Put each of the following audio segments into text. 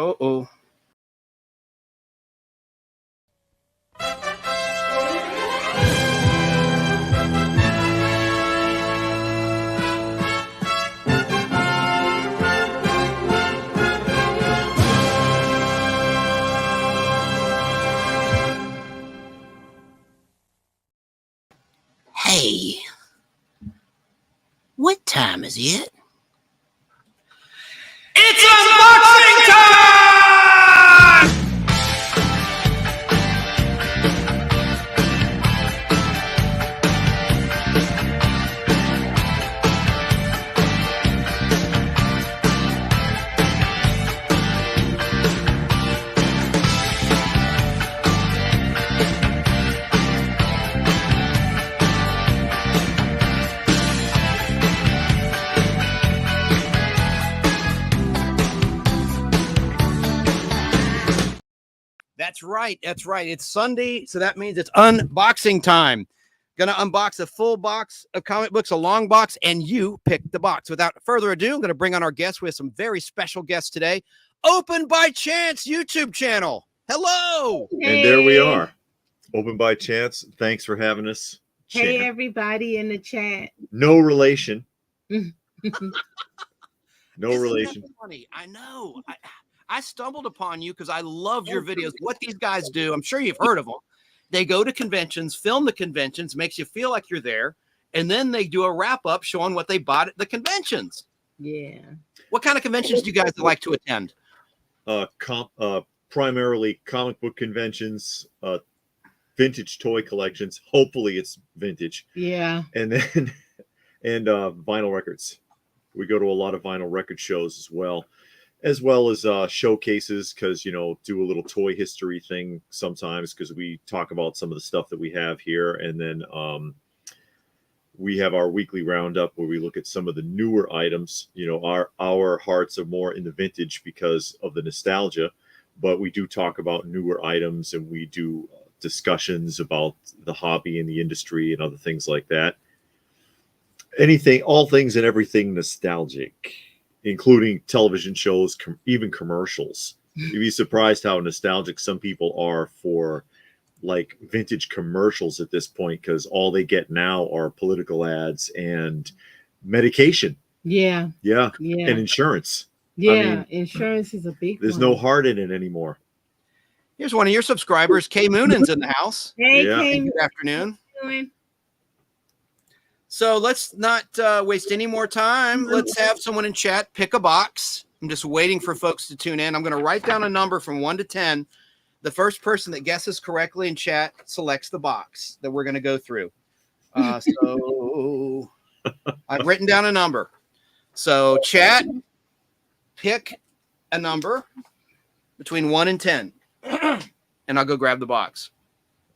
Uh-oh. Hey, what time is it? It's unboxing time! That's right. That's right. It's Sunday, so that means it's unboxing time. Gonna unbox a full box of comic books, a long box, and you pick the box. Without further ado, I'm gonna bring on our guests. We have some very special guests today. Open by Chance YouTube channel. Hello. Hey. And there we are. Open by Chance. Thanks for having us. Hey, everybody in the chat. No relation. No Isn't relation. that funny? I know. I stumbled upon you because I love your videos. What these guys do, I'm sure you've heard of them. They go to conventions, film the conventions, makes you feel like you're there, and then they do a wrap-up showing what they bought at the conventions. Yeah. What kind of conventions do you guys like to attend? Primarily comic book conventions, vintage toy collections. Hopefully it's vintage. Yeah. And then vinyl records. We go to a lot of vinyl record shows as well as showcases, because do a little toy history thing sometimes, because we talk about some of the stuff that we have here. And then we have our weekly roundup where we look at some of the newer items. Our hearts are more in the vintage because of the nostalgia, but we do talk about newer items, and we do discussions about the hobby and the industry and other things like that. All things and everything nostalgic, including television shows, even commercials. You'd be surprised how nostalgic some people are for like vintage commercials at this point, because all they get now are political ads and medication. Yeah. Yeah. Yeah. And insurance. Yeah. Insurance is a big There's one. no heart in it anymore. Here's one of your subscribers, Kay Moonan's in the house. Hey, Yeah. Kay, Good afternoon. how you doing? So let's not waste any more time. Let's have someone in chat pick a box. I'm just waiting for folks to tune in. I'm going to write down a number from 1 to 10. The first person that guesses correctly in chat selects the box that we're going to go through. So I've written down a number. So chat, pick a number between 1 and 10, and I'll go grab the box.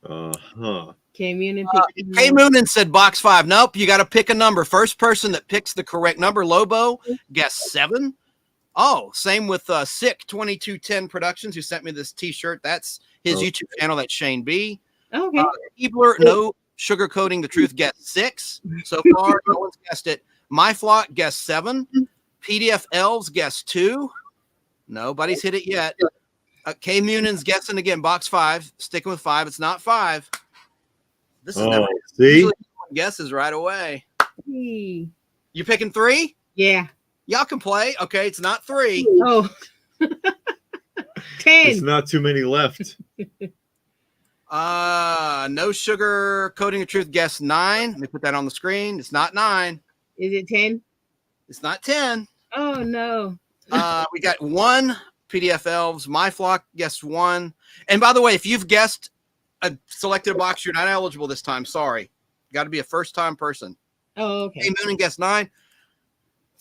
Kay Moonan. Kay Moonan said box 5. Nope, you got to pick a number. First person that picks the correct number, Lobo, guess 7. Oh, same with Sick 2210 Productions, who sent me this T-shirt. That's his YouTube channel. That's Shane B. Okay. Keebler, no sugarcoating the truth, guess 6. So far, no one's guessed it. My Flock, guess 7. PDF Elves, guess 2. Nobody's hit it yet. Kay Moonan's guessing again, box 5. Sticking with 5. It's not 5. This is never see? Guesses right away. Hey. You picking 3? Yeah. Y'all can play. Okay, it's not 3. Oh. 10. There's not too many left. No sugar coating the truth. Guess 9. Let me put that on the screen. It's not 9. Is it 10? It's not 10. Oh no. We got 1 PDF Elves. My Flock guessed 1. And by the way, if you've guessed selected a box, you're not eligible this time. Sorry. Got to be a first-time person. Oh, okay. Hey, Moonan guessed 9.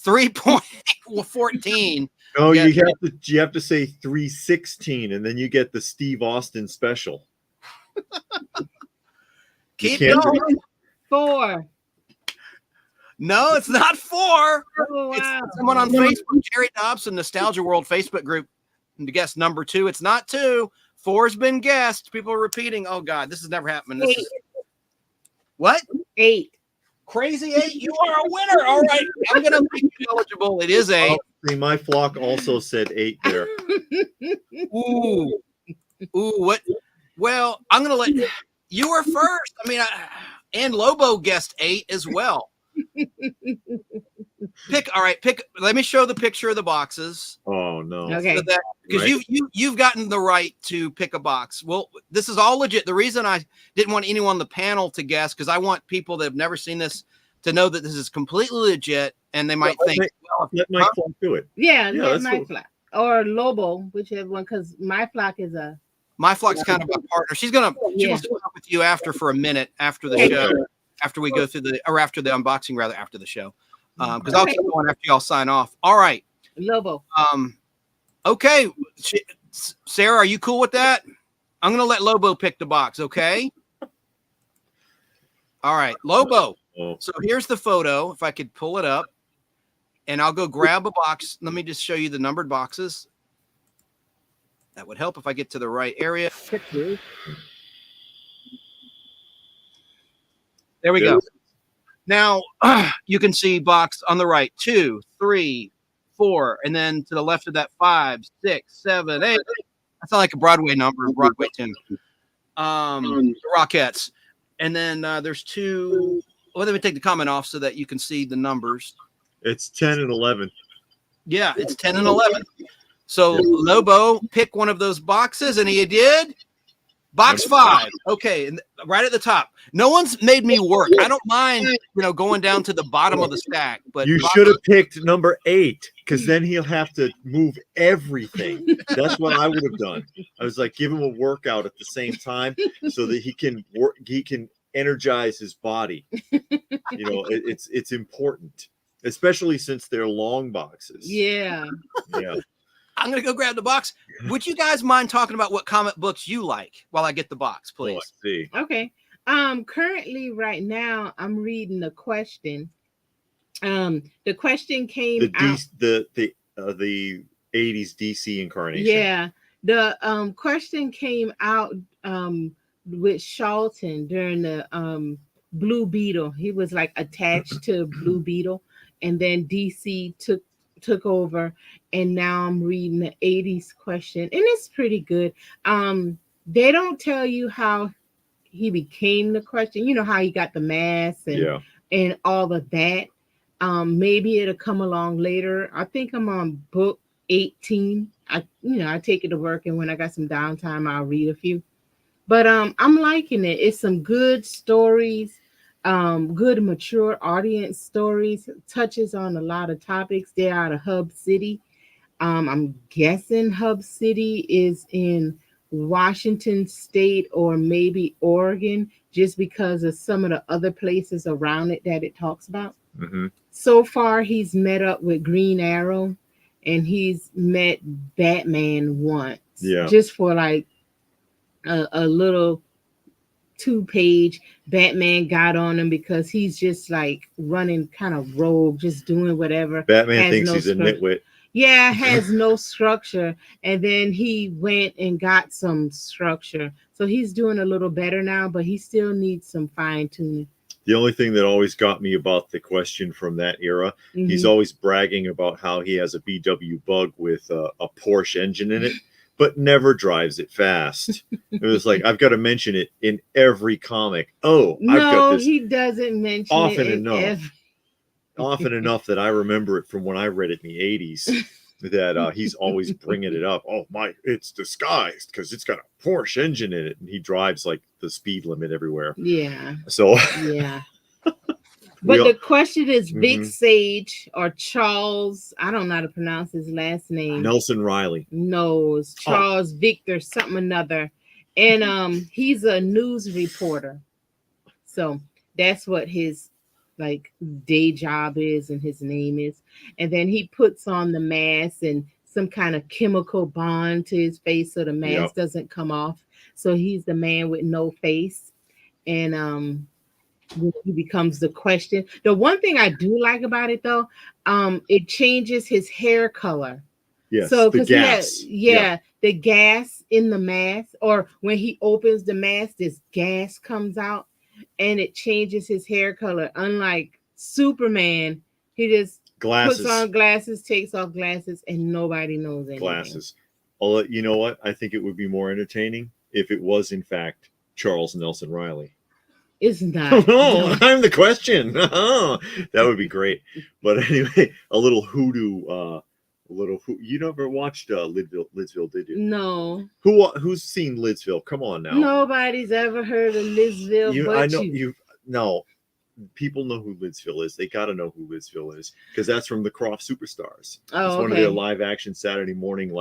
3.14. No, you have to say 316, and then you get the Steve Austin special. Keep going. 4. No, it's not 4. Oh, wow. It's someone on Facebook, Jerry Dobson, Nostalgia World Facebook group, to guess number 2. It's not 2. 4's been guessed. People are repeating. Oh God, this has never happened. This is what? 8. Crazy 8. You are a winner. All right, I'm gonna make you eligible. It is 8. See, my flock also said 8 there. Ooh, what? Well, I'm gonna let you were first. I mean, and Lobo guessed 8 as well. All right. Let me show the picture of the boxes. Oh no. Okay. So that because Right. you've gotten the right to pick a box. Well, this is all legit. The reason I didn't want anyone on the panel to guess because I want people that have never seen this to know that this is completely legit, and they might think, well, Let Mike flock do it. Yeah, Yeah, let that's my cool. flock or Lobo, whichever one, because my flock is a my flock's kind of a partner. She wants to talk with you after for a minute after the show, after we go through after the unboxing, rather after the show, because I'll keep going after y'all sign off. All right, Lobo. Okay, Sarah, are you cool with that? I'm gonna let Lobo pick the box. Okay. All right, Lobo. Oh. So here's the photo. If I could pull it up, and I'll go grab a box. Let me just show you the numbered boxes. That would help if I get to the right area. Pictures. There we go. Now you can see box on the right 2, 3, 4, and then to the left of that 5, 6, 7, 8. That's not like a Broadway number, Broadway tune. The Rockettes, and then there's 2. Well, let me take the comment off so that you can see the numbers. It's 10 and 11. Yeah, it's 10 and 11. So Lobo, pick one of those boxes, and he did. Box 5. Okay, and right at the top. No one's made me work. I don't mind, going down to the bottom of the stack. But you should have picked number 8, because then he'll have to move everything. That's what I would have done. I was like, give him a workout at the same time so that he can work. He can energize his body. It's important, especially since they're long boxes. Yeah. Yeah. I'm going to go grab the box. Would you guys mind talking about what comic books you like while I get the box, please? Oh, I see. Okay. Currently right now I'm reading The Question. The Question came out the 80s DC incarnation. Yeah. The Question came out with Charlton during the Blue Beetle. He was like attached to Blue Beetle, and then DC took over, and now I'm reading the 80s Question, and it's pretty good. They don't tell you how he became the Question, how he got the mask and all of that. Maybe it'll come along later. I think I'm on book 18. I take it to work, and when I got some downtime, I'll read a few. But I'm liking it. It's some good stories. Good mature audience stories, touches on a lot of topics. They're out of Hub City. I'm guessing Hub City is in Washington State or maybe Oregon, just because of some of the other places around it that it talks about. Mm-hmm. So far, he's met up with Green Arrow, and he's met Batman once, just for like a little 2-page. Batman got on him because he's just like running kind of rogue, just doing whatever. Batman thinks he's a nitwit. Yeah, has no structure. And then he went and got some structure. So he's doing a little better now, but he still needs some fine tuning. The only thing that always got me about The Question from that era, he's always bragging about how he has a VW Bug with a Porsche engine in it, but never drives it fast. It was like, I've got to mention it in every comic. Oh, no, I've got this. He doesn't mention often it enough. Often enough that I remember it from when I read it in the 80s. That he's always bringing it up. Oh my, it's disguised because it's got a Porsche engine in it, and he drives like the speed limit everywhere. Yeah. So yeah. But the Question is Big Sage or Charles. I don't know how to pronounce his last name. Nelson Riley. No, it's Charles Victor something another, and he's a news reporter. So that's what his like day job is, and his name is. And then he puts on the mask and some kind of chemical bond to his face so the mask doesn't come off. So he's the man with no face, and he becomes the Question. The one thing I do like about it though, it changes his hair color. Yes, so the gas. The gas in the mask, or when he opens the mask, this gas comes out and it changes his hair color. Unlike Superman, he just Glasses. Puts on glasses, takes off glasses, and nobody knows anything. Glasses. You know what? I think it would be more entertaining if it was, in fact, Charles Nelson Riley. It's not. Oh, I'm the question. That would be great. But anyway, a little hoodoo. You never watched Lidsville, did you? No. Who's seen Lidsville? Come on now. Nobody's ever heard of Lidsville. I know you. No, people know who Lidsville is. They got to know who Lidsville is because that's from the Croft Superstars. Oh, it's one of their live action Saturday morning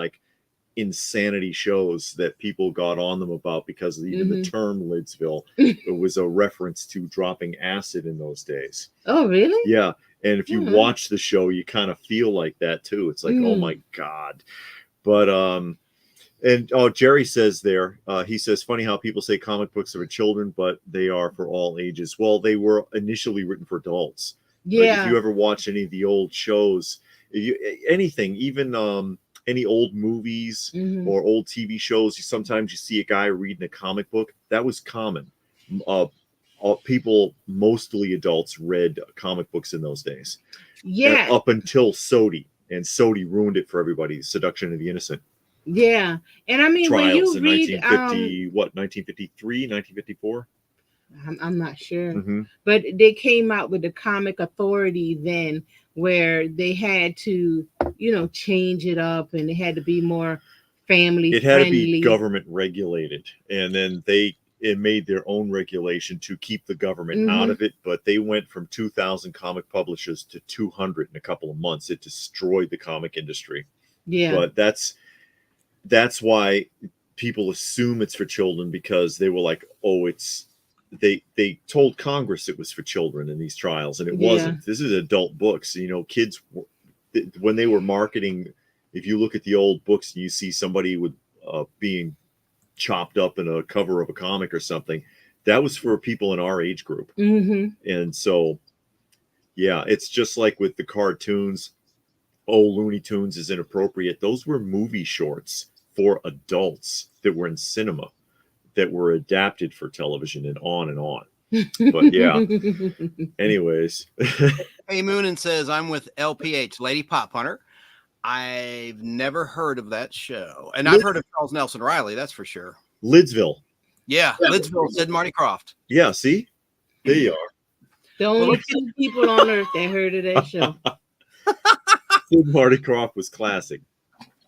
insanity shows that people got on them about because of even the term Lidsville. It was a reference to dropping acid in those days. Oh, really? Yeah. And if you watch the show, you kind of feel like that too. It's like, oh my God. But Jerry says there, he says, funny how people say comic books are for children, but they are for all ages. Well, they were initially written for adults. Yeah. Like if you ever watch any of the old shows, anything, even any old movies or old TV shows, sometimes you see a guy reading a comic book. That was common. People, mostly adults, read comic books in those days. Yeah. Up until Sodi. And Sodi ruined it for everybody. Seduction of the Innocent. Yeah. And I mean, Trials when you in read 1950, 1953, 1954? I'm not sure. But they came out with the Comic Authority then, where they had to, change it up, and it had to be more family friendly. It had to be government regulated, and then it made their own regulation to keep the government out of it. But they went from 2,000 comic publishers to 200 in a couple of months. It destroyed the comic industry. Yeah. But that's why people assume it's for children, because they were like, oh, they told Congress it was for children in these trials, and it wasn't. This is adult books. Kids, when they were marketing, if you look at the old books and you see somebody with being chopped up in a cover of a comic or something, that was for people in our age group. And so, yeah, it's just like with the cartoons. Oh, Looney Tunes is inappropriate. Those were movie shorts for adults that were in cinema, that were adapted for television, and on and on. But yeah. Anyways. Hey, Moonin says, I'm with LPH, Lady Pop Hunter. I've never heard of that show. And I've heard of Charles Nelson Riley, that's for sure. Lidsville. Yeah, Lidsville, Sid Marty Croft. Yeah, see? There you are. The only two people on earth that heard of that show. Sid Marty Croft was classic.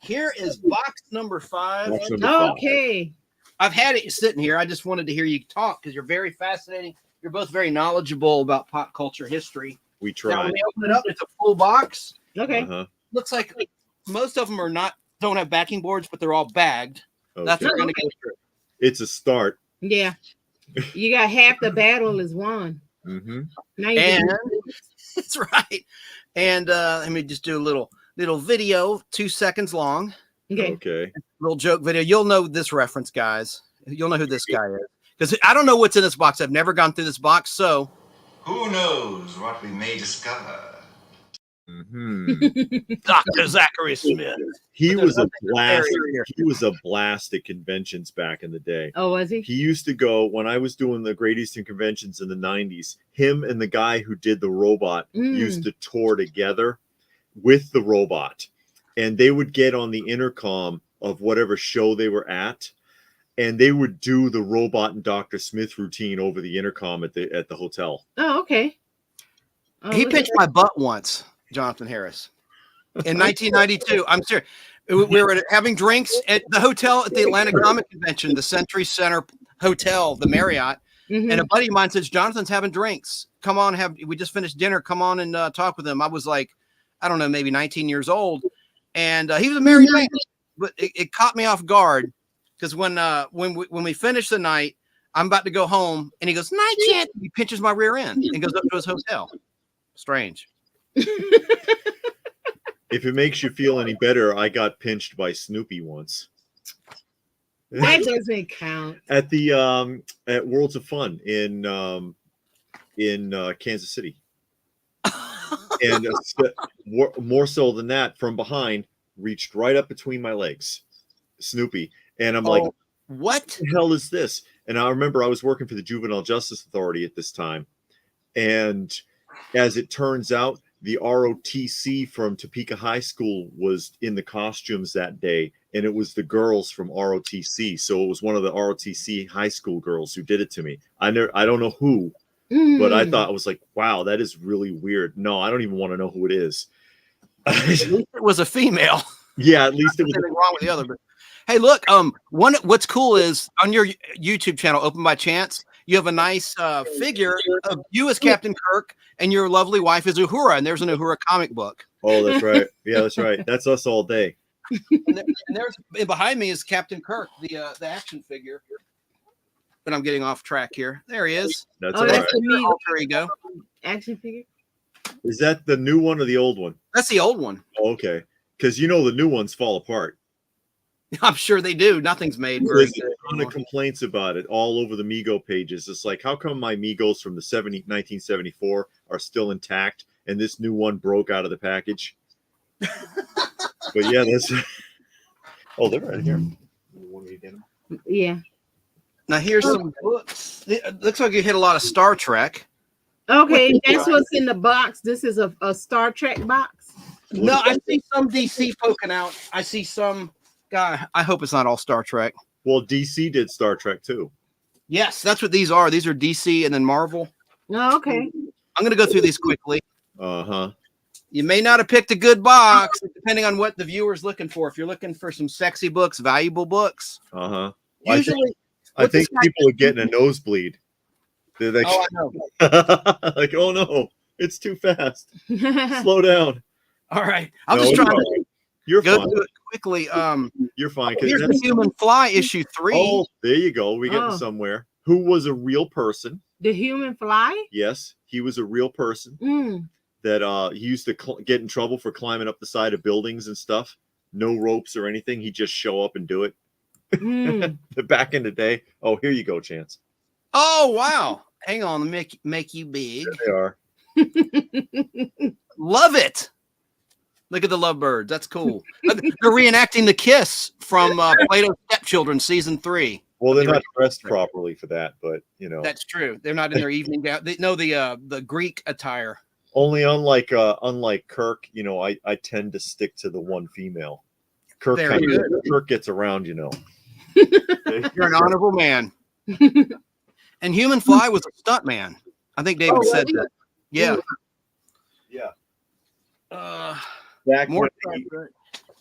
Here is box number 5. Box number 5. Okay. I've had it sitting here. I just wanted to hear you talk because you're very fascinating. You're both very knowledgeable about pop culture history. We try. Now, when we open it up, it's a full box. Okay. Looks like most of them don't have backing boards, but they're all bagged. Okay. That's what we're going to go through. It's a start. Yeah. You got half the battle is won. And that's right. And let me just do a little video, 2 seconds long. Okay. Little joke video. You'll know this reference, guys. You'll know who this guy is. Because I don't know what's in this box. I've never gone through this box. So who knows what we may discover? Dr. Zachary Smith. He was a blast. He was a blast at conventions back in the day. Oh, was he? He used to go, when I was doing the Great Eastern Conventions in the 90s, him and the guy who did the robot used to tour together with the robot. And they would get on the intercom of whatever show they were at, and they would do the robot and Dr. Smith routine over the intercom at the hotel. Oh, okay. He pinched my butt once, Jonathan Harris, in 1992. I'm serious. We were having drinks at the hotel at the Atlanta Comic Convention, the Century Center Hotel, the Marriott. And a buddy of mine says, Jonathan's having drinks. Come on, we just finished dinner. Come on and talk with him. I was like, I don't know, maybe 19 years old. And he was a married man, but it caught me off guard because when we finished the night, I'm about to go home, and he goes, night yet. He pinches my rear end and goes up to his hotel. Strange. If it makes you feel any better, I got pinched by Snoopy once. That doesn't count. At the at Worlds of Fun in Kansas City. And more so than that, from behind, reached right up between my legs, Snoopy. And I'm like, what the hell is this? And I remember I was working for the Juvenile Justice Authority at this time. And as it turns out, the ROTC from Topeka High School was in the costumes that day, and it was the girls from ROTC. So it was one of the ROTC high school girls who did it to me. I don't know who, but I thought, I was like, wow, that is really weird. No, I don't even want to know who it is. At least it was a female. Yeah, at least it was Nothing wrong with the other. But hey, look, what's cool is on your YouTube channel, Open by Chance, you have a nice figure of you as Captain Kirk and your lovely wife is Uhura, and there's an Uhura comic book. Oh, that's right. Yeah, that's right. That's us all day. And there's behind me is Captain Kirk, the action figure. But I'm getting off track here. There he is. That's all right. There you go. Action figure. Is that the new one or the old one? That's the old one. Oh, okay. Because you know the new ones fall apart. I'm sure they do. Nothing's made very There's good. a ton of complaints about it all over the Mego pages. It's like, how come my Megos from the 1974 are still intact and this new one broke out of the package? But yeah, that's. Oh, they're right here. Yeah. Now here's some books. It looks like you hit a lot of Star Trek. Okay, that's what's in the box. This is a Star Trek box. No, I see some DC poking out. I see some guy. I hope it's not all Star Trek. Well, DC did Star Trek too. Yes, that's what these are. These are DC and then Marvel. Oh, okay. I'm going to go through these quickly. Uh-huh. You may not have picked a good box, depending on what the viewer's looking for. If you're looking for some sexy books, valuable books. Uh-huh. Usually, I think people are getting a nosebleed. They're like, oh, I know. like, oh no, it's too fast. Slow down. All right. I'm No, just trying you're to You're go fine. through it quickly. You're fine. Here's the Human Fly issue 3. Oh, there you go. We're getting Oh. somewhere. Who was a real person? The human fly? Yes, he was a real person Mm. that he used to get in trouble for climbing up the side of buildings and stuff. No ropes or anything. He'd just show up and do it. Mm. Back in the day. Oh, here you go, Chance. Oh, wow. Hang on. Let me make you big. There they are. Love it. Look at the lovebirds. That's cool. They're reenacting the kiss from Plato's Stepchildren season 3. Well, they're not dressed properly for that, but you know. That's true. They're not in their evening gown. They know the Greek attire. Only unlike Kirk, you know, I tend to stick to the one female. Kirk Very Kirk gets around, you know. You're an honorable man. And Human Fly was a stunt man. I think David said that. Yeah. Yeah. More When they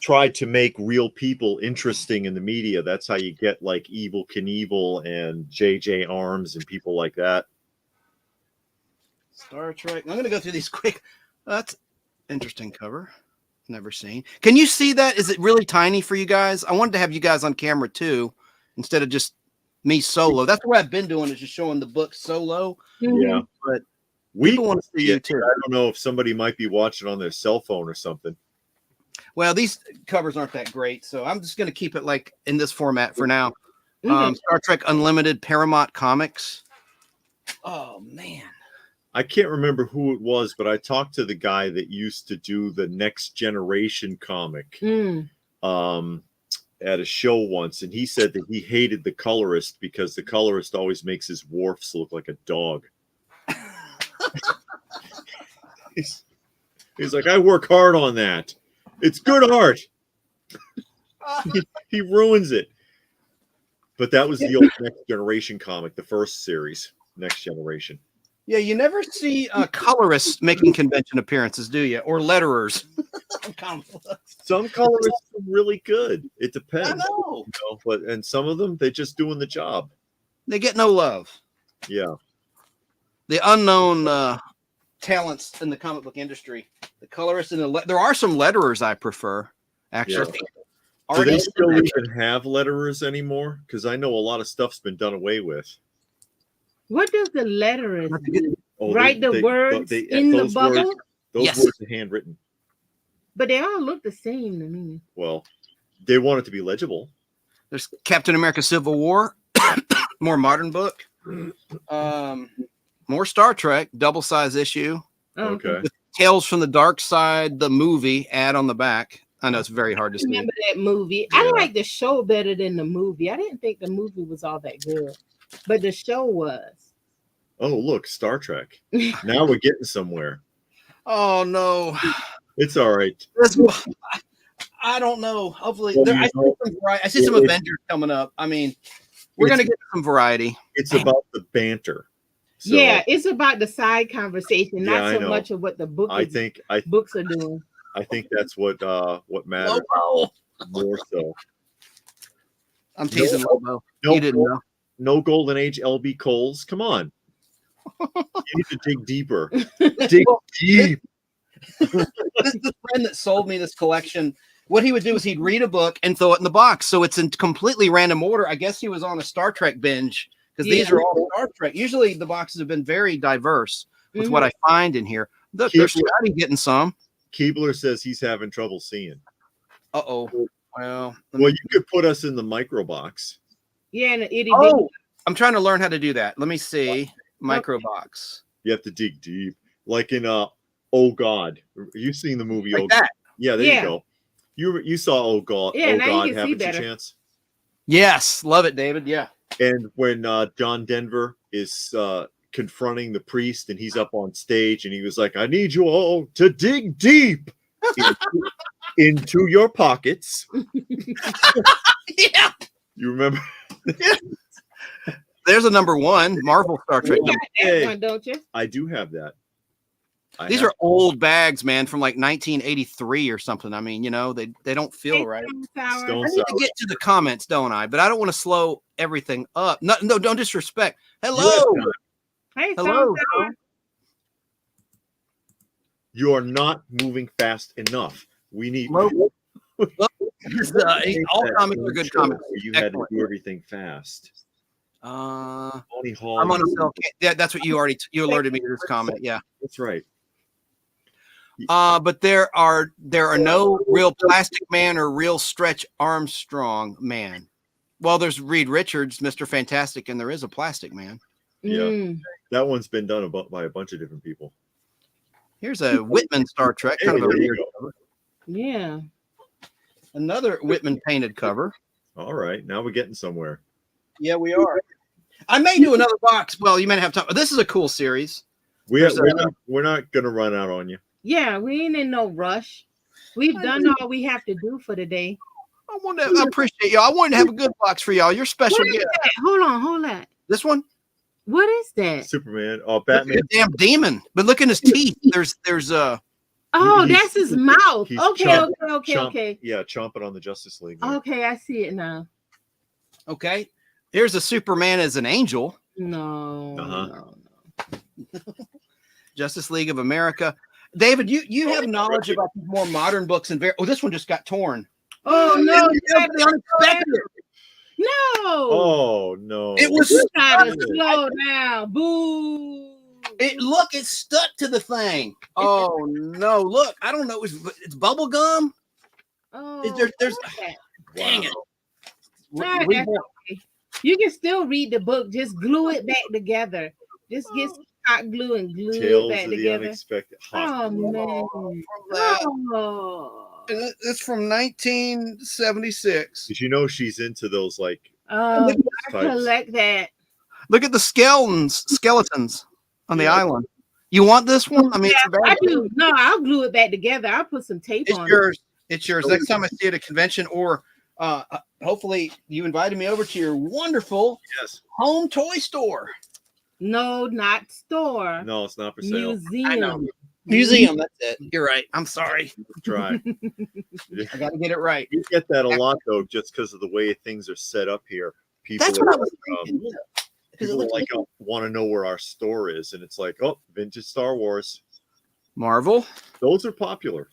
tried to make real people interesting in the media. That's how you get like Evil Knievel and J.J. Arms and people like that. Star Trek. I'm going to go through these quick. That's interesting cover. Never seen. Can you see that? Is it really tiny for you guys? I wanted to have you guys on camera too, instead of just me solo. That's what I've been doing, is just showing the book solo. Yeah. But We people want to see you too. I don't know if somebody might be watching on their cell phone or something. Well, these covers aren't that great, so I'm just going to keep it like in this format for now. Okay. Star Trek Unlimited Paramount Comics. Oh man. I can't remember who it was, but I talked to the guy that used to do the Next Generation comic Mm. at a show once, and he said that he hated the colorist because the colorist always makes his Worfs look like a dog. He's like, I work hard on that. It's good art. he ruins it. But that was the old Next Generation comic, the first series, Next Generation. Yeah, you never see colorists making convention appearances, do you? Or letterers. Some colorists are really good. It depends. I know. You know, and some of them, they're just doing the job. They get no love. Yeah. The unknown talents in the comic book industry. The colorists and there are some letterers I prefer, actually. Yeah. Do they still even have letterers anymore? Because I know a lot of stuff's been done away with. What does the letterers do? Oh, Write the words in the bubble? Those words are handwritten. But they all look the same to me. Well, they want it to be legible. There's Captain America Civil War, more modern book. More Star Trek, double size issue. Oh, Okay. With Tales from the Dark Side, the movie ad on the back. I know it's very hard to I see. remember that movie. I like the show better than the movie. I didn't think the movie was all that good, but the show was. Oh, look, Star Trek. Now we're getting somewhere. Oh no. It's all right. I don't know. Hopefully, Well, I see some Avengers coming up. I mean, we're gonna get some variety. It's about the banter. So, yeah, it's about the side conversation, Yeah, not I so know. much of what the I think books are doing. I think that's what matters Lobo. more so. I'm teasing Lobo. No, You didn't know. no Golden Age LB Coles. Come on. You need to dig deeper. Dig deep. The friend that sold me this collection, what he would do is he'd read a book and throw it in the box. So it's in completely random order. I guess he was on a Star Trek binge because these are all Star Trek. Usually the boxes have been very diverse with what I find in here. Look, there's Scotty getting some. Keebler says he's having trouble seeing. Uh-oh. Well, you could put us in the micro box. Yeah, and the itty Oh, I'm trying to learn how to do that. Let me see. Micro box. You have to dig deep. Like in Oh God. You've seen the movie Like Oh that. God. Yeah, there you go. You saw Oh God. Yeah, Oh now God, you can see haven't you, better. Chance? Yes, love it, David. Yeah. And when John Denver is confronting the priest and he's up on stage and he was like, I need you all to dig deep into your pockets. Yeah. You remember? There's a number one Marvel Star Trek. You got that one, don't you? I do have that. These are old bags, man, from like 1983 or something. I mean, you know, they don't feel right. I need to get to the comments, don't I? But I don't want to slow everything up. No, don't disrespect. Hello. Hey, hello. You are not moving fast enough. We need. All comics are good comics. You had to do everything fast. I'm Hall, on a cell. Yeah, that's what you alerted me to this comment. Yeah, that's right. But there are no real Plastic Man or real Stretch Armstrong Man. Well, there's Reed Richards, Mr. Fantastic, and there is a Plastic Man. Yeah, that one's been done by a bunch of different people. Here's a Whitman Star Trek. Hey, kind of a there you weird go. cover. Yeah. Another Whitman painted cover. All right, now we're getting somewhere. Yeah, we are. I may do another box. Well, you may have time. This is a cool series. We're not going to run out on you. Yeah, we ain't in no rush. We've done all we have to do for the day. I appreciate y'all. I wanted to have a good box for y'all. You're special. What is that? Hold on. This one? What is that? Superman. Oh, Batman. Damn demon. But look at his teeth. There's Oh, that's his mouth. Okay. Yeah, chomping on the Justice League. Man. Okay, I see it now. Okay. Here's a Superman as an angel. No. Justice League of America. David, you have knowledge about these more modern books and this one just got torn. Oh no! Unexpected. No. Oh no! It was gotta slow down. Boo! It's stuck to the thing. Oh no! Look, I don't know. It's bubble gum. Oh, there's dang it. Okay. You can still read the book. Just glue it back together. Just get hot glue and glue Tales it back of together. The unexpected. Oh man! It's from 1976. Did you know she's into those like? I collect that. Look at the skeletons on the island. You want this one? I mean, I do. No, I'll glue it back together. I'll put some tape on it. It's yours. Next time I see it at a convention, or hopefully you invited me over to your wonderful home toy store. No, not store. No, it's not for sale. Museum. I know. Museum. That's it. You're right. I'm sorry. Try. I got to get it right. You get that a lot though, just because of the way things are set up here. People That's what I was thinking. People want to know where our store is, and it's like, oh, vintage Star Wars, Marvel. Those are popular.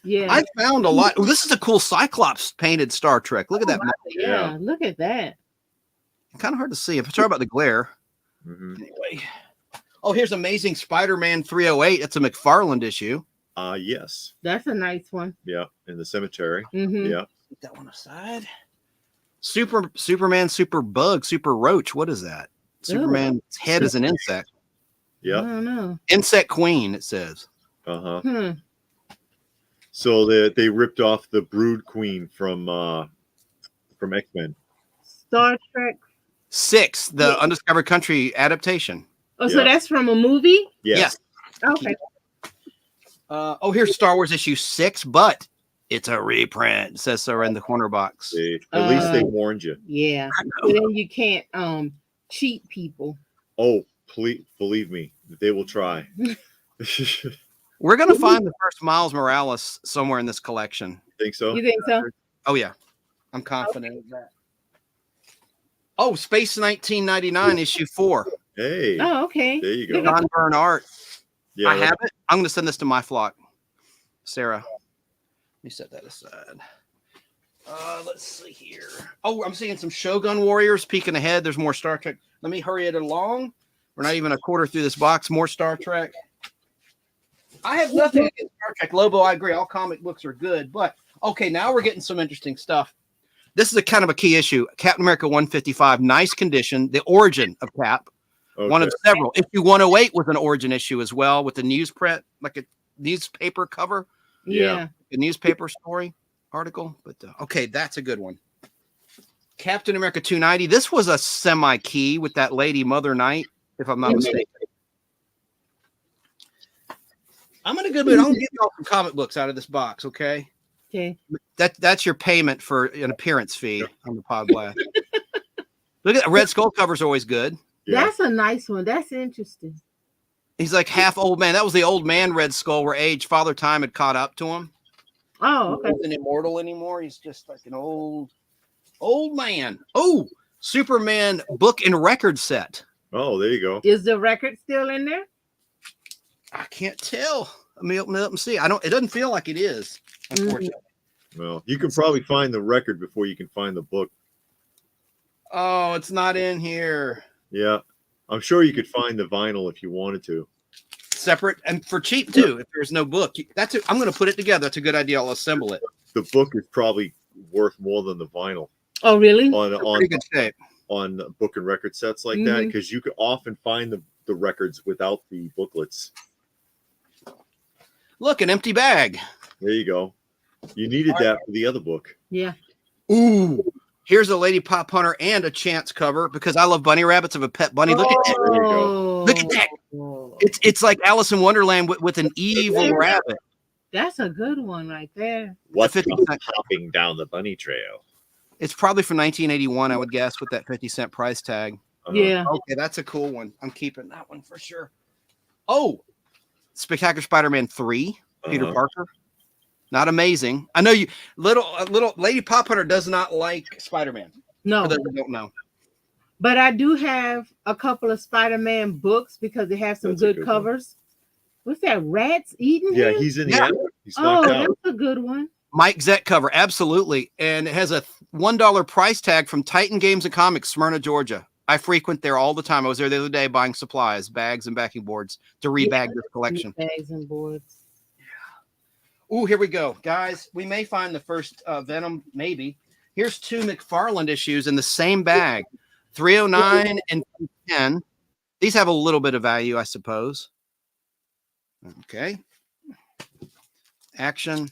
Yeah, I found a lot. Oh, this is a cool Cyclops painted Star Trek. Look at that. Yeah, look at that. Kind of hard to see. I'm sorry about the glare. Mm-hmm. Anyway. Oh, here's Amazing Spider-Man 308. It's a McFarlane issue. Yes. That's a nice one. Yeah, in the cemetery. Mm-hmm. Yeah. Put that one aside. Superman, Super Bug, Super Roach. What is that? Superman's head is an insect. Yeah. I don't know. Insect Queen, it says. Uh-huh. So they ripped off the Brood Queen from X-Men. Star Trek 6, the Undiscovered Country adaptation. Oh, so that's from a movie? Yes. Okay. Here's Star Wars issue 6, but it's a reprint. It says so in the corner box. See, at least they warned you. Yeah. But then you can't cheat people. Oh, please believe me, they will try. We're gonna find the first Miles Morales somewhere in this collection. Think so? You think so? Oh yeah, I'm confident of that. Oh, Space 1999 issue 4. Hey. Oh, okay. There you go. John Byrne art. Yeah, I have it. I'm gonna send this to my flock. Sarah, let me set that aside. Let's see here. Oh, I'm seeing some Shogun Warriors peeking ahead. There's more Star Trek. Let me hurry it along. We're not even a quarter through this box. More Star Trek. I have nothing against Star Trek. Lobo, I agree. All comic books are good. But, okay, now we're getting some interesting stuff. This is a kind of a key issue. Captain America 155, nice condition. The origin of Cap. Okay. One of several. Issue 108 was an origin issue as well with the newsprint, like a newspaper cover. Yeah. A newspaper story article. But, okay, that's a good one. Captain America 290. This was a semi-key with that lady, Mother Knight, if I'm not mistaken. I'm in a good mood. I'll give y'all some comic books out of this box, okay? Okay. That's your payment for an appearance fee on the Podblast. Look at that. Red Skull cover's always good. Yeah. That's a nice one. That's interesting. He's like half old man. That was the old man Red Skull where age Father Time had caught up to him. Oh, okay. He wasn't immortal anymore. He's just like an old man. Oh, Superman book and record set. Oh, there you go. Is the record still in there? I can't tell. Let me open it up and see. It doesn't feel like it is, unfortunately. Well, you can probably find the record before you can find the book. Oh, it's not in here. Yeah. I'm sure you could find the vinyl if you wanted to. Separate and for cheap too. If there's no book, I'm going to put it together. That's a good idea. I'll assemble it. The book is probably worth more than the vinyl Oh, really? Pretty good shape. on book and record sets like that, because you could often find the records without the booklets. Look, an empty bag. There you go. You needed that for the other book. Yeah. Ooh, here's a Lady Pop Hunter and a Chance cover because I love bunny rabbits of a pet bunny. Look at that. There you go. Look at that. It's like Alice in Wonderland with an evil rabbit. That's a good one right there. What's 50 hopping down the bunny trail? It's probably from 1981, I would guess, with that 50-cent price tag. Yeah. Okay, that's a cool one. I'm keeping that one for sure. Oh, Spectacular Spider-Man 3, Peter Parker. Not amazing. I know you little Lady Pop Hunter does not like Spider-Man. No. For those who don't know. But I do have a couple of Spider-Man books because they have some good covers. What's that? Rats eating Yeah, him? he's in the Yeah. attic. He's knocked out. That's a good one. Mike Zett cover, absolutely. And it has a $1 price tag from Titan Games and Comics, Smyrna, Georgia. I frequent there all the time. I was there the other day buying supplies, bags, and backing boards to rebag this collection. Bags and boards. Ooh, here we go. Guys, we may find the first Venom, maybe. Here's 2 McFarlane issues in the same bag, 309 and 10. These have a little bit of value, I suppose. Okay. Action.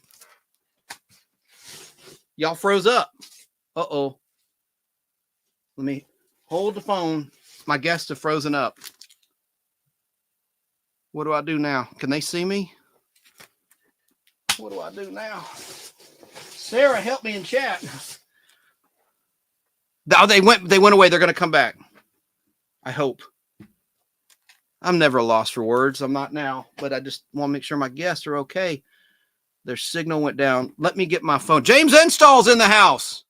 Y'all froze up. Uh-oh. Let me hold the phone. My guests have frozen up. What do I do now? Can they see me? What do I do now? Sarah, help me in chat. Oh, they went away. They're going to come back. I hope. I'm never lost for words. I'm not now, but I just want to make sure my guests are okay. Their signal went down. Let me get my phone. James Install's in the house.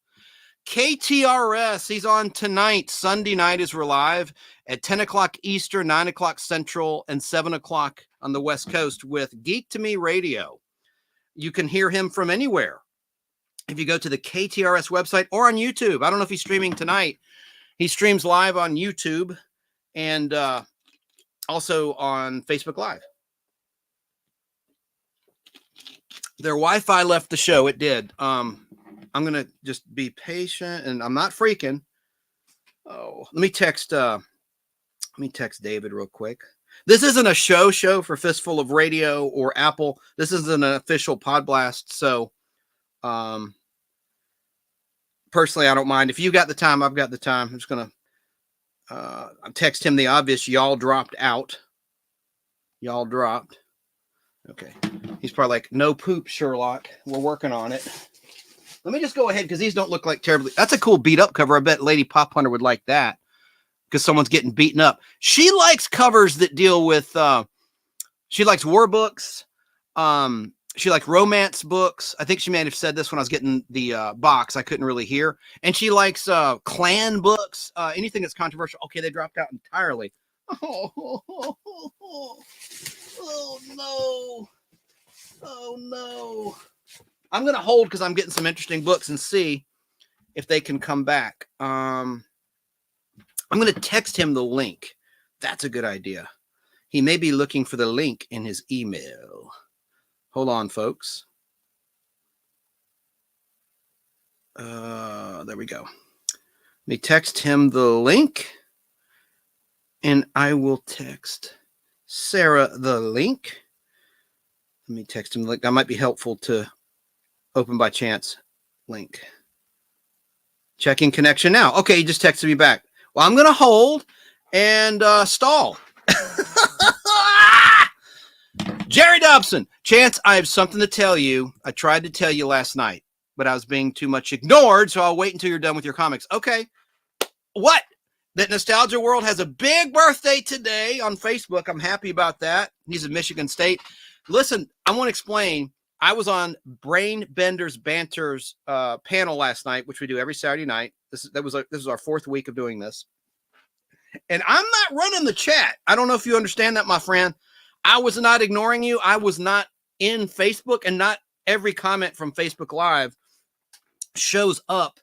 KTRS. He's on tonight. Sunday night is we're live at 10 o'clock Eastern, 9 o'clock Central, and 7 o'clock on the West Coast with Geek to Me Radio. You can hear him from anywhere. If you go to the KTRS website or on YouTube, I don't know if he's streaming tonight. He streams live on YouTube and also on Facebook Live. Their Wi-Fi left the show. It did. I'm going to just be patient and I'm not freaking. Oh, let me text David real quick. This isn't a show for Fistful of Radio or Apple. This isn't an official Podblast. So, personally, I don't mind. If you got the time, I've got the time. I'm just going to text him the obvious. Y'all dropped out. Y'all dropped. Okay. He's probably like, no poop, Sherlock. We're working on it. Let me just go ahead because these don't look like terribly. That's a cool beat up cover. I bet Lady Pop Hunter would like that because someone's getting beaten up. She likes covers that deal with, she likes war books. She likes romance books. I think she may have said this when I was getting the box. I couldn't really hear. And she likes clan books, anything that's controversial. Okay, they dropped out entirely. Oh no. Oh no. I'm going to hold because I'm getting some interesting books and see if they can come back. I'm going to text him the link. That's a good idea. He may be looking for the link in his email. Hold on, folks. There we go. Let me text him the link. And I will text Sarah the link. Let me text him the link. That might be helpful to open by chance link. Checking connection now. Okay, he just texted me back. Well, I'm going to hold and stall. Jerry Dobson. Chance, I have something to tell you. I tried to tell you last night, but I was being too much ignored, so I'll wait until you're done with your comics. Okay. What? That Nostalgia World has a big birthday today on Facebook. I'm happy about that. He's in Michigan State. Listen, I want to explain. I was on Brain Benders Banter's panel last night, which we do every Saturday night. This is our fourth week of doing this. And I'm not running the chat. I don't know if you understand that, my friend. I was not ignoring you. I was not in Facebook, and not every comment from Facebook Live shows up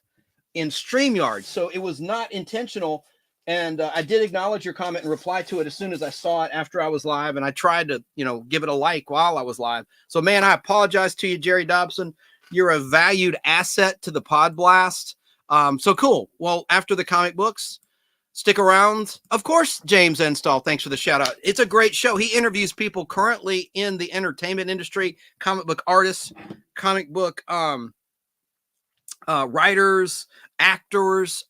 in StreamYard. So it was not intentional. And I did acknowledge your comment and reply to it as soon as I saw it after I was live. And I tried to, give it a like while I was live. So, man, I apologize to you, Jerry Dobson. You're a valued asset to the Podblast. So cool. Well, after the comic books, stick around. Of course, James Enstall, thanks for the shout out. It's a great show. He interviews people currently in the entertainment industry, comic book artists, comic book writers, actors.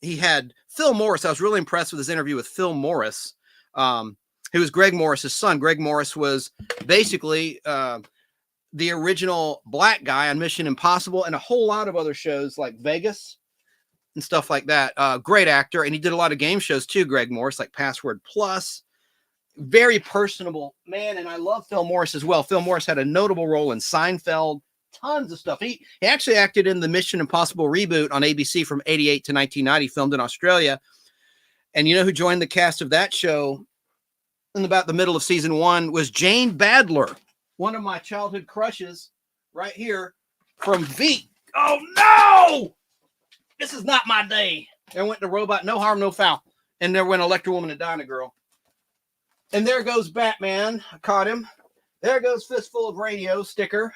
He had Phil Morris. I was really impressed with his interview with Phil Morris, who was Greg Morris's son. Greg Morris was basically the original black guy on Mission Impossible and a whole lot of other shows like Vegas and stuff like that. Great actor. And he did a lot of game shows too, Greg Morris, like Password Plus. Very personable man. And I love Phil Morris as well. Phil Morris had a notable role in Seinfeld. Tons of stuff. He actually acted in the Mission Impossible reboot on ABC from 88 to 1990, filmed in Australia. And you know who joined the cast of that show in about the middle of season 1 was Jane Badler, one of my childhood crushes right here from V. Oh, no! This is not my day. There went the robot, no harm, no foul. And there went Electra Woman and Dinah Girl. And there goes Batman. I caught him. There goes Fistful of Radio sticker.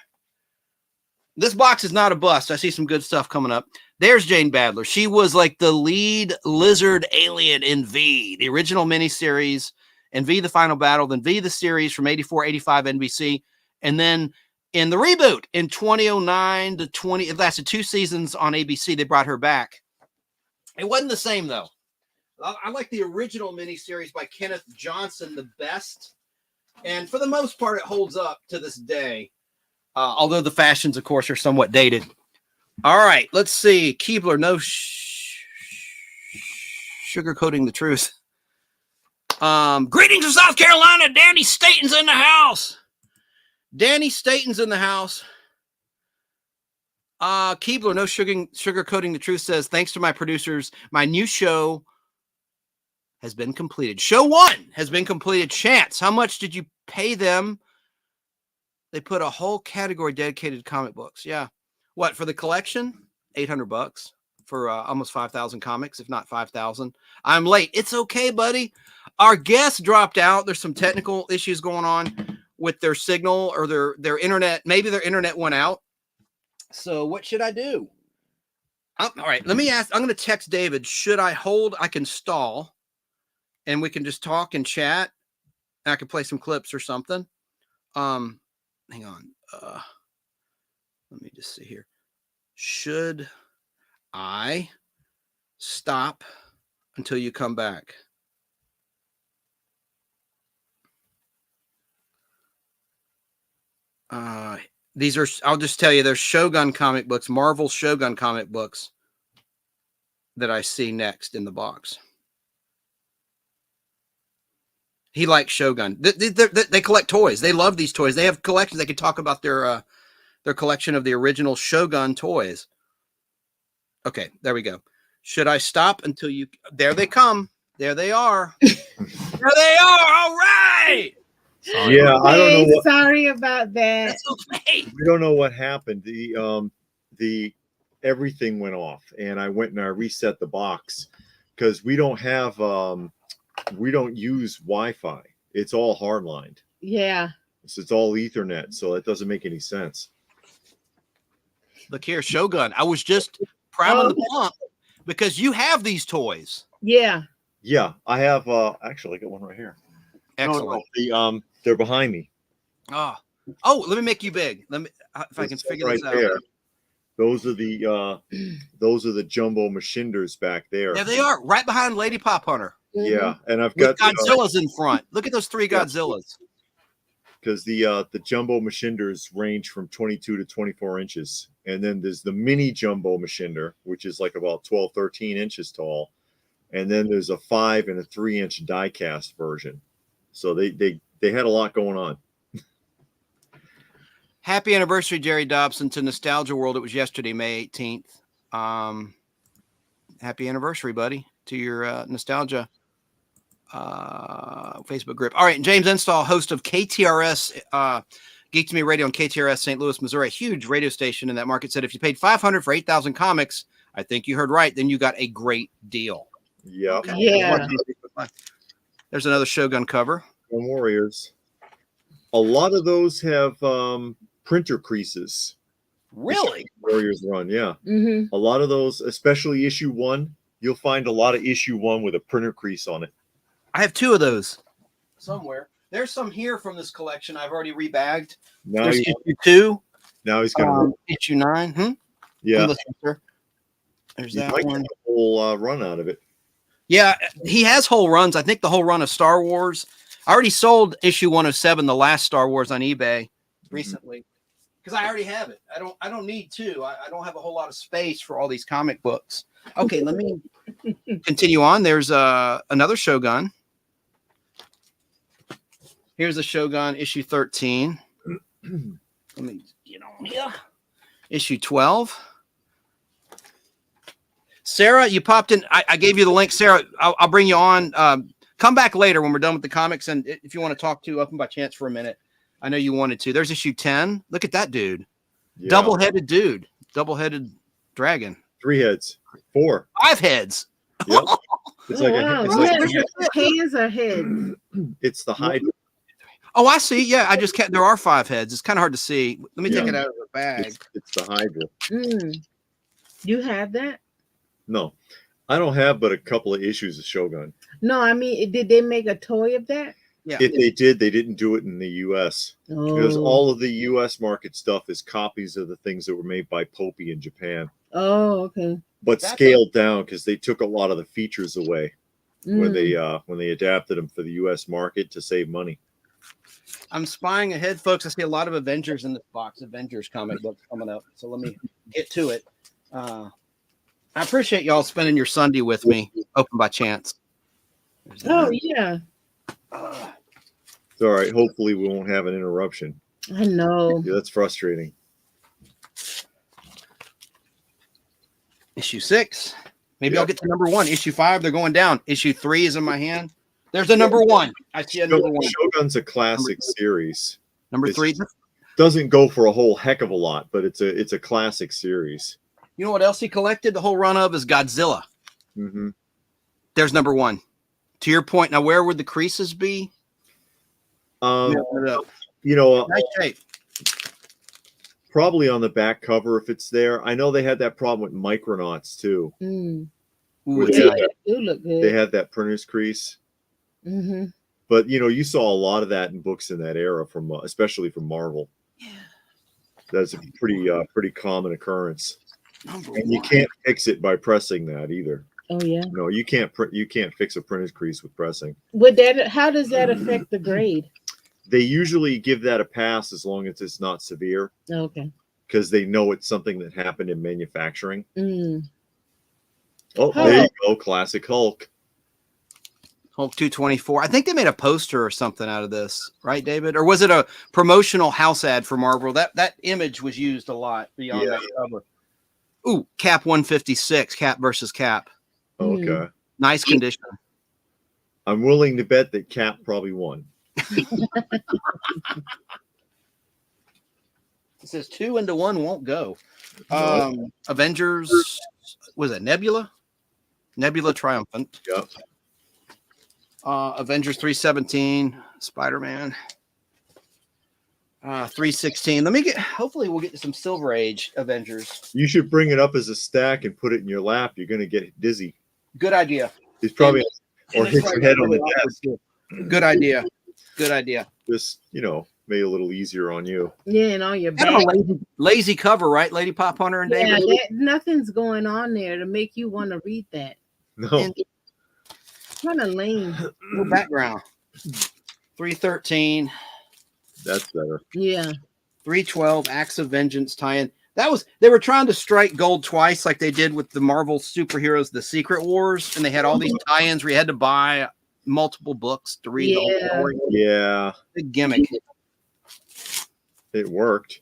This box is not a bust. I see some good stuff coming up. There's Jane Badler. She was like the lead lizard alien in V, the original miniseries, and V, the Final Battle, then V, the series from 84, 85 NBC. And then in the reboot in 2009 to 20, it lasted 2 seasons on ABC. They brought her back. It wasn't the same, though. I like the original miniseries by Kenneth Johnson the best. And for the most part, it holds up to this day. Although the fashions, of course, are somewhat dated. All right, let's see. Keebler, no sugarcoating the truth. Greetings from South Carolina. Danny Staten's in the house. Danny Staten's in the house. Keebler, no sugarcoating the truth says, thanks to my producers, my new show has been completed. Show 1 has been completed. Chance, how much did you pay them? They put a whole category dedicated to comic books. Yeah. What, for the collection? $800 for almost 5,000 comics, if not 5,000. I'm late. It's okay, buddy. Our guest dropped out. There's some technical issues going on with their signal or their internet. Maybe their internet went out. So what should I do? All right. Let me ask. I'm going to text David. Should I hold? I can stall and we can just talk and chat. And I can play some clips or something. Hang on. Let me just see here. Should I stop until you come back? These are, I'll just tell you, there's Shogun comic books, Marvel Shogun comic books that I see next in the box. He likes Shogun. They collect toys. They love these toys. They have collections. They could talk about their collection of the original Shogun toys. Okay, there we go. Should I stop until you? There they come. There they are. There they are. All right. Sorry. Yeah, I don't know. Sorry about that. That's okay. We don't know what happened. The everything went off, and I went and I reset the box because we don't have we don't use Wi-Fi. It's all hardlined. Yeah. So it's all Ethernet, so it doesn't make any sense. Look here, Shogun. I was just priming the pump because you have these toys. Yeah. Yeah, I have. Actually, I got one right here. Excellent. No, they're behind me. Oh, let me make you big. Let me, if I can figure this out. There. Those are the jumbo Machinders back there. There they are, right behind Lady Pop Hunter. Yeah, and I've got Godzilla's in front. Look at those three Godzillas. Because the jumbo Machinders range from 22 to 24 inches, and then there's the mini jumbo Machinder, which is like about 12, 13 inches tall, and then there's a 5 and a 3 inch die cast version. So they had a lot going on. Happy anniversary, Jerry Dobson, to Nostalgia World. It was yesterday, May 18th. Happy anniversary, buddy, to your Nostalgia Facebook group. All right, James Install, host of KTRS, Geek to Me Radio on KTRS St. Louis, Missouri, a huge radio station in that market, said if you paid $500 for 8,000 comics, I think you heard right, then you got a great deal. Yeah. Okay. Yeah. There's another Shogun cover. Warriors. A lot of those have printer creases. Really? Warriors run, yeah. Mm-hmm. A lot of those, especially issue 1, you'll find a lot of issue 1 with a printer crease on it. I have 2 of those somewhere. There's some here from this collection I've already rebagged. Now There's issue 2. Now he's going to issue 9. Yeah. There's You that might one. get a whole run out of it. Yeah, he has whole runs. I think the whole run of Star Wars. I already sold issue 107, the last Star Wars, on eBay recently because I already have it. I don't need 2. I don't have a whole lot of space for all these comic books. Okay, let me continue on. There's another Shogun. Here's a Shogun issue 13. Let me get on here. Issue 12. Sarah, you popped in. I gave you the link. Sarah, I'll bring you on. Come back later when we're done with the comics. And if you want to talk to Open by Chance for a minute, I know you wanted to. There's issue 10. Look at that dude. Yeah. Double-headed dude. Double-headed dragon. 3 heads. 4. 5 heads. Yep. It's like hands or heads. It's the Hydra. Oh, I see. Yeah, I just can't. There are 5 heads. It's kind of hard to see. Let me take it out of the bag. It's the Hydra. You have that? No, I don't have but a couple of issues of Shogun. No, I mean, did they make a toy of that? Yeah. If they did, they didn't do it in the U.S. Because all of the U.S. market stuff is copies of the things that were made by Popey in Japan. Oh, okay. But scaled down because they took a lot of the features away when they adapted them for the U.S. market to save money. I'm spying ahead, folks. I see a lot of Avengers in this box. Avengers comic books coming up. So let me get to it. I appreciate y'all spending your Sunday with me. Open by Chance. Oh, yeah. It's all right. Hopefully we won't have an interruption. I know. Yeah, that's frustrating. Issue 6. Maybe I'll get to number 1. Issue 5, they're going down. Issue 3 is in my hand. There's a number 1. I see a number 1. Shogun's a classic series. Number 3 doesn't go for a whole heck of a lot, but it's a classic series. You know what else he collected? The whole run of is Godzilla. Mm-hmm. There's number 1. To your point, now where would the creases be? Nice shape. Probably on the back cover if it's there. I know they had that problem with Micronauts too. Ooh, look good. They had that printer's crease. Mm-hmm. But you saw a lot of that in books in that era, from especially from Marvel. Yeah, that's a pretty common occurrence. And you can't fix it by pressing that either. Oh yeah. No, you can't fix a printer's crease with pressing. How does that affect the grade? They usually give that a pass as long as it's not severe, Okay. because they know it's something that happened in manufacturing. Mm. Oh, Hulk. there you go, classic Hulk. Hulk 224. I think they made a poster or something out of this, right, David? Or was it a promotional house ad for Marvel? That image was used a lot beyond that cover. Ooh, Cap 156, Cap versus Cap. Okay. Nice condition. I'm willing to bet that Cap probably won. It says 2 into 1 won't go. No. Avengers, was it Nebula? Nebula Triumphant. Yep. Avengers 317, Spider-Man. 316. Let me get, hopefully we'll get to some Silver Age Avengers. You should bring it up as a stack and put it in your lap. You're going to get dizzy. Good idea. It's probably, or And hit it's your like head on really the awkward, desk. too. Good idea. Good idea. Just, made it a little easier on you. Yeah, and on your Kind of back. a lazy cover, right, Lady Pop Hunter and Yeah, David? nothing's going on there to make you want to read that. No. And Kind of lame. no background. 313, That's better. Yeah. 312, Acts of Vengeance tie-in. They were trying to strike gold twice, like they did with the Marvel superheroes, the Secret Wars, and they had all these tie-ins where you had to buy multiple books to read the whole story. Yeah. Big gimmick. It worked.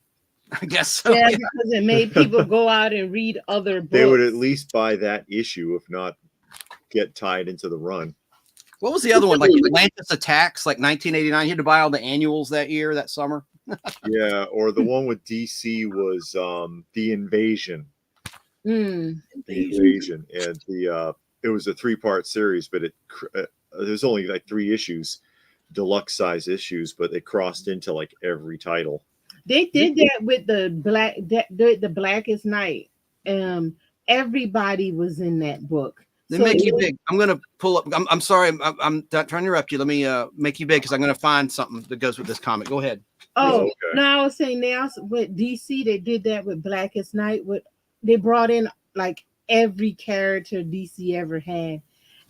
I guess so. Yeah, because it made people go out and read other books. They would at least buy that issue, if not get tied into the run. What was the other one? Like Atlantis Attacks, like 1989. You had to buy all the annuals that year, that summer. Yeah, or the one with DC was The Invasion. Mm. The Invasion. And it was a 3-part series, but there's only like 3 issues, deluxe size issues, but they crossed into like every title. They did that with the Blackest Night. Everybody was in that book. They make you big. I'm going to pull up. I'm sorry. I'm not trying to interrupt you. Let me make you big because I'm going to find something that goes with this comic. Go ahead. Oh, okay. no, I was saying they also with DC, they did that with Blackest Night. They brought in like every character DC ever had.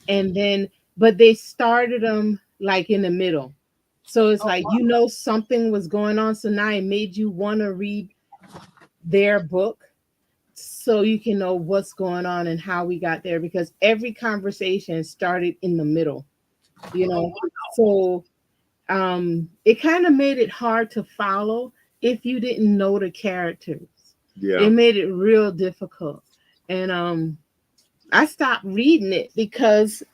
And then, but they started them like in the middle. So it's something was going on. So now it made you want to read their book so you can know what's going on and how we got there, because every conversation started in the middle, So it kind of made it hard to follow if you didn't know the characters. Yeah. It made it real difficult. And I stopped reading it because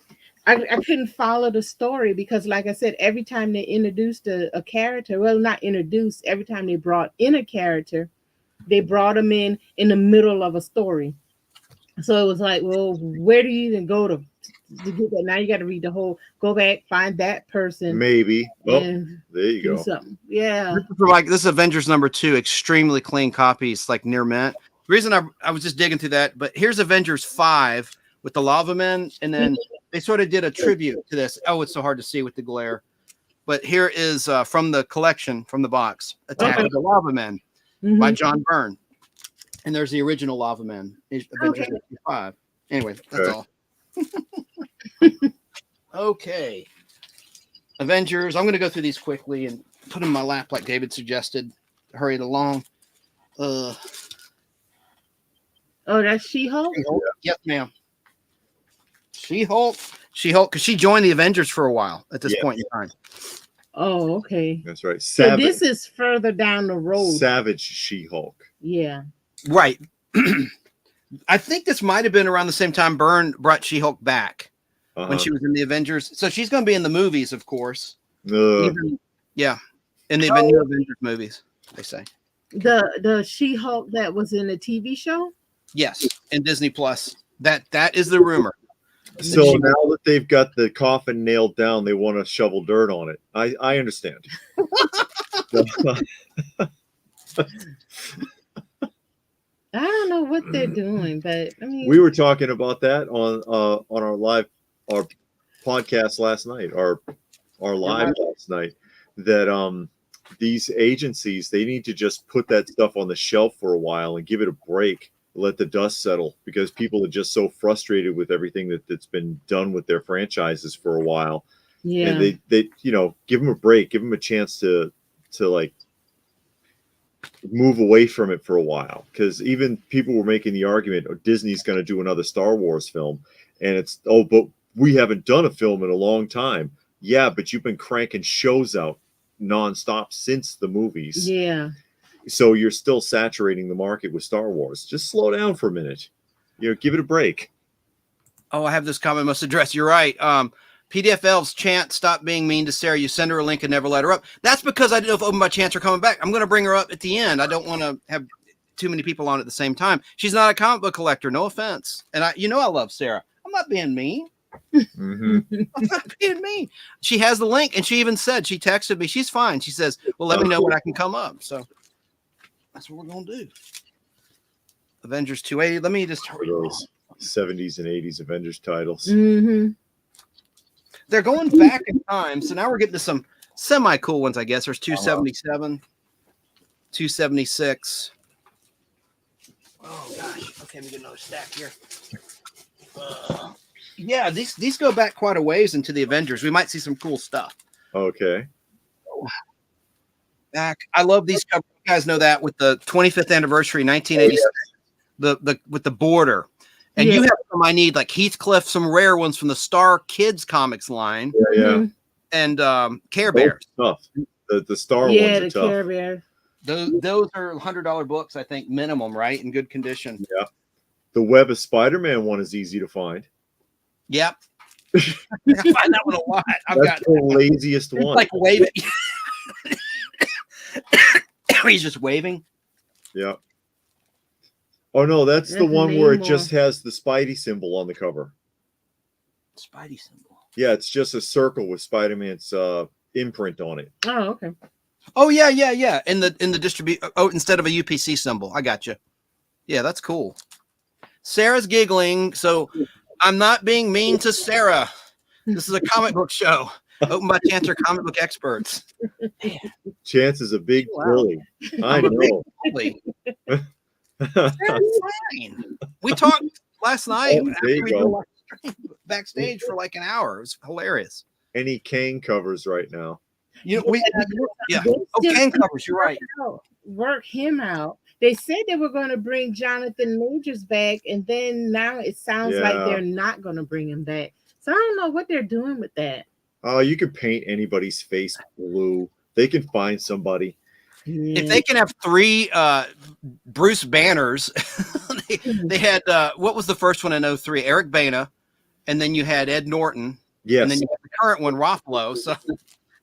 I couldn't follow the story, because like I said, every time they introduced a character, well, not introduced, every time they brought in a character, they brought them in the middle of a story. So it was like, well, where do you even go to get that? Now you got to read the whole, go back, find that person. Maybe. Oh, and there you do go. something. Yeah. This is Avengers #2, extremely clean copies, like near mint. The reason I was just digging through that, but here's Avengers 5 with the Lava Men, and then they sort of did a tribute to this. Oh, it's so hard to see with the glare. But here is from the collection, from the box, Attack of the Lava Men by John Byrne. And there's the original Lava Men, Avengers 5. Anyway, that's all. Okay. Avengers. I'm going to go through these quickly and put them in my lap like David suggested. Hurry it along. Oh, that's She-Hulk? Yes, ma'am. She-Hulk, because she joined the Avengers for a while at this point in time. Oh, okay. That's right. So this is further down the road. Savage She-Hulk. Yeah. Right. I think this might have been around the same time Byrne brought She-Hulk back when she was in the Avengers. So she's going to be in the movies, of course. In the new Avengers movies, they say. The She-Hulk that was in the TV show? Yes, in Disney Plus. That is the rumor. So now that they've got the coffin nailed down, they want to shovel dirt on it. I understand. I don't know what they're doing, but I mean, we were talking about that on our podcast last night, our live last night, that these agencies, they need to just put that stuff on the shelf for a while and give it a break, let the dust settle, because people are just so frustrated with everything that's been done with their franchises for a while Yeah. And they give them a break, give them a chance to like move away from it for a while, because even people were making the argument, oh, Disney's going to do another Star Wars film, and it's but we haven't done a film in a long time. Yeah, but you've been cranking shows out nonstop since the movies. Yeah. So you're still saturating the market with Star Wars. Just slow down for a minute. Give it a break. Oh, I have this comment must address. You're right. PDF Elves chant, stop being mean to Sarah. You send her a link and never let her up. That's because I didn't know if Open by Chance are coming back. I'm going to bring her up at the end. I don't want to have too many people on at the same time. She's not a comic book collector. No offense. And I love Sarah. I'm not being mean. Mm-hmm. I'm not being mean. She has the link, and she even said, she texted me. She's fine. She says, well, let me know when I can come up. So that's what we're going to do. Avengers 280. Let me just hurry Those 70s and 80s Avengers titles. Mm-hmm. They're going back in time, so now we're getting to some semi-cool ones, I guess. There's 277, 276. Oh, gosh. Okay, let me get another stack here. Yeah, these go back quite a ways into the Avengers. We might see some cool stuff. Okay. Back. I love these covers. You guys know that with the 25th anniversary, 1986, with the border. And you have some I need, like Heathcliff, some rare ones from the Star Kids comics line. Yeah. And Care Bears. Tough. The Star ones Yeah, are the tough. Care Bears. Those are $100 books, I think, minimum, right? In good condition. Yeah. The Web of Spider-Man one is easy to find. Yep. I find that one a lot. That's the laziest one. Like waving. He's just waving. Yeah. Oh no, that's the There's one where it Namor. just has the Spidey symbol on the cover. Spidey symbol. Yeah, it's just a circle with Spider-Man's imprint on it. Oh, okay. Oh yeah. In the distribute. Oh, instead of a UPC symbol. I got you. Yeah, that's cool. Sarah's giggling, so I'm not being mean to Sarah. This is a comic book show. Open by Chance are comic book experts. Chance is a big Wow. bully. I I'm a big know. bully. Sarah's fine. We talked last night. Oh, there after you we go. did a live stream backstage for like an hour. It was hilarious. Any Kane covers right now. Yeah. They Oh, still Kane covers. You're right. work him out. They said they were going to bring Jonathan Majors back, and then now it sounds like Yeah. they're not going to bring him back. So I don't know what they're doing with that. Oh, you could paint anybody's face blue. They can find somebody. If they can have 3 Bruce Banners, they had what was the first one in 03? Eric Bana, and then you had Ed Norton, Yes. and then you have the current one, Rothflow. So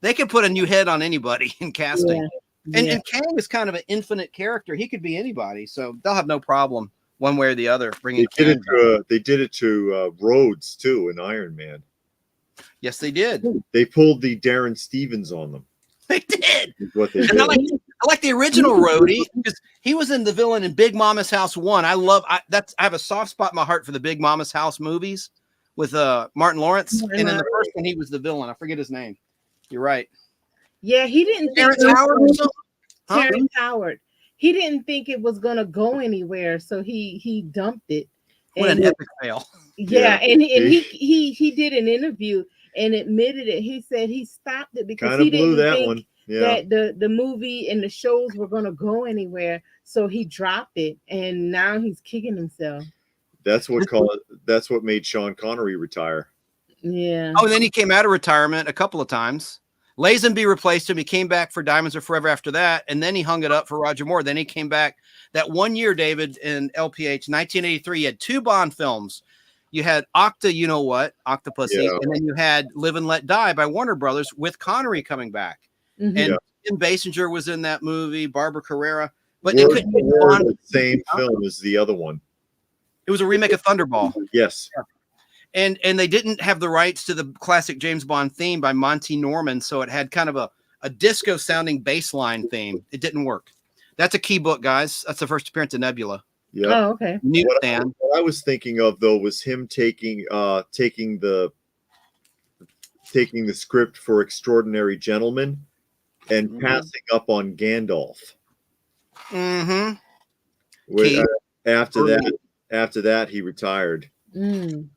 they could put a new head on anybody in casting. Yeah. And Kang is kind of an infinite character. He could be anybody, so they'll have no problem one way or the other bringing. They did Kang back. they did it to Rhodes too in Iron Man. Yes, they did. They pulled the Darren Stevens on them. They did. Is what they And did. I like the original Rhodey because he was in the villain in Big Mama's House 1. I have a soft spot in my heart for the Big Mama's House movies with Martin Lawrence. And in the first one, he was the villain. I forget his name. You're right. Yeah, he didn't think Terrence Howard or something? Huh? Terrence Howard. He didn't think it was gonna go anywhere, so he dumped it. What an And- epic fail. Yeah, and he did an interview and admitted it. He said he stopped it because Kind he of blew didn't that think one. Yeah. that the movie and the shows were gonna go anywhere. So he dropped it, and now he's kicking himself. That's what made Sean Connery retire. Yeah. Oh, and then he came out of retirement a couple of times. Lazenby replaced him. He came back for Diamonds Are Forever after that, and then he hung it up for Roger Moore. Then he came back that one year, David, in LPH, 1983. He had 2 Bond films. You had Octa, you know what, Octopussy, Yeah. and then you had Live and Let Die by Warner Brothers with Connery coming back. Mhm. And Kim Basinger was in that movie, Barbara Carrera, but Word it for couldn't be word, Bond. the same film as the other one. It was a remake of Thunderball. Yes. And they didn't have the rights to the classic James Bond theme by Monty Norman, so it had kind of a disco sounding bass line theme. It didn't work. That's a key book, guys. That's the first appearance of Nebula. Yeah. Oh, okay. Newt What Dan. I was thinking of though was him taking the script for Extraordinary Gentleman and Mhm. passing up on Gandalf. Mm-hmm. With, Key. after that, he retired. Mm.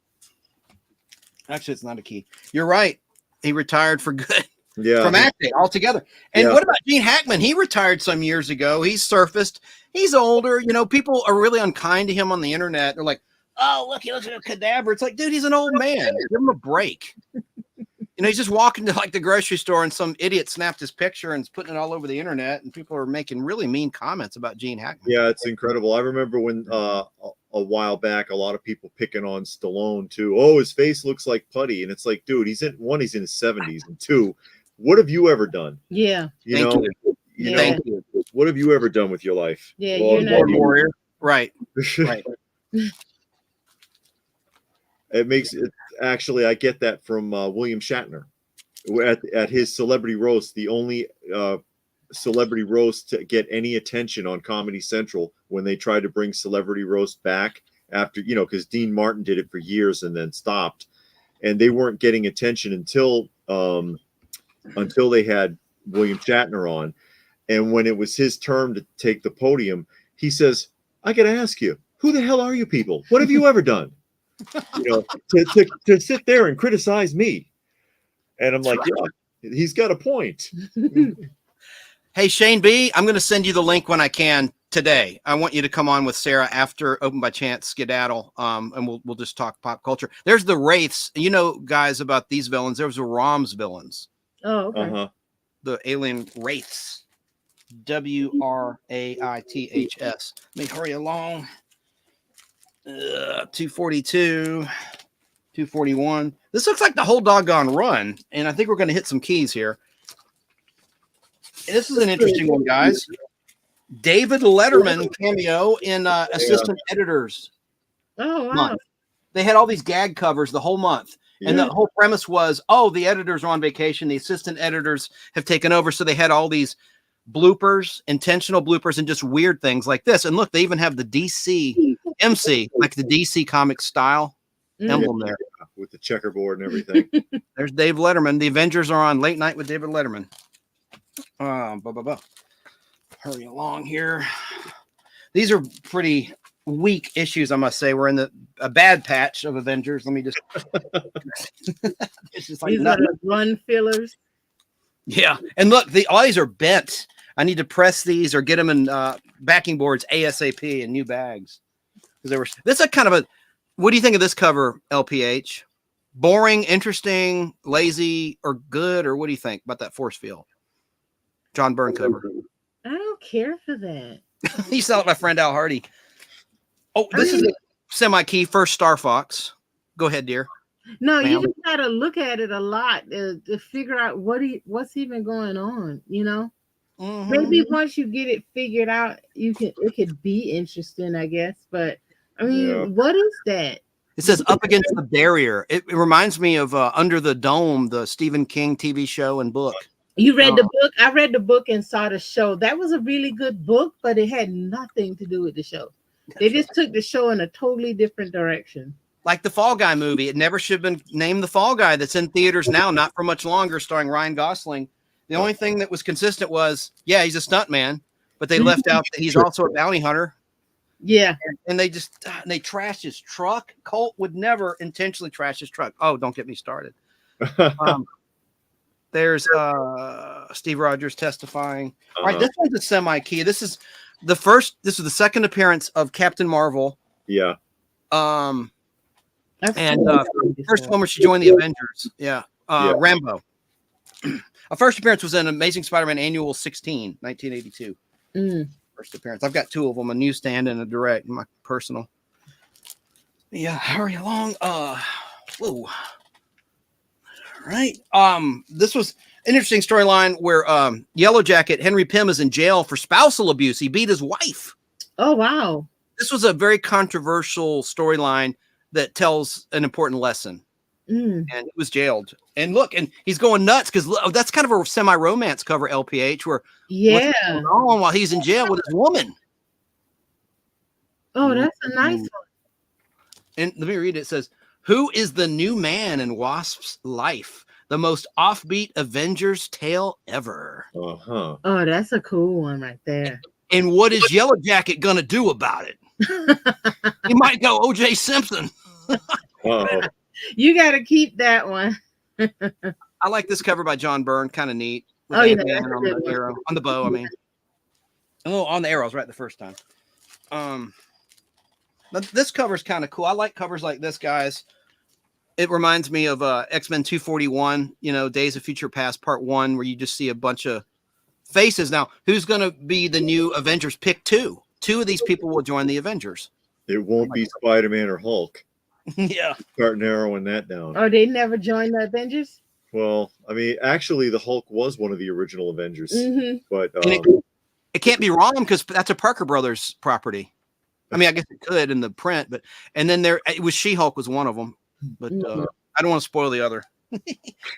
Actually, it's not a key. You're right. He retired for good Yeah. from acting altogether. And Yeah. what about Gene Hackman? He retired some years ago. He's surfaced. He's older. You know, people are really unkind to him on the internet. They're like, oh, look, he looks like a cadaver. It's like, dude, he's an old man. Give him a break. You know, he's just walking to like the grocery store and some idiot snapped his picture and is putting it all over the internet. And people are making really mean comments about Gene Hackman. Yeah, it's incredible. I remember when a while back, a lot of people picking on Stallone too. Oh, his face looks like putty. And it's like, dude, he's in his 70s. And two, what have you ever done? Yeah. Thank you. You know, Thank you. what have you ever done with your life? Yeah, Well, you're not. Warrior. Right. Right. It makes it actually. I get that from William Shatner at his celebrity roast. The only celebrity roast to get any attention on Comedy Central when they tried to bring celebrity roast back after, you know, because Dean Martin did it for years and then stopped, and they weren't getting attention until they had William Shatner on, and when it was his turn to take the podium, he says, "I got to ask you, who the hell are you people? What have you ever done? You know, to sit there and criticize me." And I'm like, yeah, he's got a point. Hey, Shane B, I'm going to send you the link when I can today. I want you to come on with Sarah after Open by Chance Skedaddle, and we'll just talk pop culture. There's the Wraiths. You know, guys, about these villains. There was the Rom's villains. Oh, okay. The alien Wraiths. WRAITHS. Let me hurry along. 242. 241. This looks like the whole doggone run, and I think we're going to hit some keys here. And this is an interesting one, guys. David Letterman cameo in assistant editors. Oh, wow. Month. They had all these gag covers the whole month. And the whole premise was, oh, the editors are on vacation. The assistant editors have taken over. So they had all these bloopers, intentional bloopers, and just weird things like this. And look, they even have the DC MC, like the DC comic style emblem there. With the checkerboard and everything. There's Dave Letterman. The Avengers are on Late Night with David Letterman. Hurry along here. These are pretty weak issues, I must say. We're in a bad patch of Avengers. Let me just. It's just like these are the run fillers. Yeah, and look, all these are bent. I need to press these or get them in backing boards ASAP in new bags. Because this is a kind of a. What do you think of this cover, LPH? Boring, interesting, lazy, or good, or what do you think about that force field? John Byrne cover. I don't care for that. You sound like my friend Al Hardy. Oh, this is a semi-key first Star Fox. Go ahead, dear. No, you just gotta look at it a lot to figure out what's even going on. You know, maybe once you get it figured out, it could be interesting, I guess. But I mean, what is that? It says Up Against the Barrier. It reminds me of Under the Dome, the Stephen King TV show and book. You read the book? I read the book and saw the show. That was a really good book, but it had nothing to do with the show. They just took the show in a totally different direction. Like the Fall Guy movie. It never should have been named The Fall Guy. That's in theaters now, not for much longer, starring Ryan Gosling. The only thing that was consistent was, yeah, he's a stuntman, but they left out that he's also a bounty hunter. Yeah. And they trashed his truck. Colt would never intentionally trash his truck. Oh, don't get me started. There's Steve Rogers testifying. All right, this one's a semi-key. This is the second appearance of Captain Marvel. Yeah. And first one where she joined the Avengers. Yeah. Rambo. Our first appearance was in Amazing Spider-Man Annual 16, 1982. First appearance. I've got two of them, a newsstand and a direct, my personal. Yeah, hurry along. Whoa. All right. This was an interesting storyline where Yellow Jacket, Henry Pym, is in jail for spousal abuse. He beat his wife. Oh, wow. This was a very controversial storyline that tells an important lesson. And he was jailed. And look, and he's going nuts because that's kind of a semi-romance cover, LPH, where what's going on while he's in jail with his woman. Oh, that's a nice one. And let me read it. It says, who is the new man in Wasp's life? The most offbeat Avengers tale ever. Uh-huh. Oh, that's a cool one right there. And what is Yellow Jacket going to do about it? He might go O.J. Simpson. Uh-oh. You got to keep that one. I like this cover by John Byrne, kind of neat. With Oh, yeah, Ant-Man that's a on good the one. arrow, on the bow. I mean, oh, on the arrows, right the first time. But this cover is kind of cool. I like covers like this, guys. It reminds me of X-Men 241, you know, Days of Future Past Part 1, where you just see a bunch of faces. Now, who's going to be the new Avengers pick 2? 2 of these people will join the Avengers. It won't be Spider-Man or Hulk. Yeah. Start narrowing that down. Oh, they never joined the Avengers? Well, I mean, actually, the Hulk was one of the original Avengers, but It can't be wrong because that's a Parker Brothers property. I mean, I guess it could in the print, but and then it was She-Hulk was one of them, but I don't want to spoil the other.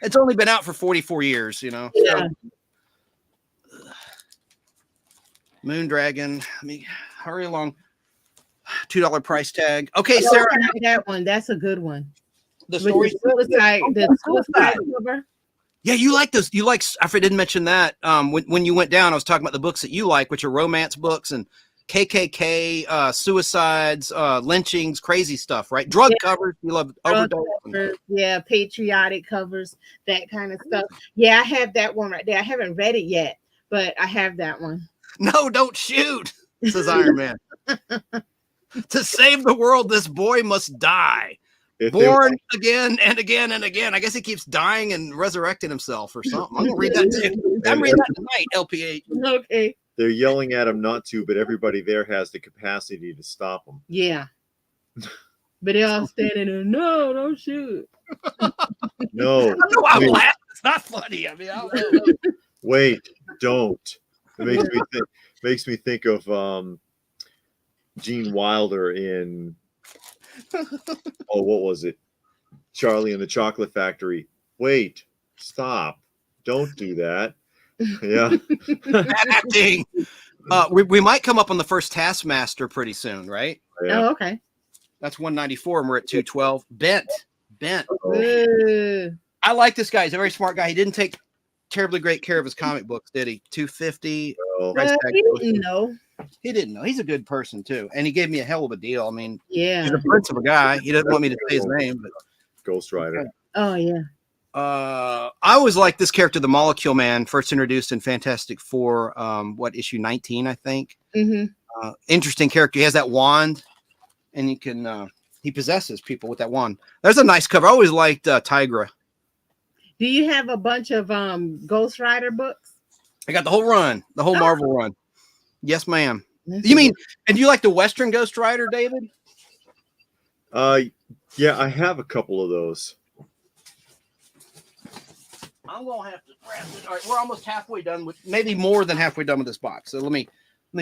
It's only been out for 44 years, you know. Yeah. Moondragon. Let me hurry along. $2 price tag. Okay, Oh, Sarah. I like that one. That's a good one. The With story. the suicide cover. Yeah, you like those. You like. I didn't mention that. When you went down, I was talking about the books that you like, which are romance books and KKK, suicides, lynchings, crazy stuff, right? Drug covers. You love overdose. Covers, yeah, patriotic covers, that kind of stuff. Yeah, I have that one right there. I haven't read it yet, but I have that one. No, don't shoot, says Iron Man. To save the world, this boy must die. Born again and again and again. I guess he keeps dying and resurrecting himself or something. I'm gonna read that too. I'm reading that tonight, LPH. Okay. They're yelling at him not to, but everybody there has the capacity to stop him. Yeah. But they're all standing there. No, don't shoot. No. I know I'm laughing. It's not funny. I mean, I don't know. Wait, don't. It makes me think of Gene Wilder in what was it? Charlie and the Chocolate Factory. Wait, stop. Don't do that. Yeah. Bad acting. We might come up on the first Taskmaster pretty soon, right? Yeah. Oh, okay. That's 194 and we're at 212. Bent. Oh. I like this guy. He's a very smart guy. He didn't take terribly great care of his comic books, did he? 250. Price tag. He didn't know. He didn't know. He's a good person too, and he gave me a hell of a deal. I mean, Yeah. he's a prince of a guy. He doesn't want me to say his name, but Ghost Rider. Oh, yeah. I always liked this character, the Molecule Man, first introduced in Fantastic Four. Issue 19, I think. Interesting character. He has that wand, and he can he possesses people with that wand. There's a nice cover. I always liked Tigra. Do you have a bunch of Ghost Rider books? I got the whole run, the whole Marvel run. Yes, ma'am. You mean, and do you like the Western Ghost Rider, David? Yeah, I have a couple of those. I'm gonna have to grab it. All right, we're almost halfway done with, maybe more than halfway done with this box. So let me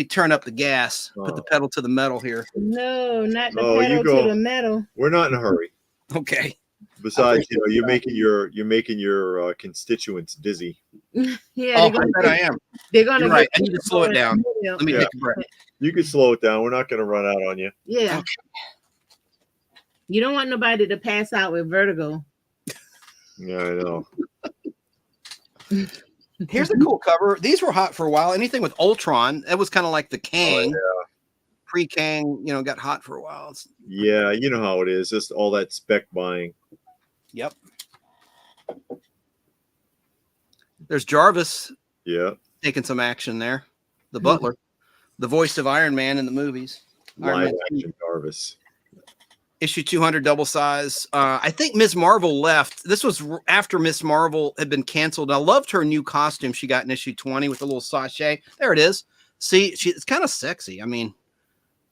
turn up the gas, put the pedal to the metal here. No, not the pedal to the metal. We're not in a hurry. Okay. Besides, you're making your constituents dizzy. Yeah, I bet I am. They're gonna. You're right. I need to slow it down. Let me take a breath. You can slow it down. We're not going to run out on you. Yeah. Okay. You don't want nobody to pass out with vertigo. Yeah, I know. Here's a cool cover. These were hot for a while. Anything with Ultron, that was kind of like the Kang. Oh, yeah. Pre-Kang, got hot for a while. Yeah, you know how it is. Just all that spec buying. Yep. There's Jarvis. Yeah. Taking some action there. The Butler, the voice of Iron Man in the movies. Live action Jarvis. Issue 200 double size. I think Ms. Marvel left. This was after Ms. Marvel had been canceled. I loved her new costume she got in issue 20 with the little sachet. There it is. See, it's kind of sexy. I mean,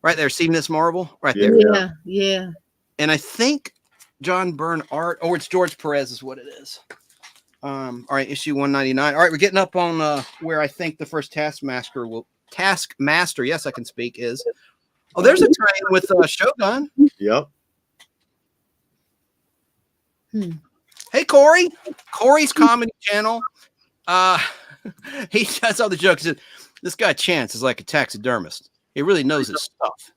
right there. See Ms. Marvel? Right there. Yeah, yeah. And I think John Byrne art, it's George Perez is what it is. All right, issue 199. All right, we're getting up on where I think the first Taskmaster, yes, I can speak, is. Oh, there's a train with Shogun. Yep. Hey, Corey. Corey's comedy channel. He does all the jokes. He said, this guy Chance is like a taxidermist. He really knows his stuff.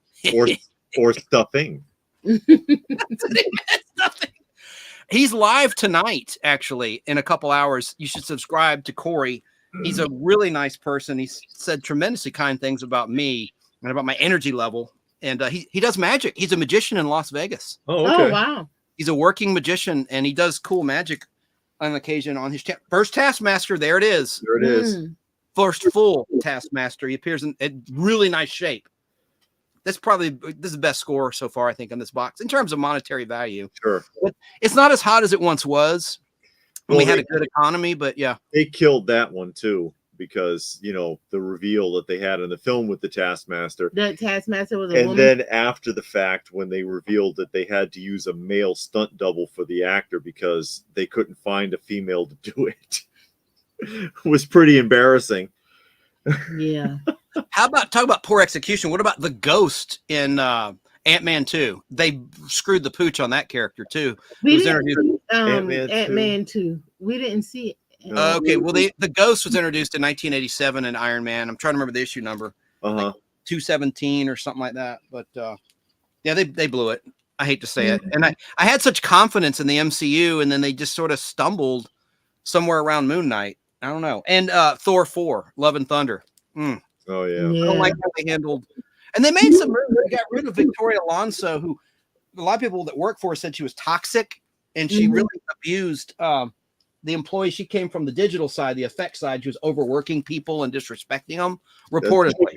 or stuffing. Stuffing. He's live tonight, actually, in a couple hours. You should subscribe to Corey. He's a really nice person. He's said tremendously kind things about me and about my energy level. And he does magic. He's a magician in Las Vegas. Oh, okay. Oh, wow. He's a working magician, and he does cool magic. on occasion on his first Taskmaster. There it is. There it is. First full Taskmaster. He appears in really nice shape. This is the best score so far, I think, on this box in terms of monetary value. Sure. But it's not as hot as it once was. Well, we had a good economy, but yeah. They killed that one too, because the reveal that they had in the film with the Taskmaster. That Taskmaster was a and woman. then after the fact, when they revealed that they had to use a male stunt double for the actor because they couldn't find a female to do it, was pretty embarrassing. Yeah. Talk about poor execution? What about the Ghost in Ant-Man 2? They screwed the pooch on that character too. We was didn't introduced see Ant-Man 2. We didn't see it. Okay, well, the Ghost was introduced in 1987 in Iron Man. I'm trying to remember the issue number, like 217 or something like that. But yeah, they blew it. I hate to say it, and I had such confidence in the MCU, and then they just sort of stumbled somewhere around Moon Knight. I don't know. And Thor 4, Love and Thunder. Oh yeah. I don't like how they handled, and they made some moves. They got rid of Victoria Alonso, who a lot of people that work for her said she was toxic, and she really abused the employee. She came from the digital side, the effect side. She was overworking people and disrespecting them, reportedly.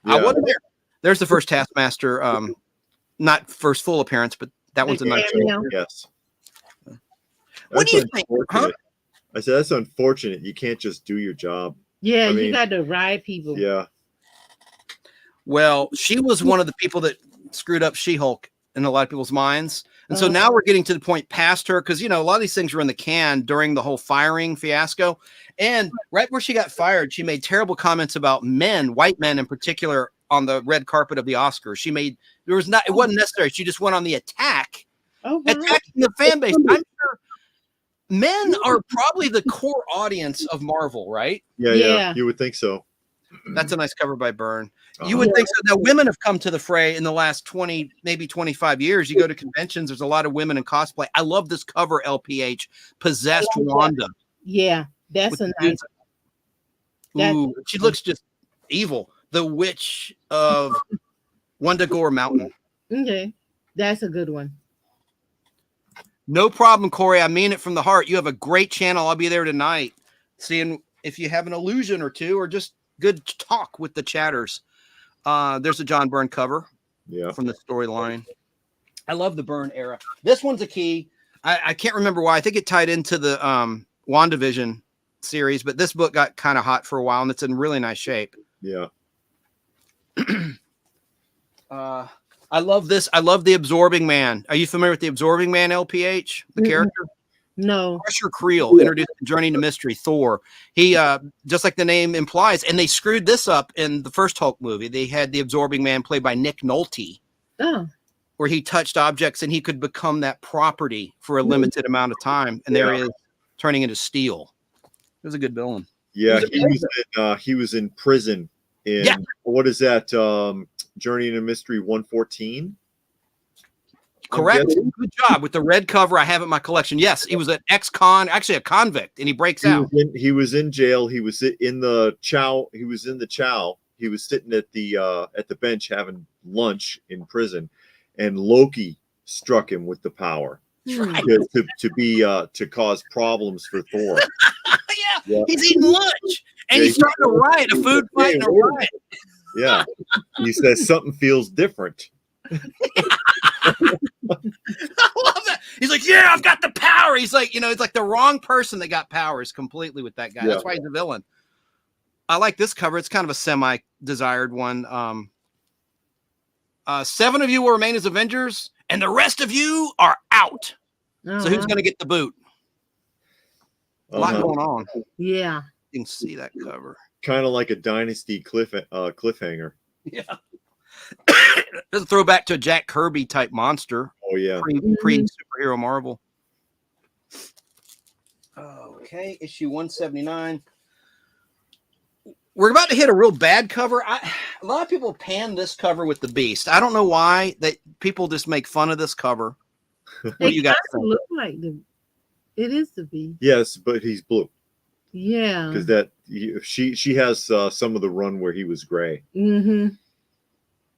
Yeah. I wasn't there. There's the first Taskmaster, not first full appearance, but that one's a nice one. Yes. What do you think? Huh? I said, that's unfortunate. You can't just do your job. Yeah, I mean, you got to ride people. Yeah. Well, she was one of the people that screwed up She-Hulk in a lot of people's minds. And so now we're getting to the point past her, because, a lot of these things were in the can during the whole firing fiasco. And right where she got fired, she made terrible comments about men, white men in particular, on the red carpet of the Oscars. It wasn't necessary. She just went on the attack, attacking the fan base. I'm sure men are probably the core audience of Marvel, right? Yeah. You would think so. That's a nice cover by Byrne. You would think so. Now, women have come to the fray in the last 20, maybe 25 years. You go to conventions, there's a lot of women in cosplay. I love this cover, LPH, Possessed Wanda. Yeah, that's a nice. Ooh, she looks just evil. The Witch of Wundagore Mountain. Okay, that's a good one. No problem, Corey. I mean it from the heart. You have a great channel. I'll be there tonight, seeing if you have an illusion or two, or just good talk with the chatters. There's a John Byrne cover from the storyline. I love the Byrne era. This one's a key. I can't remember why. I think it tied into the WandaVision series, but this book got kind of hot for a while, and it's in really nice shape. Yeah. I love this. I love the Absorbing Man. Are you familiar with the Absorbing Man, LPH? The character? No. Crusher Creel, introduced in Journey to Mystery, Thor. He, just like the name implies, and they screwed this up in the first Hulk movie. They had the Absorbing Man played by Nick Nolte, where he touched objects and he could become that property for a limited amount of time. And there he is, turning into steel. It was a good villain. Yeah, he was in prison in what is that? Journey into Mystery 114. Correct. Good job with the red cover. I have it in my collection. Yes, he was an ex-con, actually a convict, and he breaks out. He was in jail. He was in the chow. He was in the chow. He was sitting at the bench having lunch in prison, and Loki struck him with the power to cause problems for Thor. Yeah, he's eating lunch and he's starting to riot, a food fight and a riot. Yeah, he says something feels different. I love that. He's like, yeah, I've got the power. He's like, it's like the wrong person that got powers completely with that guy. That's why he's a villain. I like this cover. It's kind of a semi-desired one. 7 of you will remain as Avengers, and the rest of you are out. So who's going to get the boot? A lot going on. Yeah. You can see that cover. Kind of like a Dynasty cliffhanger. Yeah. There's a throwback to a Jack Kirby type monster. Oh, yeah. Pre superhero Marvel. Okay, issue 179. We're about to hit a real bad cover. A lot of people pan this cover with the Beast. I don't know why people just make fun of this cover. What do you guys think? Look like it is the Beast. Yes, but he's blue. Yeah, because she has some of the run where he was gray. Mm-hmm.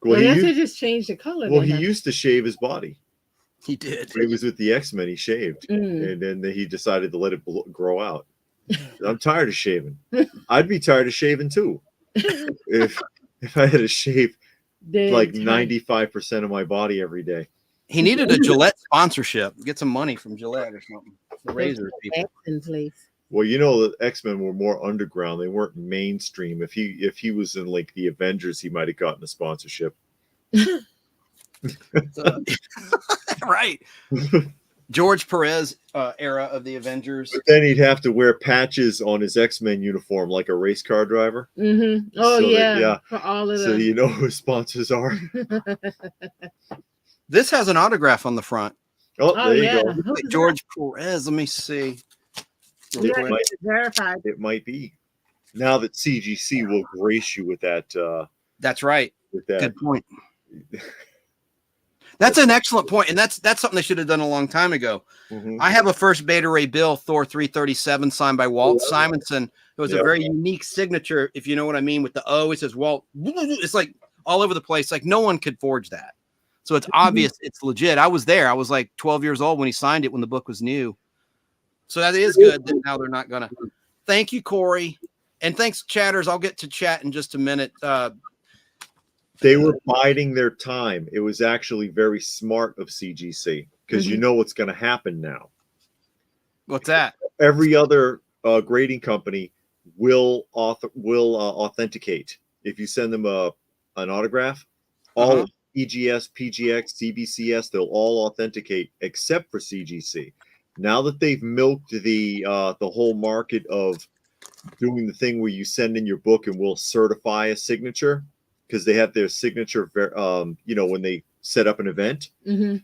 Well, he just changed the color. Well, he used to shave his body. He did. When he was with the X-Men, he shaved, Mm. and then he decided to let it grow out. I'm tired of shaving. I'd be tired of shaving too if I had to shave like 95% of my body every day. He needed a Gillette sponsorship. Get some money from Gillette or something. The razor people. Place. Well, you know, the X-Men were more underground. They weren't mainstream. If he was in like the Avengers, he might have gotten a sponsorship. Right. George Perez era of the Avengers. But then he'd have to wear patches on his X-Men uniform like a race car driver. Mm-hmm. Oh, So yeah. For all of so you know who his sponsors are. This has an autograph on the front. Oh, there you go. Wait, George Perez. Let me see. It might be. Now that CGC will grace you with that. That's right. With that. Good point. That's an excellent point, and that's something they should have done a long time ago. Mm-hmm. I have a first Beta Ray Bill Thor 337 signed by Walt Simonson. It was a very unique signature, if you know what I mean, with the O. It says Walt. It's like all over the place. Like no one could forge that. So it's obvious it's legit. I was there. I was like 12 years old when he signed it when the book was new. So that is good that now they're not going to. Thank you, Corey. And thanks, chatters. I'll get to chat in just a minute. They were biding their time. It was actually very smart of CGC because you know what's going to happen now. What's that? Every other grading company will authenticate. If you send them an autograph, all EGS, PGX, CBCS, they'll all authenticate except for CGC. Now that they've milked the whole market of doing the thing where you send in your book and we'll certify a signature because they have their signature, when they set up an event. Mm-hmm.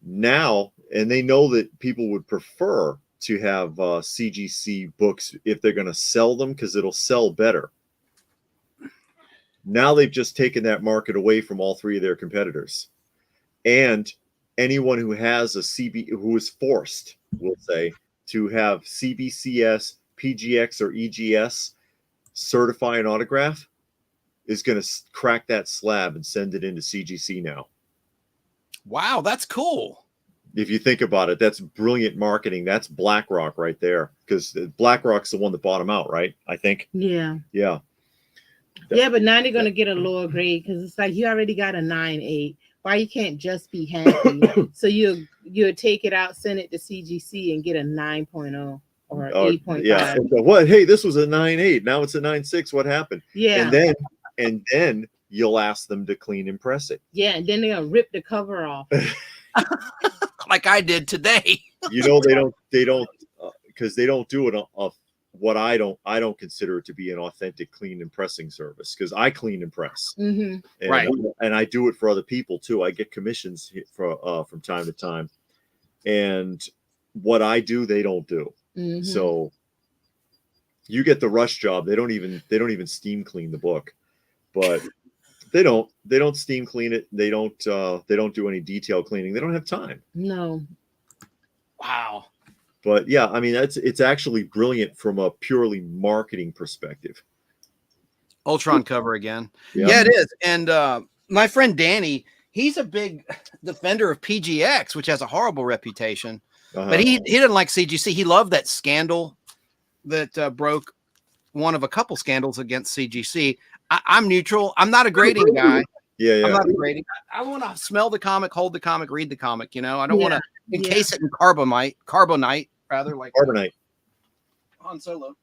Now, and they know that people would prefer to have CGC books if they're going to sell them because it'll sell better. Now they've just taken that market away from all three of their competitors. And anyone who has who is forced, we'll say, to have CBCS, PGX, or EGS certify an autograph is going to crack that slab and send it into CGC now. Wow, that's cool. If you think about it, that's brilliant marketing. That's BlackRock right there, because BlackRock's the one that bought them out, right? I think. Yeah. Yeah. Yeah, but now they're going to get a lower grade because it's like you already got a 9.8. Why you can't just be happy? So you'll take it out, send it to CGC, and get a 9.0 or 8.5. Yeah. What? Hey, this was a 9.8. Now it's a 9.6. What happened? Yeah. And then you'll ask them to clean and press it. Yeah, and then they're gonna rip the cover off. Like I did today. You know, they don't because they don't do it of what I don't consider it to be an authentic clean and pressing service because I clean and press. Mm-hmm. Right. And I do it for other people too. I get commissions from time to time, and what I do they don't do. Mm-hmm. So you get the rush job. They don't even steam clean the book, but they don't steam clean it. They don't do any detail cleaning. They don't have time. No. Wow. But yeah, I mean, it's actually brilliant from a purely marketing perspective. Ultron cover again. Yeah, Yeah, it is. And my friend Danny, he's a big defender of PGX, which has a horrible reputation. But he didn't like CGC. He loved that scandal that broke one of a couple scandals against CGC. I'm neutral. I'm not a grading guy. Yeah. I'm not a grading. I want to smell the comic, hold the comic, read the comic. You know, I don't want to encase it in carbonite rather, like carbonite. Han Solo.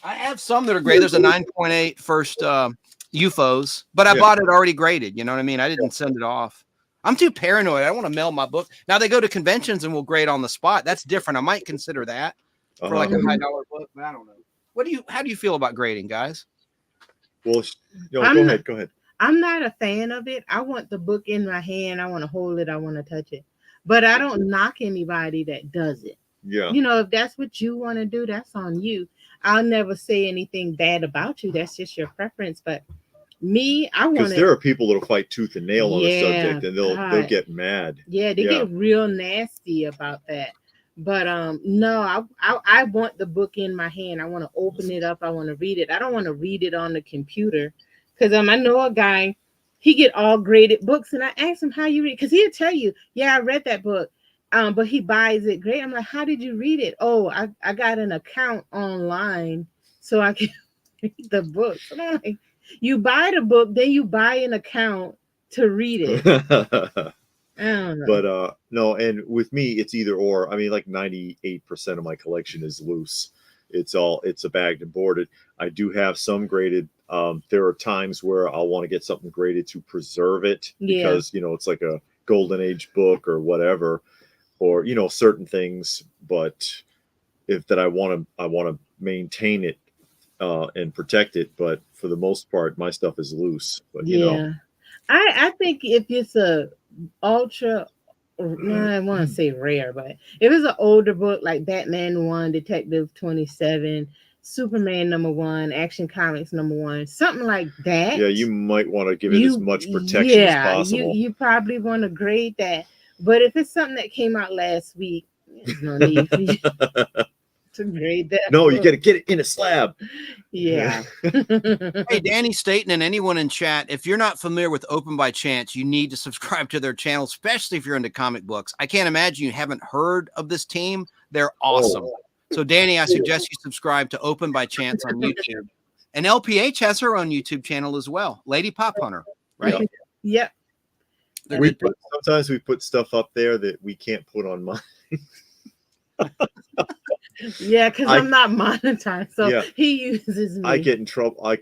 I have some that are great. There's a 9.8 first UFOs, but I bought it already graded. You know what I mean? I didn't send it off. I'm too paranoid. I don't want to mail my book. Now they go to conventions and will grade on the spot. That's different. I might consider that for like a $5 book, but I don't know. How do you feel about grading, guys? Well, go ahead. I'm not a fan of it. I want the book in my hand. I want to hold it. I want to touch it. But I don't knock anybody that does it. Yeah. You know, if that's what you want to do, that's on you. I'll never say anything bad about you. That's just your preference. But me, I want to. Because there are people that'll fight tooth and nail on a subject, and they'll get mad. Yeah, they get real nasty about that. But no, I want the book in my hand. I want to open it up. I want to read it. I don't want to read it on the computer because I know a guy. he get all graded books, and I asked him how you read, because he'll tell you, yeah, I read that book, but he buys it great. I'm like, how did you read it? Oh, I got an account online so I can read the books. And I'm like, you buy the book, then you buy an account to read it. I don't know. But no, and with me, it's either or. I mean, like 98% of my collection is loose. It's a bagged and boarded. I do have some graded. There are times where I'll want to get something graded to preserve it because it's like a golden age book or whatever, or certain things. But if that I want to maintain it and protect it. But for the most part, my stuff is loose. But I think if it's a ultra, I want to say rare, but if it's an older book like Batman 1, Detective 27, Superman #1, Action Comics #1, something like that. Yeah, you might want to give it as much protection as possible. You probably want to grade that. But if it's something that came out last week, there's no need for you to grade that. No, you got to get it in a slab. Yeah. Hey, Danny Staten and anyone in chat, if you're not familiar with Open by Chance, you need to subscribe to their channel, especially if you're into comic books. I can't imagine you haven't heard of this team. They're awesome. So, Danny, I suggest you subscribe to Open by Chance on YouTube. And LPH has her own YouTube channel as well, Lady Pop Hunter, right? Yep. Sometimes we put stuff up there that we can't put on mine. Yeah, because I'm not monetized, so he uses me. I get in trouble. I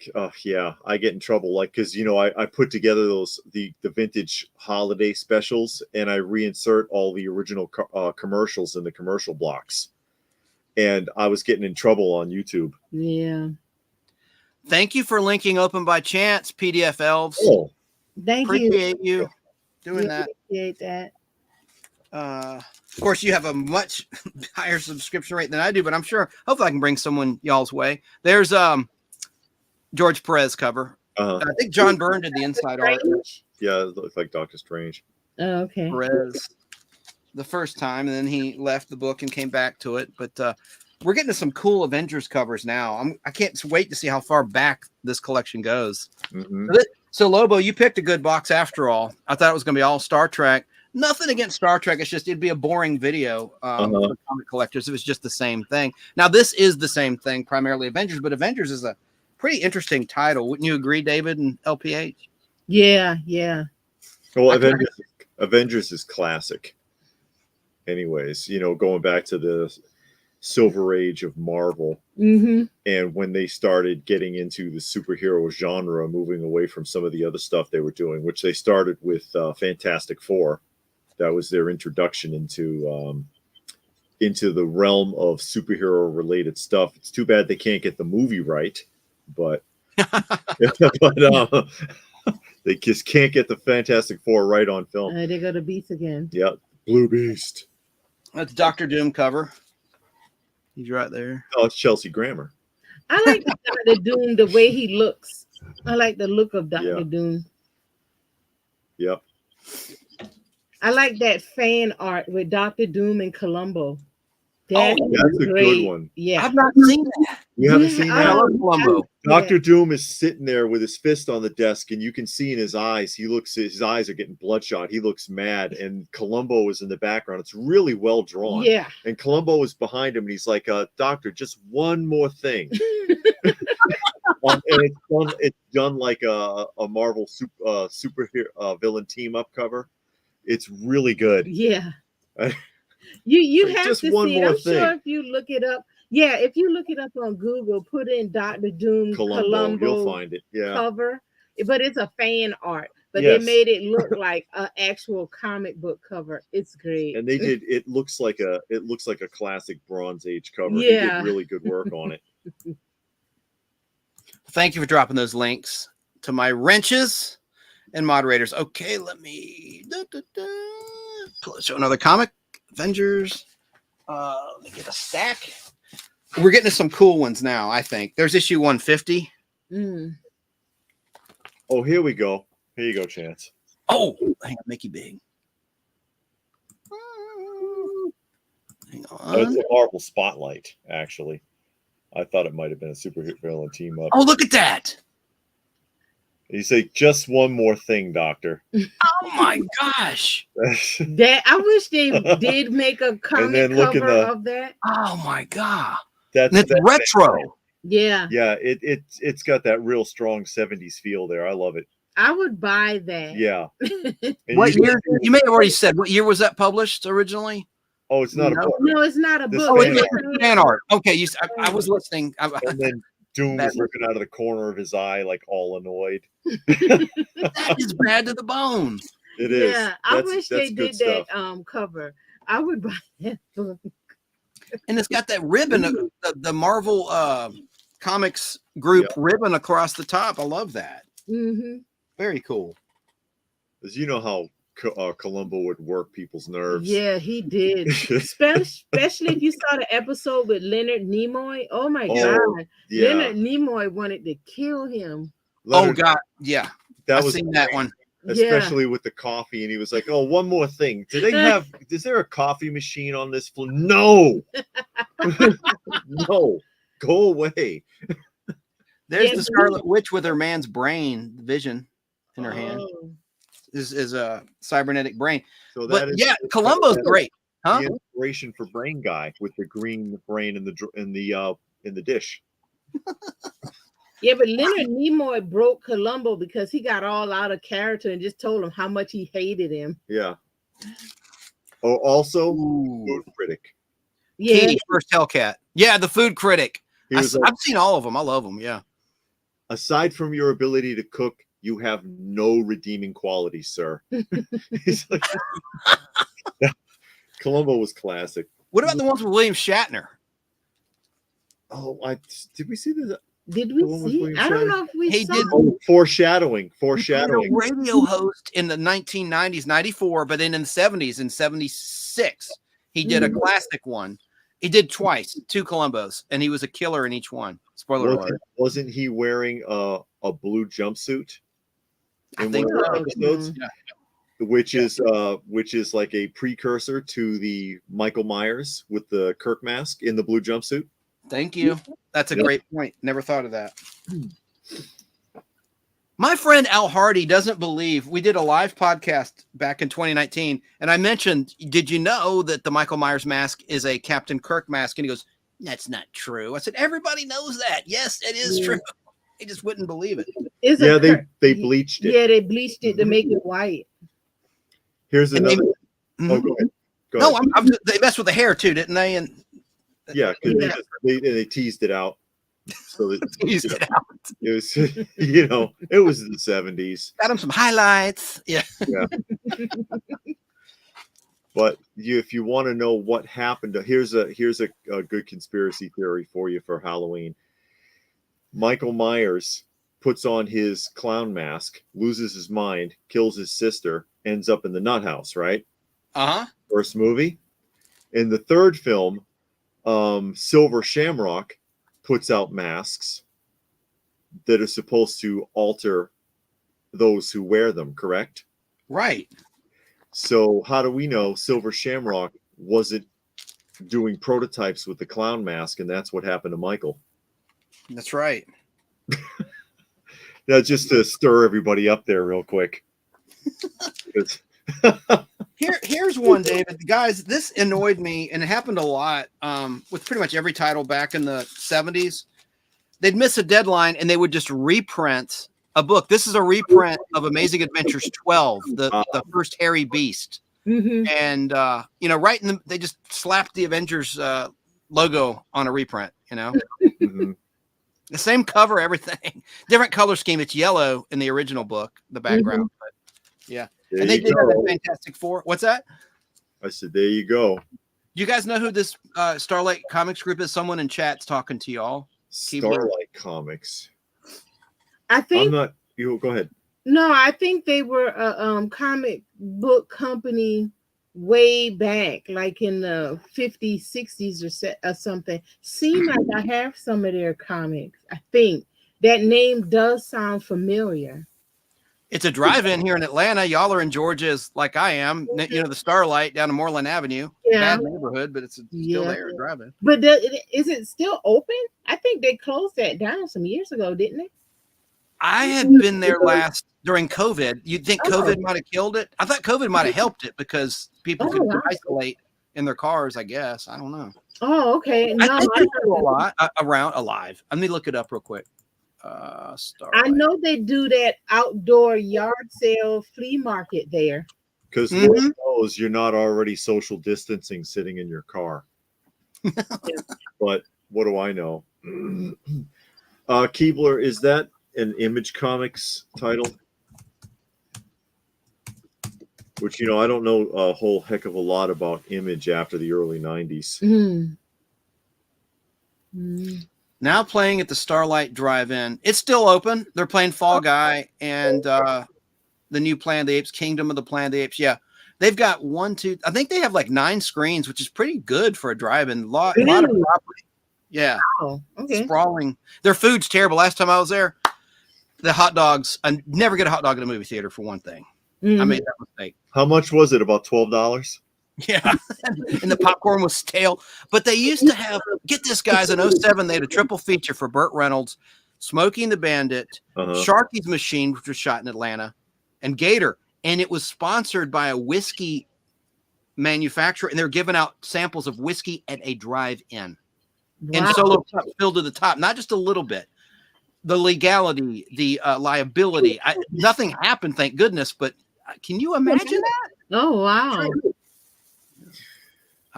get in trouble, like, because I put together the vintage holiday specials, and I reinsert all the original commercials in the commercial blocks, and I was getting in trouble on YouTube. Yeah. Thank you for linking Open by Chance, PDF Elves. Oh, appreciate you doing that. Appreciate that. Of course, you have a much higher subscription rate than I do, but I'm sure, hopefully I can bring someone y'all's way. There's George Perez cover. I think John Byrne did the inside art. Yeah, it looks like Doctor Strange. Oh, okay. Perez the first time, and then he left the book and came back to it. But we're getting to some cool Avengers covers now. I can't wait to see how far back this collection goes. Mm-hmm. So Lobo, you picked a good box after all. I thought it was going to be all Star Trek. Nothing against Star Trek. It's just it'd be a boring video for comic collectors if it's just the same thing. Now, this is the same thing, primarily Avengers, but Avengers is a pretty interesting title. Wouldn't you agree, David and LPH? Yeah, yeah. Well, Avengers is classic. Anyways, going back to the Silver Age of Marvel, and when they started getting into the superhero genre, moving away from some of the other stuff they were doing, which they started with Fantastic Four. That was their introduction into the realm of superhero related stuff. It's too bad they can't get the movie right, but they just can't get the Fantastic Four right on film. They go to Beast again. Yeah, Blue Beast. That's Dr. Doom cover. He's right there. Oh, it's Chelsea Grammer. I like Dr. Doom the way he looks. I like the look of Dr. Doom. Yep. I like that fan art with Dr. Doom and Columbo. That's a good one. Yeah. I've not seen that. You haven't seen that? I love Columbo. Dr. Doom is sitting there with his fist on the desk, and you can see in his eyes, his eyes are getting bloodshot. He looks mad, and Columbo is in the background. It's really well drawn. Yeah. And Columbo is behind him, and he's like, Doctor, just one more thing. And it's done like a Marvel superhero villain team up cover. It's really good. Yeah. You have just to one see it. more I'm thing. sure if you look it up. Yeah, if you look it up on Google, put in Dr. Doom Columbo, you'll find it. Yeah. Cover. But it's a fan art. But they made it look like an actual comic book cover. It's great. And they did. It looks like a classic Bronze Age cover. Yeah. They did really good work on it. Thank you for dropping those links to my and moderators. Okay, let me show another comic. Avengers. Let me get a stack. We're getting to some cool ones now, I think. There's issue 150. Oh, here we go. Here you go, Chance. Oh, hang on, make you big. Hang on. It's a Marvel Spotlight, actually. I thought it might have been a superhero villain team up. Oh, look at that. You say, just one more thing, doctor. Oh my gosh. That I wish they did make a comic then look in cover the- of that. Oh my god. That's And it's retro. Yeah, Yeah, it's got that real strong 70s feel there. I love it. I would buy that. Yeah. And What you- year? You may have already said what year was that published originally? Oh, it's not a No. book. No, it's not a This book. Oh, fan it's art. just fan art. Okay, I was listening. And then Doom That- is looking out of the corner of his eye, like all annoyed. That is bad to the bone. It is. Yeah, I That's- wish that's they good did that stuff. cover. I would buy that book. And it's got that ribbon, the Marvel Comics group ribbon across the top. I love that. Mm-hmm. Very cool. Because you know how Columbo would work people's nerves. Yeah, he did. Especially if you saw the episode with Leonard Nimoy. Oh my God. Yeah. Leonard Nimoy wanted to kill him. Leonard- Oh God, yeah. that I've was seen that one. especially with the coffee, and he was like, "Oh, one more thing. Is there a coffee machine on this floor?" No. No. Go away. There's Yeah, the Scarlet Witch with her man's brain vision in her hand. Oh. Is a cybernetic brain. So that But is yeah, Columbo's great, huh? the inspiration for Brain Guy with the green brain in the dish. Yeah, but Leonard Nimoy broke Columbo because he got all out of character and just told him how much he hated him. Yeah. Oh, also Ooh. food critic. Yeah, Katie, first Hellcat. Yeah, the food critic. He was like, I've seen all of them. I love them. Yeah. aside from your ability to cook, you have no redeeming qualities, sir. He's like, Columbo was classic. What about the ones with William Shatner? Oh, did we see this? did The we one with see? William I don't Shatner? know if we He saw. did- Oh, foreshadowing. He was Foreshadowing. a radio host in the 1990s, 94, but then in the 70s, in 76, he did a classic one. He did twice, 2 Columbos, and he was a killer in each one. Spoiler alert. Wasn't he wearing a blue jumpsuit I in think one of the so. episodes? Yeah. Which is like a precursor to the Michael Myers with the Kirk mask in the blue jumpsuit. Thank you. That's a Yeah. great point. Never thought of that. My friend Al Hardy doesn't believe we did a live podcast back in 2019, and I mentioned, did you know that the Michael Myers mask is a Captain Kirk mask? And he goes, that's not true. I said, everybody knows that. Yes, it is Yeah. true. He just wouldn't believe it. Is Yeah, it Kirk? they bleached it. Yeah, they bleached it to make it white. Here's And they- another. Mhm. Oh, go ahead. Go No, ahead. they messed with the hair too, didn't they? And Yeah, because Yeah. they teased it out. So that teased it out. it was, it was the 70s. Got him some highlights. Yeah. But if you want to know what happened, here's a good conspiracy theory for you for Halloween. Michael Myers puts on his clown mask, loses his mind, kills his sister, ends up in the nut house, right? Uh-huh. First movie. In the third film, Silver Shamrock puts out masks that are supposed to alter those who wear them, correct? Right. So how do we know Silver Shamrock wasn't doing prototypes with the clown mask, and that's what happened to Michael? That's right. Now, just to stir everybody up there real quick. Here's one, David. Guys, this annoyed me, and it happened a lot with pretty much every title back in the 70s. They'd miss a deadline, and they would just reprint a book. This is a reprint of Amazing Adventures 12, the first hairy beast. Mm-hmm. And, right in they just slapped the Avengers logo on a reprint, Mhm. The same cover, everything. Different color scheme. It's yellow in the original book, the background. But yeah. There And they you did have go. a Fantastic Four. What's that? I said, there you go. Do you guys know who this Starlight Comics group is? Someone in chat's talking to y'all. Starlight Comics. I I'm think not. You go ahead. no, I think they were a comic book company way back, like in the 50s, 60s or something. Seem like I have some of their comics. I think that name does sound familiar. It's a drive-in here in Atlanta. Y'all are in Georgia, like I am. The Starlight down in Moreland Avenue. Yeah. Bad neighborhood, but it's still Yeah. there. Drive-in. But is it still open? I think they closed that down some years ago, didn't they? I had been there last during COVID. You'd think COVID might have killed it. I thought COVID might have helped it because people could isolate in their cars, I guess. I don't know. Oh, okay. No, I think they're still a lot around alive. Let me look it up real quick. I know they do that outdoor yard sale flea market there. Because Lord knows you're not already social distancing sitting in your car. But what do I know? Keebler, is that an Image Comics title? Which, I don't know a whole heck of a lot about Image after the early 90s. Now playing at the Starlight Drive-In. It's still open. They're playing Fall Guy and the new Planet of the Apes, Kingdom of the Planet of the Apes. Yeah. They've got I think they have like 9 screens, which is pretty good for a drive-in. A lot of property. Yeah. Oh, okay. Sprawling. Their food's terrible. Last time I was there, the hot dogs, I never get a hot dog in a movie theater for one thing. I made that mistake. How much was it? About $12? Yeah. And the popcorn was stale. But they used to have, get this, guys, in 07, they had a triple feature for Burt Reynolds, Smokey and the Bandit, Sharky's Machine, which was shot in Atlanta, and Gator. And it was sponsored by a whiskey manufacturer, and they're giving out samples of whiskey at a drive-in. Wow. And Solo Cup filled to the top, not just a little bit. The legality, the liability, nothing happened, thank goodness, but can you imagine that? Oh, wow.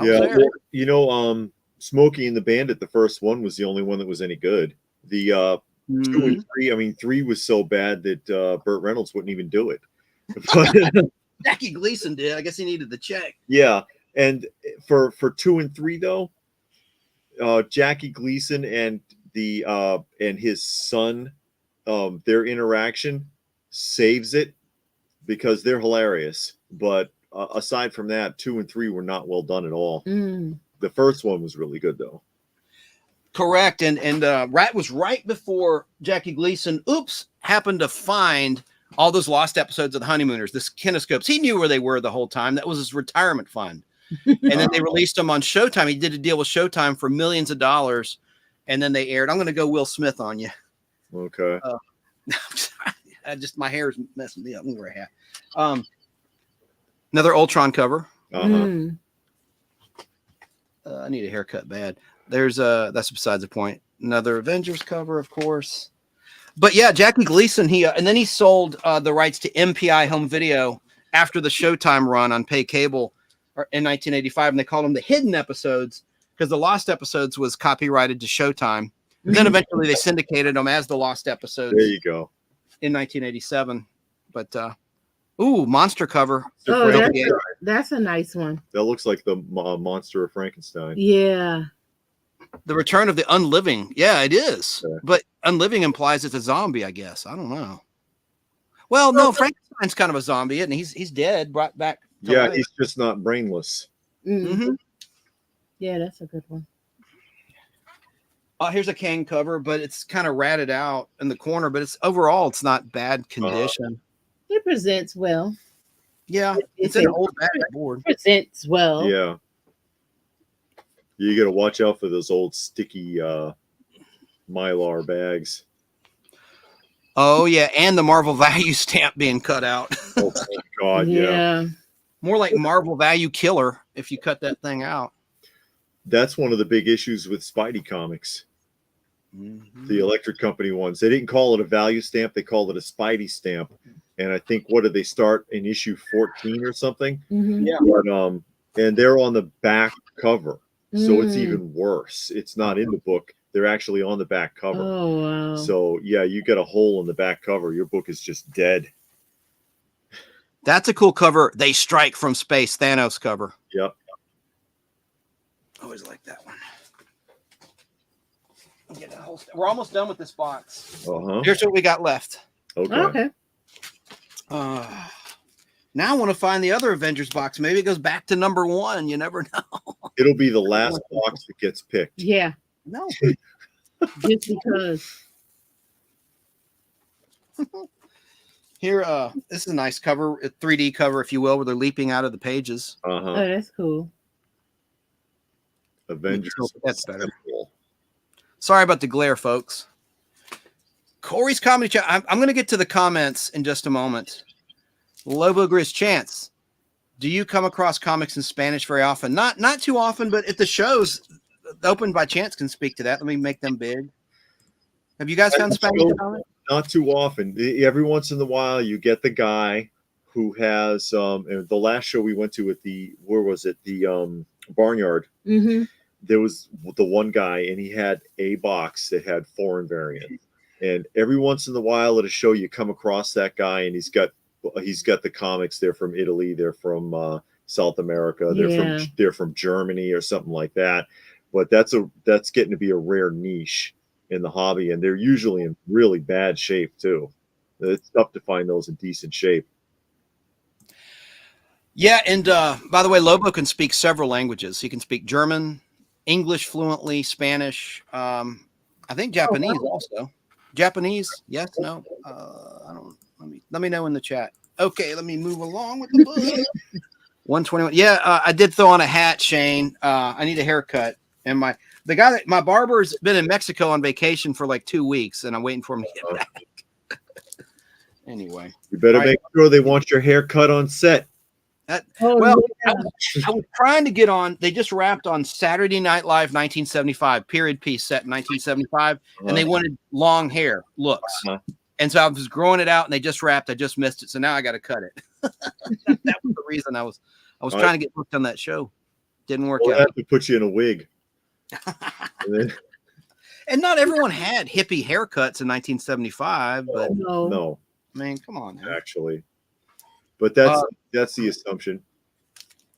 Yeah, well, Smokey and the Bandit, the first one, was the only one that was any good. The 2 and 3, 3 was so bad that Burt Reynolds wouldn't even do it. Jackie Gleason did. I guess he needed the check. Yeah, and for 2 and 3 though, Jackie Gleason and his son, their interaction saves it because they're hilarious. But aside from that, 2 and 3 were not well done at all. The first one was really good though. Correct, and Rat was right before Jackie Gleason. Happened to find all those lost episodes of The Honeymooners, the kinescopes. He knew where they were the whole time. That was his retirement fund. And then they released them on Showtime. He did a deal with Showtime for millions of dollars, and then they aired. I'm going to go Will Smith on you. Okay. My hair is messing me up. I'm going to have another Ultron cover. I need a haircut bad. That's besides the point. Another Avengers cover, of course. But yeah, Jackie Gleason, and then he sold the rights to MPI Home Video after the Showtime run on pay cable in 1985, and they called them the hidden episodes because the lost episodes was copyrighted to Showtime. Then eventually they syndicated them as the lost episodes. There you go. In 1987. But monster cover. That's a nice one. That looks like the monster of Frankenstein. Yeah. The Return of the Unliving. Yeah, it is. Okay. But Unliving implies it's a zombie, I guess. I don't know. Well, no, Frankenstein's kind of a zombie, isn't he? He's dead, brought back. Yeah, he's just not brainless. Yeah, that's a good one. Here's a Kang cover, but it's kind of ratted out in the corner, but it's not bad condition. It presents well. Yeah, it's an old backboard. Presents well. Yeah. You got to watch out for those old sticky Mylar bags. Oh, yeah, and the Marvel value stamp being cut out. Oh, my God, yeah. More like Marvel value killer if you cut that thing out. That's one of the big issues with Spidey comics. The Electric Company ones. They didn't call it a value stamp. They called it a Spidey stamp. And I think, what did they start in issue 14 or something? Yeah. But, and they're on the back cover. So it's even worse. It's not in the book. They're actually on the back cover. Oh, wow. So, yeah, you got a hole in the back cover. Your book is just dead. That's a cool cover. They Strike from Space, Thanos cover. Yep. Always like that one. We're almost done with this box. Here's what we got left. Okay. Now I want to find the other Avengers box. Maybe it goes back to number 1. You never know. It'll be the last box that gets picked. Yeah. No. Just because. Here, this is a nice cover, a 3D cover, if you will, where they're leaping out of the pages. Oh, that's cool. Avengers. That's better. Sorry about the glare, folks. Corey's comedy chat. I'm going to get to the comments in just a moment. Lobo Grizz Chance. Do you come across comics in Spanish very often? Not too often, but at the shows opened by Chance can speak to that. Let me make them big. Have you guys found Spanish comics? Not too often. Every once in a while, you get the guy who has. And the last show we went to at the Barnyard. Mm-hmm. There was the one guy, and he had a box that had foreign variants. And every once in a while at a show, you come across that guy, and he's got the comics. They're from Italy. They're from South America. They're from Germany or something like that. But that's getting to be a rare niche in the hobby, and they're usually in really bad shape too. It's tough to find those in decent shape. Yeah, and by the way, Lobo can speak several languages. He can speak German, English fluently, Spanish. I think Japanese also. Japanese? Yes? No? I don't. Let me know in the chat. Okay, let me move along with the book. 121. Yeah, I did throw on a hat, Shane. I need a haircut, and my barber's been in Mexico on vacation for like 2 weeks, and I'm waiting for him to get back. Anyway, You better make sure they want your hair cut on set. I was trying to get on. They just wrapped on Saturday Night Live 1975, period piece set in 1975, and they wanted long hair looks. And so I was growing it out, and they just wrapped. I just missed it, so now I got to cut it. That was the reason I was trying to get booked on that show. Didn't work out. I have to put you in a wig. And not everyone had hippie haircuts in 1975, but no. I mean, come on, man. Actually. But that's the assumption.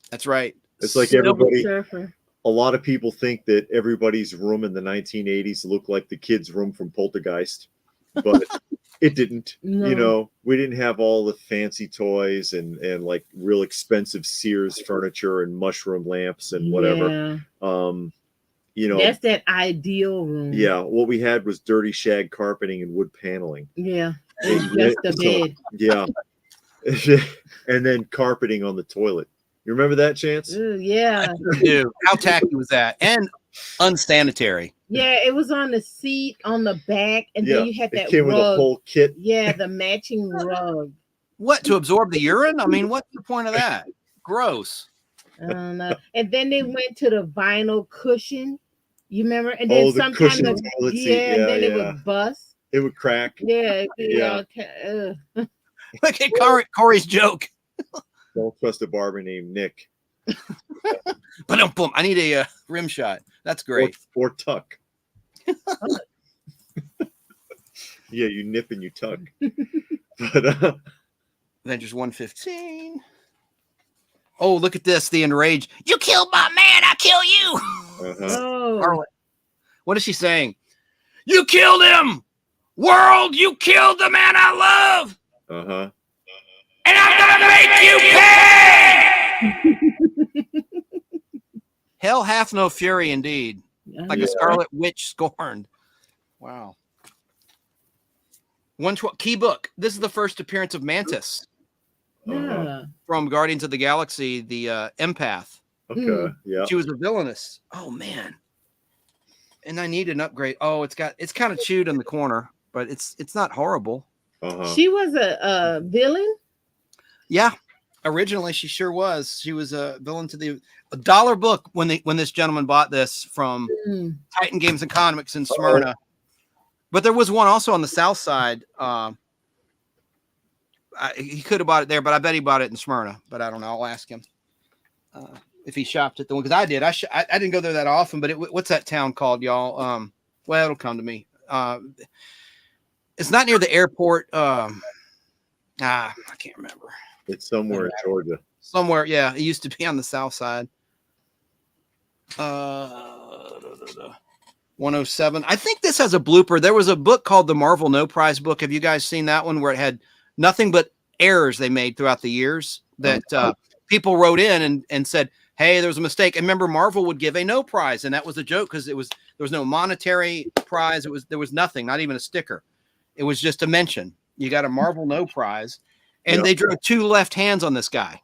That's right. It's like everybody. A lot of people think that everybody's room in the 1980s looked like the kid's room from Poltergeist, but it didn't. No. You know, we didn't have all the fancy toys and like real expensive Sears furniture and mushroom lamps and whatever. Yeah. You know, that's that ideal room. Yeah, what we had was dirty shag carpeting and wood paneling. Yeah, just the bed. Yeah. And then carpeting on the toilet. You remember that, Chance? Yeah. I do. How tacky was that? And unsanitary. Yeah, it was on the seat on the back, and then you had that came rug. With a whole kit. Yeah, the matching rug. What, to absorb the urine? I mean, what's the point of that? Gross. I don't know. And then they went to the vinyl cushion. You remember? And then sometimes and then it would bust. It would crack. Yeah. Look at Corey's joke. Don't trust a barber named Nick. But I need a rim shot. That's great. Or tuck. Yeah, you nip and you tuck. But Avengers 115. Oh, look at this. The enraged. You killed my man. I kill you. Oh. What is she saying? You killed him. World, you killed the man I love. And I'm going to make you pay. Hell hath no fury indeed. Like a scarlet witch scorned. Wow. 112 key book. This is the first appearance of Mantis. From Guardians of the Galaxy, the empath. Okay. Yeah. She was a villainess. Oh man. And I need an upgrade. Oh, it's kind of chewed in the corner, but it's not horrible. She was a villain. Yeah. Originally, she sure was. She was a villain to the $1 book when this gentleman bought this from Titan Games and Comics in Smyrna. But there was one also on the south side. He could have bought it there, but I bet he bought it in Smyrna. But I don't know. I'll ask him if he shopped at the one, because I did. I didn't go there that often. But what's that town called, y'all? Well, it'll come to me. It's not near the airport. I can't remember. It's somewhere in Georgia. Somewhere, yeah. It used to be on the south side. 107. I think this has a blooper. There was a book called the Marvel No Prize book. Have you guys seen that one, where it had nothing but errors they made throughout the years that people wrote in and said, hey, there was a mistake. And remember, Marvel would give a no prize, and that was a joke because there was no monetary prize. There was nothing, not even a sticker. It was just a mention. You got a Marvel no prize. And they drew 2 left hands on this guy.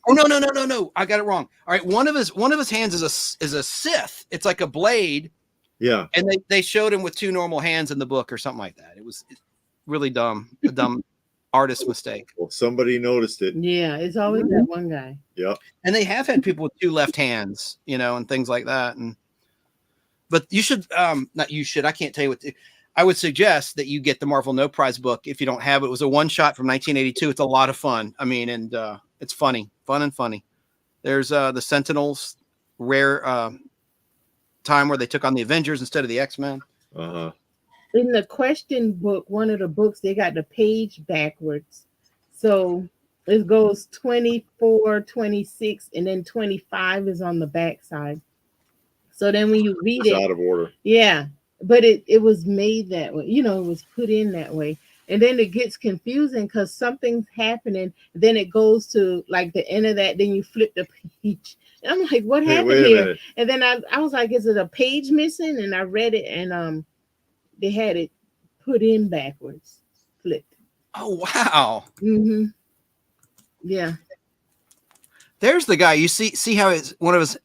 Oh no! I got it wrong. All right, one of his hands is a Sith. It's like a blade, Yeah. And they showed him with two normal hands in the book or something like that. It was really dumb, a dumb artist mistake. Well, somebody noticed it. Yeah, it's always that one guy. Yep. And they have had people with two left hands, and things like that. But you should, not you should, I can't tell you I would suggest that you get the Marvel No Prize book if you don't have it. It was a one shot from 1982. It's a lot of fun. I mean, and it's fun and funny. There's the Sentinels rare time where they took on the Avengers instead of the X-Men. Uh-huh. In the question book, one of the books, they got the page backwards. So it goes 24, 26, and then 25 is on the back side. So then when you read It's it, out of order. yeah, but it was made that way. It was put in that way. And then it gets confusing because something's happening. Then it goes to like the end of that. Then you flip the page. And I'm like, what happened wait a here? minute. And then I was like, is it a page missing? And I read it and they had it put in backwards, flipped. Oh, wow. Mm-hmm. Yeah. There's the guy. You see how one of his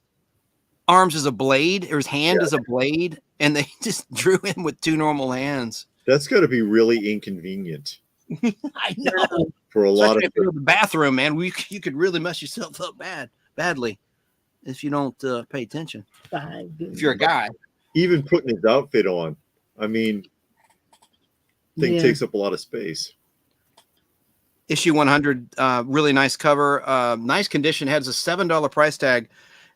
arms is a blade or his hand is a blade, and they just drew him with two normal hands. That's got to be really inconvenient I know. for a lot of Especially if you're in the bathroom, man. You could really mess yourself up badly if you don't pay attention. If you're a guy. even putting his outfit on. I mean, thing takes up a lot of space. Issue 100, really nice cover, nice condition, has a $7 price tag.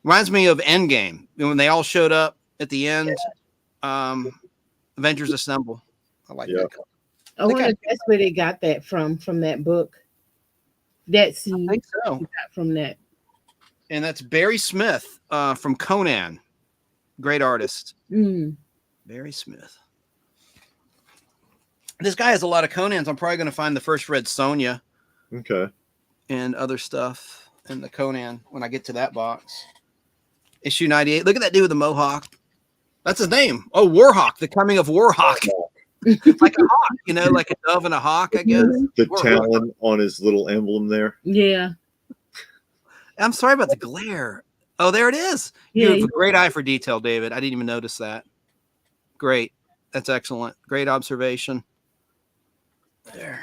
Reminds me of Endgame when they all showed up at the end. Avengers Assemble. I like that cover. I wonder if that's where they got that from that book. That scene. I think so. Got from that. And that's Barry Smith from Conan. Great artist. Barry Smith. This guy has a lot of Conans. I'm probably going to find the first Red Sonja. Okay. And other stuff in the Conan when I get to that box. Issue 98. Look at that dude with the mohawk. That's his name. Oh, Warhawk. The Coming of Warhawk. Like a hawk, like a dove and a hawk, I guess. The talon on his little emblem there. Yeah. I'm sorry about the glare. Oh, there it is. You have a great eye for detail, David. I didn't even notice that. Great. That's excellent. Great observation. There.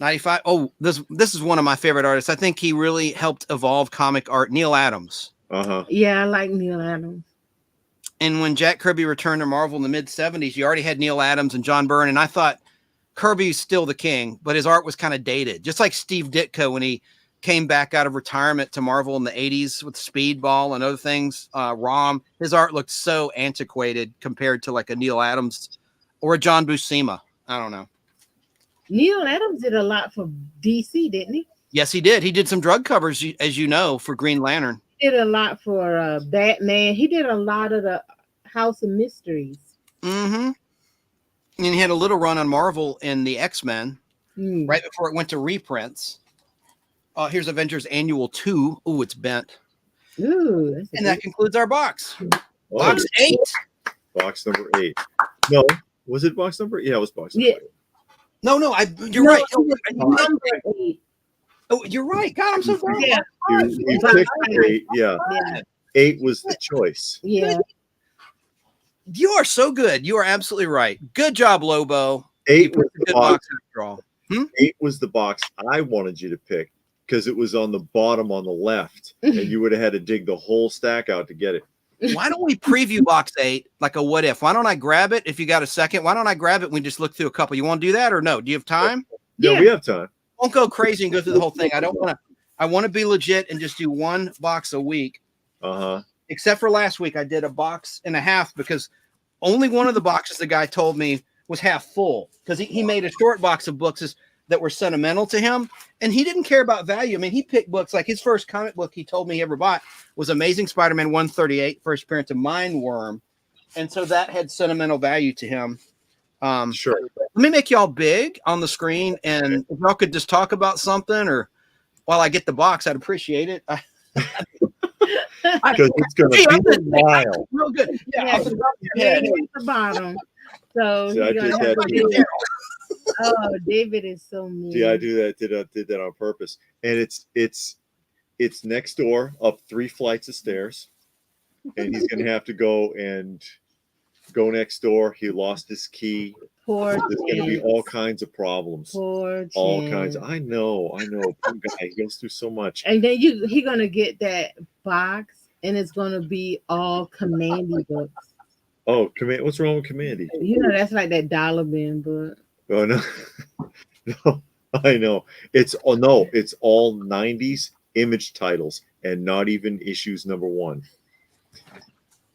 95. Oh, this is one of my favorite artists. I think he really helped evolve comic art. Neil Adams. Uh-huh. Yeah, I like Neil Adams. And when Jack Kirby returned to Marvel in the mid-'70s, you already had Neil Adams and John Byrne, and I thought Kirby's still the king, but his art was kind of dated. Just like Steve Ditko when he came back out of retirement to Marvel in the 80s with Speedball and other things, ROM, his art looked so antiquated compared to like a Neil Adams or a John Buscema. I don't know. Neil Adams did a lot for DC, didn't he? Yes, he did. He did some drug covers, as you know, for Green Lantern. He did a lot for Batman. He did a lot of the House of Mysteries. Mm-hmm. And he had a little run on Marvel in the X-Men right before it went to reprints. Here's Avengers Annual 2. Ooh, it's bent. Ooh, and that concludes our box. Oh, box 8. Box number 8. No, was it box number? Yeah, it was box number 8. No, you're right. Number 8. Oh, you're right. God, I'm so sorry. Yeah. You picked 8. Yeah. 8 was the choice. Yeah. You are so good. You are absolutely right. Good job, Lobo. 8 was the box. After all. 8 was the box I wanted you to pick because it was on the bottom on the left, and you would have had to dig the whole stack out to get it. Why don't we preview box 8 like a what if? Why don't I grab it? If you got a second, why don't I grab it? And we just look through a couple. You want to do that or no? Do you have time? Yeah, we have time. Won't go crazy and go through the whole thing. I want to be legit and just do one box a week. Except for last week, I did a box and a half because only one of the boxes the guy told me was half full because he made a short box of books that were sentimental to him, and he didn't care about value. I mean, he picked books like his first comic book he told me he ever bought was Amazing Spider-Man 138, first appearance of Mindworm, and so that had sentimental value to him. Sure. Let me make y'all big on the screen, and if y'all could just talk about something, or while I get the box, I'd appreciate it. Because it's going to be a while. Real good. Yeah, at the bottom. So See, I just had to. Oh, David is so mean. Yeah, I do that. Did that on purpose. And it's next door, up 3 flights of stairs. and he's going to have to go next door. He lost his key. Poor There's going to be Chance. all kinds of problems. Poor All Chance. kinds. I know. Poor guy. He goes through so much. And then he gonna get that box, and it's gonna be all Commandy books. Oh, what's wrong with Commandy? You know, that's like that dollar bin book. Oh no, no, I know. It's all 90s Image titles and not even issues number 1.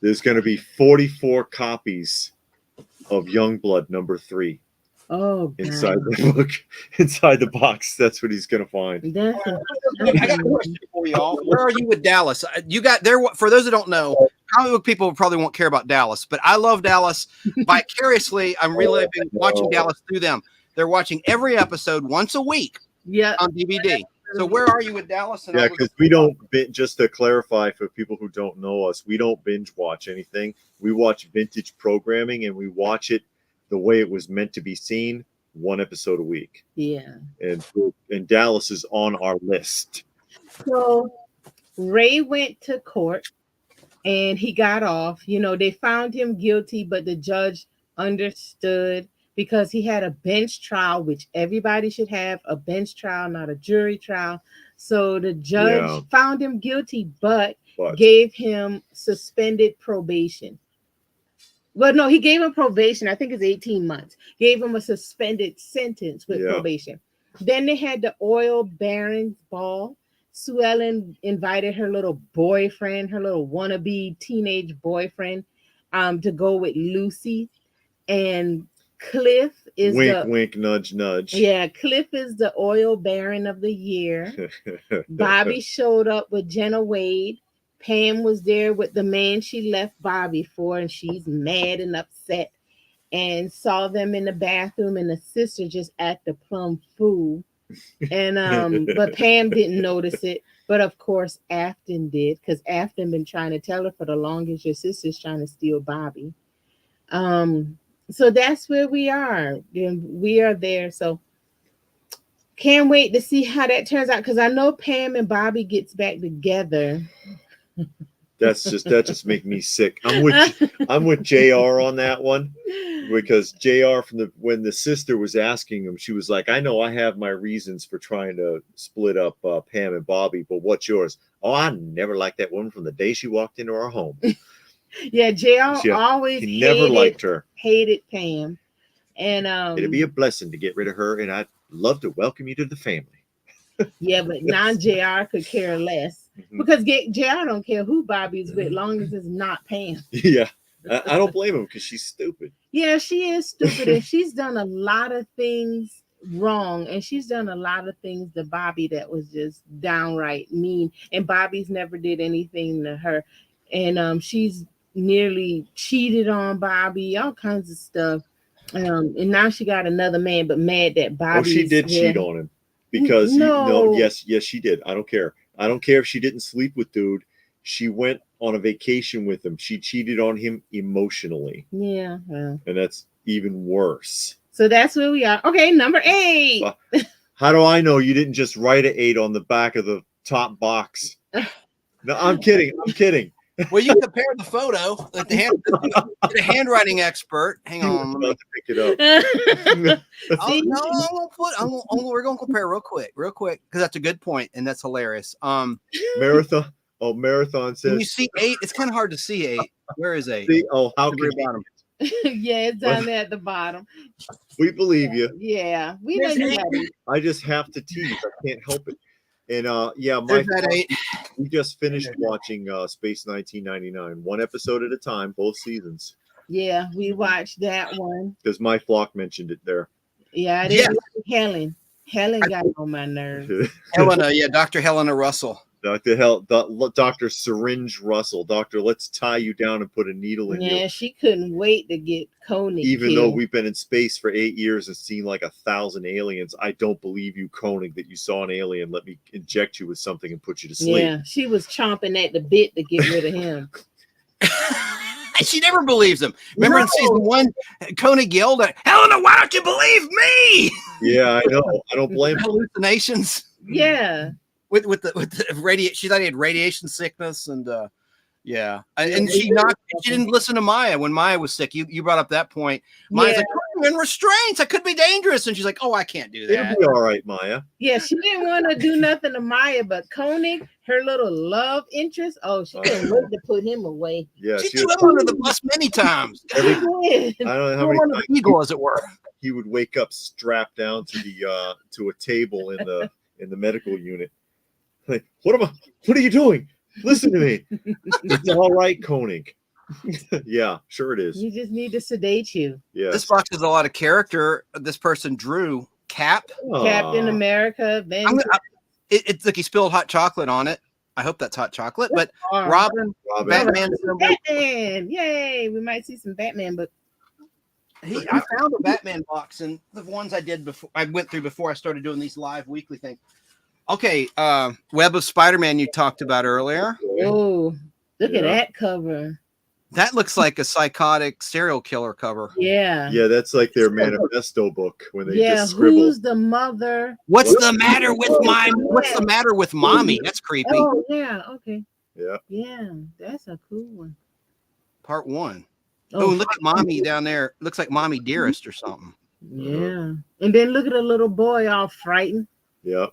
There's going to be 44 copies of Youngblood number 3 Oh, God. inside the book, inside the box. That's what he's going to find. That's I got a question for y'all. Where are you with Dallas? You got there. For those that don't know, comic book people probably won't care about Dallas, but I love Dallas vicariously. I'm reliving watching Dallas through them. They're watching every episode once a week on DVD. So where are you with Dallas? Yeah, because we don't, just to clarify for people who don't know us, we don't binge watch anything. We watch vintage programming, and we watch it the way it was meant to be seen, 1 episode a week. Yeah. And Dallas is on our list. So Ray went to court and he got off. You know, they found him guilty, but the judge understood because he had a bench trial, which everybody should have a bench trial, not a jury trial. So the judge found him guilty, but gave him suspended probation. Well, no, he gave him probation. I think it's 18 months. Gave him a suspended sentence with probation. Then they had the oil barons ball. Sue Ellen invited her little boyfriend, her little wannabe teenage boyfriend, to go with Lucy. And Cliff is wink, nudge, nudge. Yeah, Cliff is the oil baron of the year. Bobby showed up with Jenna Wade. Pam was there with the man she left Bobby for, and she's mad and upset, and saw them in the bathroom, and the sister just acted plumb fool. And but Pam didn't notice it, but of course Afton did, because Afton been trying to tell her for the longest your sister's trying to steal Bobby. So that's where we are. We are there. So can't wait to see how that turns out, because I know Pam and Bobby gets back together. That just make me sick. I'm with JR on that one, because JR when the sister was asking him, she was like, I know I have my reasons for trying to split up Pam and Bobby, but what's yours? Oh, I never liked that woman from the day she walked into our home. Yeah, JR always liked her. Hated Pam. And it'd be a blessing to get rid of her, and I'd love to welcome you to the family. Yeah, but now JR could care less, because JR don't care who Bobby's with, long as it's not Pam. Yeah, I don't blame him, because she's stupid. Yeah, she is stupid, and she's done a lot of things wrong, and she's done a lot of things to Bobby that was just downright mean, and Bobby's never did anything to her, and she's nearly cheated on Bobby, all kinds of stuff, and now she got another man, but mad that Bobby. Oh, she did cheat on him. Because yes, she did. I don't care if she didn't sleep with dude. She went on a vacation with him. She cheated on him emotionally. Yeah. And that's even worse. So that's where we are. Okay, number 8. How do I know you didn't just write an 8 on the back of the top box? No, I'm kidding. Well, you compare the photo that the handwriting expert. Hang on, let me pick it up. We're gonna compare real quick, because that's a good point and that's hilarious. Marathon says. Can you see 8? It's kind of hard to see 8. Where is 8? How can you? Yeah, it's down there at the bottom. We believe you. Yeah, we know you. I just have to tease. I can't help it. And we just finished watching Space 1999, 1 episode at a time, both seasons. Yeah, we watched that one. Because my flock mentioned it there. Yeah, I didn't like Helen got on my nerves. Helena, Dr. Helena Russell. Dr. Syringe Russell. Doctor, let's tie you down and put a needle in you. Yeah, she couldn't wait to get Koenig. Even though we've been in space for 8 years and seen like 1,000 aliens, I don't believe you, Koenig, that you saw an alien. Let me inject you with something and put you to sleep. Yeah, she was chomping at the bit to get rid of him. She never believes him. Remember in season 1, Koenig yelled at Helena, why don't you believe me? Yeah, I know. I don't blame hallucinations. Yeah. With the radiation, she thought he had radiation sickness, and Yeah, and she didn't listen to Maya when Maya was sick. You brought up that point. Maya's like, I'm in restraints. I could be dangerous, and she's like, oh, I can't do that. It'll be all right, Maya. Yeah, she didn't want to do nothing to Maya, but Koenig, her little love interest. Oh, she couldn't wait to put him away. Yeah, she threw him under the bus many times. She did. I don't know how many times the eagle, as it were. He would wake up strapped down to the to a table in the medical unit. Like, what are you doing? Listen to me. It's all right, Koenig. Yeah, sure it is. You just need to sedate you. Yeah. This box has a lot of character. This person drew Cap. Captain America. It's like he spilled hot chocolate on it. I hope that's hot chocolate. But Robin. Batman. Batman. Yay. We might see some Batman, but I found a Batman box, and the ones I did before I went through before I started doing these live weekly things. Okay, Web of Spider-Man you talked about earlier. Oh, look at that cover. That looks like a psychotic serial killer cover. Yeah. Yeah, that's like their manifesto book when they just scribble. Who's the mother? What's the matter with mommy? That's creepy. Oh, yeah. Okay. Yeah. Yeah, that's a cool one. Part 1. Oh, look at mommy down there. Looks like Mommy Dearest or something. Yeah. And then look at a little boy all frightened. Yeah.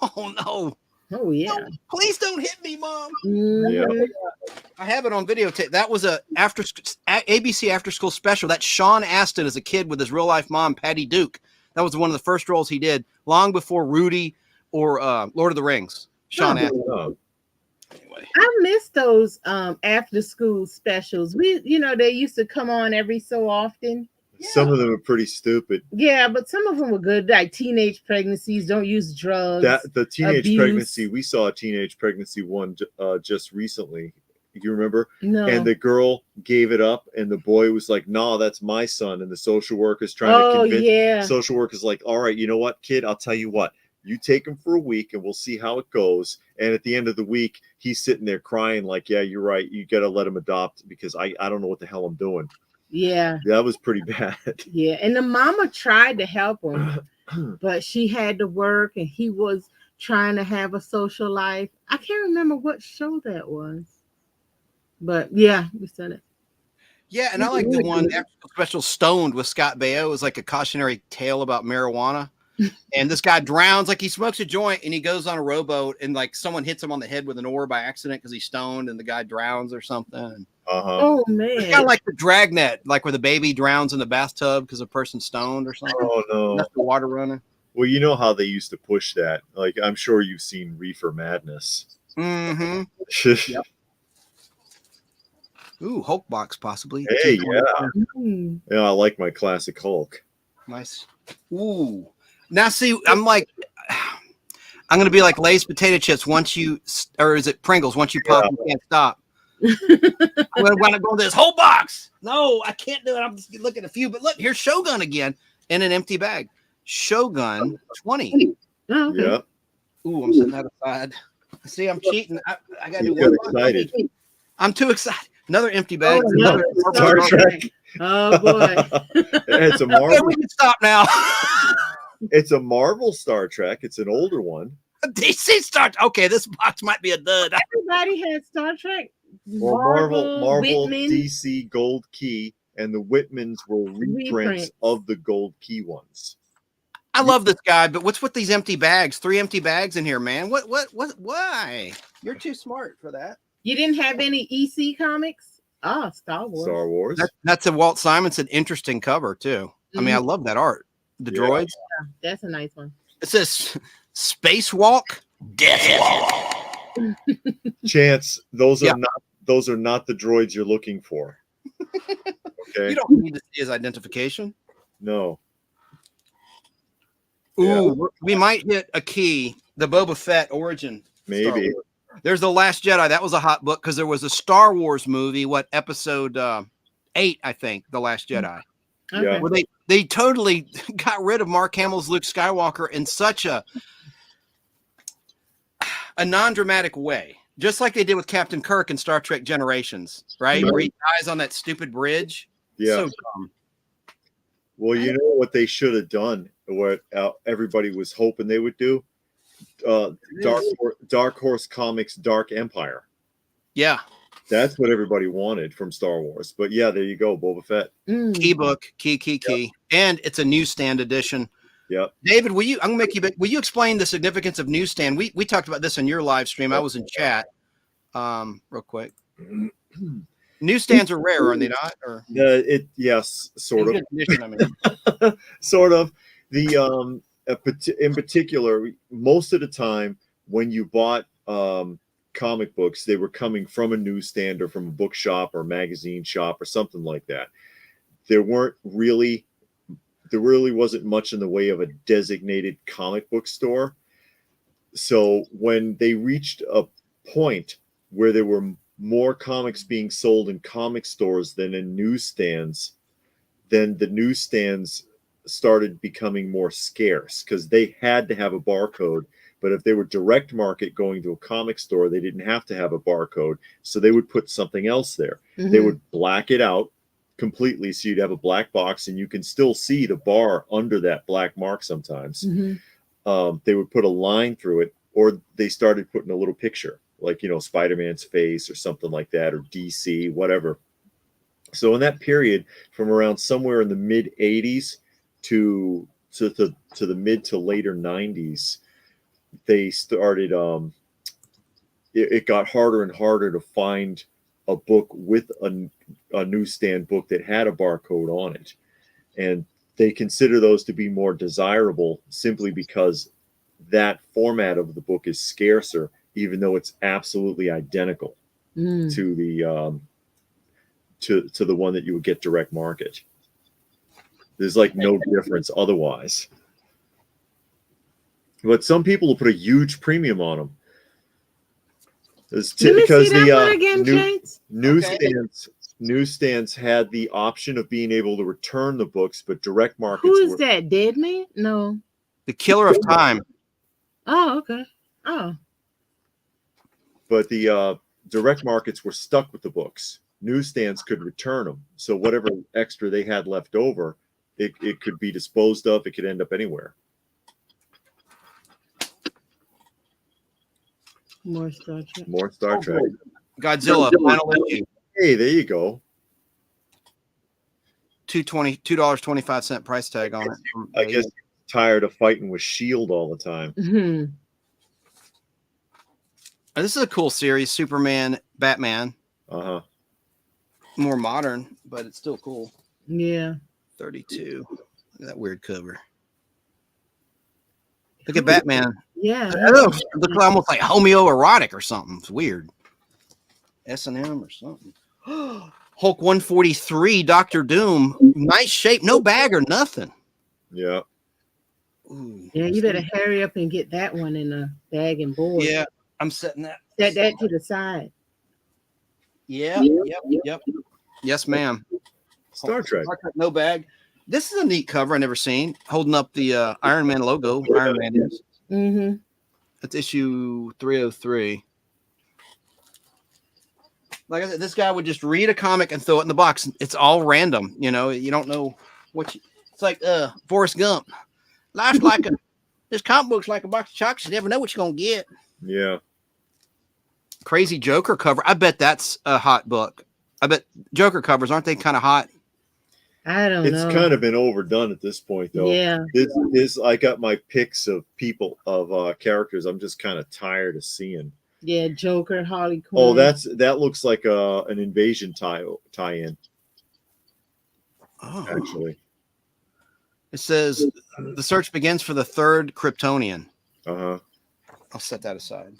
Oh no. Oh yeah. No, please don't hit me, Mom. Mm-hmm. Yeah. I have it on videotape. That was a ABC after school special. That's Sean Astin as a kid with his real life mom, Patty Duke. That was one of the first roles he did, long before Rudy or Lord of the Rings. Sean Astin. Oh. Anyway. I miss those after school specials. They used to come on every so often. Some of them are pretty stupid. Yeah, but some of them were good, like teenage pregnancies, don't use drugs. The teenage abuse. pregnancy, we saw a teenage pregnancy one just recently. You remember? No. And the girl gave it up, and the boy was like, "No, that's my son." And the social worker's trying to convince. Yeah. Social worker's like, "All right, you know what, kid? I'll tell you what. You take him for a week, and we'll see how it goes." And at the end of the week, he's sitting there crying, like, "Yeah, you're right. You got to let him adopt because I don't know what the hell I'm doing." Yeah. That was pretty bad. Yeah. And the mama tried to help him, but she had to work and he was trying to have a social life. I can't remember what show that was. But yeah, we said it. Yeah, and I like the one after special Stoned with Scott Baio. It was like a cautionary tale about marijuana. And this guy drowns, like he smokes a joint and he goes on a rowboat and like someone hits him on the head with an oar by accident because he's stoned and the guy drowns or something. Oh man. It's kind of like the Dragnet, like where the baby drowns in the bathtub because a person's stoned or something. Oh no. That's the water running. Well, you know how they used to push that. Like, I'm sure you've seen Reefer Madness. Mm-hmm. Yep. Ooh, Hulk box possibly. Hey, yeah. Mm. Yeah, I like my classic Hulk. Nice. Ooh. Now, see, I'm going to be like Lay's potato chips or is it Pringles? Once you pop, you can't stop. I'm going to go this whole box. No, I can't do it. I'm just looking at a few. But look, here's Shogun again in an empty bag. Shogun 20. Oh, okay. Yeah. Ooh, I'm setting that aside. See, I'm cheating. I got to do You one. got excited. I'm too excited. Another empty bag. Oh, Another Star Trek. Oh boy. It's a Okay, Marvel. we can stop now. It's a Marvel Star Trek. It's an older one. DC Star. Okay, this box might be a dud. Everybody had Star Trek. Well, Marvel, Whitman. DC Gold Key, and the Whitmans were reprints of the Gold Key ones. I love this guy, but what's with these empty bags? 3 empty bags in here, man. What? Why? You're too smart for that. You didn't have any EC comics? Ah, Star Wars. Star Wars. That's a Walt Simonson interesting cover too. I mean, I love that art. The droids. Yeah, that's a nice one. It says Spacewalk, Deathwalk. Chance, those are not the droids you're looking for. Okay. You don't need to see his identification. No. Ooh, we might hit a key. The Boba Fett origin. Maybe. There's The Last Jedi. That was a hot book because there was a Star Wars movie. What episode 8? I think The Last Jedi. Okay. Yeah. Well, they totally got rid of Mark Hamill's Luke Skywalker in such a non-dramatic way, just like they did with Captain Kirk in Star Trek Generations, right? Where he dies on that stupid bridge. Yeah. So dumb. Well, you know what they should have done, what everybody was hoping they would do? Dark Horse Comics Dark Empire. Yeah. That's what everybody wanted from Star Wars. But yeah, there you go, Boba Fett. Key book, key. And it's a newsstand edition. Yep. David, I'm gonna make you. Will you explain the significance of newsstand? We talked about this in your live stream. I was in chat. Real quic. Newsstands are rare, are they not? Or Yes, sort of. good condition, I mean. Sort of. The in particular, most of the time when you bought comic books, they were coming from a newsstand or from a bookshop or magazine shop or something like that. There really wasn't much in the way of a designated comic book store. So when they reached a point where there were more comics being sold in comic stores than in newsstands, then the newsstands started becoming more scarce because they had to have a barcode. But if they were direct market going to a comic store, they didn't have to have a barcode. So they would put something else there. Mm-hmm. They would black it out completely. So you'd have a black box and you can still see the bar under that black mark sometimes. Mm-hmm. They would put a line through it, or they started putting a little picture like, Spider-Man's face or something like that, or DC, whatever. So in that period, from around somewhere in the mid 80s to the mid to later 90s, they started, it got harder and harder to find a book with a newsstand book that had a barcode on it. And they consider those to be more desirable simply because that format of the book is scarcer, even though it's absolutely identical to the to the one that you would get direct market. There's like no difference otherwise. But some people will put a huge premium on them. Because the newsstands had the option of being able to return the books, but direct markets. Who is that? Dead Man? No. The Killer of Time. Oh, okay. Oh. But the direct markets were stuck with the books. Newsstands could return them. So whatever extra they had left over, it could be disposed of. It could end up anywhere. More Star Trek. More Star Trek. Godzilla. Final issue. Hey, there you go. $2.25 price tag on it. I guess tired of fighting with S.H.I.E.L.D. all the time. Mm-hmm. This is a cool series. Superman, Batman. Uh-huh. More modern, but it's still cool. Yeah. 32. Look at that weird cover. Look at Batman. Yeah. I know. It looks almost like homoerotic or something. It's weird. S&M or something. Hulk 143, Dr. Doom. Nice shape. No bag or nothing. Yeah. Ooh. Yeah, you better hurry up and get that one in a bag and board. Yeah, I'm setting that. Set that to the side. Yeah. Yep. Yes, ma'am. Star Trek. No bag. This is a neat cover I never seen. Holding up the Iron Man logo. Iron Man is. Mm-hmm. That's issue 303. Like I said, this guy would just read a comic and throw it in the box. It's all random. You don't know what it's like. Forrest Gump. Life's like this comic book's like a box of chocolates. You never know what you're gonna get. Yeah. Crazy Joker cover. I bet that's a hot book. I bet Joker covers, aren't they kind of hot? I don't know. It's kind of been overdone at this point, though. Yeah. This I got my picks of people of characters. I'm just kind of tired of seeing. Yeah, Joker, Harley Quinn. Oh, that looks like an Invasion tie-in. Oh. Actually. It says the search begins for the third Kryptonian. Uh-huh. I'll set that aside.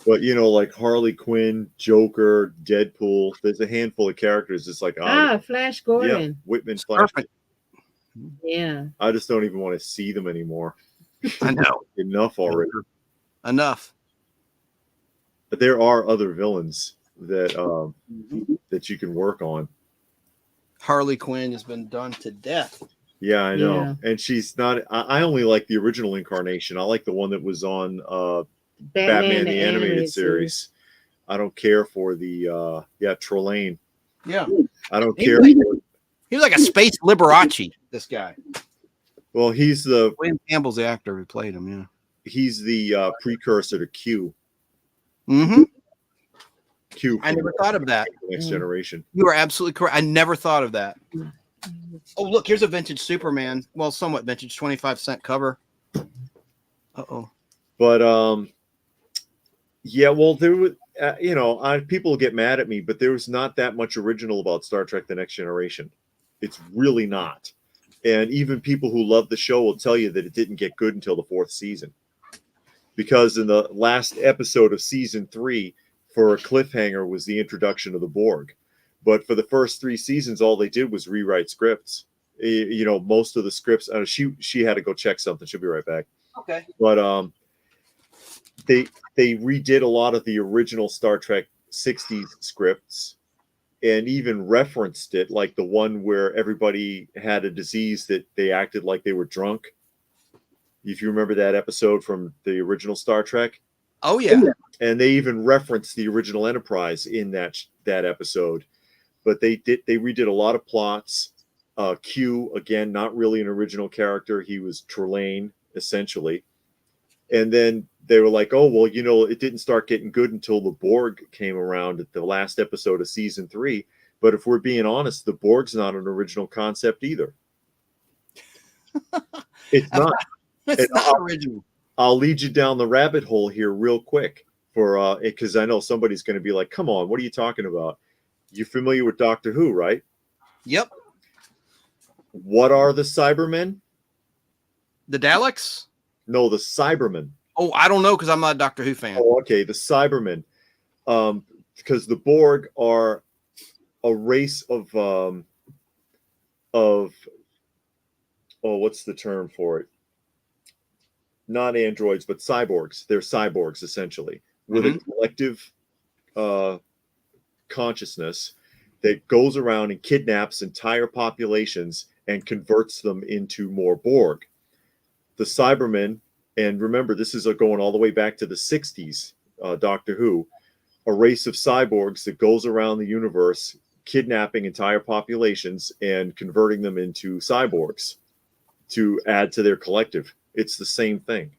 But like Harley Quinn, Joker, Deadpool, there's a handful of characters. It's like Flash Gordon. Yeah, Whitman Flash. Perfect. Yeah. I just don't even want to see them anymore. I know. Enough already. Enough. But there are other villains that that you can work on. Harley Quinn has been done to death. Yeah, I know. Yeah. And she's not. I only like the original incarnation. I like the one that was on Batman the animated series. I don't care for the Trelane. Yeah. I don't care. He was like a space Liberace, this guy. Well, he's the William Campbell's the actor who played him, yeah. He's the precursor to Q. Mm-hmm. Q. I never thought of that. Next Generation. You are absolutely correct. I never thought of that. Oh, look, here's a vintage Superman. Well, somewhat vintage, 25-cent cover. Uh-oh. But yeah, well, there was, people get mad at me, but there was not that much original about Star Trek: The Next Generation. It's really not. And even people who love the show will tell you that it didn't get good until the 4th season. Because in the last episode of season 3, for a cliffhanger, was the introduction of the Borg. But for the first 3 seasons, all they did was rewrite scripts. Most of the scripts. She had to go check something. She'll be right back. Okay. But they redid a lot of the original Star Trek 60s scripts, and even referenced it, like the one where everybody had a disease that they acted like they were drunk. If you remember that episode from the original Star Trek. Oh yeah. And they even referenced the original Enterprise in that episode. But they redid a lot of plots. Q, again, not really an original character. He was Trelane, essentially. And then they were like, oh, well, it didn't start getting good until the Borg came around at the last episode of season 3. But if we're being honest, the Borg's not an original concept either. It's not. It's not original. I'll lead you down the rabbit hole here real quick because I know somebody's going to be like, come on, what are you talking about? You're familiar with Doctor Who, right? Yep. What are the Cybermen? The Daleks? No, the Cybermen. Oh, I don't know because I'm not a Doctor Who fan. Oh, okay, the Cybermen. Because the Borg are a race of what's the term for it? Not androids, but cyborgs. They're cyborgs, essentially, with a collective consciousness that goes around and kidnaps entire populations and converts them into more Borg. The Cybermen, and remember, this is going all the way back to the 60s, Doctor Who, a race of cyborgs that goes around the universe, kidnapping entire populations and converting them into cyborgs to add to their collective. It's the same thing.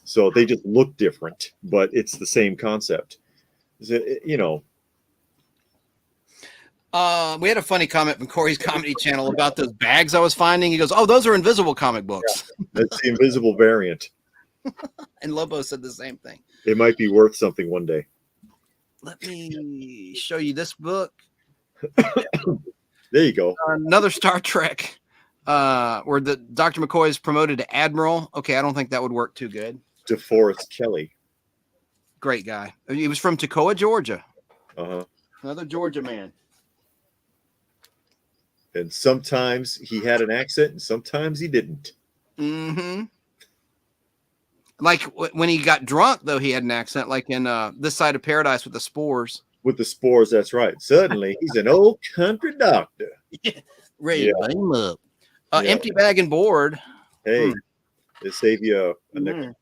So they just look different, but it's the same concept. We had a funny comment from Corey's Comedy Channel about those bags I was finding. He goes, oh, those are invisible comic books. Yeah, that's the invisible variant. And Lobo said the same thing. It might be worth something one day. Let me show you this book. There you go. Another Star Trek where the Dr. McCoy is promoted to Admiral. Okay, I don't think that would work too good. DeForest Kelly. Great guy. He was from Toccoa, Georgia. Uh-huh. Another Georgia man. And sometimes he had an accent and sometimes he didn't. Mm-hmm. Like when he got drunk, though, he had an accent, like in This Side of Paradise with the Spores. With the Spores, that's right. Suddenly, he's an old country doctor. Yeah. Ready to light him up. Empty bag and board. Hey, they save you a nickel.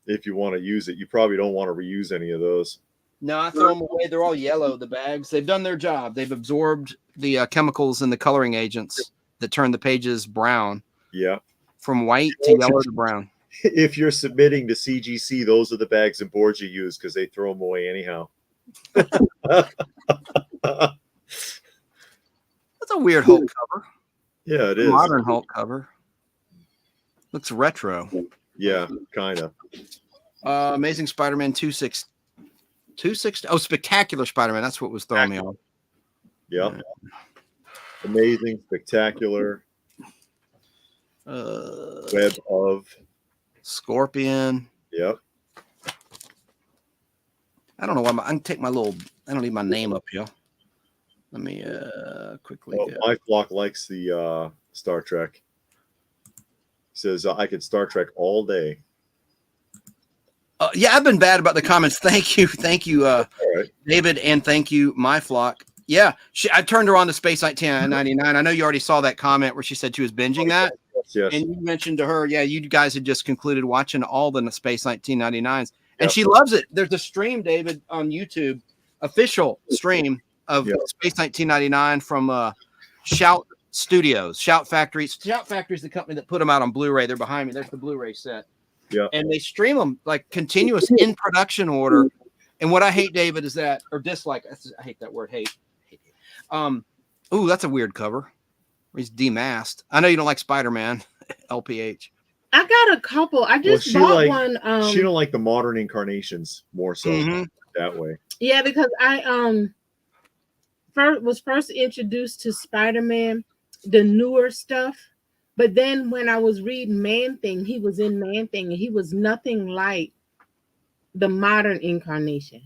If you want to use it. You probably don't want to reuse any of those. No, I throw them away. They're all yellow, the bags. They've done their job. They've absorbed the chemicals and the coloring agents that turn the pages brown. Yeah. From white to yellow to brown. If you're submitting to CGC, those are the bags and boards you use because they throw them away anyhow. That's a weird Hulk cover. Yeah, it is. Modern Hulk cover. Looks retro. Yeah, kind of. Amazing Spider-Man 260. Oh, Spectacular Spider-Man. That's what was throwing me off. Yep. Amazing, Spectacular. Web of Scorpion. Yep. I don't know why I can take my little. I don't need my name up here. Let me quickly. My flock likes the Star Trek. He says I could Star Trek all day. Yeah, I've been bad about the comments. Thank you, Right. David, and thank you, my flock. Yeah, I turned her on to Space 1999. I know you already saw that comment where she said she was binging that. Yes. And you mentioned to her, yeah, you guys had just concluded watching all the Space 1999s. And she loves it. There's a stream, David, on YouTube, official stream of Space 1999 from Shout Studios, Shout Factories. Shout Factory is the company that put them out on Blu-ray. They're behind me. There's the Blu-ray set. Yeah. And they stream them like continuous in production order. And what I hate, David, is that, or dislike, I hate that word, hate. Ooh, that's a weird cover. He's demasked. I know you don't like Spider-Man, LPH. I got a couple. I just bought one. She don't like the modern incarnations more so that way. Yeah, because I was first introduced to Spider-Man, the newer stuff. But then when I was reading Man-Thing, he was in Man-Thing, and he was nothing like the modern incarnation.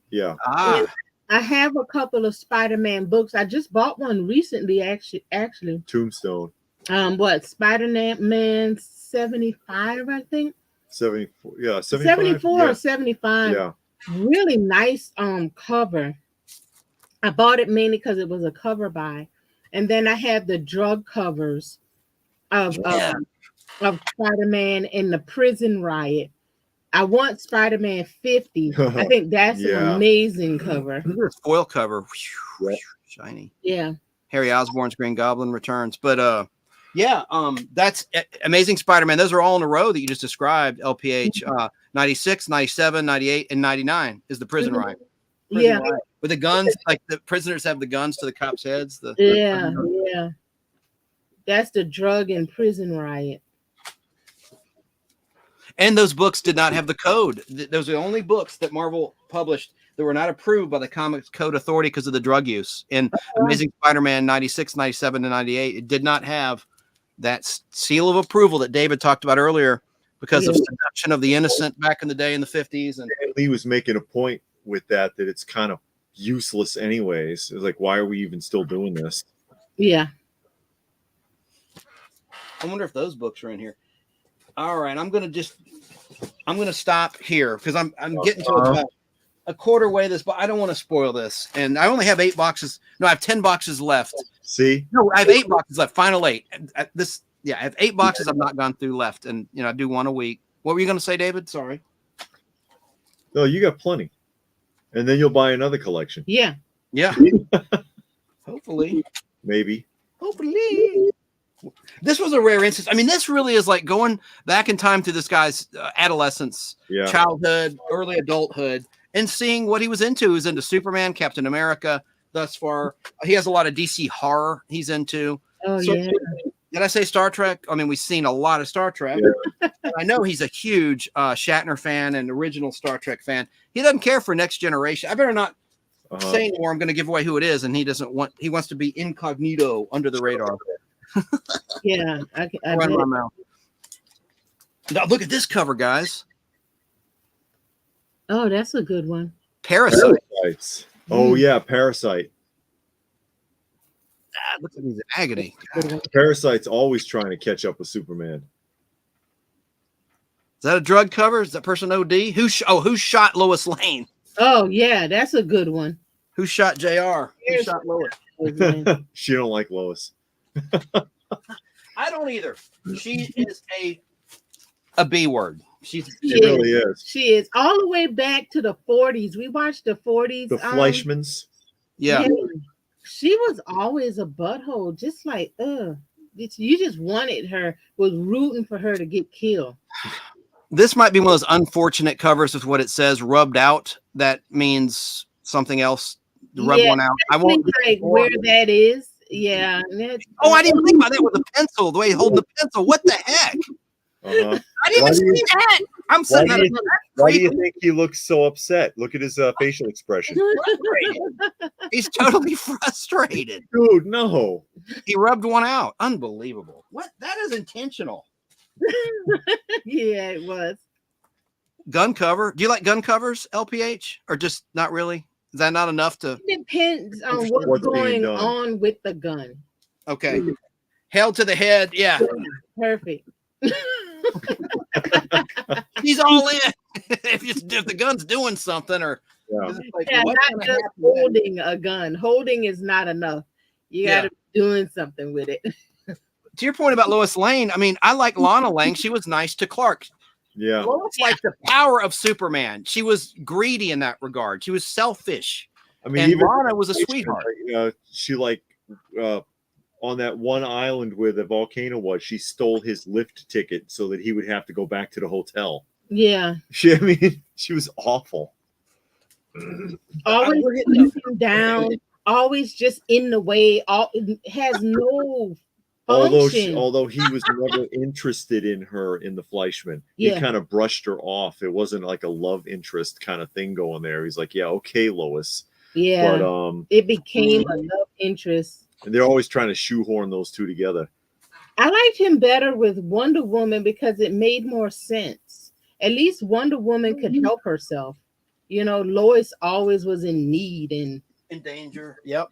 Yeah. And I have a couple of Spider-Man books. I just bought one recently, actually. Tombstone. What, Spider-Man 75, I think? 74. Yeah, 74 or 75. Yeah. Really nice cover. I bought it mainly because it was a cover buy. And then I have the drug covers of Spider-Man in the prison riot. I want Spider-Man 50. I think that's an amazing cover. Foil cover. Yeah. Shiny. Yeah. Harry Osborn's Green Goblin returns. But that's Amazing Spider-Man. Those are all in a row that you just described, LPH. 96, 97, 98, and 99 is the prison riot. Prison riot. With the guns, like the prisoners have the guns to the cops' heads. Yeah. That's the drug and prison riot. And those books did not have the code. Those are the only books that Marvel published that were not approved by the Comics Code Authority because of the drug use. In Amazing Spider-Man 96, 97, and 98, it did not have that seal of approval that David talked about earlier because of seduction of the innocent back in the day in the 50s. And Lee was making a point with that it's kind of useless anyways. It was like, why are we even still doing this? Yeah. I wonder if those books are in here. All right, I'm gonna stop here because I'm getting to about a quarter way this, but I don't want to spoil this. And I only have 8 boxes. No, I have 10 boxes left. See? No, I have 8 boxes left. Final 8. I have 8 boxes I've not gone through left, and I do one a week. What were you gonna say, David? Sorry. No, you got plenty. And then you'll buy another collection. Yeah. Yeah. Hopefully. Maybe. Hopefully. This was a rare instance. I mean, this really is like going back in time to this guy's adolescence, childhood, early adulthood, and seeing what he was into. He was into Superman, Captain America thus far. He has a lot of DC horror he's into. Oh, yeah. Did I say Star Trek? I mean, we've seen a lot of Star Trek. Yeah. I know he's a huge Shatner fan and original Star Trek fan. He doesn't care for Next Generation. I better not say anymore. I'm going to give away who it is, and he wants to be incognito under the radar. Yeah, I run my mouth. Now look at this cover, guys. Oh, that's a good one. Parasites. Oh yeah, Parasite. Looks like he's in agony. Parasite's always trying to catch up with Superman. Is that a drug cover? Is that person OD? Who shot Lois Lane? Oh yeah, that's a good one. Who shot JR? Who shot Lois? She don't like Lois. I don't either. She is a B word. She really is. She is all the way back to the 40s. We watched the 40s. The Fleischmans. Yeah. She was always a butthole, just like you just wanted her, was rooting for her to get killed. This might be one of those unfortunate covers with what it says rubbed out. That means something else. Rub one out. I won't like where that is. Yeah. Oh, I didn't think about that with the pencil, the way he holds the pencil. What the heck? I didn't even see that. I'm sitting there. Why do you think he looks so upset? Look at his facial expression. He's totally frustrated. Dude, no. He rubbed one out. Unbelievable. What? That is intentional. Yeah, it was. Gun cover. Do you like gun covers, LPH? Or just not really? Is that not enough to? It depends on what's going on with the gun. Okay. Held to the head. Yeah. Perfect. He's all in. if the gun's doing something, or not just holding a gun. Holding is not enough. You got to be doing something with it. To your point about Lois Lane, I mean, I like Lana Lang. She was nice to Clark. Yeah. Lois liked the power of Superman. She was greedy in that regard. She was selfish. I mean, and even Lana was a sweetheart. She on that one island where the volcano was, she stole his lift ticket so that he would have to go back to the hotel. Yeah. She was awful. Always we're hitting putting him down, always just in the way. It has no function. Although he was never interested in her in the Fleischman, he Yeah. kind of brushed her off. It wasn't like a love interest kind of thing going there. He's like, yeah, okay, Lois. Yeah, But it became a love interest. and they're always trying to shoehorn those two together. I liked him better with Wonder Woman because it made more sense. At least Wonder Woman could help herself. You know, Lois always was in need and in danger. Yep.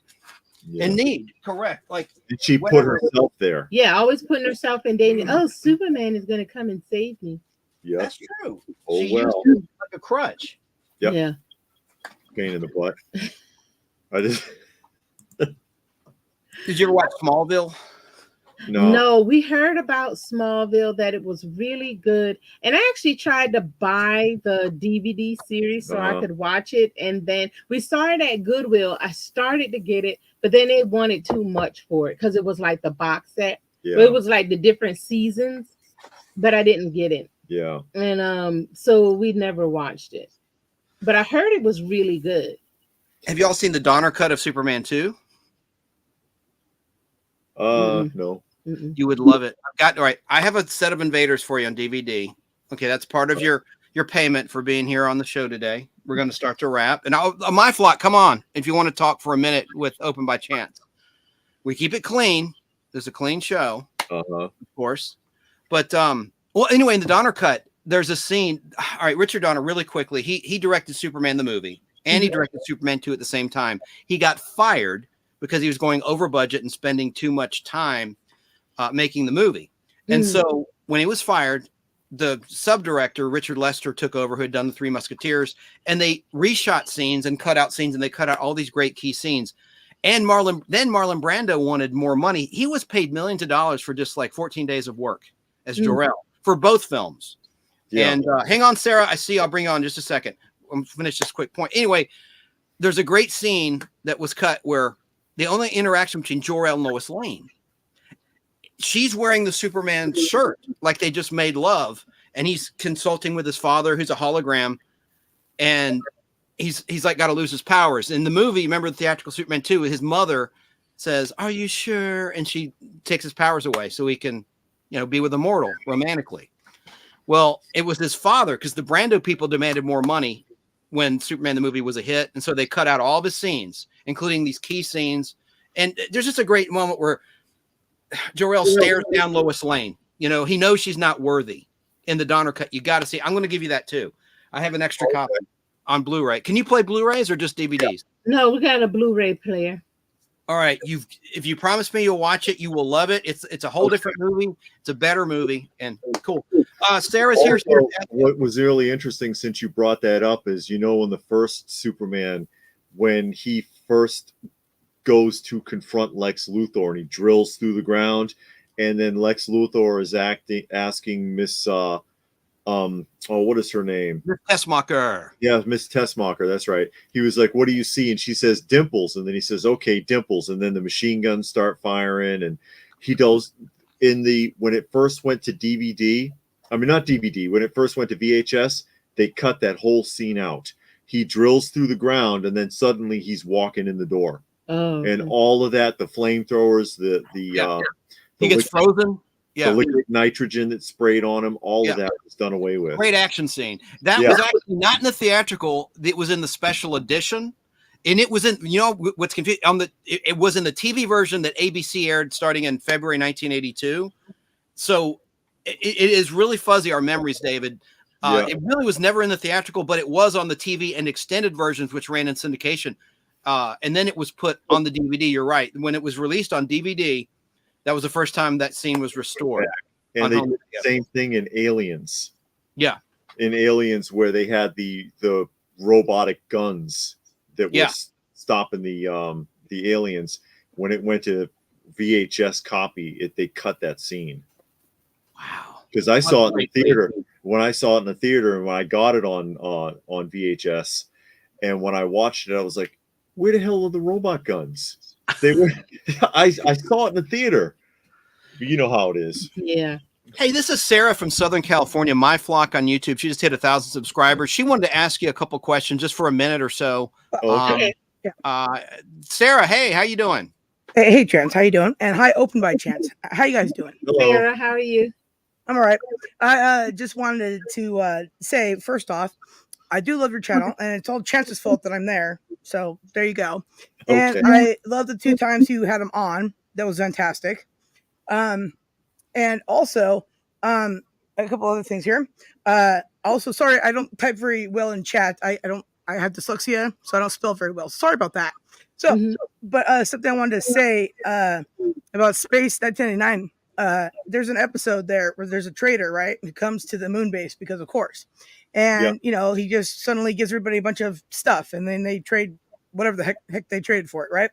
Yeah. In need. Correct. Like And she put whatever. herself there. yeah, always putting herself in danger. Oh, Superman is going to come and save me. Yeah. That's true. Oh, She well. used it like a crutch. Yep. Yeah. Pain in the butt. I just Did you ever watch Smallville? No, we heard about Smallville, that it was really good. And I actually tried to buy the DVD series so I could watch it. And then we saw it at Goodwill. I started to get it, but then they wanted too much for it because it was like the box set. Yeah. It was like the different seasons, but I didn't get it. Yeah. And so we never watched it. But I heard it was really good. Have y'all seen the Donner cut of Superman 2? No. Mm-mm. You would love it. I've got all right. I have a set of Invaders for you on DVD. Okay, that's part of your payment for being here on the show today. We're going to start to wrap. And my flock, come on, if you want to talk for a minute with Open by Chance. We keep it clean. There's a clean show, of course. But well, anyway, in the Donner cut, there's a scene. All right, Richard Donner, really quickly. He directed Superman the movie, and he directed Superman 2 at the same time. He got fired because he was going over budget and spending too much time making the movie. And so when he was fired, the sub-director, Richard Lester, took over, who had done the Three Musketeers, and they reshot scenes and cut out scenes, and they cut out all these great key scenes. And Marlon Brando wanted more money. He was paid millions of dollars for just like 14 days of work as Jor-El for both films. Yeah. And hang on, Sarah. I see. I'll bring you on in just a second. I'm finish this quick point. Anyway, there's a great scene that was cut where the only interaction between Jor-El and Lois Lane, she's wearing the Superman shirt like they just made love, and he's consulting with his father, who's a hologram, and he's like got to lose his powers. In the movie, remember the theatrical Superman 2, his mother says, "Are you sure?" And she takes his powers away so he can, be with a mortal romantically. Well, it was his father, because the Brando people demanded more money when Superman the movie was a hit, and so they cut out all of his scenes, including these key scenes. And there's just a great moment where Jor-El stares down Lois Lane. He knows she's not worthy in the Donner cut. You got to see. I'm going to give you that too. I have an extra copy on Blu-ray. Can you play Blu-rays or just DVDs? No, we got a Blu-ray player. All right. If you promise me you'll watch it, you will love it. It's a whole different movie. It's a better movie, and cool. Sarah's here. What was really interesting, since you brought that up, is in the first Superman, when he first goes to confront Lex Luthor and he drills through the ground, and then Lex Luthor is asking Miss what is her name? Miss Tessmacher. Yeah, Miss Tessmacher, that's right. He was like, "What do you see?" And she says, "Dimples." And then he says, "Okay, dimples." And then the machine guns start firing, and he does when it first went to DVD, not DVD, when it first went to VHS, they cut that whole scene out. He drills through the ground, and then suddenly he's walking in the door. And all of that, the flamethrowers, he gets frozen. Yeah, the liquid nitrogen that sprayed on him, all of that was done away with. Great action scene. That was actually not in the theatrical. It was in the special edition, and it was in. What's confusing? It was in the TV version that ABC aired starting in February 1982. So it is really fuzzy, our memories, David. It really was never in the theatrical, but it was on the TV and extended versions, which ran in syndication. And then it was put on the DVD. You're right. When it was released on DVD, that was the first time that scene was restored. And they did the same thing in Aliens. Yeah. In Aliens, where they had the robotic guns that was stopping the aliens. When it went to VHS copy, they cut that scene. Wow. Because I saw it in the theater. When I saw it in the theater, and when I got it on VHS, and when I watched it, I was like, "Where the hell are the robot guns?" They were. I saw it in the theater. But you know how it is. Yeah. Hey, this is Sarah from Southern California, My Flock on YouTube. She just hit 1,000 subscribers. She wanted to ask you a couple questions just for a minute or so. Okay. Sarah, hey, how you doing? Hey, Chance, how you doing? And hi, Open by Chance. How you guys doing? Hello. Sarah, how are you? I'm all right. I just wanted to say, first off, I do love your channel, and it's all Chance's fault that I'm there. So there you go. And Okay. I love the 2 times you had him on. That was fantastic. And also, a couple other things here. Also, sorry, I don't type very well in chat. I have dyslexia, so I don't spell very well. Sorry about that. So, but something I wanted to say about Space 1999. There's an episode there where there's a trader, right, who comes to the moon base because of course, and you know, he just suddenly gives everybody a bunch of stuff, and then they trade whatever the heck they traded for it, right?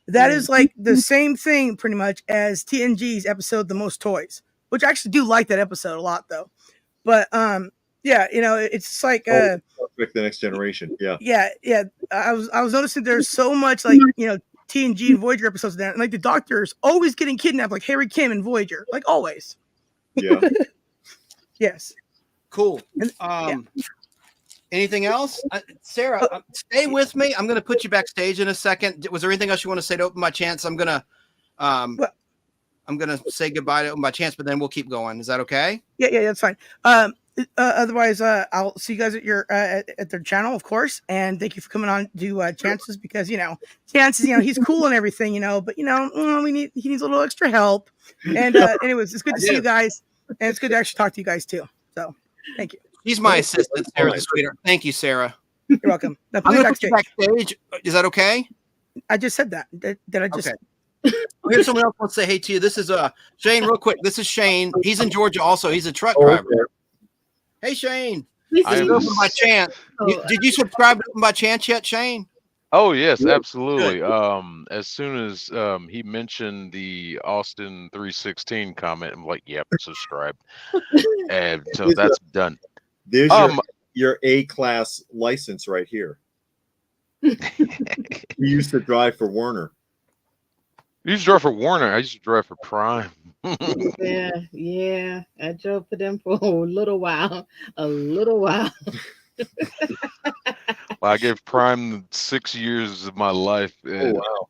That is like the same thing pretty much as TNG's episode The Most Toys, which I actually do like that episode a lot though. But yeah, you know, it's like The Next Generation. Yeah. yeah. I was noticing there's so much like, you know, TNG and Voyager episodes there, and like the Doctor's always getting kidnapped, like Harry Kim and Voyager, like always. Yeah. Yes. Cool. Anything else? Sarah, stay with me. I'm going to put you backstage in a second. Was there anything else you want to say to Open by Chance? I'm going to say goodbye to Open by Chance, but then we'll keep going. Is that okay? Yeah, that's fine. Otherwise, I'll see you guys at your at their channel, of course. And thank you for coming on to Chances, because you know, Chances, you know, he's cool and everything, you know, but you know, he needs a little extra help. And anyways, it's good to see you guys, and it's good to actually talk to you guys too. So thank you. She's my assistant, Sarah the Sweetheart. Thank you, Sarah. You're welcome. Now, I'm going to put you backstage. Is that okay? I just said that. Did I just? Okay. Here's someone else wants to say hey to you. This is Shane, real quick. This is Shane. He's in Georgia also. He's a truck driver. Okay. Hey, Shane. I- Open by Chance. Did you subscribe to Open by Chance yet, Shane? Oh yes, absolutely. As soon as he mentioned the Austin 316 comment, I'm like, yep, subscribe. And so that's done. There's your A-class license right here. You used to drive for Warner. You used to drive for Warner. I used to drive for Prime. Yeah. I drove for them for a little while. Well, I gave Prime 6 years of my life. Oh wow.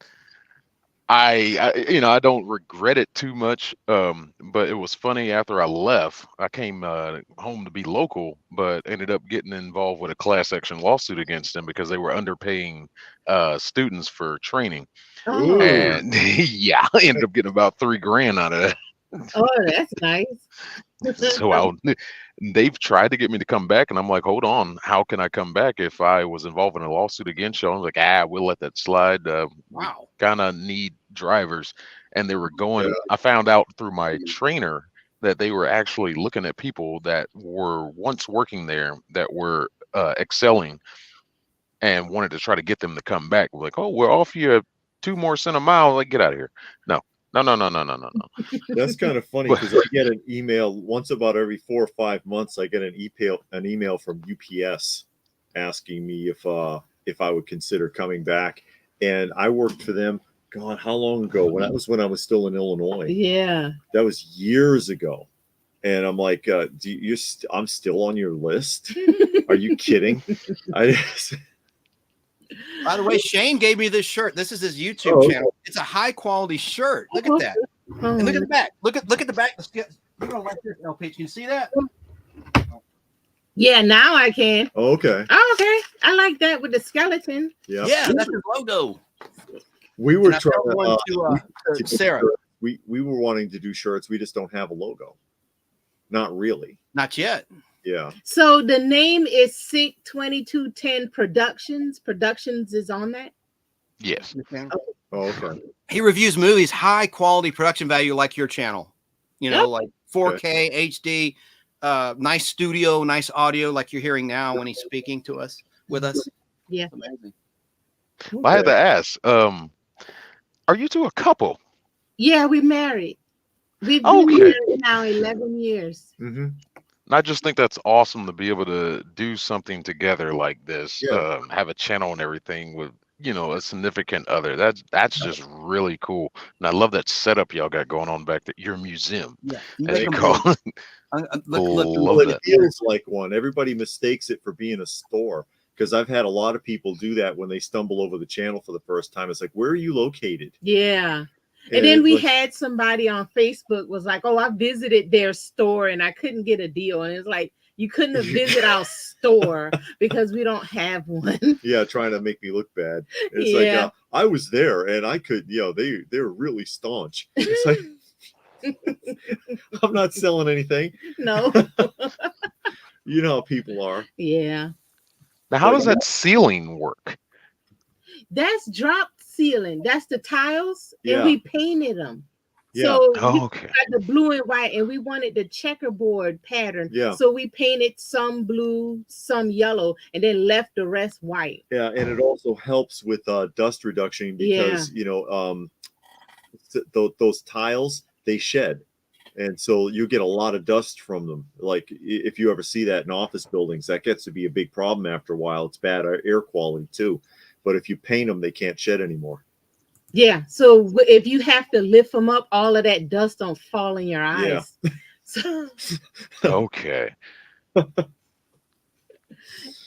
I you know, I don't regret it too much. But it was funny after I left. I came home to be local, but ended up getting involved with a class action lawsuit against them because they were underpaying students for training. Oh, And yeah, I ended up getting about $3,000 out of that. oh, that's nice. So they've tried to get me to come back, and I'm like, hold on, how can I come back if I was involved in a lawsuit against you? I was like, we'll let that slide. Wow. Kind of need drivers. And they were going, I found out through my trainer that they were actually looking at people that were once working there that were excelling and wanted to try to get them to come back. We're like, oh, we'll offer you 2 more cents a mile. Like, get out of here. No. That's kind of funny because I get an email once about every 4 or 5 months. I get an email from UPS asking me if I would consider coming back. And I worked for them. God, how long ago? That was when I was still in Illinois. Yeah. That was years ago. And I'm like, I'm still on your list? Are you kidding? By the way, Shane gave me this shirt. This is his YouTube channel. It's a high quality shirt. Look at that. And look at the back. Look at the back. Look right there, LP. Can you see that? Yeah, now I can. Okay. Oh, okay. I like that with the skeleton. Yeah. Yeah, that's his logo. We were And I trying found one to Sarah. We were wanting to do shirts. We just don't have a logo. Not really. Not yet. Yeah. So the name is SICK 2210 Productions. Productions is on that. Yes. Oh, okay. He reviews movies, high quality production value, like your channel. You know, like 4K, HD, nice studio, nice audio, like you're hearing now when he's speaking to us with us. Yeah. Amazing. Well, I had to ask, are you two a couple? Yeah, we married. We've been Okay. married now 11 years. Mm-hmm. And I just think that's awesome to be able to do something together like this, Yeah. have a channel and everything with a significant other. That's just really cool. And I love that setup y'all got going on back there. Your museum, Yeah, you as make you them call big. it. Look, Love Well, it that. feels like one. Everybody mistakes it for being a store because I've had a lot of people do that when they stumble over the channel for the first time. It's like, where are you located? Yeah. And then it's we like, had somebody on Facebook was like, "Oh, I visited their store and I couldn't get a deal." And it's like, you couldn't have visited our store because we don't have one. yeah, trying to make me look bad. And it's Yeah. like, I was there and I could, they were really staunch. It's like, I'm not selling anything. No. You know how people are. Yeah. Now, how But does that ceiling work? That's drop ceiling. That's the tiles, and Yeah. we painted them. Yeah. So we Oh, okay. got the blue and white, and we wanted the checkerboard pattern. Yeah. So we painted some blue, some yellow, and then left the rest white. Yeah, and it also helps with dust reduction because those tiles, they shed, and so you get a lot of dust from them. Like if you ever see that in office buildings, that gets to be a big problem after a while. It's bad air quality too, but if you paint them, they can't shed anymore. Yeah, so if you have to lift them up, all of that dust don't fall in your eyes. Yeah. So, Okay.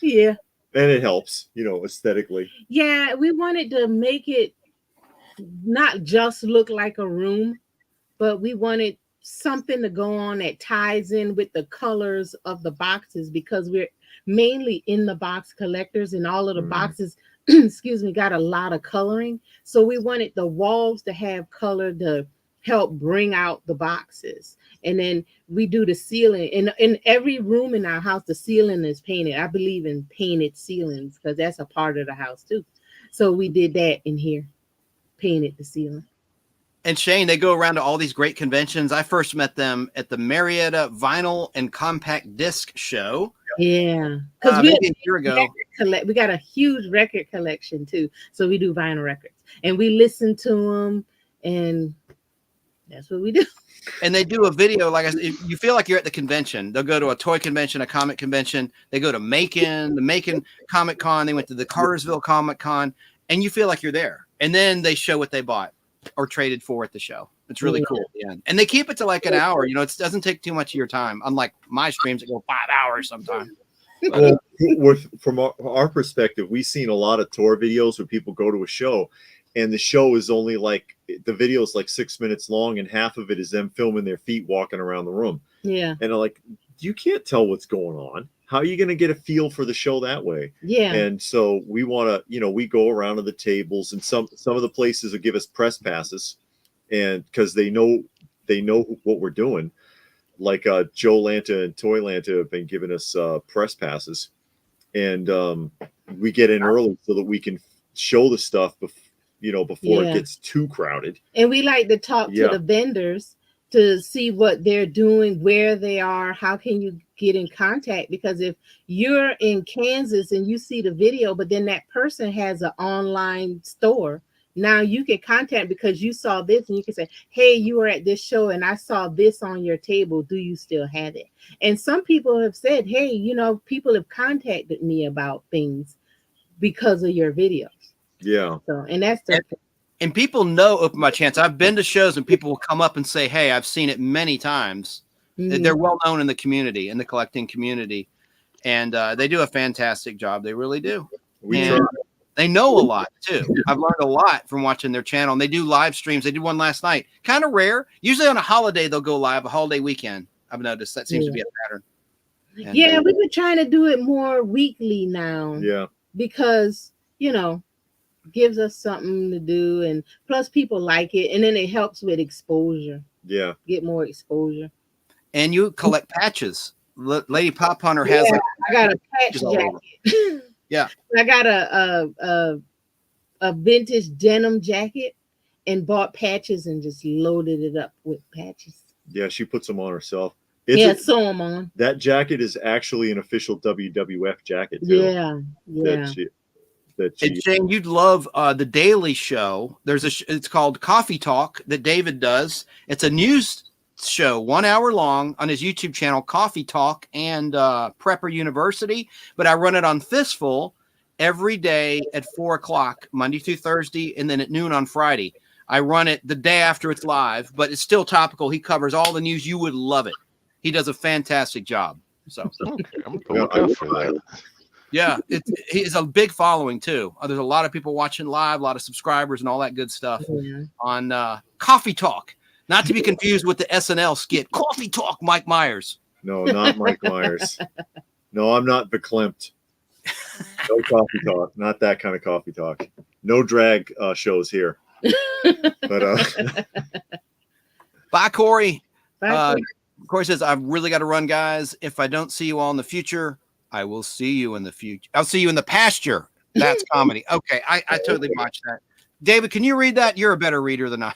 yeah. And it helps, aesthetically. Yeah, we wanted to make it not just look like a room, but we wanted something to go on that ties in with the colors of the boxes because we're mainly in the box collectors and all of the boxes excuse me, got a lot of coloring. So we wanted the walls to have color to help bring out the boxes. And then we do the ceiling. In every room in our house, the ceiling is painted. I believe in painted ceilings because that's a part of the house too. So we did that in here, painted the ceiling. And Shane, they go around to all these great conventions. I first met them at the Marietta Vinyl and Compact Disc Show. Yeah, because maybe a year ago. We got a huge record collection too, so we do vinyl records and we listen to them, and that's what we do. And they do a video like I said, you feel like you're at the convention. They'll go to a toy convention, a comic convention. They go to Macon, the Macon Comic Con. They went to the Cartersville Comic Con, and you feel like you're there. And then they show what they bought or traded for at the show. It's really cool at the end. And they keep it to like an hour. It doesn't take too much of your time, unlike my streams that go 5 hours sometimes. Well, from our perspective, we've seen a lot of tour videos where people go to a show and the show is only like, the video is like 6 minutes long and half of it is them filming their feet walking around the room. Yeah. And like, you can't tell what's going on. How are you going to get a feel for the show that way? Yeah. And so we want to, we go around to the tables, and some of the places will give us press passes, and because they know what we're doing. Like Joe Lanta and Toy Lanta have been giving us press passes, and we get in early so that we can show the stuff before it gets too crowded. And we like to talk to the vendors to see what they're doing, where they are, how can you get in contact? Because if you're in Kansas and you see the video, but then that person has an online store, now you can contact because you saw this and you can say, hey, you were at this show and I saw this on your table. Do you still have it? And some people have said, hey, people have contacted me about things because of your videos. Yeah. So, and that's the and people know Open My Chance. I've been to shows and people will come up and say, hey, I've seen it many times. They're well known in the community, in the collecting community. And they do a fantastic job. They really do. They know a lot too. I've learned a lot from watching their channel. And they do live streams. They did one last night. Kind of rare. Usually on a holiday, they'll go live, a holiday weekend. I've noticed that seems to be a pattern. And, we've been trying to do it more weekly now. Yeah. Because, gives us something to do, and plus people like it, and then it helps with exposure. Yeah. Get more exposure. And you collect patches. Lady Pop Hunter has I got a patch jacket. Yeah. I got a vintage denim jacket and bought patches and just loaded it up with patches. Yeah, she puts them on herself. Sew them on. That jacket is actually an official WWF jacket too. Yeah. And Shane, you'd love the Daily Show. It's called Coffee Talk that David does. It's a news show, 1 hour long on his YouTube channel, Coffee Talk and Prepper University. But I run it on Fistful, every day at 4:00, Monday through Thursday, and then at noon on Friday. I run it the day after it's live, but it's still topical. He covers all the news. You would love it. He does a fantastic job. So Okay, I'm gonna look out for that. yeah, he's a big following too. There's a lot of people watching live, a lot of subscribers, and all that good stuff on Coffee Talk. Not to be confused with the SNL skit Coffee Talk. Mike Myers. No, not Mike Myers. No, I'm not verklempt. No coffee talk. Not that kind of coffee talk. No drag shows here. But Bye, Corey. Bye, Corey says, I've really got to run, guys. If I don't see you all in the future, I will see you in the future. I'll see you in the pasture. That's comedy. Okay, I totally watched that. David, can you read that? You're a better reader than I am.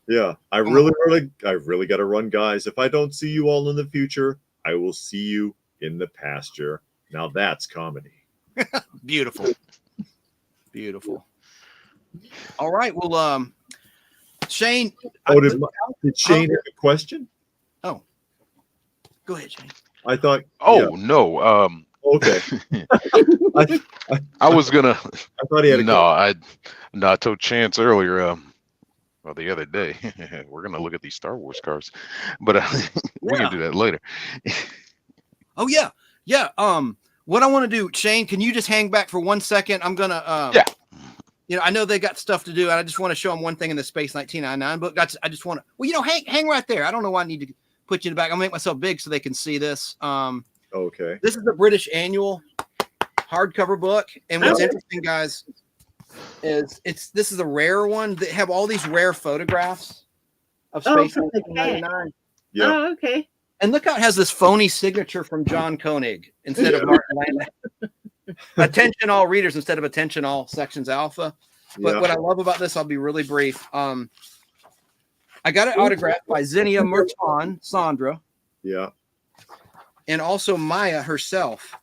yeah, I really got to run, guys. If I don't see you all in the future, I will see you in the pasture. Now that's comedy. Beautiful. Beautiful. All right. Well, Shane. Did Shane have a question? Oh, go ahead, Shane. I thought. Oh yeah. no. Okay. I was gonna. I thought he had a question. I told Chance earlier. Well, the other day, we're gonna look at these Star Wars cars, but we can do that later. Oh yeah, yeah. What I want to do, Shane, can you just hang back for 1 second? I'm gonna. Yeah. You know, I know they got stuff to do, and I just want to show them one thing in the Space 1999 book. I just want to. Well, you know, hang right there. I don't know why I need to put you in the back. I'll make myself big so they can see this. Okay. This is the British Annual hardcover book, and what's interesting, guys, is this is a rare one. They have all these rare photographs of Space 1999. Yeah. Oh, okay. And look how it has this phony signature from John Koenig instead of Martin Landau. Attention all readers instead of attention all sections alpha. But what I love about this, I'll be really brief. I got it autographed by Zinnia Merton, Sandra. Yeah. and also Maya herself.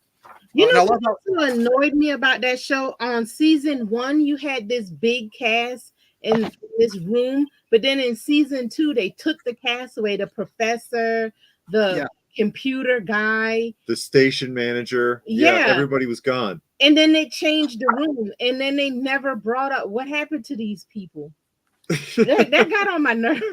You know what also annoyed me about that show? On season 1, you had this big cast in this room, but then in season 2, they took the cast away. The professor, the computer guy, the station manager. Yeah, everybody was gone. And then they changed the room, and then they never brought up what happened to these people. that got on my nerves.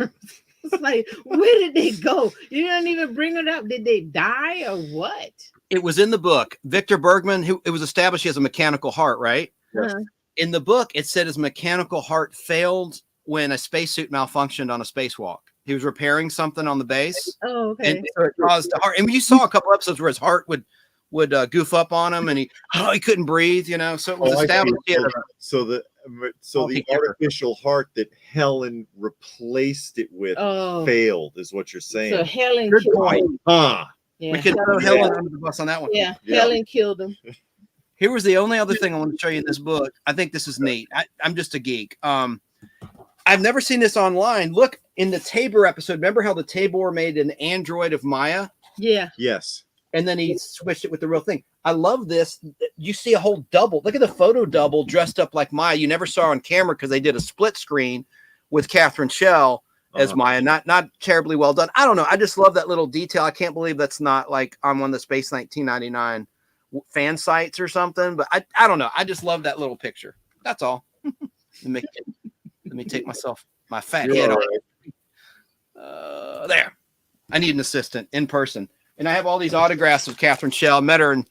It's like, where did they go? You don't even bring it up. Did they die or what? It was in the book. Victor Bergman, who it was established he has a mechanical heart, right? Yes. In the book, it said his mechanical heart failed when a spacesuit malfunctioned on a spacewalk. He was repairing something on the base. Oh, okay. And so it caused the heart. And you saw a couple episodes where his heart would goof up on him, and he couldn't breathe. You know, so it was established. So the artificial heart that Helen replaced it with failed, is what you're saying. So Helen Good killed point. him. We could throw Helen under the bus on that one. Yeah, Helen killed him. Here was the only other thing I want to show you in this book. I think this is neat. I'm just a geek. I've never seen this online. Look, in the Tabor episode, remember how the Tabor made an android of Maya? Yeah. Yes. And then he switched it with the real thing. I love this. You see a whole double. Look at the photo double dressed up like Maya. You never saw on camera because they did a split screen with Catherine Schell as Maya. Not terribly well done. I don't know. I just love that little detail. I can't believe that's not like on one of the Space 1999 fan sites or something. But I don't know. I just love that little picture. That's all. Let me take my fat head off. There. I need an assistant in person. And I have all these autographs of Catherine Schell. I met her in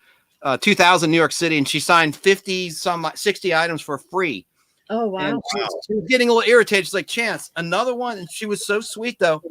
2000 New York City, and she signed 60 items for free. Oh, wow. And she was getting a little irritated. She's like, Chance, another one. And she was so sweet, though.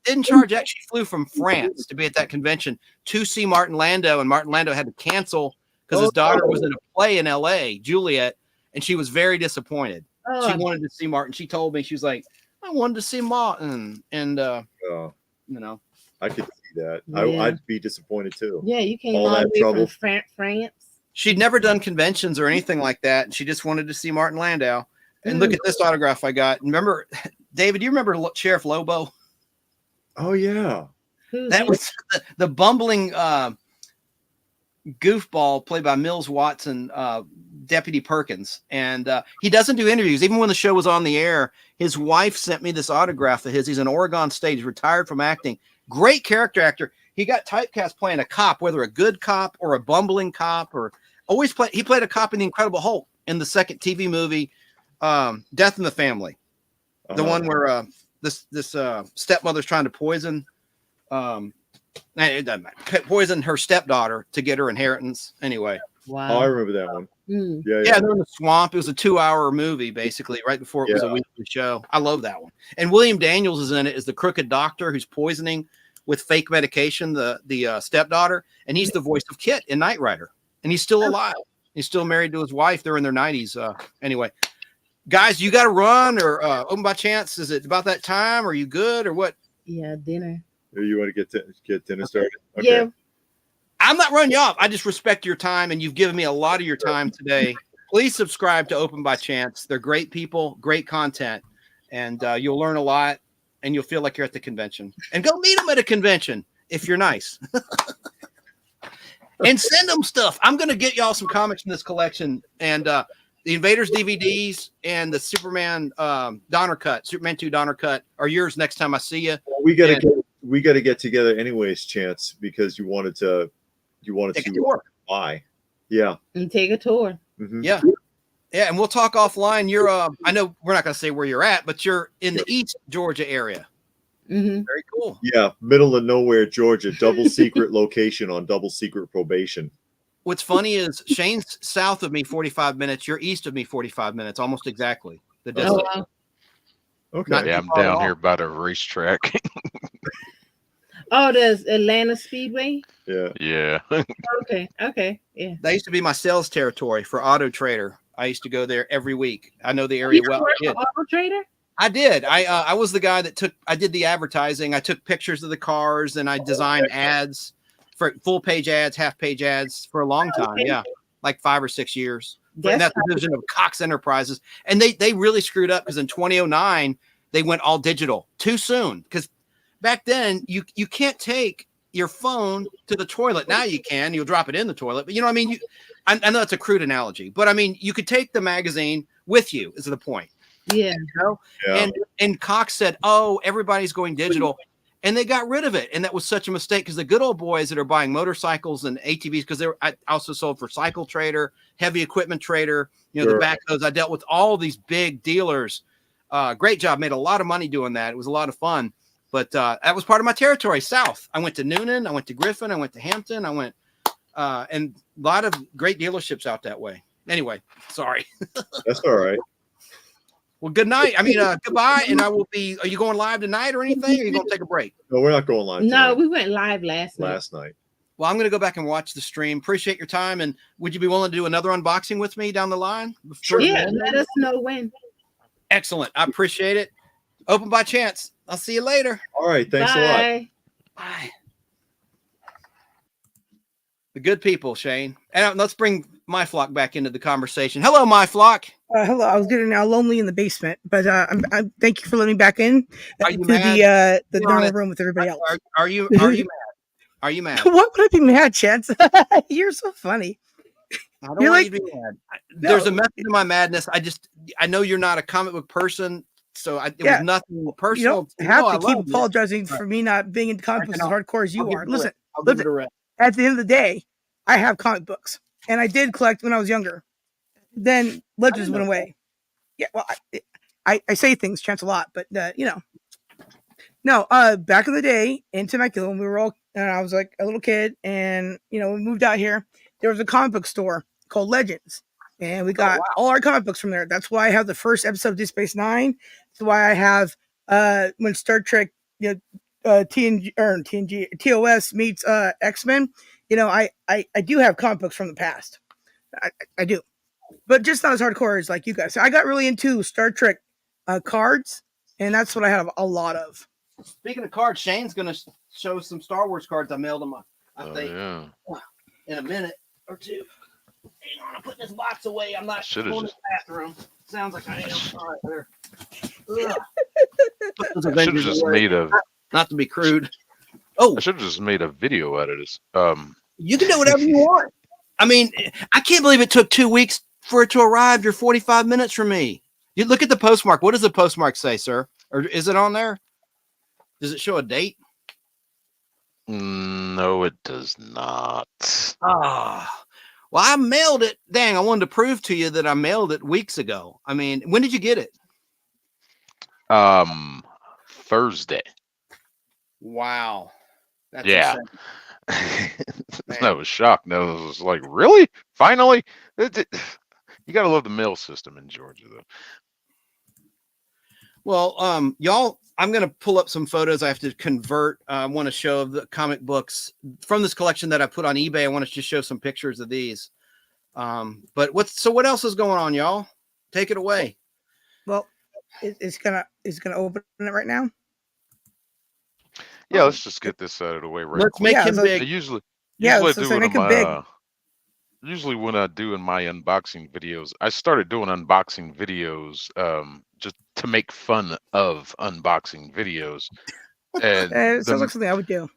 Didn't charge. Actually flew from France to be at that convention to see Martin Landau, and Martin Landau had to cancel because his daughter was in a play in L.A., Juliet, and she was very disappointed. She wanted to see Martin. She told me, she was like, I wanted to see Martin. And, you know. I could see that. Yeah. I'd be disappointed too. Yeah, you came all all that the way trouble from France. She'd never done conventions or anything like that. And she just wanted to see Martin Landau. And look at this autograph I got. Remember, David, do you remember Sheriff Lobo? Oh, yeah. That was the bumbling goofball played by Mills Watson, Deputy Perkins. And he doesn't do interviews. Even when the show was on the air, his wife sent me this autograph of his. He's in Oregon State. He's retired from acting. Great character actor. He got typecast playing a cop, whether a good cop or a bumbling cop or He played a cop in the Incredible Hulk in the second TV movie, Death in the Family, the one where this stepmother's trying to poison it doesn't matter. Poison her stepdaughter to get her inheritance. Anyway. Wow. Oh, I remember that one. Yeah, they're in the swamp. It was a 2-hour movie, basically, right before it was a weekly show. I love that one. And William Daniels is in it as the crooked doctor who's poisoning with fake medication the stepdaughter, and he's the voice of Kit in Knight Rider, and he's still alive. He's still married to his wife. They're in their 90s. Anyway, guys, you got to run or open by chance. Is it about that time? Are you good or what? Yeah, dinner. You want to get dinner started? Okay. Yeah. I'm not running you off. I just respect your time, and you've given me a lot of your time today. Please subscribe to Open by Chance. They're great people, great content, and you'll learn a lot, and you'll feel like you're at the convention. And go meet them at a convention if you're nice. And send them stuff. I'm going to get y'all some comics in this collection, and the Invaders DVDs and the Superman Donner Cut, Superman 2 Donner Cut are yours next time I see you. Well, we got to get together anyways, Chance, because you wanted to buy. Yeah. And take a tour. Mm-hmm. Yeah. Yeah, and we'll talk offline. You're I know we're not going to say where you're at, but you're in the East Georgia area. Mm-hmm. Very cool. Yeah, middle of nowhere, Georgia, double secret location on double secret probation. What's funny is Shane's south of me 45 minutes. You're east of me 45 minutes, almost exactly. The distance. Oh, wow. Okay. Yeah, I'm down here by the racetrack. Oh, there's Atlanta Speedway. Yeah. Yeah. Okay. Yeah. That used to be my sales territory for Auto Trader. I used to go there every week. I know the area well. Work for Auto Trader? I did. I was the guy that I did the advertising. I took pictures of the cars and I designed ads for full page ads, half page ads for a long time. Okay. Yeah. Like 5 or 6 years. That's In that division of Cox Enterprises. And they really screwed up because in 2009, they went all digital too soon. Because back then you can't take your phone to the toilet. Now you can. You'll drop it in the toilet. But you know what I mean? I know it's a crude analogy, but I mean, you could take the magazine with you is the point. Yeah. You know? Yeah. And Cox said, "Oh, everybody's going digital," and they got rid of it. And that was such a mistake because the good old boys that are buying motorcycles and ATVs, because I also sold for Cycle Trader, Heavy Equipment Trader, the backhoes. I dealt with all these big dealers. Great job, made a lot of money doing that. It was a lot of fun, but that was part of my territory. South, I went to Noonan, I went to Griffin, I went to Hampton, I went, and a lot of great dealerships out that way. Anyway, sorry. That's all right. Well, good night. I mean, goodbye. And I will be. Are you going live tonight or anything? Or are you going to take a break? No, we're not going live. No, tonight. we went live last night. Well, I'm going to go back and watch the stream. Appreciate your time. And would you be willing to do another unboxing with me down the line? Sure. Yeah, let us know when. Excellent. I appreciate it. Open by Chance. I'll see you later. All right. Thanks a lot. Bye. The good people, Shane. And let's bring My Flock back into the conversation. Hello, My Flock. Hello. I was getting now lonely in the basement, but I'm thank you for letting me back in to the normal room with everybody else. Are you mad? Are you mad? What would I be mad, Chance? You're so funny. I don't want you to be mad. There's a method to my madness. I know you're not a comic book person, so it was nothing personal. You don't have to keep apologizing for me not being into comic books as hardcore as you are. Listen, at the end of the day, I have comic books, and I did collect when I was younger. Then Legends went away. Yeah, well, I say things, Chance, a lot, but no. Back in the day in Temecula, when we were all, I was like a little kid, and we moved out here. There was a comic book store called Legends, and we got all our comic books from there. That's why I have the first episode of Deep Space Nine. That's why I have when Star Trek, TNG, TOS meets X-Men. I do have comic books from the past. I do, but just not as hardcore as like you guys. So I got really into Star Trek cards, and that's what I have a lot of. Speaking of cards, Shane's going to show some Star Wars cards I mailed him. I think in a minute or two. Hang on, I'm putting this box away. I'm not going to the bathroom. Sounds like I am. All right, there. I should have just made not to be crude. Oh, I should have just made a video out of this. You can do whatever you want. I mean, I can't believe it took 2 weeks for it to arrive. You're 45 minutes from me. You look at the postmark. What does the postmark say, sir? Or is it on there? Does it show a date? No, it does not. Well, I mailed it. Dang, I wanted to prove to you that I mailed it weeks ago. I mean, when did you get it? Thursday. Wow. That's Yeah. insane. I was shocked. No, I was like, really? Finally? You gotta love the mail system in Georgia, though. Well, y'all, I'm going to pull up some photos I have to convert. I want to show the comic books from this collection that I put on eBay. I want to just show some pictures of these. But what else is going on, y'all? Take it away. Well, it's gonna open it right now. Yeah, let's just get this out of the way right Let's quick. make him so- big. I usually Yeah, I so do it make in him big. my usually when I do in my unboxing videos. I started doing unboxing videos just to make fun of unboxing videos. And It sounds like something I would do.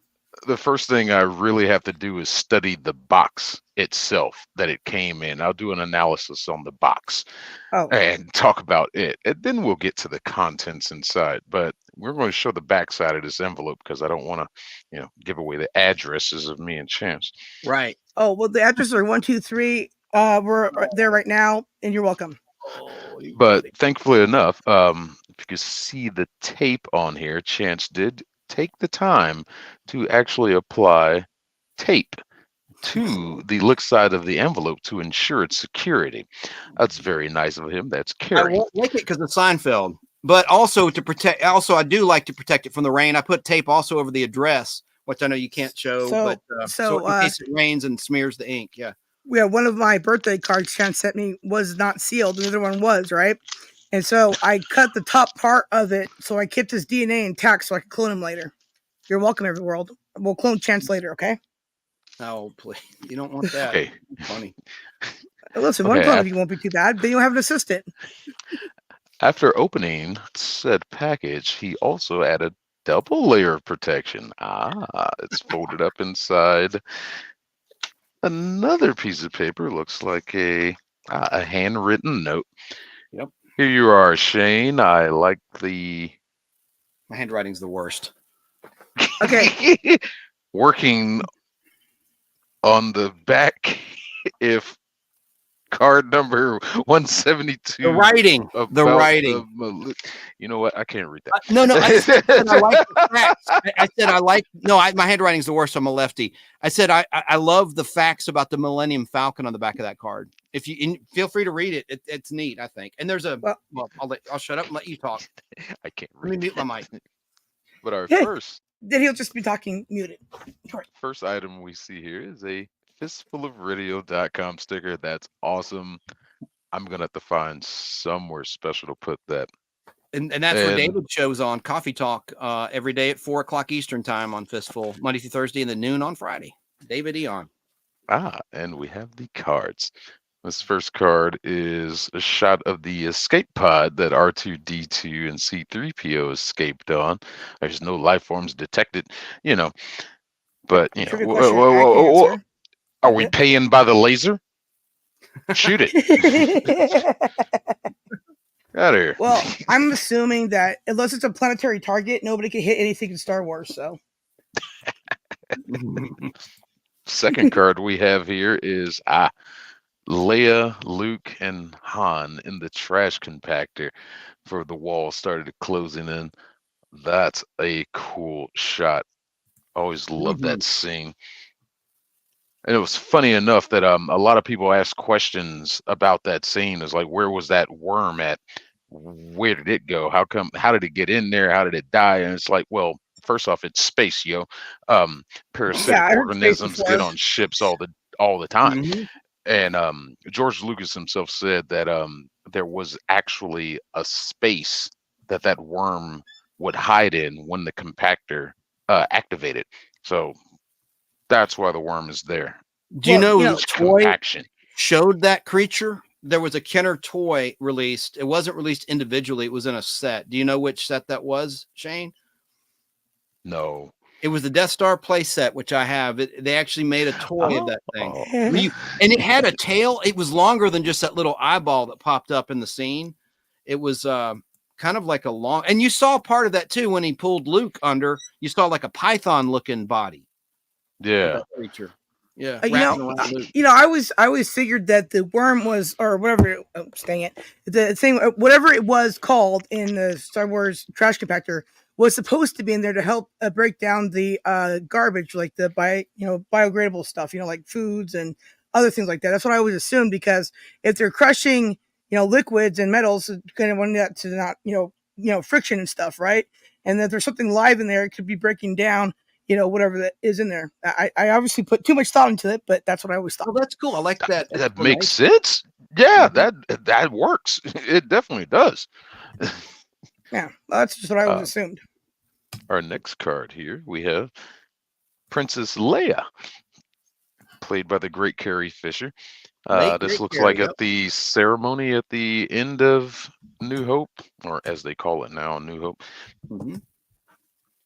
the first thing I really have to do is study the box itself that it came in. I'll do an analysis on the box Oh, and talk about it. And then we'll get to the contents inside. But we're going to show the back side of this envelope because I don't want to, give away the addresses of me and Chance. Right. oh, well, the addresses are 123. We're there right now, and you're welcome. Oh, But thankfully enough, if you can see the tape on here, Chance did take the time to actually apply tape to the look side of the envelope to ensure its security. That's very nice of him. That's I caring. won't like it because of Seinfeld, but also to protect. Also, I do like to protect it from the rain. I put tape also over the address, which I know you can't show, So- but so, in case it rains and smears the ink. Yeah. Yeah, one of my birthday cards Chance sent me was not sealed. The other one was, right? And so I cut the top part of it, so I kept his DNA intact so I could clone him later. You're welcome, every-world. We'll clone Chance later, okay? Oh, please. You don't want that. Okay. Funny. Listen, one Okay, clone of you won't be too bad. Then you'll have an assistant. After opening said package, he also added double layer of protection. It's folded up inside another piece of paper. Looks like a handwritten note. Yep. Here you are, Shane. I like the My handwriting's the worst. Okay. working on the back. If card number 172. The writing. The about writing. You know what? I can't read that. No, I said I like the facts. I said I like. No, my handwriting's the worst. I'm a lefty. I said I love the facts about the Millennium Falcon on the back of that card. If you feel free to read it, it's neat. I think. And there's a. Well, I'll shut up and let you talk. I can't Let me read. mute my mic. But our Yeah. Then he'll just be talking muted. first item we see here is a fistfulofradio.com sticker. That's awesome. I'm gonna have to find somewhere special to put that. And that's where David shows on Coffee Talk every day at 4:00 Eastern time on Fistful, Monday through Thursday, and then noon on Friday. David Eon. And we have the cards. This first card is a shot of the escape pod that R2D2 and C3PO escaped on. There's no life forms detected, But Trivia question, I can answer. are we paying by the laser? Shoot it. Out of here. Well, I'm assuming that unless it's a planetary target, nobody can hit anything in Star Wars. So Second card we have here is Leia, Luke, and Han in the trash compactor for the wall started closing in. That's a cool shot. Always love that scene. And it was funny enough that a lot of people asked questions about that scene. It's like, where was that worm at? Where did it go? How did it get in there? How did it die? And it's like, well, first off, it's space, yo. Parasitic I heard space organisms before. get on ships all the time. Mhm. And George Lucas himself said that there was actually a space that worm would hide in when the compactor activated. So that's why the worm is there. Do you know It's which toy compaction. showed that creature? There was a Kenner toy released. It wasn't released individually. It was in a set. Do you know which set that was, Shane? No. It was the Death Star play set, which I have. They actually made a toy of that thing. Oh. And it had a tail. It was longer than just that little eyeball that popped up in the scene. It was kind of like a long, and you saw part of that too when he pulled Luke under. You saw like a python looking body. Yeah. That creature. Yeah, You wrapping know, around the loop. I always figured that the worm was, or whatever. Oh, dang it, the thing, whatever it was called in the Star Wars trash compactor, was supposed to be in there to help break down the garbage, like the biodegradable stuff, like foods and other things like that. That's what I always assumed, because if they're crushing, liquids and metals, it's going to want that to not, friction and stuff, right? And that there's something live in there, it could be breaking down, whatever that is in there. I obviously put too much thought into it, but that's what I always thought. Oh, that's cool. I like that. That makes explanation. sense. Yeah, Mhm. that works. It definitely does. Yeah, well, that's just what I always assumed. Our next card here, we have Princess Leia, played by the great Carrie Fisher. Late This great looks Carrie, like yep. at the ceremony at the end of New Hope, or as they call it now, New Hope. Mhm.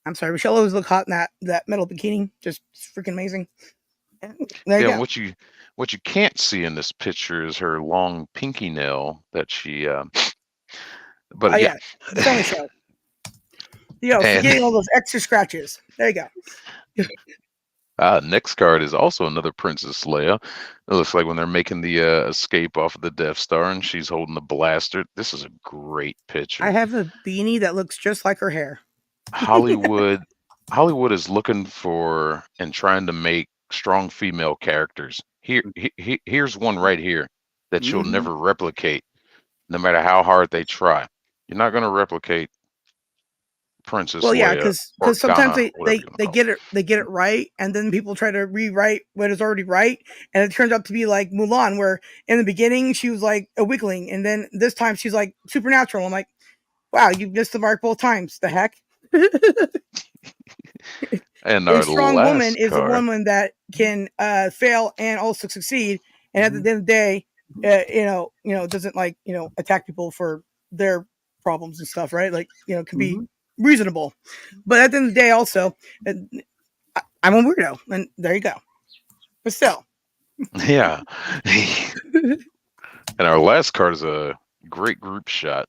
I'm sorry, Michelle always look hot in that metal bikini. Just freaking amazing. There you Yeah, go. and what you can't see in this picture is her long pinky nail that she. But Oh yeah, yeah, the family show. and Forgetting all those extra scratches. There you go. next card is also another Princess Leia. It looks like when they're making the escape off of the Death Star, and she's holding the blaster. This is a great I picture. have a beanie that looks just like her hair. Hollywood is looking for and trying to make strong female characters. Here's one right here that you'll Mhm. never replicate, no matter how hard they try. You're not going to replicate Princess Well, yeah, Leia because or sometimes Ghana, whatever you want to call they get it right, and then people try to rewrite what is already right, and it turns out to be like Mulan, where in the beginning she was like a wigling, and then this time she's like supernatural. I'm like, wow, you missed the mark both times. The heck. it. And A our strong woman last is a card. woman that can fail and also succeed, and at the end of the day, doesn't attack people for their problems and stuff, right? Like, can be Mhm. reasonable, but at the end of the day, also, I'm a weirdo, and there you go. But still, Yeah. And our last card is a great group shot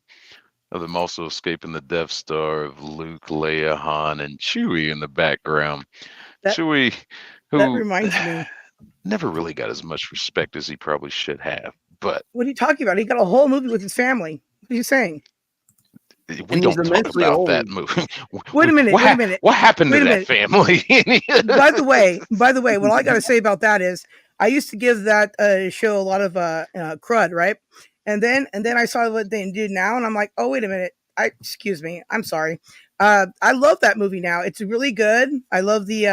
of them also escaping the Death Star of Luke, Leia, Han, and Chewie in the background. that Chewie, that who reminds me. never really got as much respect as he probably should have. But What are you talking about? He got a whole movie with his family. What are you saying? we And he's don't talk immensely about that old. movie. Wait a minute. Wait a minute. What happened to Wait a that minute. family? By the way, what I got to say about that is, I used to give that show a lot of crud, right? And then I saw what they do now, and I'm like, oh wait a minute. Excuse me. I'm sorry. I love that movie now. It's really good. I love the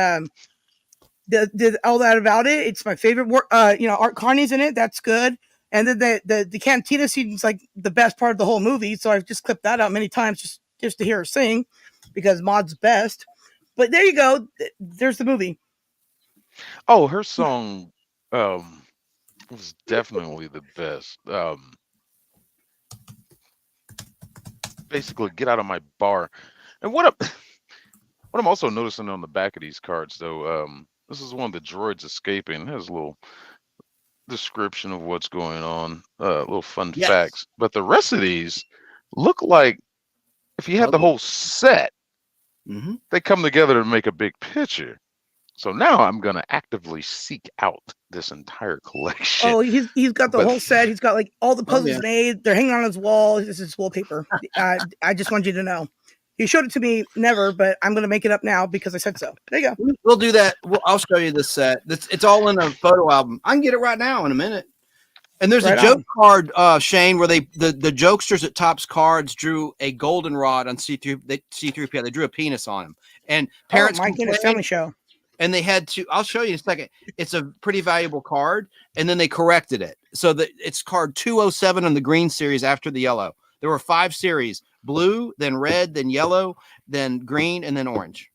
all that about it. It's my favorite work. Art Carney's in it. That's good. And then the cantina scene's like the best part of the whole movie. So I've just clipped that out many times just to hear her sing, because Maud's best. But there you go. There's the movie. Oh, her song was definitely the best. Basically, get out of my bar. And what I'm also noticing on the back of these cards, though, this is one of the droids escaping. It has a little description of what's going on, little fun Yes. facts. But the rest of these look like if you had the Puzzle. whole set, Mhm. they come together to make a big picture. So now I'm gonna actively seek out this entire collection. Oh, he's got the But whole set. He's got like all the puzzles yeah. made. They're hanging on his wall. This is wallpaper. I just want you to know. He showed it to me never, but I'm gonna make it up now because I said so. There you go. We'll do that. I'll show you this set. It's all in a photo album. I can get it right now in a minute. And there's Right a joke on. card, Shane, where the jokesters at Topps Cards drew a goldenrod on C3PO. They drew a penis on him, and Oh parents my goodness, complained, family show. and they had to. I'll show you in a second. It's a pretty valuable card, and then they corrected it so that it's card 207 on the green series after the yellow. There were 5 series: blue, then red, then yellow, then green, and then orange.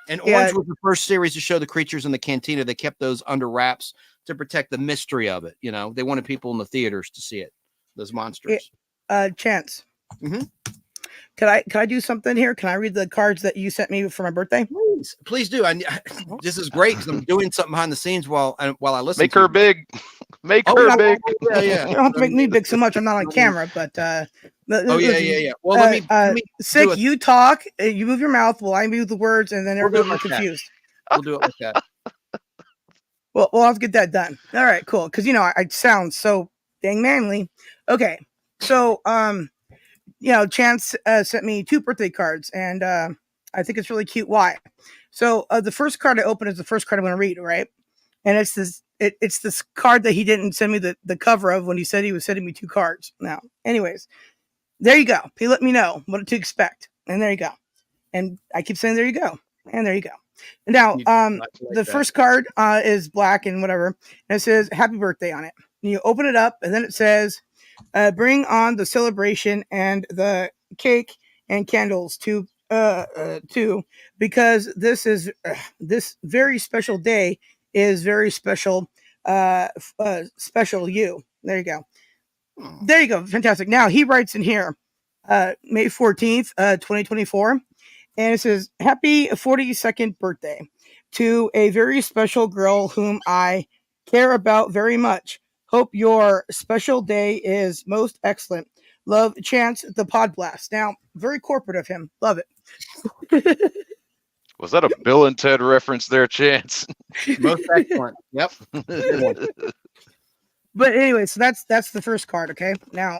And orange was the first series to show the creatures in the cantina. They kept those under wraps to protect the mystery of it. They wanted people in the theaters to see it, those monsters. Chance. Mhm. Can I do something here? Can I read the cards that you sent me for my birthday? Please do. This is great because I'm doing something behind the scenes while I listen. make to her you. big. Make Oh, her yeah, big. yeah. You don't have to make me big so much. I'm not on camera, but Oh yeah. Well, let me Sick, do it. you talk, you move your mouth while I move the words, and then We'll do everybody it will be like that. confused. We'll do it like that. Well, we'll have to get that done. All right, cool. Because I sound so dang manly. Okay, so Chance sent me 2 birthday cards, and I think it's really cute. Why? So the first card I open is the first card I'm going to read, right? And it's this. It's this card that he didn't send me the cover of when he said he was sending me 2 cards. Now, anyways, there you go. He let me know what to expect, and there you go. And I keep saying, there you go, and there you go. Now, the first card is black and whatever, and it says "Happy Birthday" on it. And you open it up, and then it says, "Bring on the celebration and the cake and candles too, because this very special day is very special, special you." There you go. There you go. Fantastic. Now he writes in here, May 14th, 2024. And it says, "Happy 42nd birthday to a very special girl whom I care about very much. Hope your special day is most excellent. Love, Chance, the Podblast." Now, very corporate of him. Love it. Was that a Bill and Ted reference there, Chance? Most excellent. Yep. But anyway, so that's the first card. Okay. Now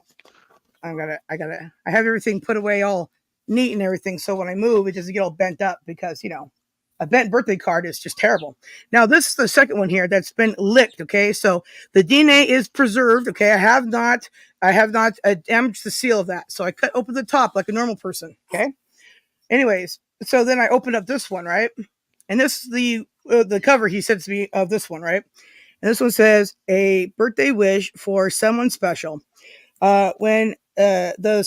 I have everything put away all neat and everything. So when I move, it doesn't get all bent up because, a bent birthday card is just terrible. Now, this is the second one here that's been licked. Okay. So the DNA is preserved. Okay. I have not damaged the seal of that. So I cut open the top like a normal person. Okay. Anyways, so then I opened up this one, right? And this is the cover he sent to me of this one, right? And this one says, "A birthday wish for someone special. When the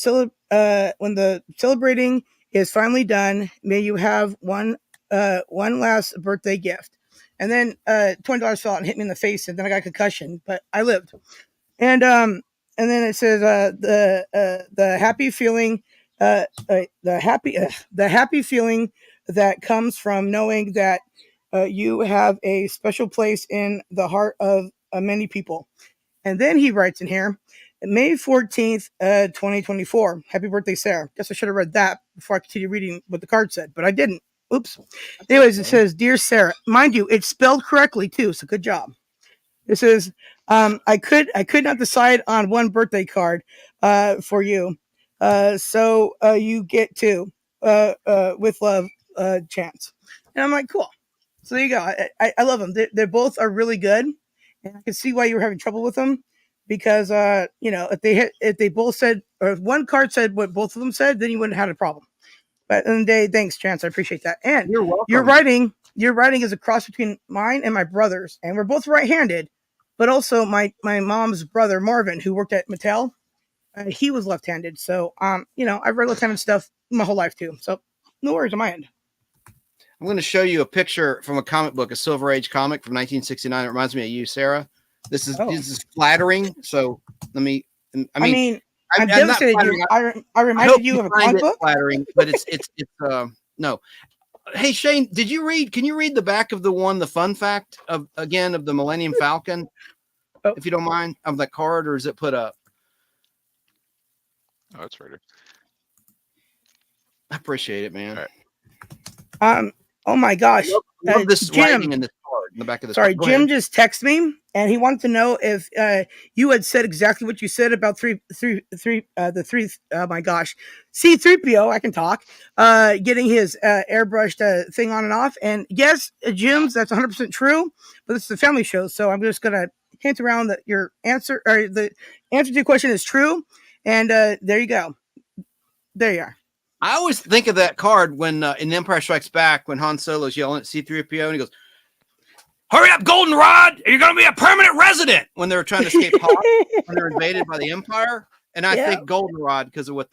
celebrating is finally done, may you have one last birthday gift." And then $20 fell out and hit me in the face, and then I got a concussion, but I lived. And then it says the happy feeling, the happy feeling that comes from knowing that you have a special place in the heart of many people. And then he writes in here, May 14th, 2024. Happy birthday, Sarah. Guess I should have read that before I continue reading what the card said, but I didn't. Oops. Anyways, it says, "Dear Sarah," mind you, it's spelled correctly too, so good job. It says, I could not decide on one birthday card for you. So you get 2 with love, Chance. And I'm like, cool. So there you go. I love them. They both are really good. And I can see why you were having trouble with them because, if they both said, or if one card said what both of them said, then you wouldn't have had a problem. But in the day, thanks, Chance. I appreciate that. And You're welcome. your writing is a cross between mine and my brother's, and we're both right-handed. But also my mom's brother Marvin, who worked at Mattel, he was left-handed. So I've read left-handed stuff my whole life too. So no worries on my end. I'm going to show you a picture from a comic book, a Silver Age comic from 1969. It reminds me of you, Sarah. This is flattering. So let me. I'm devastated. I reminded you of a comic book. Flattering, but it's no. Hey Shane, did you read? Can you read the back of the fun fact of the Millennium Falcon, if you don't mind, of that card, or is it put up? Oh, it's right here. I appreciate it, man. All right. Oh my gosh, love this Jim, writing in this card in the back of the. Sorry, Jim just texted me and he wanted to know if you had said exactly what you said about oh my gosh, C-3PO. I can talk. Getting his airbrushed thing on and off. And yes, Jim's, that's 100% true. But this is a family show, so I'm just gonna hint around that your answer or the answer to your question is true. And there you go. There you are. I always think of that card when in Empire Strikes Back, when Han Solo's yelling at C-3PO and he goes, "Hurry up, Goldenrod! You're going to be a permanent resident!" When they're trying to escape Hoth, when they're invaded by the Empire. And I think Goldenrod, because of what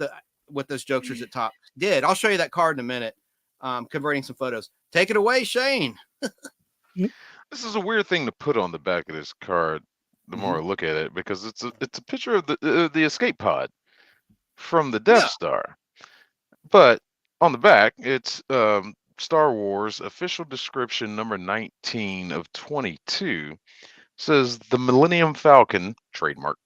those jokesters at top did. I'll show you that card in a minute. Converting some photos. Take it away, Shane. This is a weird thing to put on the back of this card. The more I look at it, because it's a picture of the escape pod from the Death Star. But on the back, it's Star Wars official description number 19 of 22 says the Millennium Falcon, trademark,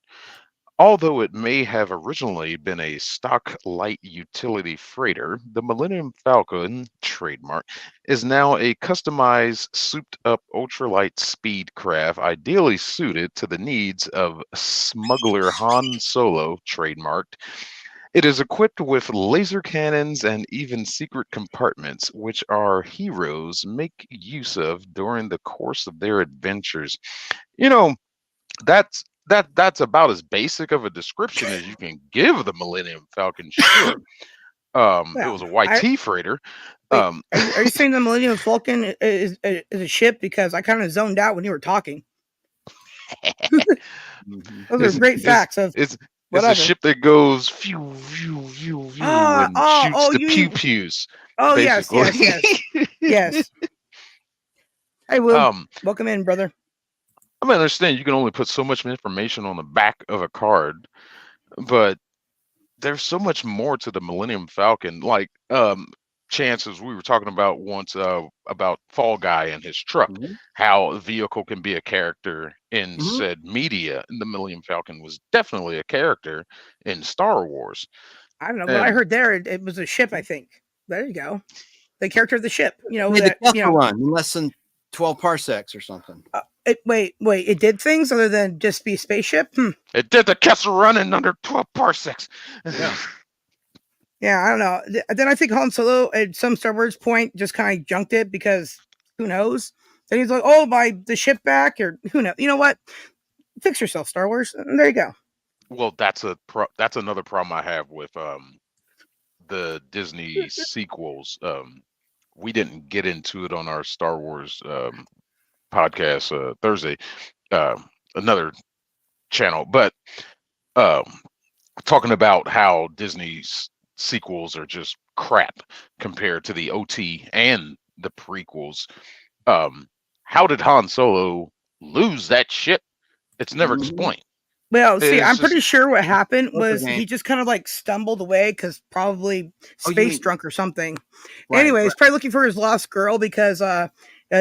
Although it may have originally been a stock light utility freighter, the Millennium Falcon trademark is now a customized, souped-up ultralight speed craft ideally suited to the needs of smuggler Han Solo, trademarked. It is equipped with laser cannons and even secret compartments, which our heroes make use of during the course of their adventures. You know, that's about as basic of a description as you can give the Millennium Falcon. Sure. It Well, was a YT freighter. wait, are you saying the Millennium Falcon is a ship? Because I kind of zoned out when you were talking. Those are great facts of It's whatever. a ship that goes phew, phew, phew, phew, and shoots the pew pews. Oh, yes, basically. yes. Hey, Will, welcome in, brother. I mean, I understand you can only put so much information on the back of a card, but there's so much more to the Millennium Falcon. Like chances we were talking about once about Fall Guy and his truck, how a vehicle can be a character in said media, and the Millennium Falcon was definitely a character in Star Wars. I don't know, but I heard there it was a ship. I think there you go, the character of the ship. You know, made that, the Kessel run in less than 12 parsecs or something. Wait, it did things other than just be a spaceship? It did the Kessel run in under 12 parsecs. Yeah. Yeah, I don't know. Then I think Han Solo at some Star Wars point just kind of junked it because who knows? Then he's like, "Oh, buy the ship back," or who knows? You know what? Fix yourself, Star Wars. And there you go. Well, that's another problem I have with the Disney sequels. We didn't get into it on our Star Wars podcast Thursday, another channel, but talking about how Disney's sequels are just crap compared to the OT and the prequels. How did Han Solo lose that ship? It's never explained. Well, see, I'm pretty sure what happened was he just kind of like stumbled away because probably space drunk or something. Right, anyway, he's probably looking for his lost girl because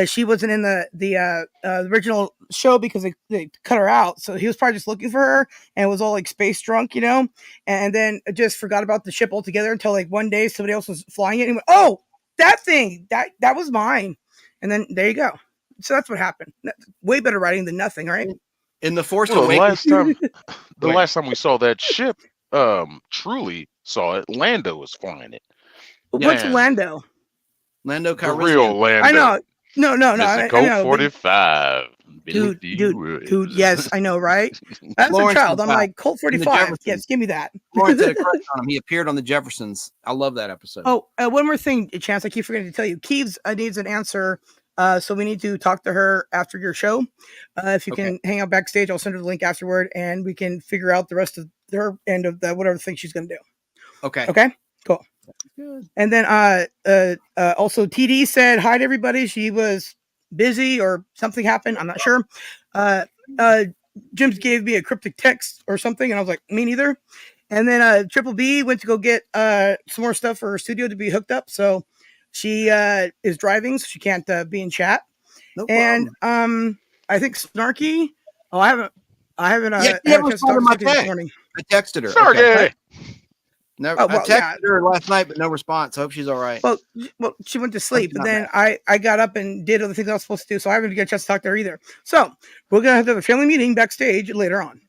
she wasn't in the original show because they cut her out. So he was probably just looking for her and was all like space drunk, you know, and then just forgot about the ship altogether until like one day somebody else was flying it and he went, "Oh, that thing, that was mine." And then there you go. So that's what happened. That's way better writing than nothing, right? In the Force Awakens, the last time we saw that ship, truly saw it, Lando was flying it. What's Lando? Lando Calrissian. The real Lando. I know. No. Colt 45. Dude, yes, I know, right? As a child, I'm like, Colt 45. Yes, give me that. Lawrence had a crush on him. He appeared on the Jeffersons. I love that episode. Oh, one more thing, Chance, I keep forgetting to tell you. Keeves needs an answer. So we need to talk to her after your show. If you can hang out backstage, I'll send her the link afterward, and we can figure out the rest of her end of the whatever thing she's going to do. Okay, cool. Good. And then also TD said hi to everybody. She was busy or something happened. I'm not sure. Jim's gave me a cryptic text or something, and I was like, me neither. And then Triple B went to go get some more stuff for her studio to be hooked up. So she is driving, so she can't be in chat. No problem. And I think Snarky. Oh, I haven't. Yeah, she responded to my text. I texted her. Snarky. Okay. Never, I texted her last night, but no response. I hope she's all right. Well, she went to sleep, but then I got up and did other things I was supposed to do, so I haven't got a chance to talk to her either. So we're gonna have a family meeting backstage later on.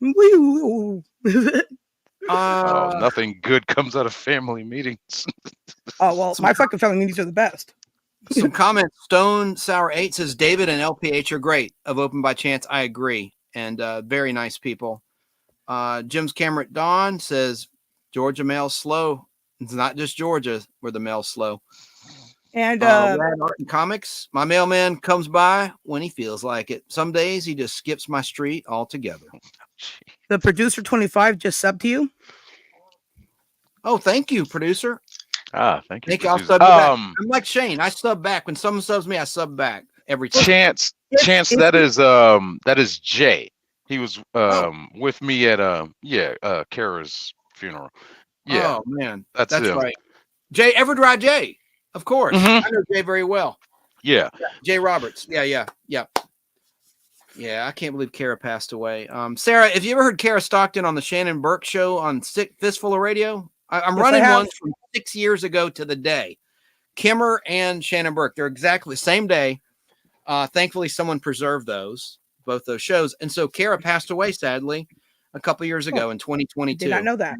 Nothing good comes out of family meetings. Oh well, my fucking family meetings are the best. Some comments. Stone Sour 8 says David and LPH are great. Of Open by Chance, I agree, and very nice people. Jim's camera at Dawn says Georgia mail's slow. It's not just Georgia where the mail's slow. And Rad Art and Comics. My mailman comes by when he feels like it. Some days he just skips my street altogether. The producer 25 just subbed to you. Oh, thank you, producer. Thank you. I'll sub you back. I'm like Shane. I sub back. When someone subs me, I sub back every time. Chance, that is Jay. He was with me at Kara's funeral. Yeah. Oh man, that's right. Jay Everdry Jay, of course. I know Jay very well. Yeah. Jay Roberts. Yeah. Yeah, I can't believe Kara passed away. Sarah, have you ever heard Kara Stockton on the Shannon Burke show on Fistful of Radio? I'm Yes, I running have. one from 6 years ago to the day. Kimmer and Shannon Burke, they're exactly the same day. Thankfully, someone preserved both those shows. And so Kara passed away, sadly, a couple years ago in 2022. Did not know that.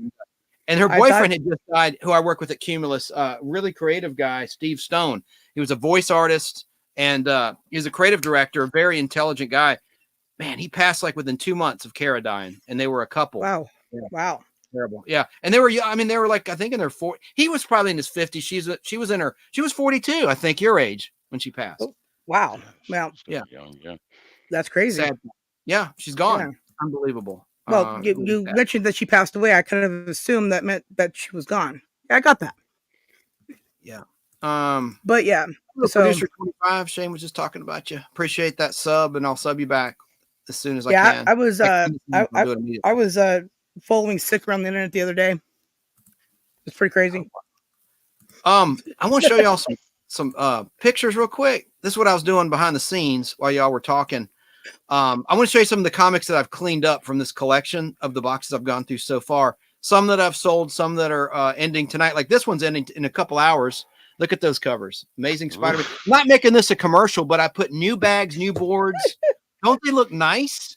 And her I boyfriend thought- had just died, who I work with at Cumulus, really creative guy, Steve Stone. He was a voice artist and he was a creative director, a very intelligent guy. Man, he passed like within 2 months of Kara dying, and they were a couple. Wow. Yeah. Wow. Terrible. Yeah. And they were, I mean, they were like, I think in their 40s. He was probably in his 50s. She was 42, I think, your age when she passed. Oh, wow. Well, yeah. Young, yeah. That's crazy. Sad. Yeah, she's gone. Yeah. Unbelievable. Well, you mentioned that she passed away. I kind of assumed that meant that she was gone. Yeah, I got that. Yeah. But yeah. So Producer 25, Shane was just talking about you. Appreciate that sub, and I'll sub you back as soon as I yeah, can. I was I'll do it immediately. I was following sick around the internet the other day. It's pretty crazy. I want to show y'all some pictures real quick. This is what I was doing behind the scenes while y'all were talking. I want to show you some of the comics that I've cleaned up from this collection of the boxes I've gone through so far. Some that I've sold, some that are ending tonight. Like this one's ending in a couple hours. Look at those covers. Amazing Spider-Man. I'm not making this a commercial, but I put new bags, new boards. Don't they look nice?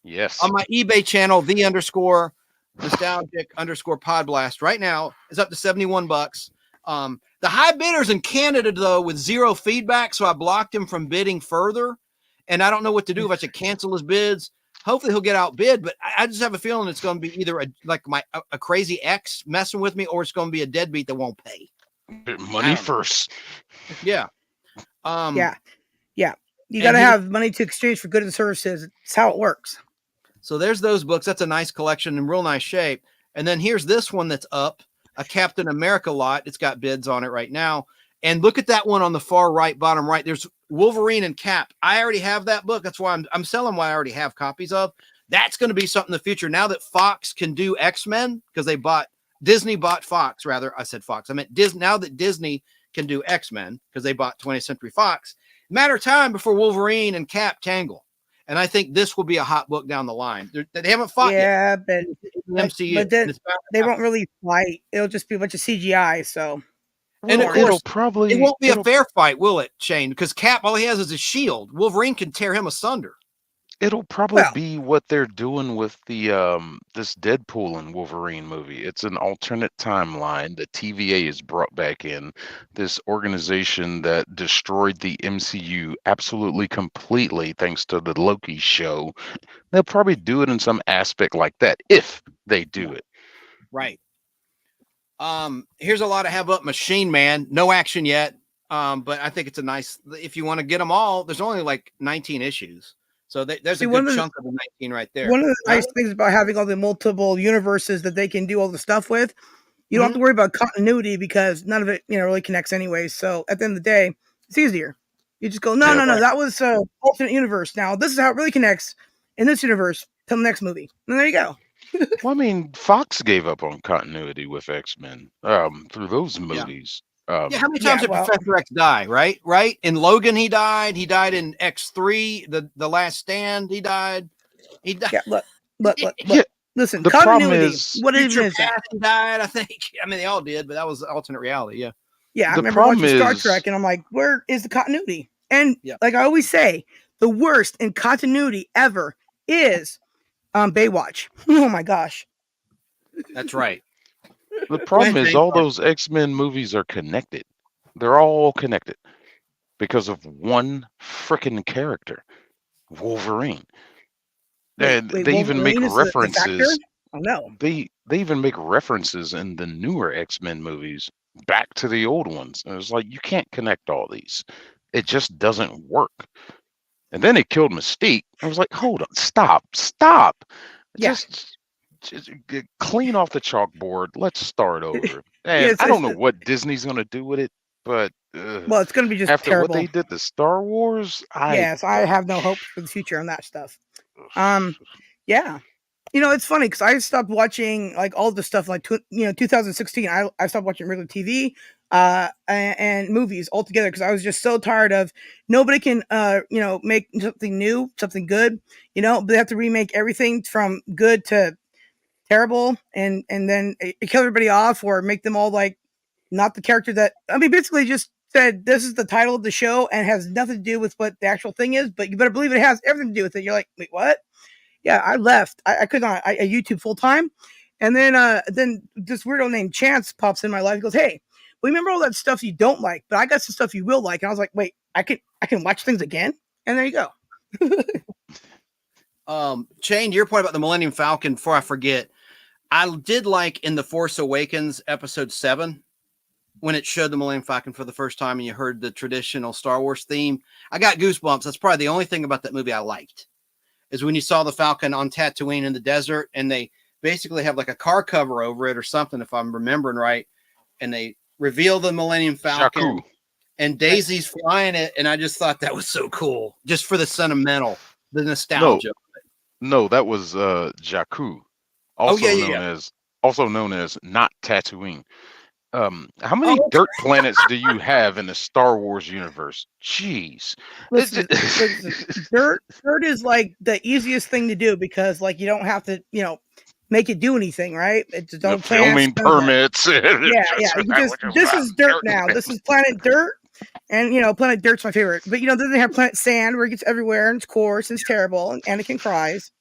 Yes. On my eBay channel, _nostalgic_podblast right now is up to $71. The high bidders in Canada, though, with zero feedback, so I blocked him from bidding further. And I don't know what to do if I should cancel his bids. Hopefully he'll get outbid, but I just have a feeling it's going to be either a crazy ex messing with me, or it's going to be a deadbeat that won't pay. Money first. Yeah. Yeah. You got to have money to exchange for goods and services. It's how it works. So there's those books. That's a nice collection in real nice shape. And then here's this one that's up, a Captain America lot. It's got bids on it right now. And look at that one on the far right, bottom right. There's Wolverine and Cap. I already have that book. That's why I'm selling what I already have copies of. That's going to be something in the future. Now that Fox can do X-Men, because Disney bought Fox, rather. I said Fox. I meant Disney. Now that Disney can do X-Men, because they bought 20th Century Fox, matter of time before Wolverine and Cap tangle. And I think this will be a hot book down the line. They haven't fought yet. Yeah, but MCU. They won't really fight. It'll just be a bunch of CGI. So, and of course, it won't be a fair fight, will it, Shane? Because Cap, all he has is a shield. Wolverine can tear him asunder. It'll probably be what they're doing with the this Deadpool and Wolverine movie. It's an alternate timeline. The TVA is brought back in, this organization that destroyed the MCU absolutely completely thanks to the Loki show. They'll probably do it in some aspect like that if they do it. Right. Here's a lot I have up. Machine Man, no action yet. But I think it's a nice, if you want to get them all, there's only like 19 issues. So there's a good chunk of the 19 right there. One of the nice things about having all the multiple universes that they can do all the stuff with, you don't have to worry about continuity because none of it, really connects anyway. So at the end of the day, it's easier. You just go, no, that was alternate universe. Now this is how it really connects in this universe till the next movie. And there you go. Well, I mean, Fox gave up on continuity with X-Men through those movies. How many times did Professor X die? Right. In Logan, he died. He died in X3, the Last Stand. He died. Yeah, look. Listen, the continuity. Problem is, what is that? He died. I think. I mean, they all did, but that was alternate reality. Yeah. Yeah, I remember watching Star Trek, and I'm like, where is the continuity? And like I always say, the worst in continuity ever is Baywatch. Oh my gosh. That's right. The problem is all those X-Men movies are connected. They're all connected because of one freaking character, Wolverine. And they even make references. Oh no. They even make references in the newer X-Men movies back to the old ones. And it's like you can't connect all these. It just doesn't work. And then it killed Mystique. I was like, hold on, stop. Just clean off the chalkboard. Let's start over. And I don't know what Disney's going to do with it, but it's going to be just after terrible. what they did to Star Wars, I have no hope for the future on that stuff. Yeah, it's funny because I stopped watching like all the stuff like 2016. I stopped watching regular TV. and movies altogether, because I was just so tired of nobody can make something new, something good. They have to remake everything from good to terrible, and then kill everybody off or make them all like not the character that, I mean, basically just said this is the title of the show and has nothing to do with what the actual thing is, but you better believe it has everything to do with it. You're like, wait, what? Yeah, I left. I could not. I YouTube full time, and then this weirdo named Chance pops in my life. He goes, "Hey, we remember all that stuff you don't like, but I got some stuff you will like." And I was like, "Wait, I can watch things again?" And there you go. Shane, to your point about the Millennium Falcon, before I forget, I did like in The Force Awakens episode 7 when it showed the Millennium Falcon for the first time and you heard the traditional Star Wars theme. I got goosebumps. That's probably the only thing about that movie I liked, is when you saw the Falcon on Tatooine in the desert and they basically have like a car cover over it or something, if I'm remembering right, and they reveal the Millennium Falcon. Jakku. And Daisy's flying it, and I just thought that was so cool, just for the sentimental, the nostalgia. No, that was Jakku, also known as not Tatooine. How many dirt planets do you have in the Star Wars universe? Jeez. Listen, dirt is like the easiest thing to do, because like you don't have to, make it do anything, right? It's The filming permits. This is dirt now. This is planet dirt. And planet dirt's my favorite. But then they have planet sand where it gets everywhere and it's coarse and it's terrible and Anakin cries.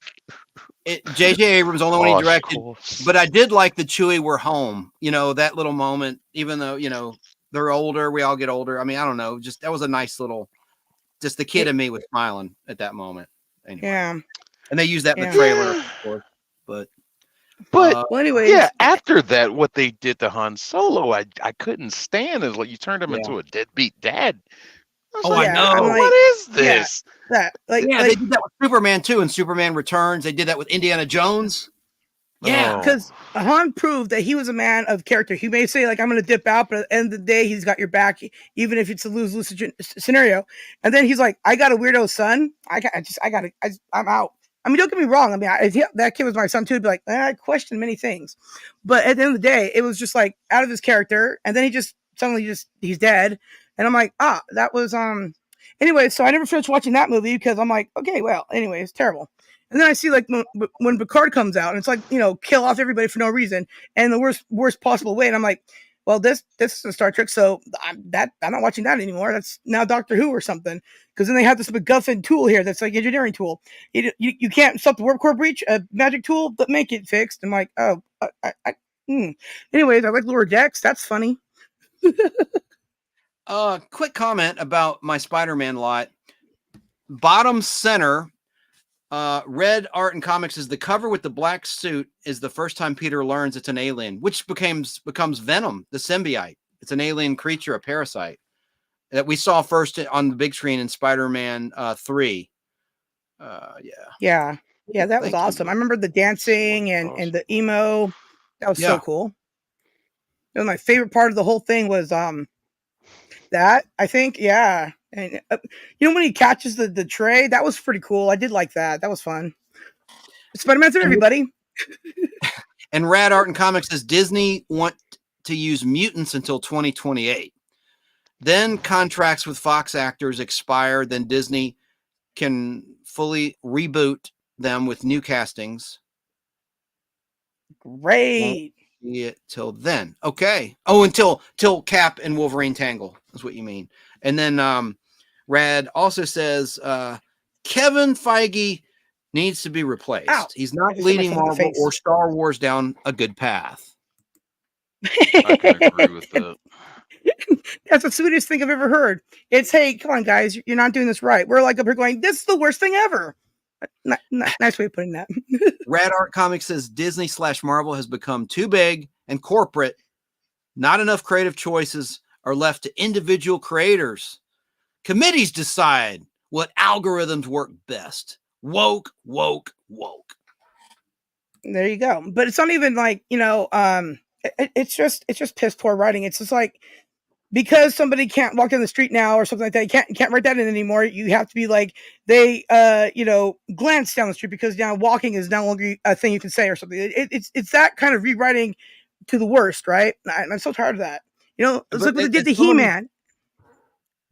J.J. Abrams only when he directed, but I did like the Chewie "We're home." That little moment. Even though they're older, we all get older. I mean, I don't know. Just that was a nice little. Just the kid in me was smiling at that moment. Anyway. Yeah, and they used that in the trailer, of course. But well, anyway, yeah. After that, what they did to Han Solo, I couldn't stand it. Like you turned him into a deadbeat dad. I know. Like, what is this? They did that with Superman too, and Superman Returns. They did that with Indiana Jones. Yeah, because Han proved that he was a man of character. He may say like, "I'm going to dip out," but at the end of the day, he's got your back, even if it's a lose-lose scenario. And then he's like, "I got a weirdo son. I'm out." I mean, don't get me wrong. I mean, that kid was my son too. I'd be like, I questioned many things, but at the end of the day, it was just like out of his character. And then he just suddenly he's dead. And I'm like, that was anyway. So I never finished watching that movie because I'm like, okay, well, anyway, it's terrible. And then I see like when Picard comes out, and it's like kill off everybody for no reason and the worst possible way. And I'm like, well, this is a Star Trek, so I'm not watching that anymore. That's now Doctor Who or something. Because then they have this MacGuffin tool here that's like engineering tool. You can't stop the warp core breach, a magic tool, but make it fixed. I'm like, Anyways, I like Lower Decks. That's funny. Quick comment about my Spider-Man lot. Bottom center, Red Art and Comics is the cover with the black suit is the first time Peter learns it's an alien, which becomes Venom, the symbiote. It's an alien creature, a parasite that we saw first on the big screen in Spider-Man 3. Yeah, that was awesome. I remember the dancing and the emo. That was so cool. That was my favorite part of the whole thing was that, I think, and when he catches the tray, that was pretty cool. I did like that. That was fun. Spider-Man 3, everybody. And Rad Art and Comics says Disney want to use mutants until 2028. Then contracts with Fox actors expire. Then Disney can fully reboot them with new castings. Great. Till then. Okay. Oh, until Cap and Wolverine tangle is what you mean. And then Rad also says Kevin Feige needs to be replaced. Ow. He's not leading Marvel or Star Wars down a good path. I can agree with that. That's the sweetest thing I've ever heard. It's, hey, come on, guys, you're not doing this right. We're like up here going, this is the worst thing ever. Nice way of putting that. Rad Art Comics says Disney/Marvel has become too big and corporate. Not enough creative choices are left to individual creators. Committees decide what algorithms work best. Woke. There you go. But it's not even like, it's just piss poor writing. It's just like, because somebody can't walk down the street now or something like that, you can't write that in anymore. You have to be like, they glance down the street because now walking is no longer a thing you can say or something. It's that kind of rewriting to the worst, right? I'm so tired of that. You know, let's But look what they did to as someone who- He-Man.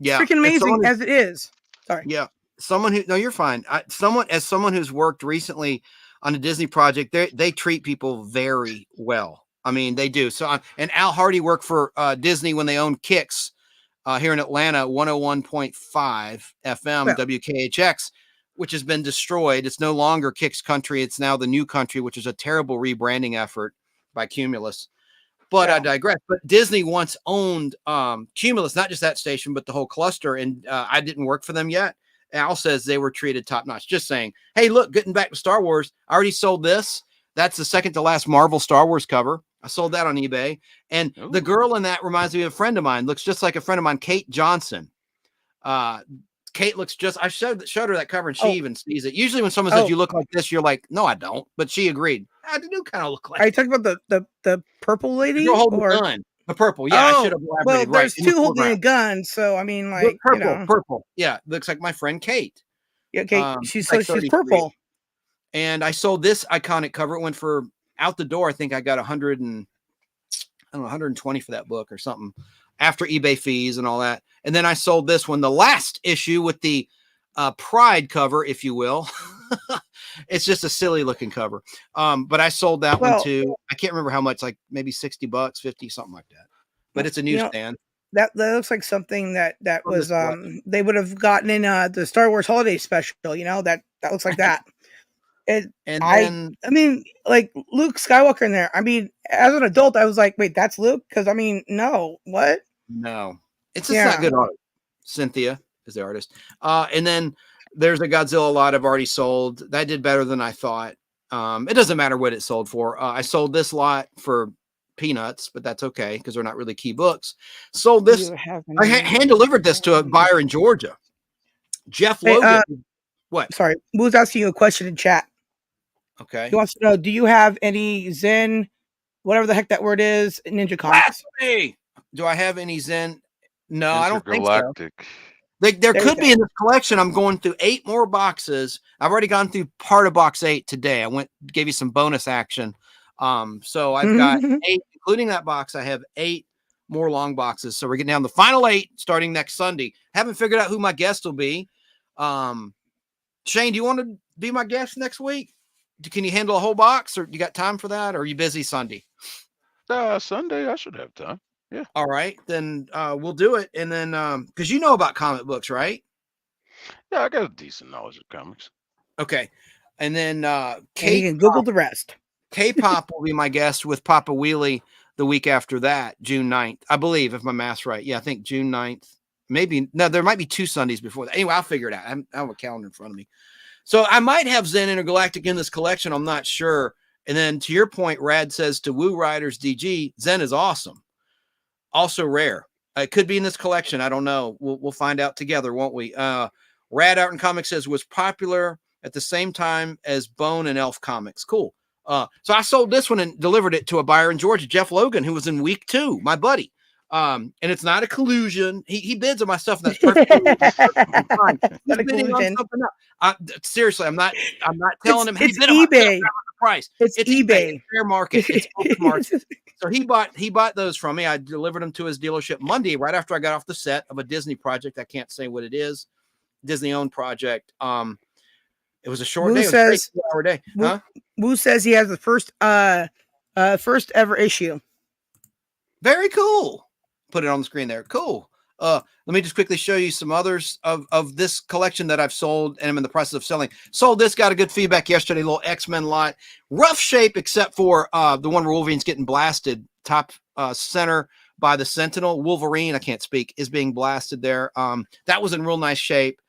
yeah, Freaking as someone amazing who- as it is. Sorry. yeah, someone who no, you're fine. Someone who's worked recently on a Disney project, they treat people very well. I mean, they do. So, and Al Hardy worked for Disney when they owned Kicks here in Atlanta, 101.5 FM Well, WKHX, which has been destroyed. It's no longer Kicks Country. It's now the New Country, which is a terrible rebranding effort by Cumulus. But I well, digress. But Disney once owned Cumulus, not just that station, but the whole cluster. And I didn't work for them yet. Al says they were treated top notch. Just saying, hey, look, getting back to Star Wars, I already sold this. That's the second to last Marvel Star Wars cover. I sold that on eBay. And Ooh. the girl in that reminds me of a friend of mine. Looks just like a friend of mine, Kate Johnson. Kate looks just, I showed her that cover and she Oh. even sees it. Usually when someone says Oh. you look like this, you're like, no, I don't. But she agreed. I do kind of look like are you talking about the purple the lady? girl holding Or the gun. The purple. Yeah, I should have well, elaborated. there's Right. in the two holding a foreground. gun, so I mean, Look, like, purple, you know, purple. Yeah, looks like my friend Kate. yeah, okay, She's she's like 33. purple. And I sold this iconic cover. It went for out the door. I think I got 120 for that book or something after eBay fees and all that. And then I sold this one, the last issue with the Pride cover, if you will. It's just a silly looking cover. But I sold that one Well- too. I can't remember how much, like maybe $60, 50, something like that. But it's a You know, newsstand. That looks like something that From was this collection. they would have gotten in the Star Wars holiday special. You know, that looks like that. And I then mean, like Luke Skywalker in there. I mean, as an adult, I was like, wait, that's Luke? Because I mean, no, what? no, it's just not Yeah. good art. Cynthia is the artist. And then there's a Godzilla lot I've already sold. That did better than I thought. It doesn't matter what it sold for. I sold this lot for peanuts, but that's okay because they're not really key books. Sold this. You have I hand delivered this to a buyer in Georgia. Jeff Hey, Logan. What? Sorry, Who's asking you a question in chat? Okay. He wants to know: do you have any Zen, whatever the heck that word is, Ninja comics? Blasphemy! Do I have any Zen? No, I don't think so. Intergalactic. There There you could go. be in this collection. I'm going through 8 more boxes. I've already gone through part of box 8 today. I gave you some bonus action. So I've got 8, including that box. I have 8 more long boxes. So we're getting down the final 8 starting next Sunday. Haven't figured out who my guest will be. Shane, do you want to be my guest next week? Can you handle a whole box, or you got time for that? Or are you busy Sunday? Sunday, I should have time. All right, then we'll do it. And then because you know about comic books, right? Yeah, I got a decent knowledge of comics. Okay. And then And you can Google the rest. K-pop will be my guest with Papa Wheelie the week after that, June 9th, I believe, if my math's right. Yeah, I think June 9th. Maybe, no, there might be 2 Sundays before that. Anyway, I'll figure it out. I have a calendar in front of me. So I might have Zen Intergalactic in this collection. I'm not sure. And then to your point, Rad says to Woo Riders DG, Zen is awesome. Also rare. It could be in this collection. I don't know. We'll find out together, won't we? Rad Art and Comics says was popular at the same time as Bone and Elf Comics. Cool. So I sold this one and delivered it to a buyer in Georgia, Jeff Logan, who was in week 2, my buddy. And it's not a collusion. He bids on my stuff, and that's perfectly fine. He's Not a bidding on collusion. something else. Seriously, I'm not telling him. Hey, It's bid on my stuff, eBay. that was the price. It's eBay. It's fair market. It's open market. So he bought those from me. I delivered them to his dealership Monday, right after I got off the set of a Disney project. I can't say what it is. Disney owned project. It was a short Woo day. It was a says- 4-hour day. Woo- Huh? Woo says he has the first ever issue. Very cool. Put it on the screen there. Cool. Let me just quickly show you some others of this collection that I've sold and I'm in the process of selling. Sold this, got a good feedback yesterday. Little X-Men lot. Rough shape, except for the one where Wolverine's getting blasted. Top center by the Sentinel. Wolverine, I can't speak, is being blasted there. That was in real nice shape.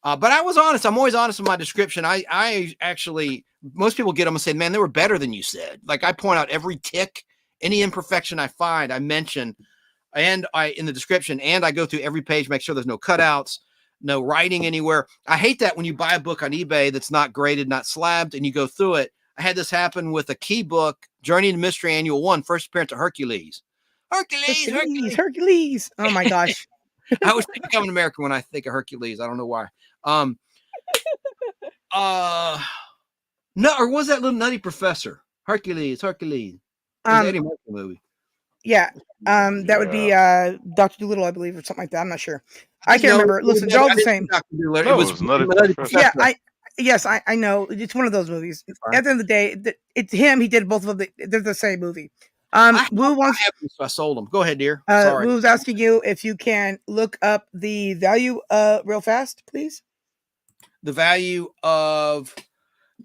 But I was honest. I'm always honest in my description. I actually, most people get them and say, man, they were better than you said. Like I point out every tick, any imperfection I find, I mention and in the description, and I go through every page, make sure there's no cutouts, no writing anywhere. I hate that when you buy a book on eBay that's not graded, not slabbed, and you go through it. I had this happen with a key book, Journey to Mystery Annual 1, first appearance of Hercules. Hercules. Oh my gosh. I always think of Coming America when I think of Hercules. I don't know why. No, or was that little nutty professor? Hercules. It was an Eddie Murphy movie. Yeah. That would be Dr. Doolittle, I believe, or something like that. I'm not sure. I can't No, remember. Listen, they're all the I didn't same. see Dr. Doolittle. No, It was it was Nutty Nutty Professor. Yeah, I know. It's one of those movies. fine. At the end of the day, it's him. He did both of them. They're the same movie. I Woo wants. have them, so I sold them. Go ahead, dear. Sorry. Woo's asking you if you can look up the value real fast, please. The value of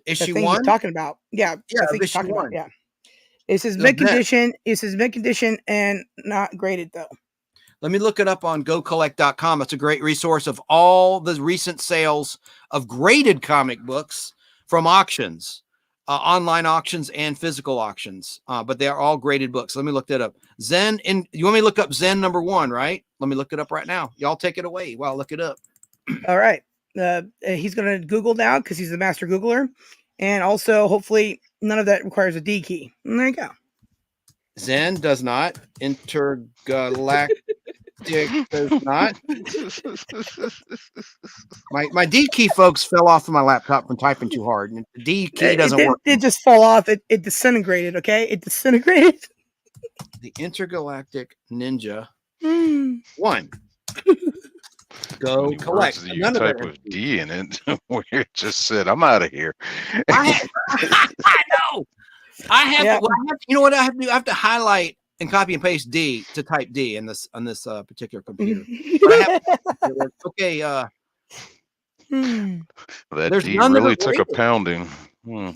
The issue thing one. he's talking about. Yeah, Yeah, the thing he's issue talking one. about. Yeah. It says The mint best. condition. It says mint condition and not graded though. Let me look it up on gocollect.com. It's a great resource of all the recent sales of graded comic books from auctions, online auctions and physical auctions. But they are all graded books. Let me look that up. Zen, you want me to look up Zen number 1, right? Let me look it up right now. Y'all take it away while I look it up. All right. He's going to Google now because he's the master Googler. And also, hopefully, none of that requires a D key. And there you go. Zen does not. Intergalactic does not. My D key, folks, fell off of my laptop from typing too hard. And the D key doesn't work. It just fall off. It disintegrated. Okay, it disintegrated. The Intergalactic Ninja Mm. 1. Go Many collect. words that you None of type it. with D in it, where it just said, "I'm out of here." I know. I have, Yeah. you know what I have to do? I have to highlight and copy and paste D to type D on this particular computer. But I have, okay, Hmm. That There's D none that really are took a graded. pounding. Hmm.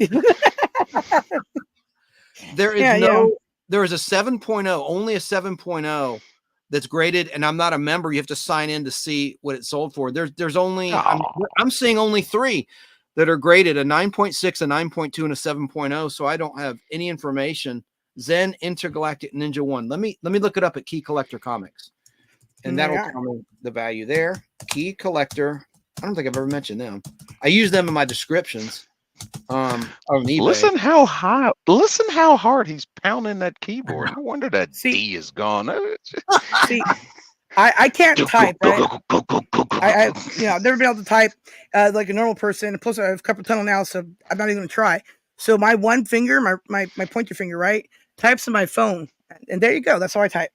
there is Yeah, there is a 7.0, only a 7.0 that's graded, and I'm not a member. You have to sign in to see what it sold for. There's only I'm seeing only 3 that are graded, a 9.6, a 9.2, and a 7.0. So I don't have any information. Zen Intergalactic Ninja 1. Let me look it up at Key Collector Comics, and that'll tell me the value there. Key Collector. I don't think I've ever mentioned them. I use them in my descriptions. On eBay. Listen how hard he's pounding that keyboard. No wonder that D is gone. See, I can't type, right? I've never been able to type like a normal person. Plus, I have carpal tunnel now, so I'm not even going to try. So my one finger, my pointer finger, right, types in my phone, and there you go. That's how I type.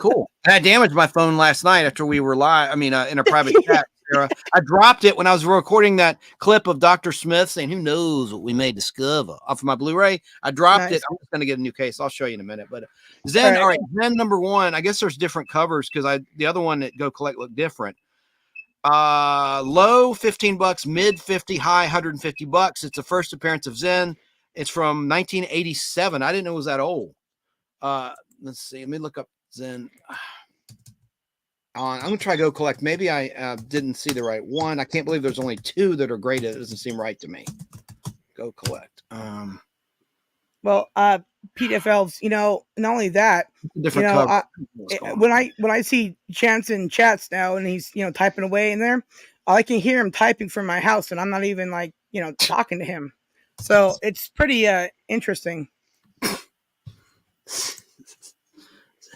Cool. And I damaged my phone last night after we were live. I mean, in a private chat, Sarah. I dropped it when I was recording that clip of Dr. Smith saying, "Who knows what we may discover?" off of my Blu-ray. I dropped it. I'm just going to get a new case. I'll show you in a minute. But Zen, all right, Zen number 1. I guess there's different covers because the other one that Go Collect looked different. Low $15, mid 50, high $150. It's the first appearance of Zen. It's from 1987. I didn't know it was that old. Let's see. Let me look up Zen. I'm gonna try Go Collect. Maybe I didn't see the right one. I can't believe there's only 2 that are graded. It doesn't seem right to me. Go Collect. Well, PDF Elves, not only that, different cover. when I see Chance in chats now and he's typing away in there, I can hear him typing from my house, and I'm not even talking to him. So it's pretty interesting.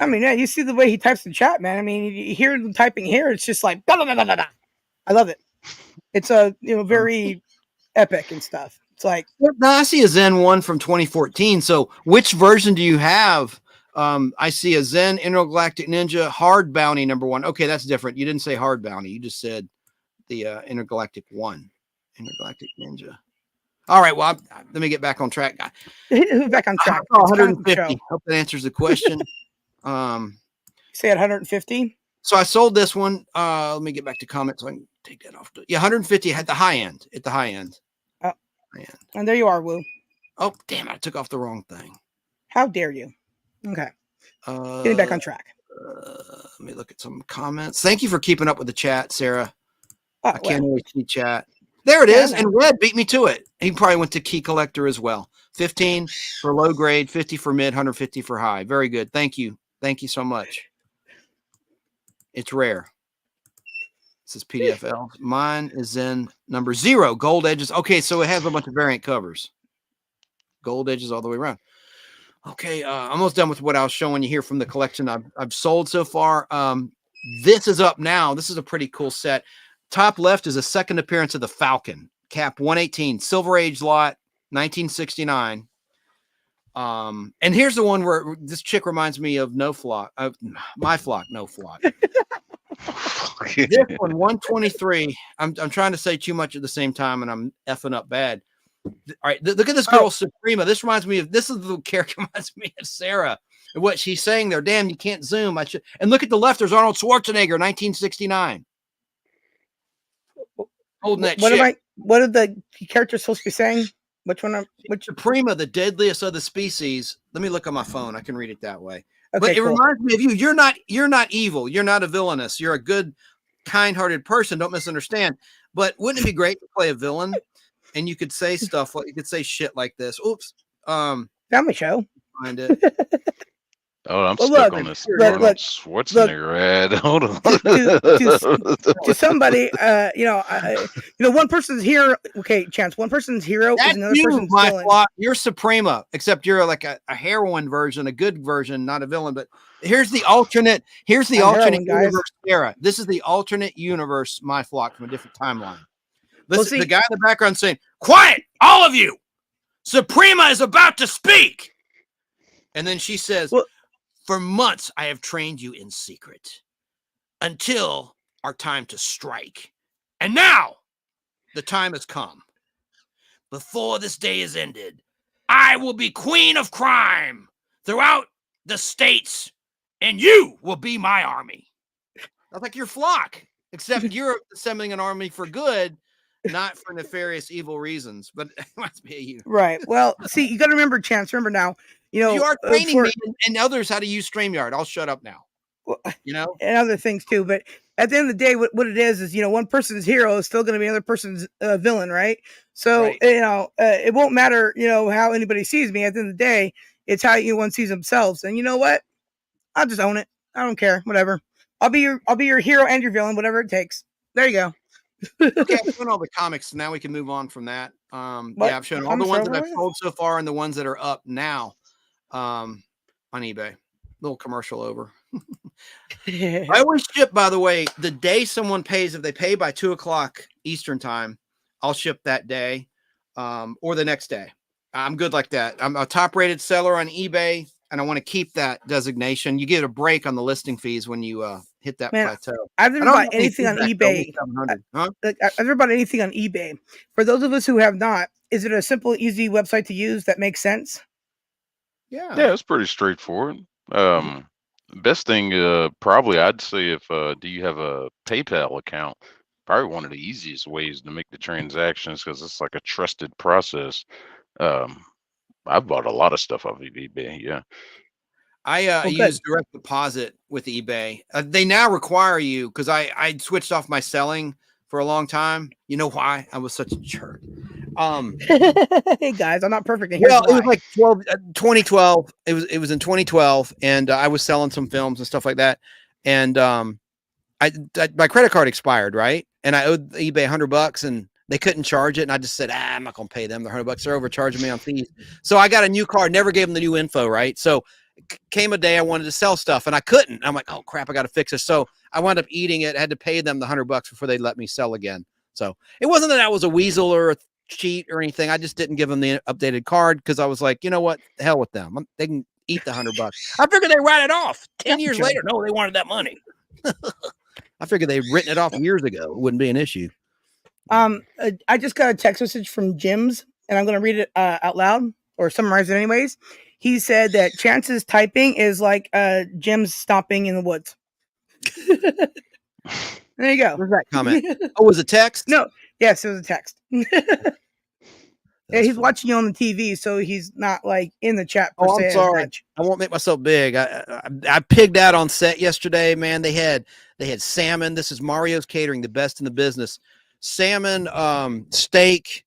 I mean, yeah, you see the way he types in chat, man. I mean, you hear him typing here, it's just like blah, blah, blah, blah, blah. I love it. It's very epic and stuff. It's like, now I see a Zen 1 from 2014. So which version do you have? I see a Zen Intergalactic Ninja Hard Bounty number 1. Okay, that's different. You didn't say Hard Bounty. You just said the Intergalactic 1. Intergalactic Ninja. All right. Well, let me get back on track. Back on track. 150. Hope that answers the question. Say at 150. So I sold this one. Let me get back to comments so I can take that off. Yeah, 150 at the high end. At the high end. Oh, and there you are, Woo. Oh, damn! I took off the wrong thing. How dare you? Okay. Getting back on track. Let me look at some comments. Thank you for keeping up with the chat, Sarah. I can't always see chat. There it is. And Red beat me to it. He probably went to Key Collector as well. 15 for low grade, 50 for mid, 150 for high. Very good. Thank you. Thank you so much. It's rare. This is PDFL. Mine is in number 0, gold edges. Okay, so it has a bunch of variant covers. Gold edges all the way around. Okay, almost done with what I was showing you here from the collection I've sold so far. This is up now. This is a pretty cool set. Top left is a second appearance of the Falcon. Cap 118, Silver Age lot, 1969. And here's the one where this chick reminds me of No Flock, My Flock, No Flock. This one, 123. I'm trying to say too much at the same time, and I'm effing up bad. All right, look at this girl, Suprema. This reminds me of this is the character reminds me of Sarah. And what she's saying there, damn, you can't zoom. I should. And look at the left. There's Arnold Schwarzenegger, 1969. Holding that shit. What are the characters supposed to be saying? Which one? Which Suprema, the deadliest of the species. Let me look on my phone. I can read it that way. Okay, but it cool. reminds me of you. You're not evil. You're not a villainous. You're a good, kind-hearted person. Don't misunderstand. But wouldn't it be great to play a villain? And you could say stuff like you could say shit like this. Oops. Family show. Find it. Oh, I'm stuck on this Arnold Schwarzenegger ad. Hold on. To somebody, one person's hero. Okay, Chance. One person's hero That's is another you, person's my villain. flock. You're Suprema, except you're like a heroine version, a good version, not a villain. But here's the alternate. Here's the alternate universe era. This is the alternate universe, my flock, from a different timeline. Listen, the guy in the background saying, "Quiet, all of you! Suprema is about to speak." And then she says, "For months, I have trained you in secret until our time to strike. And now the time has come. Before this day is ended, I will be queen of crime throughout the states, and you will be my army." That's like your flock, except you're assembling an army for good, not for nefarious evil reasons. But it must be you. Right. Well, see, you got to remember, Chance. Remember now, you are training me and others how to use StreamYard. I'll shut up now. And other things too. But at the end of the day, what it is, one person's hero is still going to be another person's villain, right? So, it won't matter, how anybody sees me. At the end of the day, it's how one sees themselves. And you know what? I'll just own it. I don't care. Whatever. I'll be your hero and your villain, whatever it takes. There you go. Okay, I've shown all the comics. So now we can move on from that. I've shown all the ones that I've sold so far and the ones that are up now on eBay. Little commercial over. I always ship, by the way, the day someone pays. If they pay by 2:00 Eastern time, I'll ship that day or the next day. I'm good like that. I'm a top-rated seller on eBay, and I want to keep that designation. You get a break on the listing fees when you hit that plateau. I've never bought anything on eBay. I've never bought anything on eBay. For those of us who have not, is it a simple, easy website to use that makes sense? Yeah, it's pretty straightforward. Best thing, probably I'd say if do you have a PayPal account? Probably one of the easiest ways to make the transactions because it's like a trusted process. I've bought a lot of stuff off of eBay. Yeah. I use direct deposit with eBay. They now require you because I switched off my selling for a long time. You know why? I was such a jerk. Hey guys, I'm not perfect. Well, it was like 2012. It was in 2012, and I was selling some films and stuff like that. And my credit card expired, right? And I owed eBay $100, and they couldn't charge it. And I just said, I'm not gonna pay them the $100. They're overcharging me on fees. So I got a new card. Never gave them the new info, right? So came a day I wanted to sell stuff, and I couldn't. I'm like, oh crap, I got to fix it. So I wound up eating it. I had to pay them the $100 before they let me sell again. So it wasn't that I was a weasel or a cheat or anything. I just didn't give them the updated card because I was like, you know what, the hell with them. They can eat the $100. I figured they write it off 10 years later. No, they wanted that money. I figured they'd written it off years ago. It wouldn't be an issue. I just got a text message from Jim's, and I'm going to read it out loud or summarize it anyways. He said that Chance's typing is like Jim's stomping in the woods. There you go. Where's that comment? Oh, was it text? No. Yes, it was a text. Yeah, he's watching you on the TV, so he's not like in the chat. Oh, I'm sorry. I won't make myself big. I pigged out on set yesterday, man. They had salmon. This is Mario's Catering, the best in the business. Salmon, steak,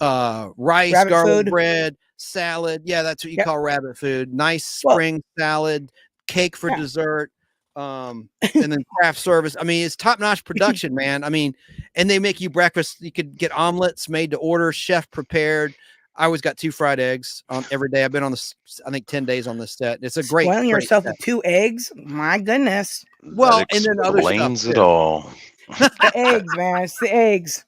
rice, rabbit garlic food. Bread, salad. Yeah, that's what you call rabbit food. Nice spring salad, cake for dessert, and then craft service. I mean, it's top-notch production, man. I mean, and they make you breakfast. You could get omelets made to order, chef prepared. I always got 2 fried eggs on every day. I've been on this, I think, 10 days on this set. It's a great. Spoiling yourself with 2 eggs. My goodness. Well, and then other stuff. Explains it all. The eggs, man. It's the eggs.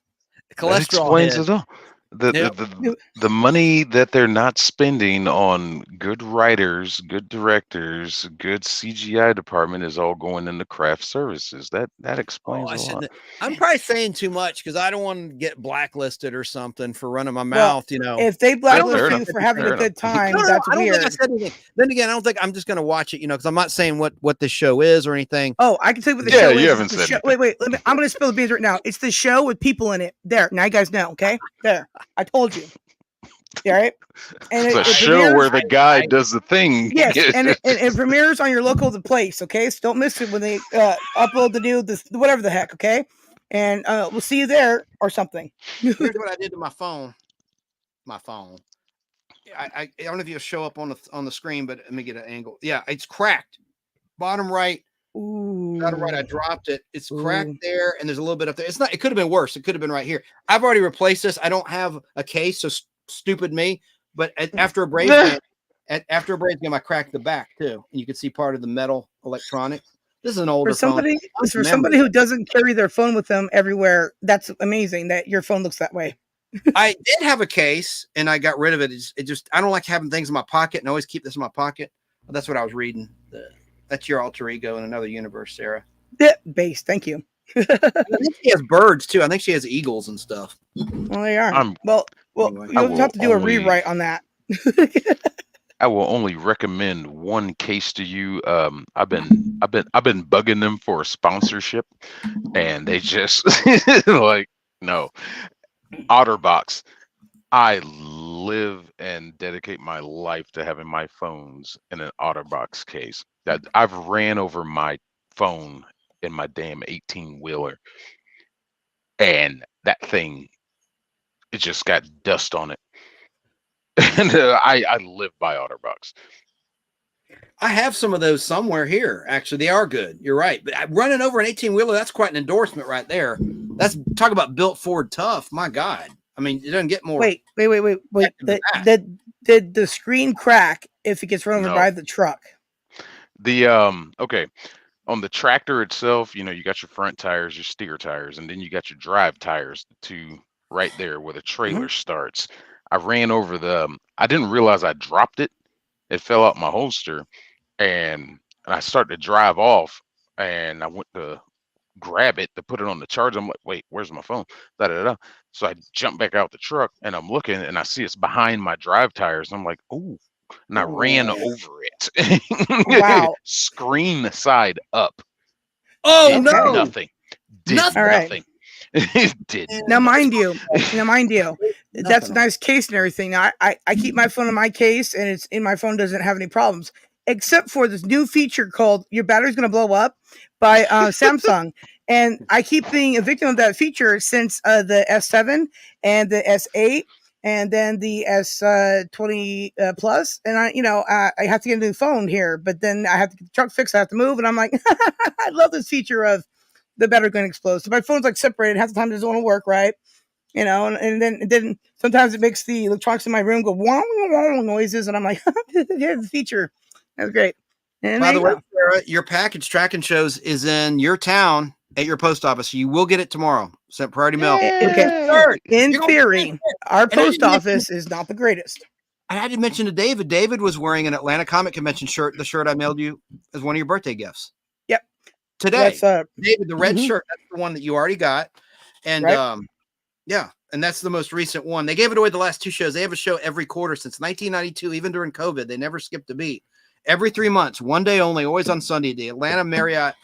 Cholesterol. Explains it all. The, Yep. the money that they're not spending on good writers, good directors, good CGI department is all going into craft services. That Oh, explains I a lot. shouldn't. I'm probably saying too much because I don't want to get blacklisted or something for running my Well, mouth. You know, if they blacklist fair you enough. for having Fair a good enough. time, no, that's I don't think I weird. said anything. Then again, I don't think I'm just going to watch it. You know, because I'm not saying what this show is or anything. Oh, I can tell you what the Yeah, show you is. haven't It's the said show. anything. Wait. I'm going to spill the beans right now. It's the show with people in it. There. Now you guys know. Okay. There. I told you. All right. And It's a it show premieres. where the guy does the thing. Yes, and it premieres on your local place. Okay, so don't miss it when they upload the new this whatever the heck. Okay, and we'll see you there or something. Here's what I did to my phone. I don't know if you'll show up on the screen, but let me get an angle. Yeah, it's cracked. Bottom right. Ooh. Bottom right. I dropped it. It's cracked Ooh. there, and there's a little bit up there. It's not. It could have been worse. It could have been right here. I've already replaced this. I don't have a case, so stupid me. But after a Braves game, I cracked the back too, and you can see part of the metal electronics. This is an older phone. For somebody who doesn't carry their phone with them everywhere, that's amazing that your phone looks that way. I did have a case, and I got rid of it. It just I don't like having things in my pocket, and I always keep this in my pocket. But that's what I was reading. That's your alter ego in another universe, Sarah. Yeah, base. Thank you. I think she has birds too. I think she has eagles and stuff. Well, they are. I'm- well, Anyway. you'll have to do a rewrite on that. I will only recommend one case to you. I've been bugging them for a sponsorship, and they just like no. OtterBox. I live and dedicate my life to having my phones in an OtterBox case. That I've ran over my phone in my damn 18-wheeler, and that thing, it just got dust on it. And I live by OtterBox. I have some of those somewhere here. Actually, they are good. You're right. But running over an 18-wheeler, that's quite an endorsement right there. That's talk about built Ford tough. My God. I mean, it doesn't get more. Wait. Did the screen crack if it gets run over No. by the truck? The okay, on the tractor itself, you got your front tires, your steer tires, and then you got your drive tires, the two right there where the trailer starts. I ran over I didn't realize I dropped it. It fell out my holster, and I started to drive off, and I went to grab it to put it on the charger. I'm like, wait, where's my phone? Da, da, da. So I jump back out the truck, and I'm looking, and I see it's behind my drive tires. I'm like, oh, and I ran over it. Wow. Screen side up. Oh Did no! nothing. Did Nothing. All right. nothing. It did. Now, mind you, that's a nice case and everything. Now, I keep my phone in my case, and it's in my phone, doesn't have any problems, except for this new feature called "Your Battery's Gonna Blow Up" by Samsung, and I keep being a victim of that feature since the S7 and the S8, and then the S20 Plus, and I have to get a new phone here, but then I have to get the truck fixed, I have to move, and I'm like, I love this feature of the battery going to explode. So my phone's like separated. Half the time it doesn't want to work right, and then sometimes it makes the electronics in my room go wong wong noises, and I'm like, here's the feature. That's great. And By there the you way, go. Sarah, your package tracking shows is in your town at your post office. So you will get it tomorrow. Sent priority mail. Okay. Third. In You're gonna theory, our And I post didn't office is not the greatest. I had to mention to David. David was wearing an Atlanta Comic Convention shirt. The shirt I mailed you as one of your birthday gifts. Yep. Today, That's David, the red Mhm. shirt. That's the one that you already got. And Right. yeah, and that's the most recent one. They gave it away the last two shows. They have a show every quarter since 1992, even during COVID. They never skipped a beat. Every 3 months, one day only, always on Sunday. The Atlanta Marriott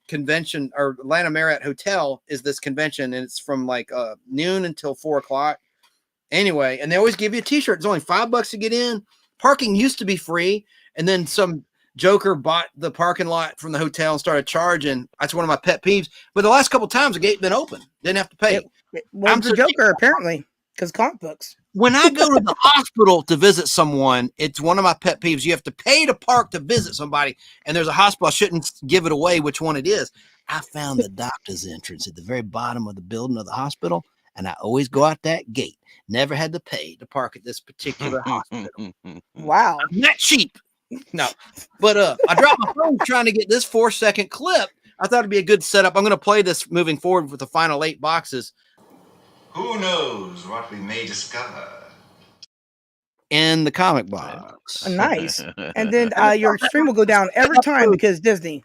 Convention or Atlanta Marriott Hotel is this convention, and it's from like noon until 4:00. Anyway, and they always give you a t-shirt. It's only $5 to get in. Parking used to be free, and then some joker bought the parking lot from the hotel and started charging. That's one of my pet peeves. But the last couple of times the gate been open, didn't have to pay. Well, I'm it's a so- joker apparently because comic books. When I go to the hospital to visit someone, it's one of my pet peeves. You have to pay to park to visit somebody, and there's a hospital. I shouldn't give it away which one it is. I found the doctor's entrance at the very bottom of the building of the hospital, and I always go out that gate. Never had to pay to park at this particular hospital. Wow. I'm not cheap. No, but I dropped my phone trying to get this 4-second clip. I thought it'd be a good setup. I'm going to play this moving forward with the final 8 boxes. Who knows what we may discover? In the comic box. Nice. And then your stream will go down every time because Disney.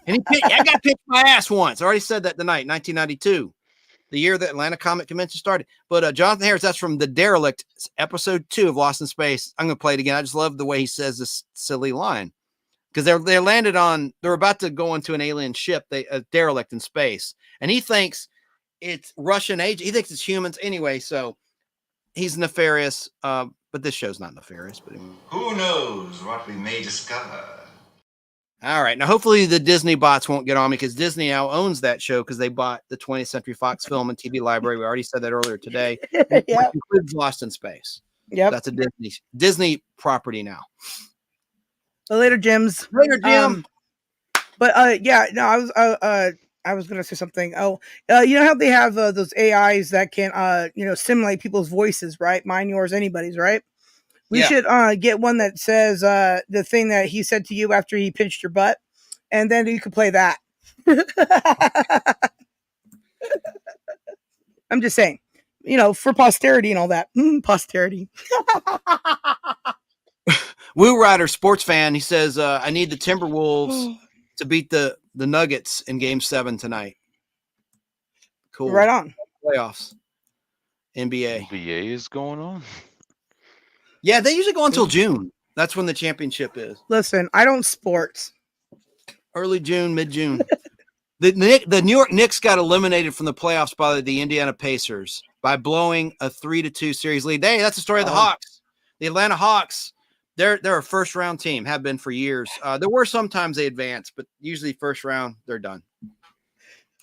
And I got kicked my ass once. I already said that tonight, 1992, the year that Atlanta Comic Convention started. But Jonathan Harris, that's from The Derelict, episode 2 of Lost in Space. I'm going to play it again. I just love the way he says this silly line. Because they're landed on, they're about to go into an alien ship, a derelict in space. And he thinks it's Russian agent. He thinks it's humans anyway. So he's nefarious. But this show's not nefarious. But anyway. Who knows what we may discover? All right. Now, hopefully the Disney bots won't get on me because Disney now owns that show because they bought the 20th Century Fox film and TV library. We already said that earlier today. Yeah. Which includes Lost in Space. Yep. That's a Disney property now. Well, later, Jims. Later, Jim. But yeah, no, I was gonna say something. Oh, you know how they have those AIs that can simulate people's voices, right? Mine, yours, anybody's, right? We should get one that says the thing that he said to you after he pinched your butt, and then you could play that. I'm just saying, for posterity and all that. Posterity. Woo Rider, sports fan, he says, I need the Timberwolves to beat the Nuggets in Game 7 tonight. Cool. Right on. Playoffs. NBA. NBA is going on. Yeah, they usually go until June. That's when the championship is. Listen, I don't sports. Early June, mid-June. The New York Knicks got eliminated from the playoffs by the Indiana Pacers by blowing a 3-2 series lead. Hey, that's the story of the Hawks. The Atlanta Hawks. They're a first round team, have been for years. There were sometimes they advance, but usually first round they're done.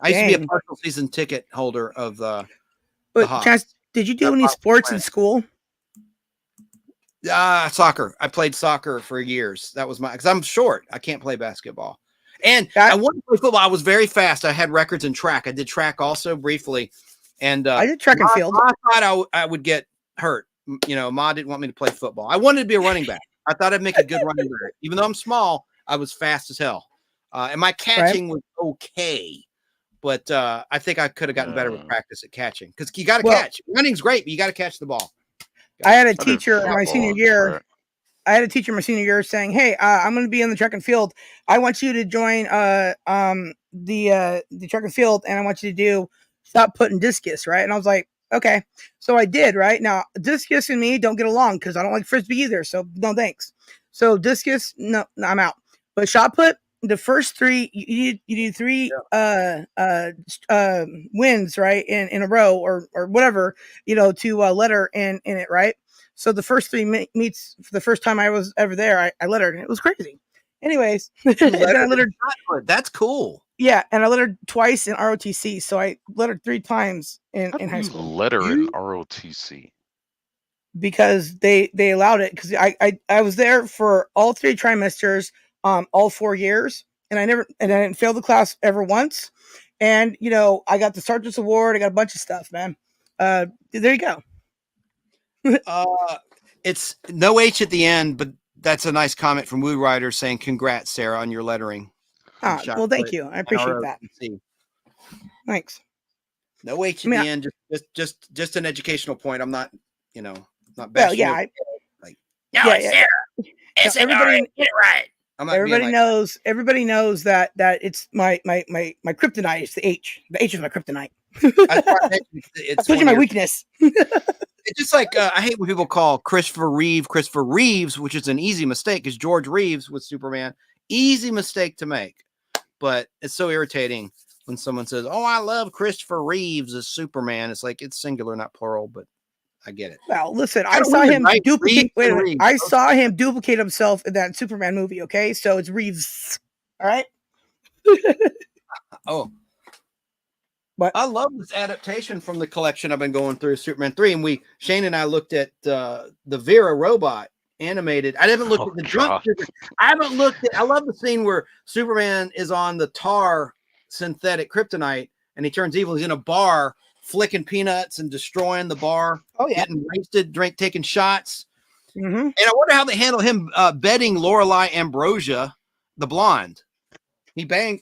I used to be a partial season ticket holder of the Hawks. Chance, did you do any sports in school? Soccer. I played soccer for years. That was because I'm short. I can't play basketball. And I wanted to play football. I was very fast. I had records in track. I did track also briefly. And I did track and field. I thought I would get hurt. Ma didn't want me to play football. I wanted to be a running back. I thought I'd make a good running back. Even though I'm small, I was fast as hell. And my catching was okay. But I think I could have gotten better with practice at catching. Because you got to catch. Running's great, but you got to catch the ball. I had a teacher in my senior year. I had a teacher in my senior year saying, "Hey, I'm going to be in the track and field. I want you to join the track and field, and I want you to stop putting discus, right?" And I was like, "Okay." So I did, right? Now, discus and me don't get along because I don't like frisbee either. So no thanks. So discus, no, I'm out. But shot put, the first three, you do three wins, right, in a row or whatever, to letter in it, right? So the first three meets for the first time I was ever there, I lettered, and it was crazy. Anyways, then I lettered. That's cool. Yeah, and I lettered twice in ROTC, so I lettered 3 times in high school. Letter in ROTC because they allowed it because I was there for all 3 trimesters, all 4 years, and I didn't fail the class ever once, and I got the sergeant's award. I got a bunch of stuff, man. There you go. It's no H at the end, but that's a nice comment from Woo Rider saying, "Congrats, Sarah, on your lettering." Well, thank you. I appreciate that. Thanks. No H at the end, just an educational point. I'm not, not bad. Well, yeah. Sarah. Everybody get it right. Everybody knows that it's my kryptonite is the H. The H is my kryptonite. I told you my weakness. It's just like I hate when people call Christopher Reeves, which is an easy mistake because George Reeves was Superman. Easy mistake to make, but it's so irritating when someone says, "Oh, I love Christopher Reeves as Superman." It's like it's singular, not plural, but I get it. Well, listen, I saw him duplicate. I saw him duplicate himself in that Superman movie. Okay, so it's Reeves. All right. Oh. But I love this adaptation from the collection I've been going through, Superman 3. And Shane and I looked at the Vera robot animated. I haven't looked at the drunk. I love the scene where Superman is on the tar synthetic kryptonite and he turns evil. He's in a bar flicking peanuts and destroying the bar. Oh, yeah. Getting wasted, taking shots. Mm-hmm. And I wonder how they handle him bedding Lorelei Ambrosia, the blonde. He banged.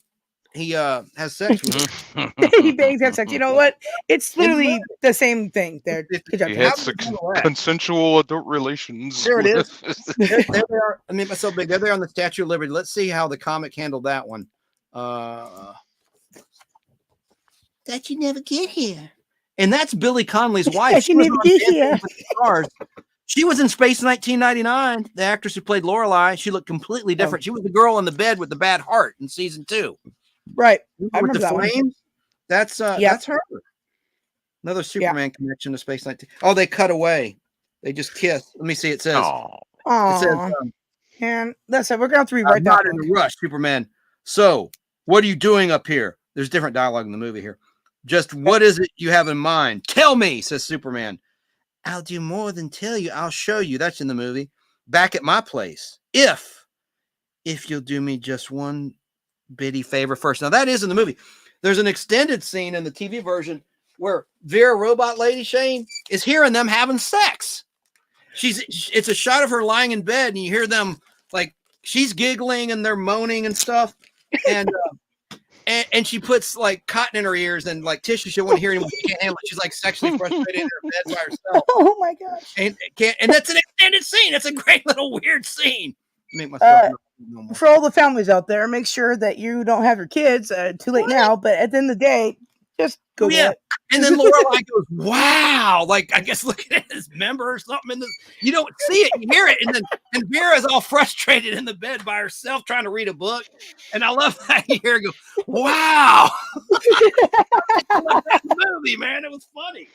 he has sex with her. He bangs, have sex. You know what? It's literally the same thing. There. Good job, He James. had consensual adult relations. There it is. with- There they are. I made myself big. There they are on the Statue of Liberty. Let's see how the comic handled that one. That you never get here. And that's Billy Connolly's wife. That you never get here. Stars. She was in Space 1999. The actress who played Lorelai. She looked completely different. She was the girl in the bed with the bad heart in season 2. Right. With I remember the that one. flames. That's her. Another Superman connection to Space 19. Oh, they cut away. They just kissed. Let me see. It says. Aw. It says. Aw. And listen, we're gonna have to rewrite I'm that. not in a rush, Superman. So, what are you doing up here? There's different dialogue in the movie here. Just what is it you have in mind? Tell me, says Superman. I'll do more than tell you. I'll show you. That's in the movie. Back at my place. If you'll do me just one bitty favor first. Now, that is in the movie. There's an extended scene in the TV version where Vera Robot Lady Shane is hearing them having sex. It's a shot of her lying in bed, and you hear them like she's giggling and they're moaning and stuff. And she puts like cotton in her ears and like tissue. She won't hear anyone. She can't handle it. She's like sexually frustrated in her bed by herself. Oh my gosh! And that's an extended scene. That's a great little weird scene. Make myself no more. For all the families out there, make sure that you don't have your kids. Too late now, but at the end of the day, just go get it. And then Lorelai goes, "Wow!" Like I guess looking at his member or something. You don't see it, you hear it, and Vera's all frustrated in the bed by herself trying to read a book. And I love that you hear her go, "Wow!" That movie, man, it was funny.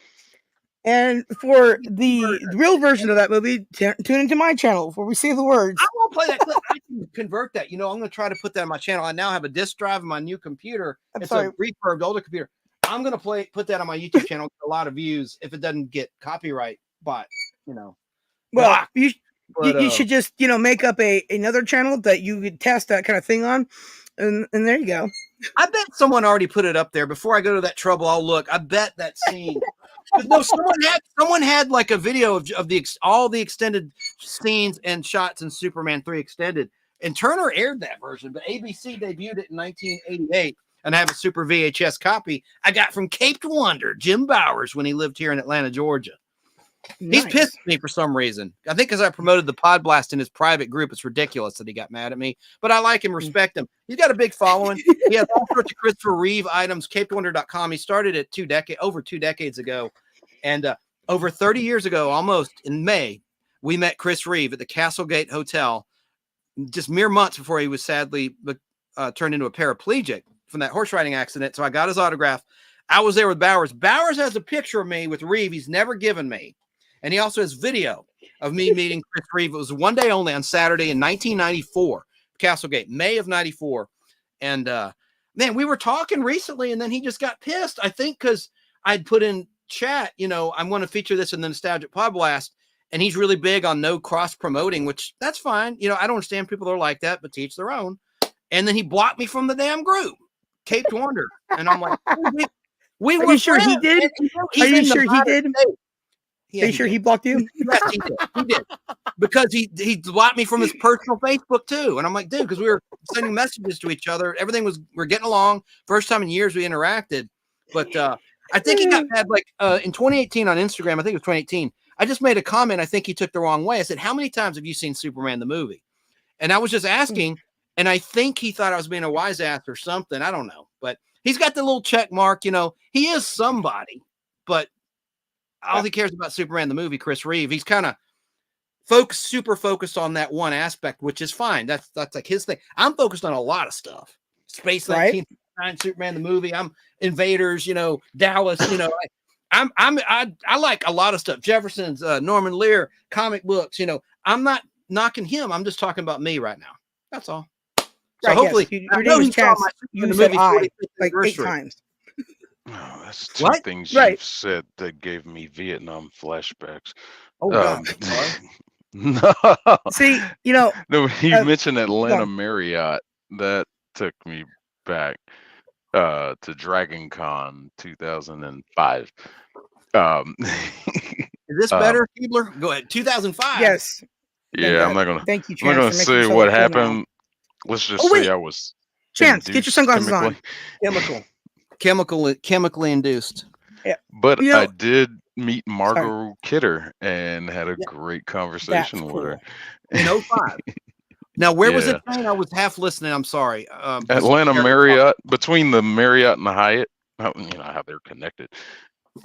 And for the real version of that movie, tune into my channel where we see the words. I won't play that clip. I can convert that. I'm going to try to put that on my channel. I now have a disk drive in my new computer. It's a refurbed older computer. I'm going to put that on my YouTube channel. Get a lot of views if it doesn't get copyright, but Well, you should just make up another channel that you could test that kind of thing on, and there you go. I bet someone already put it up there. Before I go to that trouble, I'll look. I bet that scene. No, someone had like a video of all the extended scenes and shots in Superman 3 Extended, and Turner aired that version, but ABC debuted it in 1988, and I have a super VHS copy I got from Caped Wonder, Jim Bowers, when he lived here in Atlanta, Georgia. Nice. He's pissed at me for some reason. I think because I promoted the Podblast in his private group, it's ridiculous that he got mad at me. But I like him, respect him. He's got a big following. He has all sorts of Christopher Reeve items, capedwonder.com. He started it over 2 decades ago. And over 30 years ago, almost in May, we met Chris Reeve at the Castlegate Hotel, just mere months before he was sadly turned into a paraplegic from that horse riding accident. So I got his autograph. I was there with Bowers. Bowers has a picture of me with Reeve he's never given me. And he also has video of me meeting Chris Reeve. It was one day only on Saturday in 1994, Castlegate, May of 94. And man, we were talking recently, and then he just got pissed. I think because I'd put in chat, I want to feature this in the Nostalgic Podblast. And he's really big on no cross promoting, which that's fine. I don't understand people that are like that, but to each their own. And then he blocked me from the damn group, Caped Wonder. And I'm like, we were sure he did? Are you sure he did? Yeah, Are you sure he blocked you? Yes, he did. Because he blocked me from his personal Facebook too. And I'm like, dude, because we were sending messages to each other. We're getting along. First time in years we interacted. But I think he got mad in 2018 on Instagram. I think it was 2018. I just made a comment. I think he took the wrong way. I said, how many times have you seen Superman the movie? And I was just asking. And I think he thought I was being a wise ass or something. I don't know. But he's got the little check mark. He is somebody. But all he cares about Superman the movie, Chris Reeve, he's kind of super focused on that one aspect, which is fine. That's like his thing. I'm focused on a lot of stuff. Space 1999, Superman the movie. I'm Invaders, Dallas, I like a lot of stuff. Jefferson's, Norman Lear, comic books, I'm not knocking him. I'm just talking about me right now. That's all. So hopefully your name is Chance. You said I like 8 times. Oh, that's two things you've said that gave me Vietnam flashbacks. Oh, God. No. See, no, you mentioned Atlanta Marriott. That took me back to Dragon Con 2005. Is this better, Keebler? Go ahead. 2005. Yes. Yeah, I'm not gonna. Thank you, I'm not gonna say what happened. Let's just say I was Chance, get your sunglasses on. Chemically induced. But You know- I did meet Sorry. Margot Kidder and had a Yeah. great conversation with her. In 05. Now, where was Yeah. it playing? I was half listening. I'm sorry. Atlanta Marriott, between the Marriott and the Hyatt. How they're connected.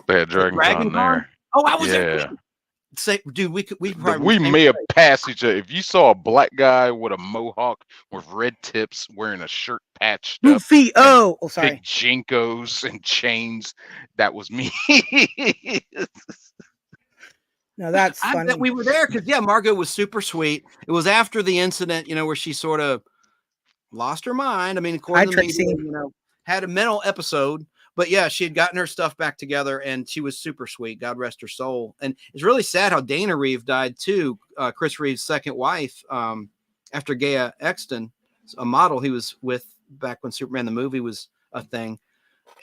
They had Dragon Dragon Con there. Oh, I was there. Yeah. Say, dude, we We may have passed each other. If you saw a black guy with a mohawk with red tips wearing a shirt patched up, Goofy. Oh, sorry. big jinkos and chains, that was me. No, that's I funny. bet we were there because Margot was super sweet. It was after the incident, where she sort of lost her mind. I mean, according to the media, had a mental episode. But yeah, she had gotten her stuff back together, and she was super sweet. God rest her soul. And it's really sad how Dana Reeve died too. Chris Reeve's second wife, after Gaia Exton, a model he was with back when Superman the movie was a thing.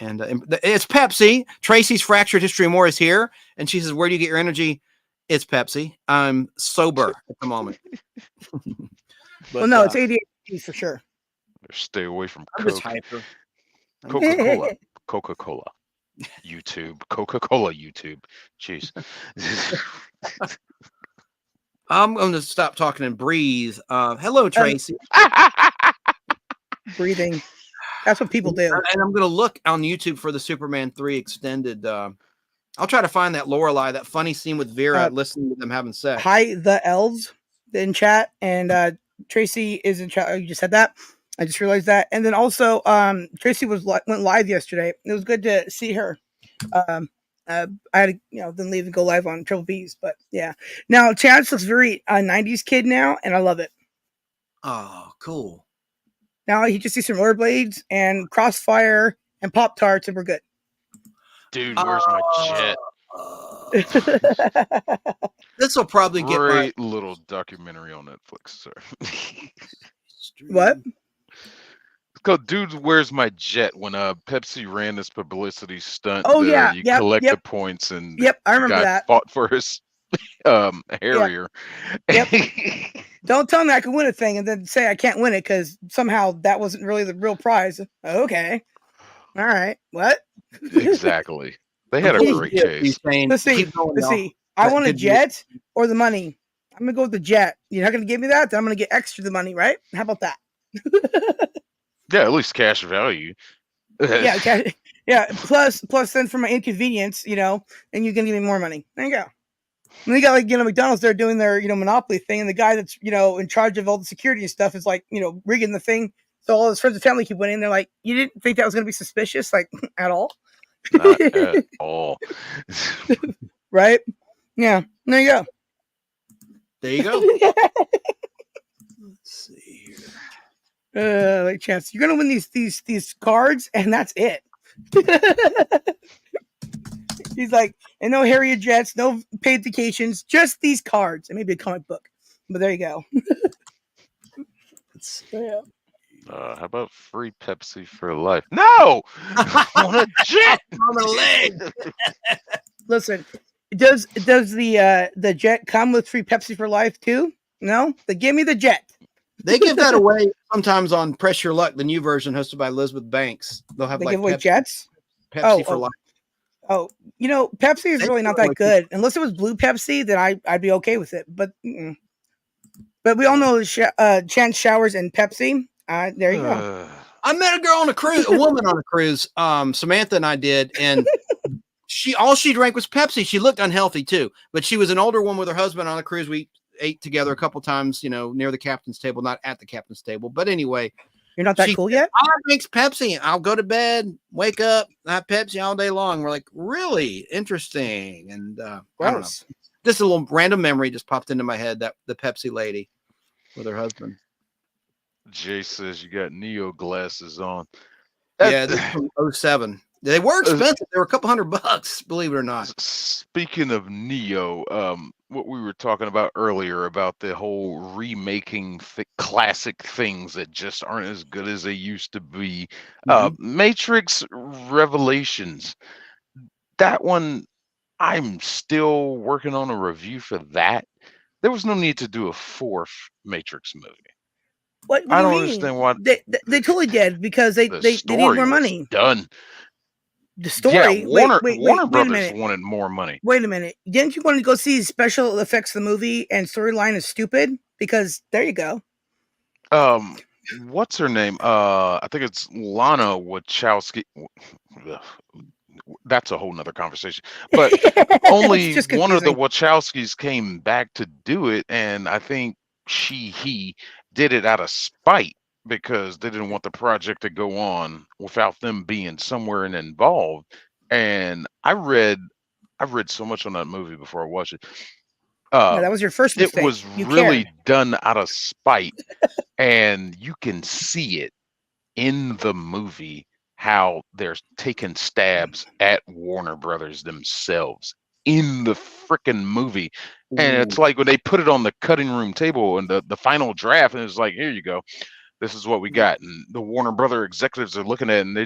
And it's Pepsi. Tracy's Fractured History More is here, and she says, "Where do you get your energy?" It's Pepsi. I'm sober at the moment. Well, no, it's ADHD for sure. Stay away from I'm Coke. just hyper. Coca-Cola. Coca-Cola. YouTube. Coca-Cola YouTube. Jeez. I'm going to stop talking and breathe. Hello, Tracy. Breathing. That's what people do. And I'm going to look on YouTube for the Superman 3 extended. I'll try to find that Lorelei, that funny scene with Vera listening to them having sex. Hi, the elves in chat, and Tracy is in chat. Oh, you just said that. I just realized that. And then also, Tracy went live yesterday. It was good to see her. I had to, then leave and go live on Triple B's, but yeah. Now Chance looks very 90s kid now, and I love it. Oh, cool. Now he just sees some rollerblades and Crossfire and Pop Tarts, and we're good. Dude, where's my jet? This will probably get great little documentary on Netflix, sir. What? It's called "Dude, Where's My Jet?" When Pepsi ran this publicity stunt. Oh yeah, you collect the points, and I remember the guy that. fought for his Harrier. Yep. Don't tell me I can win a thing and then say I can't win it because somehow that wasn't really the real prize. Okay. All right. What? Exactly. They had a great case. Let's see. I want a jet or the money. I'm gonna go with the jet. You're not gonna give me that, then I'm gonna get extra the money, right? How about that? Yeah, at least cash value. Yeah. Plus then for my inconvenience, and you can give me more money. There you go. And they got McDonald's there doing their monopoly thing, and the guy that's in charge of all the security and stuff is like rigging the thing, so all his friends and family keep winning. They're like, you didn't think that was gonna be suspicious, like at all? Not at all. Right? Yeah. There you go. There you go. Let's see here. Like Chance, you're gonna win these cards, and that's it. He's like, and no Harrier jets, no paid vacations, just these cards, and maybe a comic book. But there you go. How about free Pepsi for life? No, on a jet, on a leg. Listen, does the jet come with free Pepsi for life too? No, they give me the jet. They give that away sometimes on Press Your Luck, the new version hosted by Elizabeth Banks. They'll have give away jets. Pepsi for life. Oh, Pepsi is really not that good. Unless it was blue Pepsi, then I'd be okay with it. But we all know Chance showers in Pepsi. There you go. I met a girl on a cruise, a woman on a cruise. Samantha and I did, and all she drank was Pepsi. She looked unhealthy too, but she was an older woman with her husband on the cruise. We ate together a couple times, near the captain's table, not at the captain's table, but anyway. You're not that cool yet? I drink Pepsi. I'll go to bed, wake up, have Pepsi all day long. We're like, really interesting. And I don't know. Just a little random memory just popped into my head, that the Pepsi lady with her husband. Jay says you got Neo glasses on. Yeah, this is from 07. They were expensive. They were a couple $100, believe it or not. Speaking of Neo, what we were talking about earlier about the whole remaking classic things that just aren't as good as they used to be. Matrix Revelations. That one, I'm still working on a review for that. There was no need to do a fourth Matrix movie. What I do you don't mean? understand why They totally did because they the need story more was money. done. The Yeah, story. Warner Wait a Brothers minute. wanted more money. Wait a minute. Didn't you want to go see special effects of the movie and storyline is stupid? Because there you go. What's her name? I think it's Lana Wachowski. That's a whole nother conversation. But It's only just one of the confusing. Wachowskis came back to do it, and I think he did it out of spite because they didn't want the project to go on without them being somewhere and involved. And I've read so much on that movie before I watched it. No, that was your first It mistake. was You really cared. done out of spite, and you can see it in the movie how they're taking stabs at Warner Brothers themselves in the freaking movie. And it's like when they put it on the cutting room table and the final draft, and it's like, here you go. This is what we got. And the Warner Brother executives are looking at it and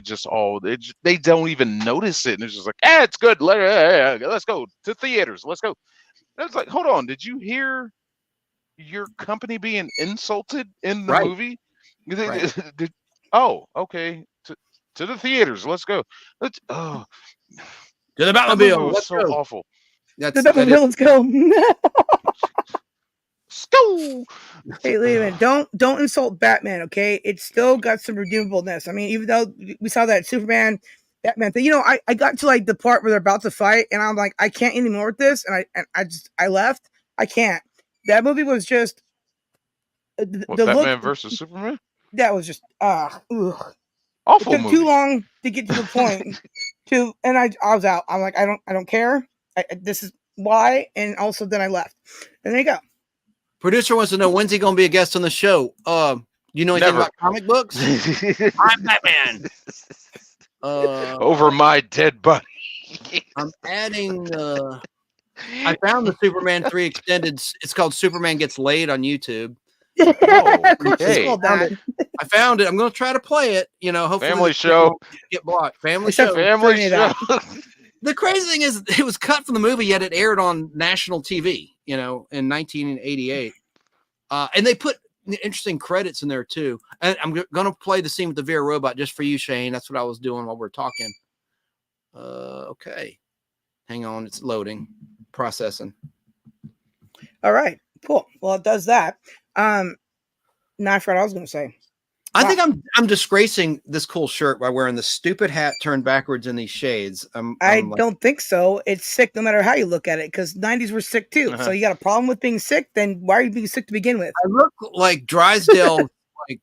they don't even notice it. And it's just like, it's good. Let's go to theaters. Let's go. And it's like, hold on. Did you hear your company being insulted in the Right. movie? Right. Oh, okay. To the theaters. Let's go. Let's. Oh, To the that movie Batmobile. was Let's so go. awful. That's The that is, Let's go. School. Hey, leave it. Don't insult Batman, okay? It's still got some redeemableness. I mean, even though we saw that Superman, Batman thing, I got to like the part where they're about to fight, and I'm like, I can't anymore with this, and I left. I can't. That movie was just the Batman look. versus Superman? That was just ugh. It Awful took movie. too long to get to the point. And I was out. I'm like, I don't care. This is why, and also then I left. And there you go. producer wants to know when's he going to be a guest on the show. You know anything Never. about comic books? I'm Batman. Over my dead body. I'm adding. I found the Superman 3 extended. It's called Superman Gets Laid on YouTube. Of course it's hey. called that. I found it. I'm going to try to play it. Hopefully Family the show. won't get blocked. Family Except show. for- Family Turn it show. out. The crazy thing is, it was cut from the movie, yet it aired on national TV. In 1988, and they put interesting credits in there too. And I'm going to play the scene with the Vera robot just for you, Shane. That's what I was doing while we're talking. Okay, hang on, it's loading, processing. All right, cool. Well, it does that. Now I forgot what I was going to say. I think I'm disgracing this cool shirt by wearing the stupid hat turned backwards in these shades. I I'm like, don't think so. It's sick no matter how you look at it, because 90s were sick too. Uh-huh. So you got a problem with being sick? Then why are you being sick to begin with? I look like Drysdale, like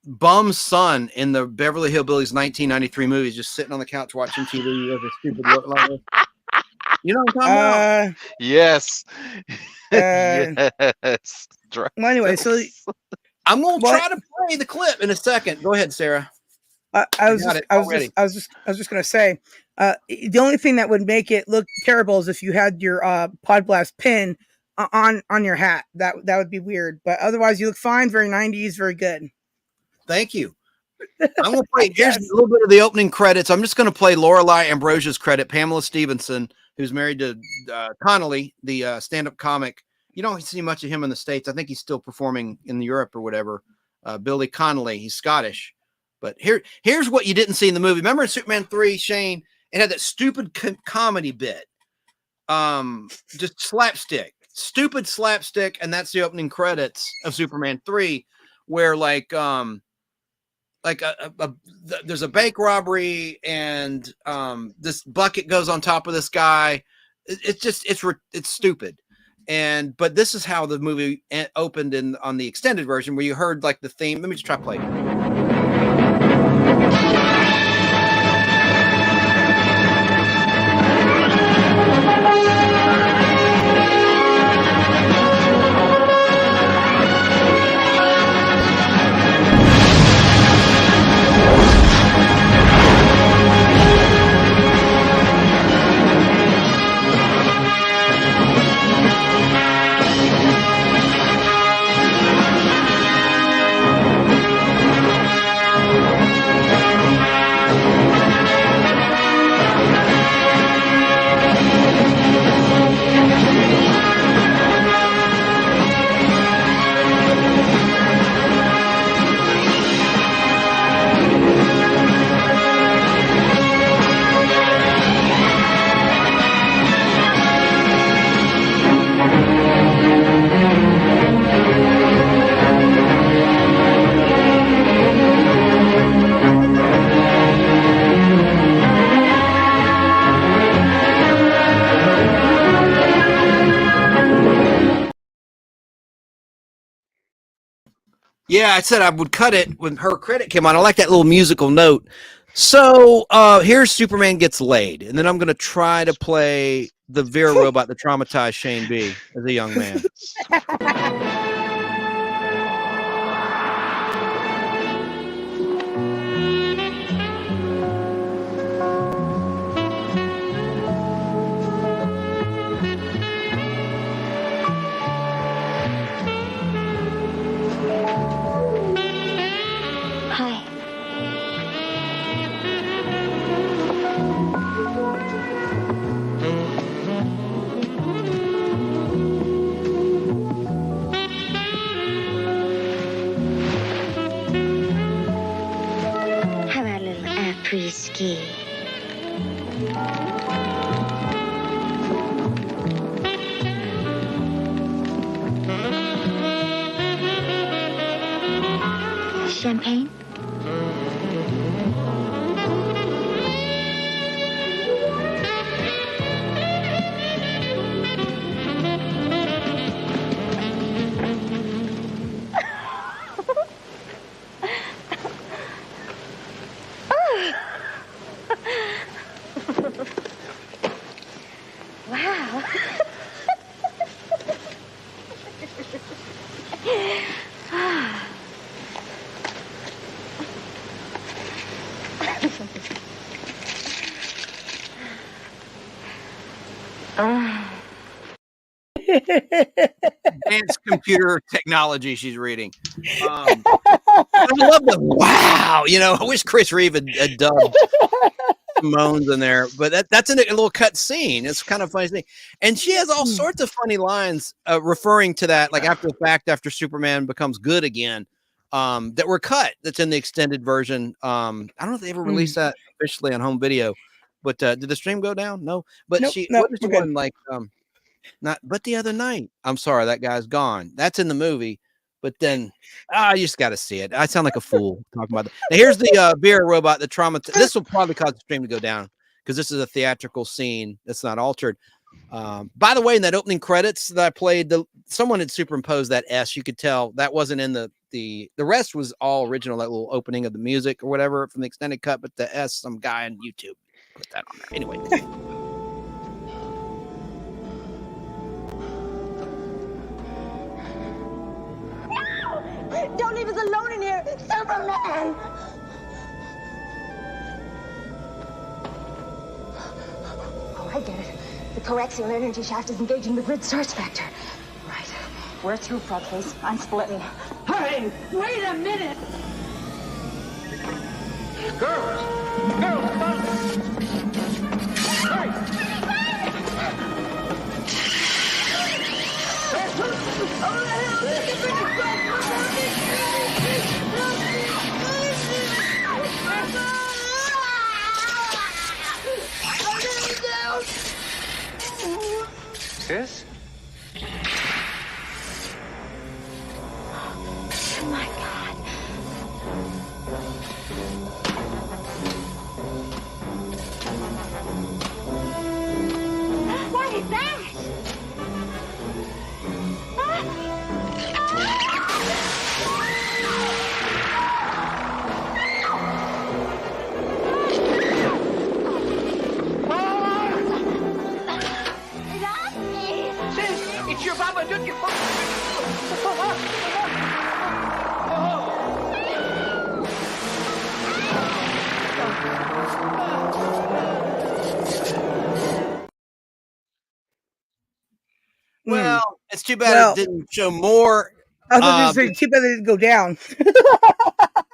bum's son in the Beverly Hillbillies 1993 movies, just sitting on the couch watching TV with a stupid look like this. You know what I'm talking about? Yes. Yes. Well, anyway, so I'm going to What? try to play the clip in a second. Go ahead, Sarah. I was got just, it I was already. just gonna say, the only thing that would make it look terrible is if you had your Podblast pin on your hat. That would be weird. But otherwise, you look fine. Very 90s. Very good. Thank you. I'm going to play. Here's Yes. a little bit of the opening credits. I'm just going to play Lorelei Ambrosia's credit. Pamela Stevenson, who's married to Connolly, the stand-up comic. You don't see much of him in the States. I think he's still performing in Europe or whatever. Billy Connolly. He's Scottish. But here's what you didn't see in the movie. Remember in Superman 3, Shane, it had that stupid comedy bit. Just slapstick. Stupid slapstick, and that's the opening credits of Superman 3, where there's a bank robbery and this bucket goes on top of this guy. It's stupid. But this is how the movie opened on the extended version, where you heard like the theme. Let me just try to play it. Yeah, I said I would cut it when her credit came on. I like that little musical note. So here's Superman gets laid, and then I'm going to try to play the Vera robot that traumatized Shane B as a young man. Hi. How about a little après-ski? Champagne? Wow. Advanced computer technology she's reading. I love the wow. You know, I wish Chris Reeve had dubbed moans in there, but that's in a little cut scene. It's kind of funny thing, and she has all sorts of funny lines referring to that, like after the fact, after Superman becomes good again, that were cut. That's in the extended version. I don't know if they ever released that officially on home video, but did the stream go down? No, but Nope, what is the we're good. one like? Not, but the other night. I'm sorry, that guy's gone. That's in the movie. But then, you just got to see it. I sound like a fool talking about that. Now, here's the Vera robot, the trauma. This will probably cause the stream to go down because this is a theatrical scene that's not altered. By the way, in that opening credits that I played, someone had superimposed that S. You could tell that wasn't in the rest was all original. That little opening of the music or whatever from the extended cut, but the S, some guy on YouTube put that on there. Anyway. Don't leave us alone in here, Superman! Oh, I get it. The coaxial energy shaft is engaging the grid source vector. Right. We're through, Frogface. I'm splitting. Hey, wait a minute! Girls, come on! Sis? Oh my God. What is that? It's your Baba Duke. Well, it's too bad it didn't show more. I was going to say, too bad they didn't go down.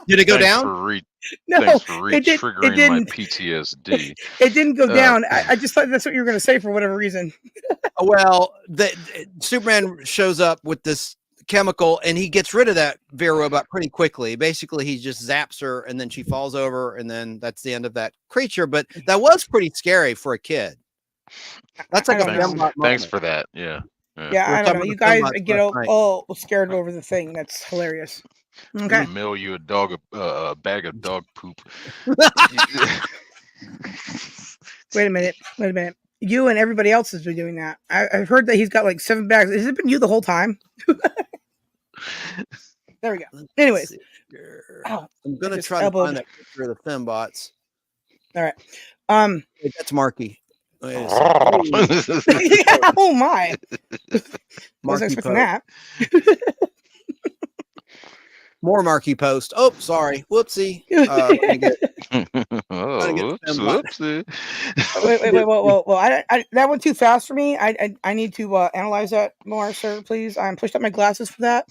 Did it go Thanks down? Thanks for it re-triggering didn't. my PTSD. It didn't go down. I just thought that's what you were going to say for whatever reason. Well, Superman shows up with this chemical and he gets rid of that Vera robot pretty quickly. Basically, he just zaps her and then she falls over and then that's the end of that creature. But that was pretty scary for a kid. That's like thanks for that. Yeah. Yeah, I don't know. You guys get all scared over the thing. That's hilarious. Okay. Mail you a bag of dog poop. Wait a minute. You and everybody else has been doing that. I've heard that he's got like 7 bags. Has it been you the whole time? There we go. Let's Anyways, see here. ow, I'm gonna just try to elbowed. find that picture of the fembots. all right. Wait, that's Marky. Wait a second. Oh my! Wasn't Marky expecting post. that. More Marky post. Oh, sorry. Whoopsie. Let me get, Oh, get whoops, fembot. whoopsie. Wait. Well, I that went too fast for me. I need to analyze that more, sir. Please. I'm pushed up my glasses for that.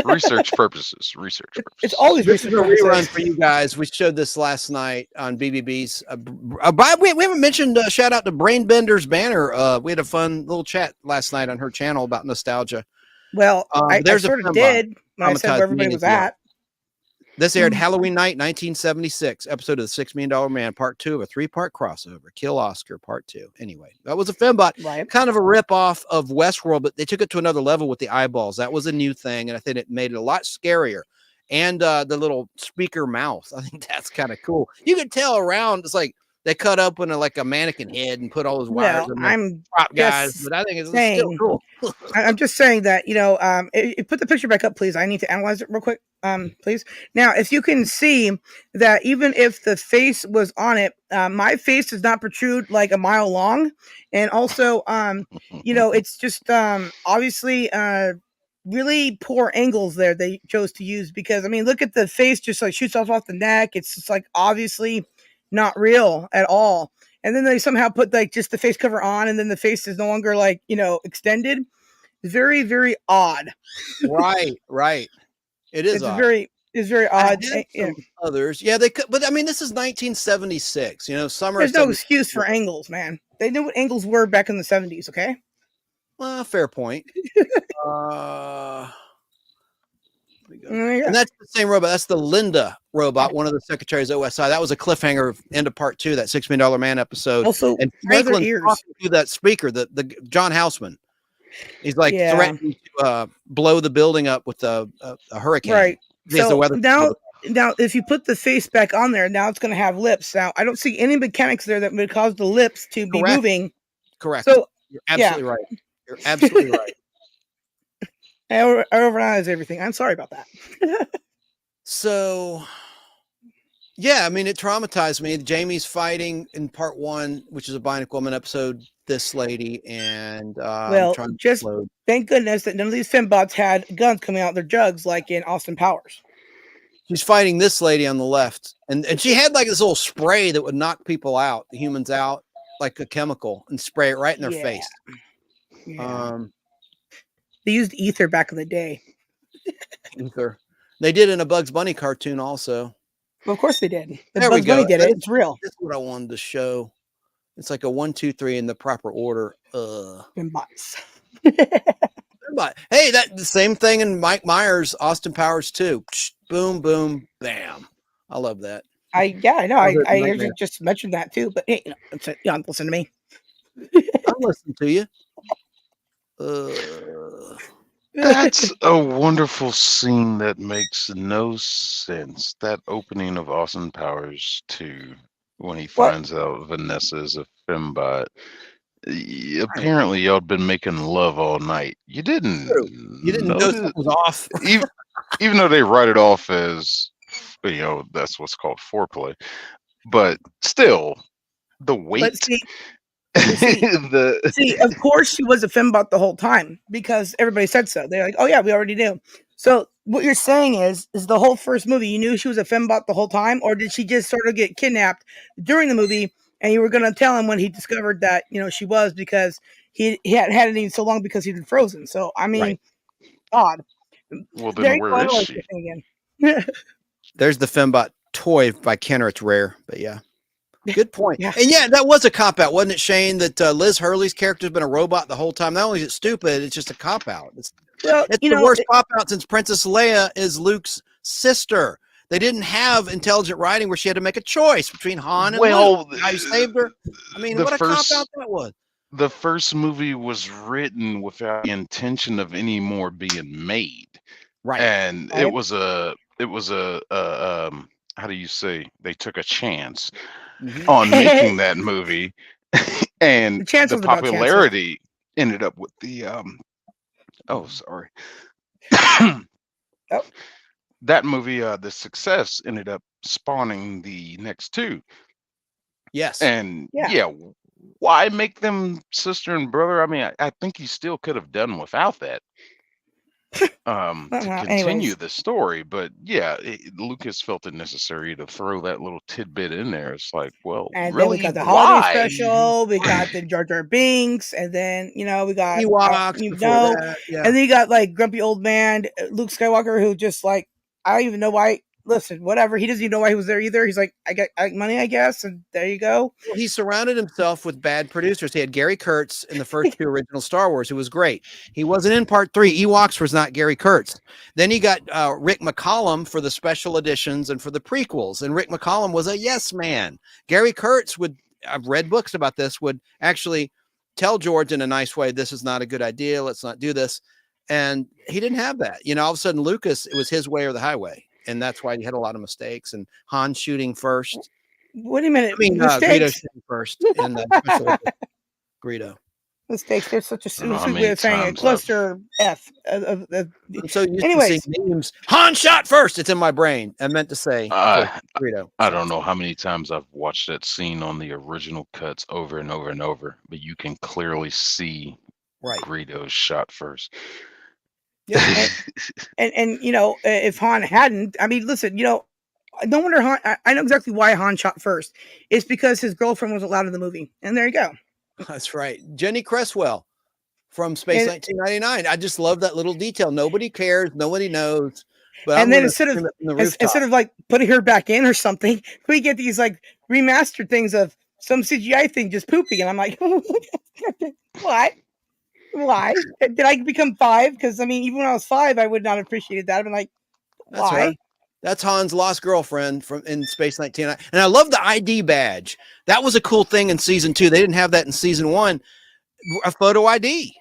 Research purposes. Research purposes. It's always This is research a rerun purposes. for you guys. We showed this last night on BBB's. We haven't mentioned shout out to Brainbender's Banner. We had a fun little chat last night on her channel about nostalgia. Well, I there's a sort of fembot. did when I said Traumatized where everybody me was as well. at. This aired Halloween night, 1976, episode of the $6 Million Man, part 2 of a 3-part crossover. Kill Oscar, part 2. Anyway, that was a fembot, Right. kind of a rip-off of Westworld, but they took it to another level with the eyeballs. That was a new thing, and I think it made it a lot scarier. And the little speaker mouth, I think that's kind of cool. You could tell around, it's like they cut up in like a mannequin head and put all those wires Well, in there. I'm Prop guys, just but I think it's still saying. cool. I'm just saying that, put the picture back up, please. I need to analyze it real quick, please. Now, if you can see that even if the face was on it, my face does not protrude like a mile long. And also, it's just obviously really poor angles there they chose to use because, I mean, look at the face just like shoots off the neck. It's just like obviously not real at all. And then they somehow put like just the face cover on and then the face is no longer like, extended. Very, very odd. Right. It is odd. It's very odd. Some others. Yeah, they could, but I mean, this is 1976, summer. There's no excuse for angles, man. They knew what angles were back in the 70s, okay? Well, fair point. And that's the same robot. That's the Linda robot, one of the secretaries of OSI. That was a cliffhanger end of part 2, that $6 Million Man episode. Also, and why are their Franklin ears? talking to that speaker, the John Houseman. He's like threatening to blow the building up with a hurricane. Right. Because So the weather. now, if you put the face back on there, now it's going to have lips. Now, I don't see any mechanics there that would cause the lips to be moving. Correct. So You're absolutely right. You're absolutely right. I overanalyze everything. I'm sorry about that. So, yeah, I mean, it traumatized me. Jamie's fighting in part 1, which is a Bionic Woman episode, this lady, and Well, just thank goodness that none of these fembots had guns coming out their jugs like in Austin Powers. She's fighting this lady on the left, and she had like this little spray that would knock people out, the humans out, like a chemical, and spray it right in their face. Yeah. They used ether back in the day. Ether. They did in a Bugs Bunny cartoon also. Well, of course they did. There Bugs we go. Bunny did it. It's real. That's what I wanted to show. It's like a 1, 2, 3 in the proper order. Fembots. Hey, that the same thing in Mike Myers, Austin Powers 2. Boom, boom, bam. I love that. I know. I just mentioned that too, but hey, listen to me. I'm listening to you. That's a wonderful scene that makes no sense. That opening of Austin Powers 2, when he finds out Vanessa is a fembot. Apparently, y'all been making love all night. You didn't know something was off. even though they write it off as, that's what's called foreplay. But still, the weight. See, of course she was a fembot the whole time because everybody said so. They're like, oh yeah, we already knew. So what you're saying is the whole first movie, you knew she was a fembot the whole time, or did she just sort of get kidnapped during the movie and you were going to tell him when he discovered that, she was, because he hadn't had it in so long because he'd been frozen. So, I mean, odd. Well, then where is she? Again. There's the fembot toy by Kenner. It's rare, but yeah. Good point. Yeah. And yeah, that was a cop-out, wasn't it, Shane? That Liz Hurley's character's been a robot the whole time. Not only is it stupid, it's just a cop-out. It's the worst cop-out since Princess Leia is Luke's sister. They didn't have intelligent writing where she had to make a choice between Han and Luke. I saved her. I mean, what a cop-out that was. The first movie was written without the intention of any more being made. Right. And it was a how do you say, they took a chance on making that movie, and the popularity ended up with the Oh. That movie, the success ended up spawning the next two. Yes. And Yeah. why make them sister and brother? I mean, I think he still could have done without that. To Well, continue anyways. the story, but yeah, Lucas felt it necessary to throw that little tidbit in there. It's like, well, And then we really, got the holiday why? special. We got the Jar Jar Binks, and then we got Ewoks before that. Yeah. and then you got like grumpy old man Luke Skywalker, who just like I don't even know why. Listen, whatever. He doesn't even know why he was there either. He's like, I got money, I guess, and there you go. Well, he surrounded himself with bad producers. He had Gary Kurtz in the first two original Star Wars, who was great. He wasn't in part 3. Ewoks was not Gary Kurtz. Then he got Rick McCallum for the special editions and for the prequels. And Rick McCallum was a yes man. Gary Kurtz would, I've read books about this, would actually tell George in a nice way, this is not a good idea. Let's not do this. And he didn't have that. All of a sudden, Lucas, it was his way or the highway. And that's why he had a lot of mistakes. And Han shooting first. What do you mean? I mean, Greedo Mistakes? shooting first in the special Greedo. Mistakes. There's such a I don't know how sweet many way of saying it. times Cluster F. I'm so used Anyways. to seeing memes. Han shot first. It's in my brain. I meant to say Greedo. I don't know how many times I've watched that scene on the original cuts over and over and over, but you can clearly see Right. Greedo's shot first. Yeah, and if Han hadn't, I mean, listen, no wonder Han. I know exactly why Han shot first. It's because his girlfriend wasn't allowed in the movie, and there you go. That's right. Jenny Cresswell from Space 1999. I just love that little detail. Nobody cares. Nobody knows. But and then instead of like putting her back in or something, we get these like remastered things of some CGI thing just pooping, and I'm like, what? Why did I become 5? Because I mean, even when I was 5, I would not have appreciated that. I've been like, why? That's Han's lost girlfriend in Space 1999. And I love the ID badge. That was a cool thing in season 2. They didn't have that in season 1. A photo ID.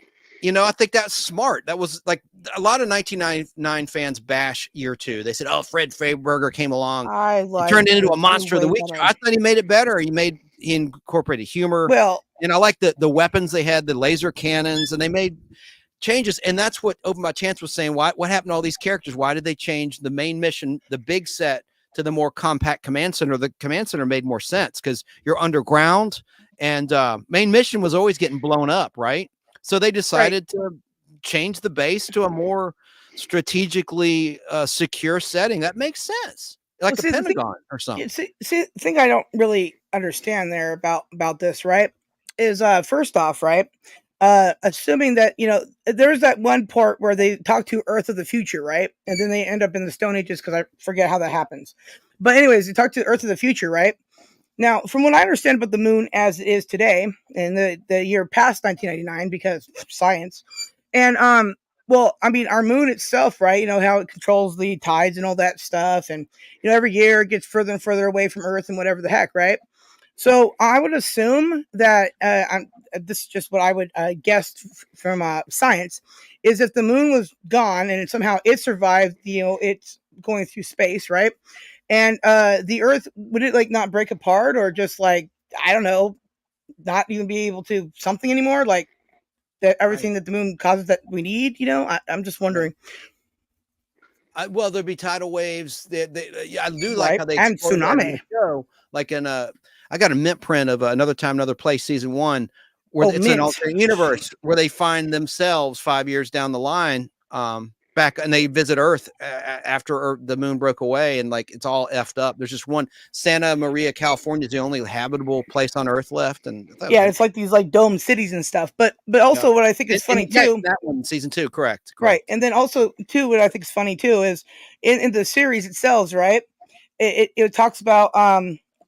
I think that's smart. That was like a lot of 1999 fans bash year 2. They said, "Oh, Fred Freiberger came along. He turned into a monster of the week." I thought he made it better. He incorporated humor. Well, and I like the weapons they had, the laser cannons, and they made changes. And that's what Open by Chance was saying. What happened to all these characters? Why did they change the main mission, the big set, to the more compact command center? The command center made more sense because you're underground, and main mission was always getting blown up, right? So they decided to change the base to a more strategically secure setting. That makes sense. Like a Pentagon or something. The thing I don't really understand there about this, right, is first off, right, assuming that, there's that one part where they talk to Earth of the future, right? And then they end up in the Stone Ages because I forget how that happens. But anyways, they talk to Earth of the future, right? Now, from what I understand about the moon as it is today, in the year past 1999, because science, and well, I mean, our moon itself, right? How it controls the tides and all that stuff, and every year it gets further and further away from Earth and whatever the heck, right? So I would assume that this is just what I would guess from science, is if the moon was gone and somehow it survived, it's going through space, right? And the Earth, would it like not break apart, or just like, I don't know, not even be able to something anymore? Like that everything that the moon causes that we need, I'm just wondering. Well, there'd be tidal waves. I do Right. like how they And explored that in tsunami. the show. Like I got a mint print of Another Time, Another Place season 1, where it's an alternate universe where they find themselves 5 years down the line, back, and they visit Earth after the moon broke away, and like it's all effed up. There's just one Santa Maria, California is the only habitable place on Earth left, and yeah, it's like these like dome cities and stuff. But also what I think is funny too. That one, season 2, correct. Right, and then also too, what I think is funny too is in the series itself, right? It talks about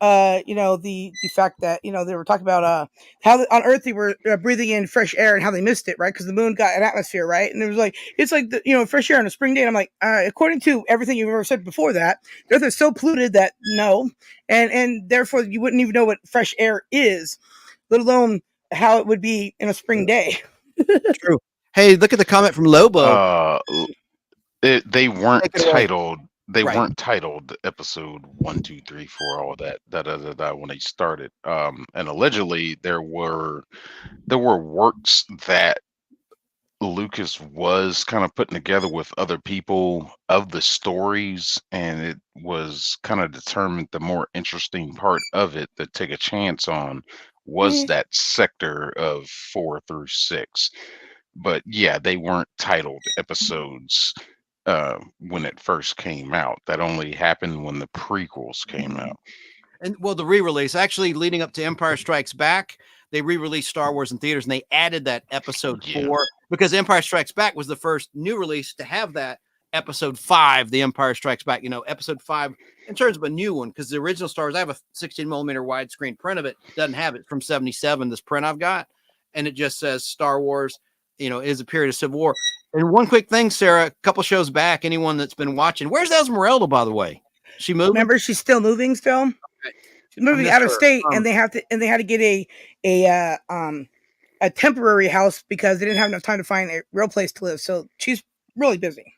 the fact that they were talking about how on Earth they were breathing in fresh air and how they missed it, right? Because the moon got an atmosphere, right? And it was like it's like fresh air on a spring day. And I'm like, according to everything you've ever said before that, the Earth is so polluted that no, and therefore you wouldn't even know what fresh air is, let alone how it would be in a spring day. True. Hey, look at the comment from Lobo. They weren't Take it away. titled. They Right. weren't titled episode 1, 2, 3, 4, all that when they started. And allegedly there were works that Lucas was kind of putting together with other people of the stories, and it was kind of determined the more interesting part of it to take a chance on was Eh, that sector of 4 through 6. But yeah, they weren't titled episodes when it first came out. That only happened when the prequels came out. And well, the re-release actually leading up to Empire Strikes Back, they re-released Star Wars in theaters and they added that episode Yeah. 4 because Empire Strikes Back was the first new release to have that episode 5, The Empire Strikes Back. You know, episode 5 in terms of a new one, because the original Star Wars, I have a 16 millimeter widescreen print of it, doesn't have it from 77, this print I've got, and it just says Star Wars, you know, is a period of Civil War. And one quick thing, Sarah, a couple shows back, anyone that's been watching, where's Esmeralda, by the way? She moving? Remember, she's still moving. Still, she's moving miss out of her. state, and they had to get a temporary house because they didn't have enough time to find a real place to live. So she's really busy.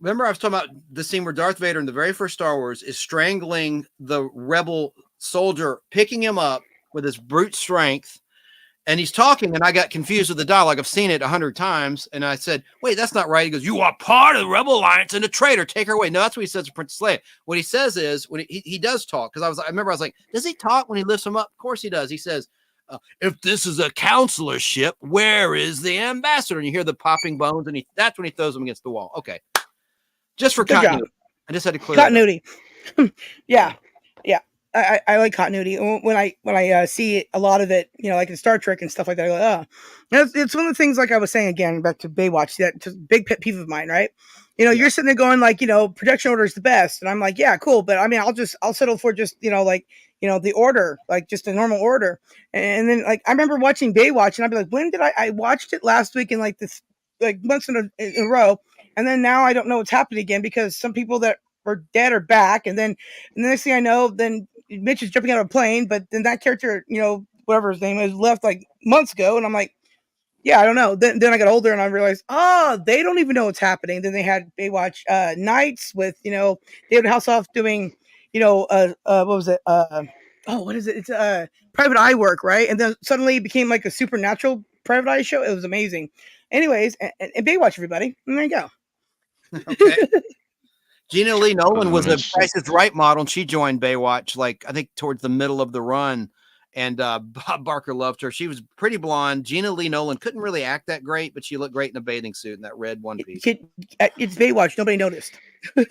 Remember, I was talking about the scene where Darth Vader in the very first Star Wars is strangling the rebel soldier, picking him up with his brute strength. And he's talking, and I got confused with the dialogue. I've seen it 100 times. And I said, wait, that's not right. He goes, you are part of the Rebel Alliance and a traitor. Take her away. No, that's what he says to Princess Leia. What he says is, when he does talk, because I remember I was like, does he talk when he lifts him up? Of course he does. He says, if this is a counselor ship, where is the ambassador? And you hear the popping bones, and that's when he throws him against the wall. Okay. Just for Good continuity. job. I just had to clear that up. Continuity. Yeah. I like continuity. When I see a lot of it, you know, like in Star Trek and stuff like that, I go, oh, it's one of the things, like I was saying again, back to Baywatch, that just big pet peeve of mine, right? You know, you're sitting there going like, you know, projection order is the best. And I'm like, yeah, cool. But I mean, I'll settle for just, you know, like, you know, the order, like just a normal order. And then like, I remember watching Baywatch and I'd be like, when did I watched it last week in like this, like months in a row. And then now I don't know what's happening again because some people that were dead are back. And then the next thing I know, then Mitch is jumping out of a plane, but then that character, you know, whatever his name is, left like months ago. And I'm like, yeah, I don't know. Then I got older and I realized, oh, they don't even know what's happening. Then they had Baywatch nights with, you know, David Hasselhoff doing, you know, what was it? What is it? It's Private Eye work, right? And then suddenly it became like a supernatural Private Eye show. It was amazing. Anyways, and Baywatch, everybody. And there you go. Okay. Gina Lee Nolan was a Price is Right model, and she joined Baywatch, like I think towards the middle of the run. And Bob Barker loved her. She was pretty blonde. Gina Lee Nolan couldn't really act that great, but she looked great in a bathing suit and that red one piece. It's Baywatch. Nobody noticed. And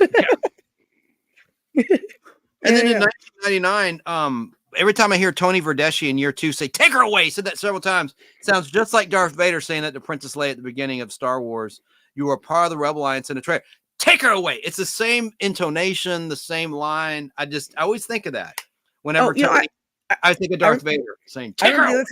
then in 1999, every time I hear Tony Verdeschi in Year 2 say, take her away, said that several times. Sounds just like Darth Vader saying that to Princess Leia at the beginning of Star Wars. You are part of the Rebel Alliance and a traitor. Take her away. It's the same intonation, the same line. I always think of that. Whenever I think of Darth Vader saying, take her away.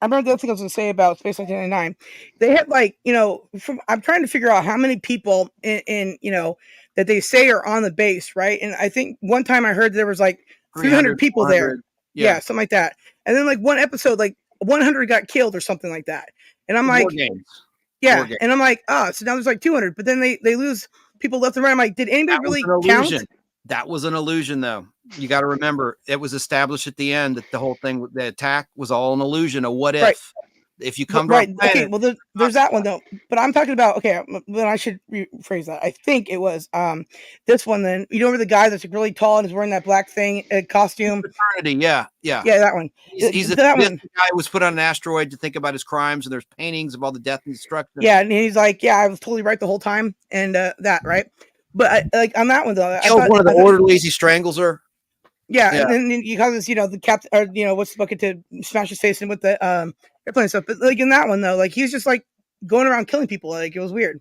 I remember the other thing I was going to say about Space 1999. They had like, you know, I'm trying to figure out how many people in you know, that they say are on the base, right? And I think one time I heard there was like 300 people there. Yeah, something like that. And then like one episode, like 100 got killed or something like that. And I'm like, yeah. And I'm like, so now there's like 200. But then they lose people left and right. I'm like, did anybody really count? That was an illusion, though. You got to remember, it was established at the end that the whole thing, the attack was all an illusion. A what if? Right. If you come right, okay. Well, there's that one though. But I'm talking about, okay. Then I should rephrase that. I think it was this one. Then you know, the guy that's really tall and is wearing that black thing costume. Fraternity, yeah, that one. He's that one. The guy who was put on an asteroid to think about his crimes, and there's paintings of all the death and destruction. Yeah, and he's like, yeah, I was totally right the whole time, and that right. But like on that one though, one of the orderlies, he strangles her. Yeah, and then he causes, you know, the captain, or you know, what's the bucket to smash his face in with the airplane stuff. But like in that one though, like he's just like going around killing people. Like it was weird.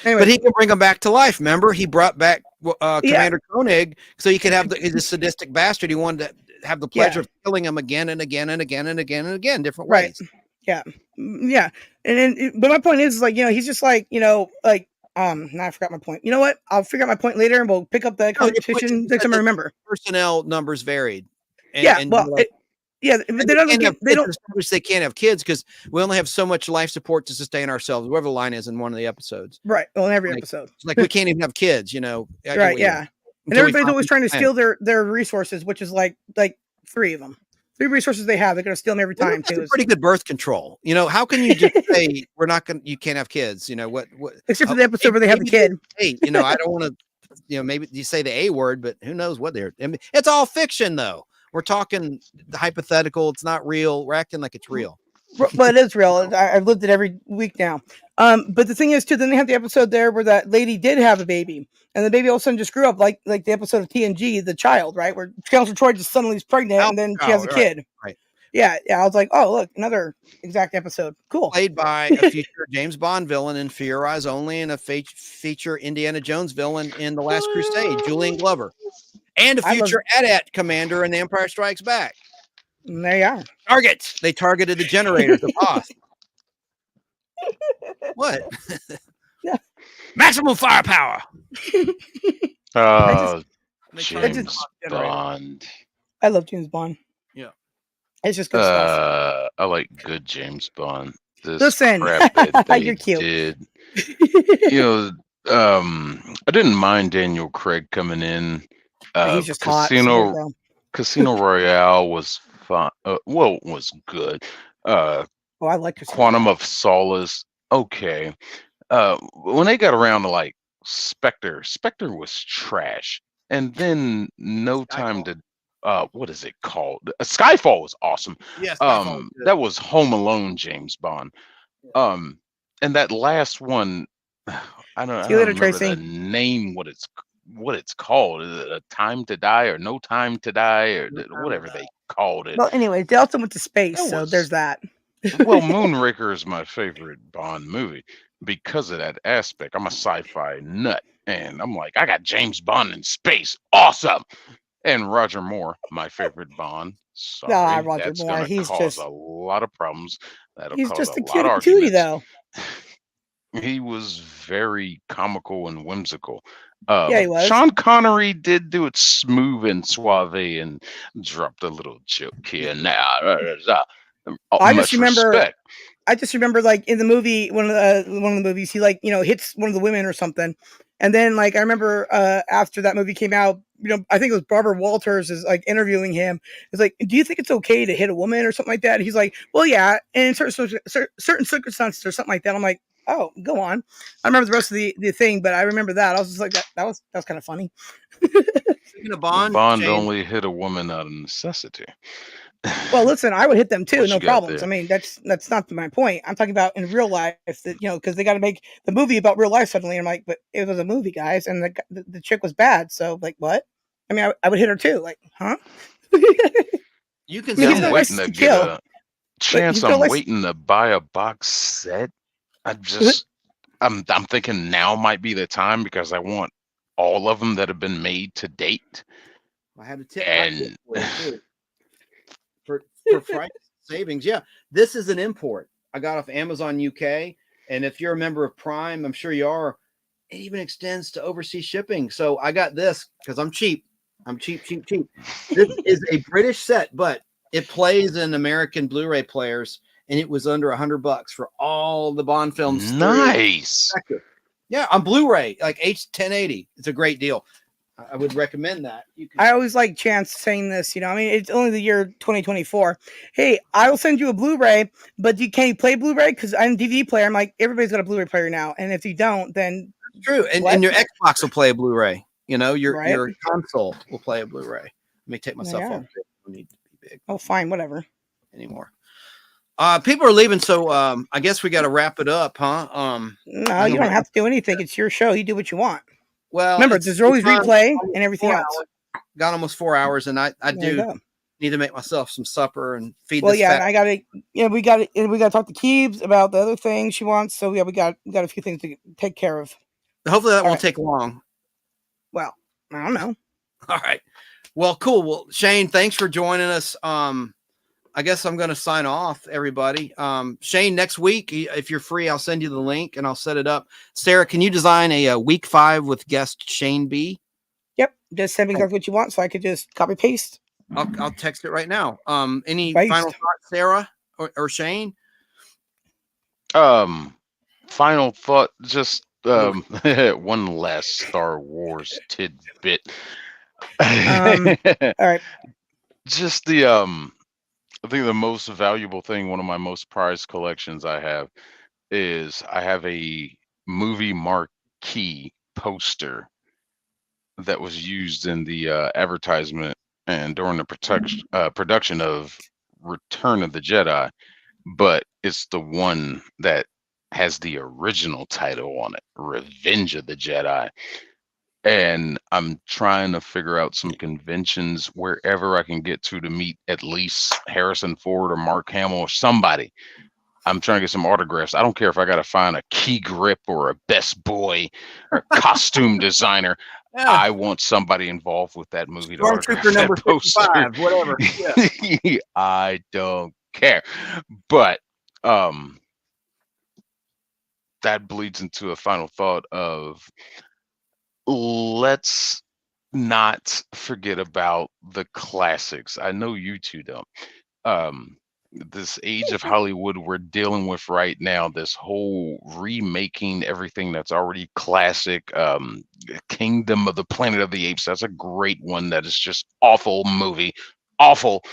Anyway. But he can bring them back to life. Remember, he brought back Commander Koenig so he could have he's a sadistic bastard. He wanted to have the pleasure of killing him again and again and again and again and again, different ways. Yeah. And then, but my point is like, you know, he's just like, you know, like. Now I forgot my point. You know what? I'll figure out my point later, and we'll pick up the conversation next time I remember. Personnel numbers varied. But they can't have kids because we only have so much life support to sustain ourselves. Whatever the line is in one of the episodes. Right. Well, in every episode, like we can't even have kids. You know. Right. Yeah. And everybody's always trying to steal their resources, which is like 3 of them. 3 resources they have. They're going to steal them every time That's too. a pretty good birth control. You know, how can you just say you can't have kids? You know what? Except for the episode where they have the kid. Hey, you know, I don't want to. You know, maybe you say the A word, but who knows what they're. I mean, it's all fiction, though. We're talking the hypothetical. It's not real. We're acting like it's real. But it is real. I've lived it every week now. But the thing is, too, then they have the episode there where that lady did have a baby, and the baby all of a sudden just grew up, like the episode of TNG, The Child, right, where Counselor Troy just suddenly is pregnant, and then she has a kid. Right. Yeah. I was like, oh, look, another exact episode. Cool. Played by a future James Bond villain in For Your Eyes Only, and a feature Indiana Jones villain in The Last Crusade, Julian Glover, and a future AT-AT commander in The Empire Strikes Back. And there you are. Targets. They targeted the generators, the boss. What? Yeah. Maximum firepower. James Bond. I love James Bond. Yeah. It's just good stuff. I like good James Bond. This Listen, crap that they you're cute. did. You know, I didn't mind Daniel Craig coming in. He's just hot. So Casino Royale was fun. Well, it was good. I like Quantum of Solace. Okay. When they got around to like Spectre was trash. And then No Time to what is it called? Skyfall was awesome. Yes. That was Home Alone James Bond. And that last one, I don't remember the name. What it's called? Is it A Time to Die or No Time to Die or whatever they called it? Well, anyway, they also went to space, so there's that. Well, Moonraker is my favorite Bond movie because of that aspect. I'm a sci-fi nut, and I'm like, I got James Bond in space, awesome. And Roger Moore, my favorite Bond. Sorry, Roger that's Moore. He's cause just a lot of problems. He's cause just a a cute lot of cutie, though. He was very comical and whimsical. Yeah, he was. Sean Connery did do it smooth and suave and dropped a little joke here and there. I just remember, like in the movie, one of the movies, he hits one of the women or something, and then like I remember after that movie came out, I think it was Barbara Walters is like interviewing him. It's like, do you think it's okay to hit a woman or something like that? And he's like, well, yeah, and in certain circumstances or something like that. I'm like, oh, go on. I remember the rest of the thing, but I remember that. I was just like, that was kind of funny. Speaking of Bond only hit a woman out of necessity. Well, listen, I would hit them too, no problems. I mean, that's not my point. I'm talking about in real life that because they got to make the movie about real life suddenly. I'm like, but it was a movie, guys, and the chick was bad. So like, what? I mean, I would hit her too. Like, huh? You can. I'm waiting to get a chance. I'm waiting to buy a box set. I'm thinking now might be the time because I want all of them that have been made to date. I had a tip and for price savings. Yeah, this is an import I got off Amazon UK, and if you're a member of Prime, I'm sure you are. It even extends to overseas shipping. So I got this because I'm cheap. I'm cheap. This is a British set, but it plays in American Blu-ray players, and it was under $100 for all the Bond films. Nice. Yeah, on Blu-ray, like H1080. It's a great deal. I would recommend that. I always like Chance saying this, I mean, it's only the year 2024. Hey, I will send you a Blu-ray, but can you play Blu-ray? Because I'm a DVD player. I'm like, everybody's got a Blu-ray player now. And if you don't, then it's true. And your Xbox will play a Bluray. Your console will play a Blu-ray. Let me take myself off. I don't need to be big. Oh, fine, whatever. Anymore. People are leaving, so I guess we got to wrap it up, huh? No, you don't have to do anything. It's your show. You do what you want. Well, remember, there's always replay and everything else. Got almost 4 hours, and I do need to make myself some supper and feed. Well, this yeah, I got to. Yeah, we got to talk to Keebs about the other thing she wants. So yeah, we got a few things to take care of. Hopefully that won't take long. Well, I don't know. All right. Well, cool. Well, Shane, thanks for joining us. I guess I'm going to sign off, everybody. Shane, next week, if you're free, I'll send you the link and I'll set it up. Sarah, can you design a week 5 with guest Shane B? Yep. Just send me exactly what you want so I could just copy paste. I'll text it right now. Any final thoughts, Sarah or Shane? Final thought, just one last Star Wars tidbit. All right. Just the I think the most valuable thing, one of my most prized collections I have, is I have a movie marquee poster that was used in the advertisement and during the production of Return of the Jedi, but it's the one that has the original title on it, Revenge of the Jedi. And I'm trying to figure out some conventions wherever I can get to meet at least Harrison Ford or Mark Hamill or somebody. I'm trying to get some autographs. I don't care if I got to find a key grip or a best boy or a costume designer. Yeah. I want somebody involved with that movie to autograph Stormtrooper number that poster. 55, whatever. Yeah. I don't care. But that bleeds into a final thought of let's not forget about the classics. I know you two don't. This age of Hollywood we're dealing with right now, this whole remaking everything that's already classic. Kingdom of the Planet of the Apes, that's a great one. That is just awful movie, awful.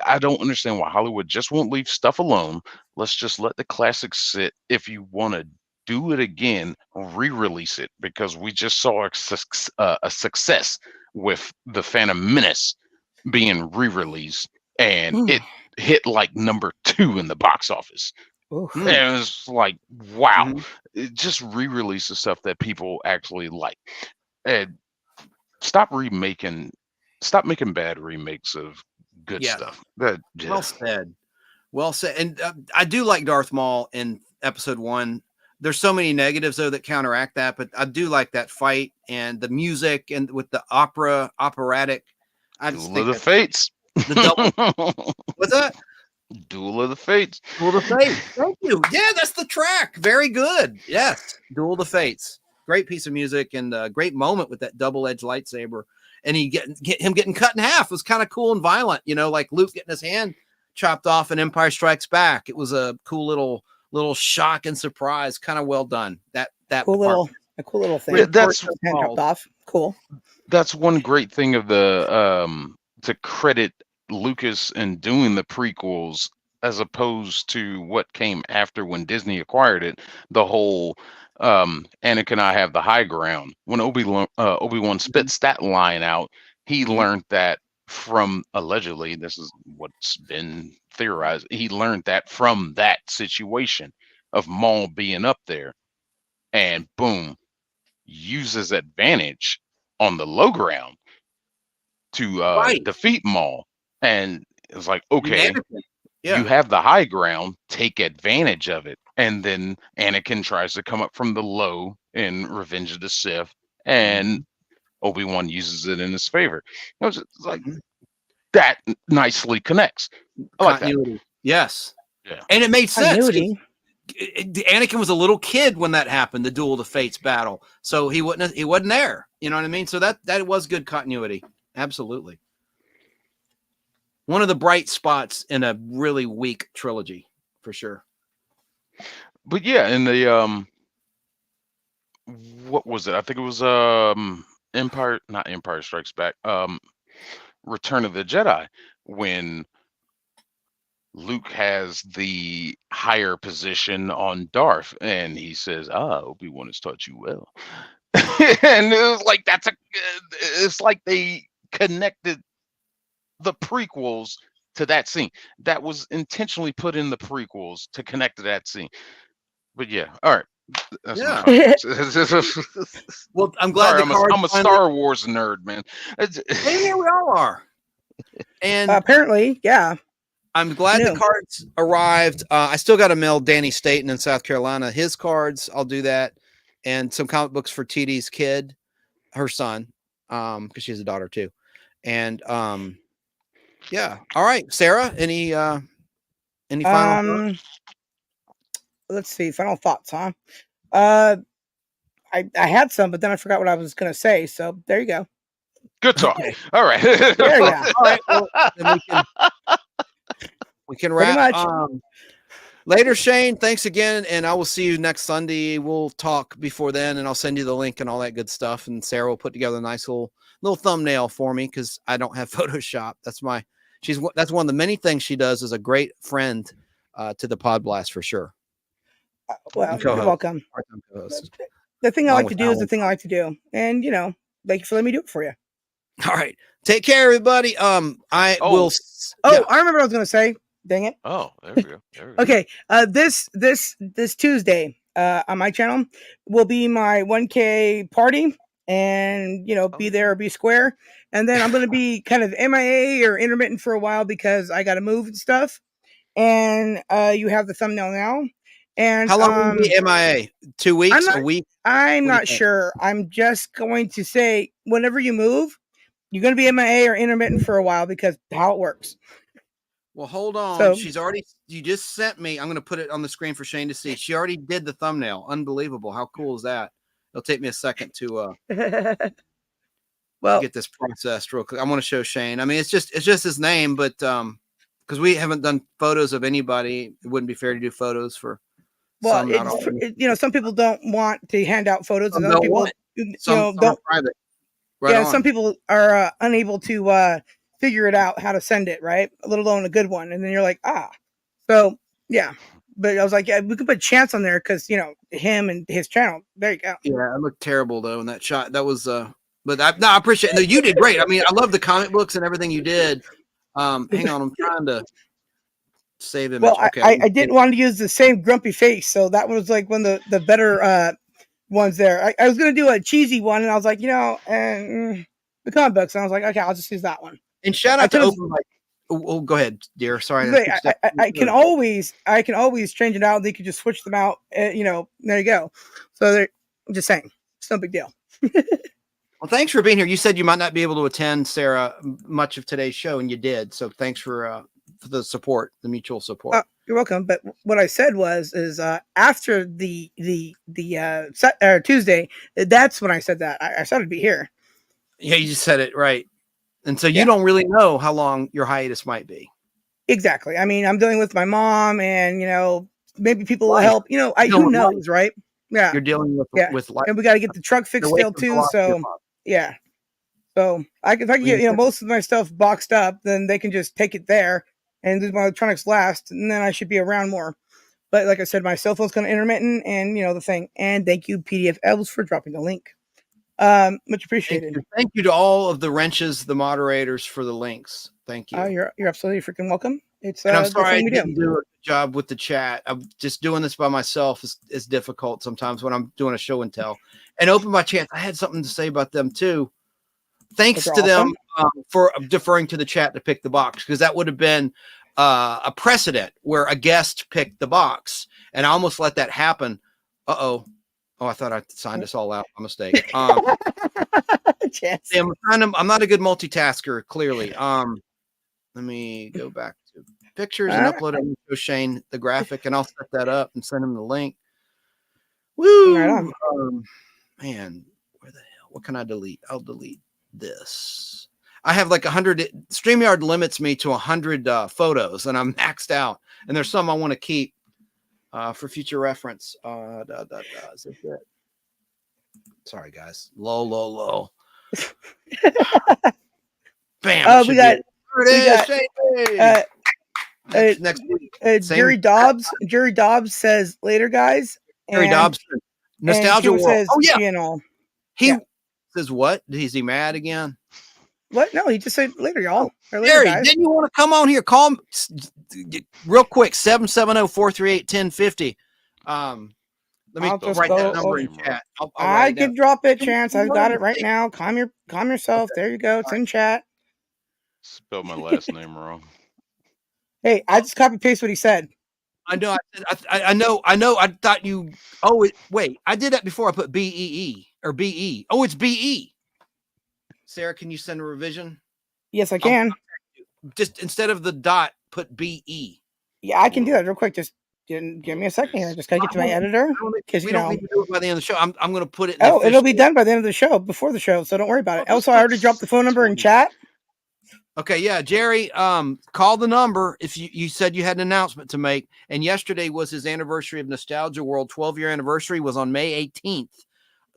I don't understand why Hollywood just won't leave stuff alone. Let's just let the classics sit. If you want to do it again, re-release it, because we just saw a success with the Phantom Menace being re-released, and it hit like number 2 in the box office. And it was like, wow, just re-release the stuff that people actually like, and stop making bad remakes of good stuff. Well said. Well said. And I do like Darth Maul in episode 1. There's so many negatives though that counteract that, but I do like that fight and the music and with the operatic. I just Duel think of the Fates. The double. What's that? Duel of the Fates. Duel of the Fates. Thank you. Yeah, that's the track. Very good. Yes. Duel of the Fates. Great piece of music and a great moment with that double-edged lightsaber. And him getting cut in half was kind of cool and violent, like Luke getting his hand chopped off in Empire Strikes Back. It was a cool little shock and surprise. Kind of well done. That cool little thing. Yeah, that's hand chopped off. Cool. That's one great thing of the to credit Lucas in doing the prequels as opposed to what came after when Disney acquired it. The whole Anakin, I have the high ground. When Obi-Wan spits that line out, he learned that from, allegedly, this is what's been theorized, he learned that from that situation of Maul being up there, and boom, uses advantage on the low ground to defeat Maul. And it's like, okay, you have the high ground, take advantage of it. And then Anakin tries to come up from the low in Revenge of the Sith, and Obi-Wan uses it in his favor. It's like that nicely connects. I like that. Yes. Yeah. And it made sense. Anakin was a little kid when that happened, the Duel of the Fates battle. So he wasn't there. You know what I mean? So that was good continuity. Absolutely. One of the bright spots in a really weak trilogy, for sure. But yeah, in the what was it? I think it was not Empire Strikes Back, Return of the Jedi, when Luke has the higher position on Darth, and he says, Obi-Wan has taught you well. And it was like, it's like they connected the prequels to that scene. That was intentionally put in the prequels to connect to that scene. But yeah, all right. Well, I'm glad I'm a Star Wars nerd, man. Maybe we all are. And apparently, yeah. I'm glad the cards arrived. I still got to mail Danny Staten in South Carolina his cards. I'll do that. And some comic books for TD's kid, her son, because she has a daughter too. And yeah. All right, Sarah, any final thoughts? Let's see, final thoughts, huh? I had some, but then I forgot what I was going to say. So there you go. Good talk. Okay. All right. There you go. All right. Well, then we can wrap. Later, Shane. Thanks again, and I will see you next Sunday. We'll talk before then, and I'll send you the link and all that good stuff. And Sarah will put together a nice little thumbnail for me because I don't have Photoshop. That's my That's one of the many things she does as a great friend to the Podblast for sure. Well, Co-host. you're welcome. Part-time co-host. The thing I Along like to with do is the Alan. thing I like to do, and thank you for letting me do it for you. All right. Take care, everybody. I Oh. will. Oh, Yeah. I remember what I was going to say. Dang it. Oh, there we go. There we go. Okay. This Tuesday, on my channel will be my 1K party, and be there or be square. And then I'm going to be kind of MIA or intermittent for a while because I got to move and stuff. And you have the thumbnail now. And How long will you be MIA? 2 weeks? A week? I'm What do you not think? sure. I'm just going to say whenever you move, you're going to be MIA or intermittent for a while because how it works. Well, hold on. So- You just sent me. I'm going to put it on the screen for Shane to see. She already did the thumbnail. Unbelievable. How cool is that? It'll take me a second to well, get this processed real quick. I want to show Shane. I mean, it's just his name, but because we haven't done photos of anybody, it wouldn't be fair to do photos for some. Not all. some people don't want to hand out photos, Some and other don't people, want Some are don't. private. Right Yeah, on. some people are unable to figure it out how to send it, right? Let alone a good one. And then you're like, so yeah. But I was like, yeah, we could put Chance on there because him and his channel. There you go. Yeah, I looked terrible though in that shot. That was but I appreciate it. No, you did great. I mean, I love the comic books and everything you did. Hang on, I'm trying to save image. Well, Okay. I didn't want to use the same grumpy face, so that was like one of the better ones there. I was gonna do a cheesy one, and I was like, the comic books, and I was like, okay, I'll just use that one. And shout out to Open Mic. Oh, go ahead, dear. Sorry. I can always change it out. They could just switch them out. There you go. So I'm just saying, it's no big deal. Well, thanks for being here. You said you might not be able to attend, Sarah, much of today's show, and you did. So thanks for the support, the mutual support. You're welcome. But what I said is after the Tuesday, that's when I said that. I said I'd be here. Yeah, you just said it right. And so you don't really know how long your hiatus might be. Exactly. I mean, I'm dealing with my mom, and maybe people will help. Who knows, right? Yeah, you're dealing with life, and we got to get the truck fixed still too. So yeah. So if I can get most of my stuff boxed up, then they can just take it there and do my electronics last, and then I should be around more. But like I said, my cell phone's kind of intermittent, and the thing. And thank you, PDF Elves, for dropping the link. Much appreciated. Thank you to all of the wrenches, the moderators, for the links. Thank you. You're absolutely freaking welcome. It's and I'm sorry I didn't do a good job with the chat. I'm just doing this by myself is difficult sometimes when I'm doing a show and tell. And Open by Chance, I had something to say about them too. Thanks to them for deferring to the chat to pick the box, because that would have been a precedent where a guest picked the box, and I almost let that happen. Oh, I thought I signed us all out. My mistake. I'm not a good multitasker, clearly. Let me go back to pictures and upload it and show Shane the graphic, and I'll set that up and send him the link. Woo! Right on. Man, where the hell? What can I delete? I'll delete this. I have like 100. StreamYard limits me to 100 photos, and I'm maxed out. And there's some I want to keep for future reference. Is it good? Sorry, guys. Low. Bam. Next week. Jerry Dobbs says later, guys. Jerry Dobbs. Nostalgia World. Says, he says what? Is he mad again? What? No, he just said later, y'all. Jerry, didn't you want to come on here? Call him real quick. 770-438-1050. Let me write that number in chat. I can drop it, Chance. I've got it right now. Calm yourself. There you go. It's in chat. Spelled my last name wrong. Hey, I just copy paste what he said. I know. I know. I thought you. Oh, wait. I did that before. I put BEE or BE. Oh, it's BE. Sarah, can you send a revision? Yes, I can. Just instead of the dot, put BE. Yeah, I can do that real quick. Just give me a second here. I just gotta get to my editor because we don't need to do it by the end of the show. I'm going to put it. It'll be done by the end of the show, before the show, so don't worry about it. Also, I already dropped the phone number in chat. Okay, yeah, Jerry, call the number if you said you had an announcement to make. And yesterday was his anniversary of Nostalgia World. 12-year anniversary was on May 18th.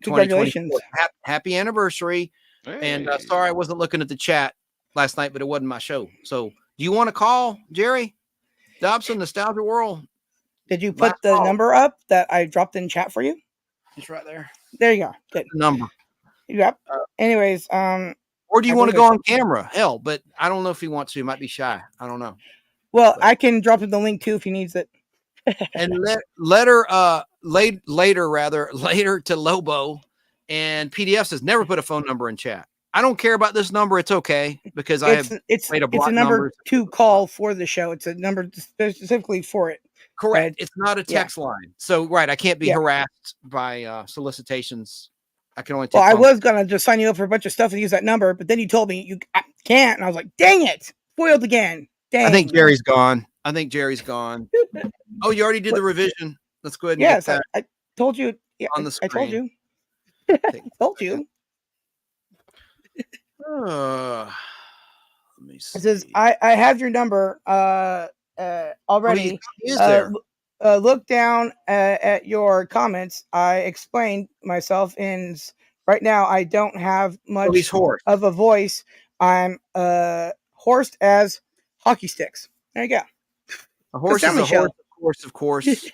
Congratulations! Happy anniversary! Hey. And sorry I wasn't looking at the chat last night, but it wasn't my show. So Do you want to call Jerry Dobson, Nostalgia World? Did you put Last the call. number up that I dropped in chat for you? It's right there. There you go. Good. The number. Yep. Anyways, Or do you I want to believe go on camera? Hell, but I don't know if he wants to. He might be shy. I don't know. well, But- I can drop him the link too if he needs it. And later to Lobo, and PDF says never put a phone number in chat. I don't care about this number. It's okay because I have It's made a it's block a number numbers. to call for the show. It's a number specifically for it. Correct. It's not a yeah. text line. So right, I can't be Yeah. harassed by solicitations. I can only take Well, I phone- was gonna just sign you up for a bunch of stuff and use that number, but then you told me I can't, and I was like, "Dang it, foiled again." Dang. I think Jerry's gone. Oh, you already did the revision. Let's go ahead and Yes, get that I told you. Yeah, on the I told screen. you. Take a Told you. Let me see. It says I have your number already. He is there. Look down at your comments. I explained myself, and right now I don't have much he's hoarse. of a voice. I'm hoarse as hockey sticks. There you go. A horse is family a show. horse, of course.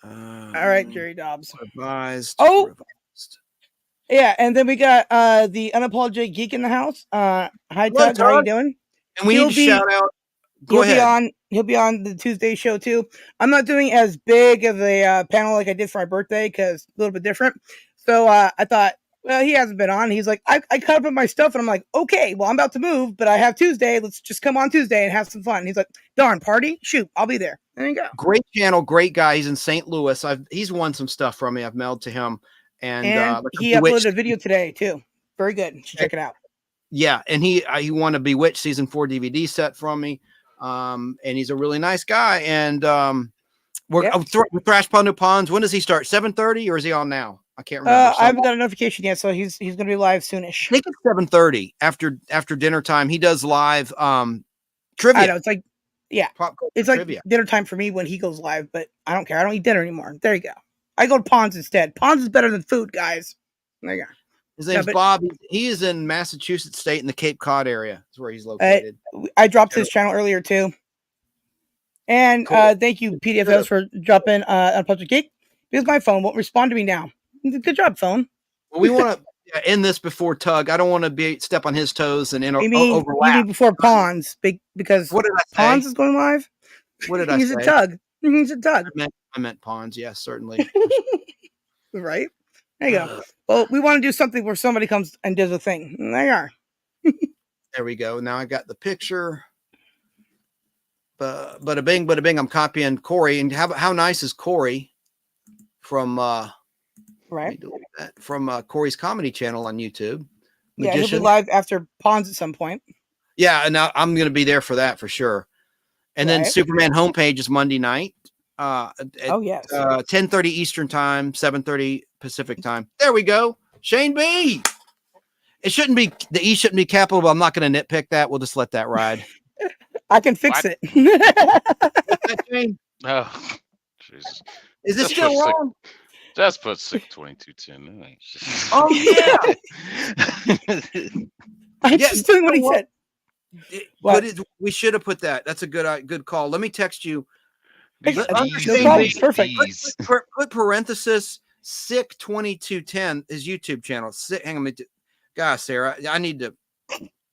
All right, Jerry Dobbs. Revised. Oh! revised. Yeah, and then we got the unapologetic geek in the house. Hi, Hello, Tug. How you Tug. doing? And we He'll need to be- shout out. Go He'll ahead. He'll be on the Tuesday show too. I'm not doing as big of a panel like I did for my birthday because a little bit different. So I thought, well, he hasn't been on. He's like, I cut up my stuff, and I'm like, okay, well, I'm about to move, but I have Tuesday. Let's just come on Tuesday and have some fun. He's like, darn, party? Shoot, I'll be there. There you go. Great channel, great guy. He's in St. Louis. He's won some stuff from me. I've mailed to him, and like he a Bewitched- uploaded a video today too. Very good. You should check it out. Yeah, and he won a Bewitched season 4 DVD set from me. And he's a really nice guy. And we're Yep. Thrash Pondo Ponds. When does he start? 7:30 or is he on now? I can't remember. I haven't got a notification yet, so he's going to be live soonish. I think it's 7:30 after dinner time. He does live trivia. I know it's like, yeah, Pop culture it's like trivia. dinner time for me when he goes live, but I don't care. I don't eat dinner anymore. There you go. I go to Ponds instead. Ponds is better than food, guys. There you go. His name's but- Bob. He is in Massachusetts State in the Cape Cod area. Is where he's located. I dropped his channel earlier too. And Cool. thank you, PDFs, for dropping on Public Geek. Because my phone won't respond to me now. Good job, phone. Well, we want to end this before Tug. I don't want to step on his toes and You mean overlap. before Ponds, because What did I say? Ponds is going live? What did I He's say? a Tug. He's a Tug, I meant Ponds. Yes, certainly. right? There you go. Well, we want to do something where somebody comes and does a thing. And there you are. There we go. Now I got the picture. Bada bing. I'm copying Corey. And how nice is Corey from Right? let me delete that, from Corey's comedy channel on YouTube. Yeah, he'll be Magician. live after Ponds at some point. Yeah, and I'm going to be there for that for sure. And then Right. Superman homepage is Monday night. At Oh, yes. 10:30 Eastern time, 7:30 Pacific time. There we go. Shane B. It shouldn't be, the E shouldn't be capital, but I'm not going to nitpick that. We'll just let that ride. I can fix What? it. Shane, Oh, Jesus. is this Just still put sick- wrong? Just put sick 2210. Oh, yeah. I'm Yeah, just doing what he you know said. But we should have put that. That's a good call. Let me text you. Hey, Let- no understand problem. these- Perfect. Put parenthesis sick 2210 his YouTube channel. Sick, hang on, gosh, Sarah, I need to.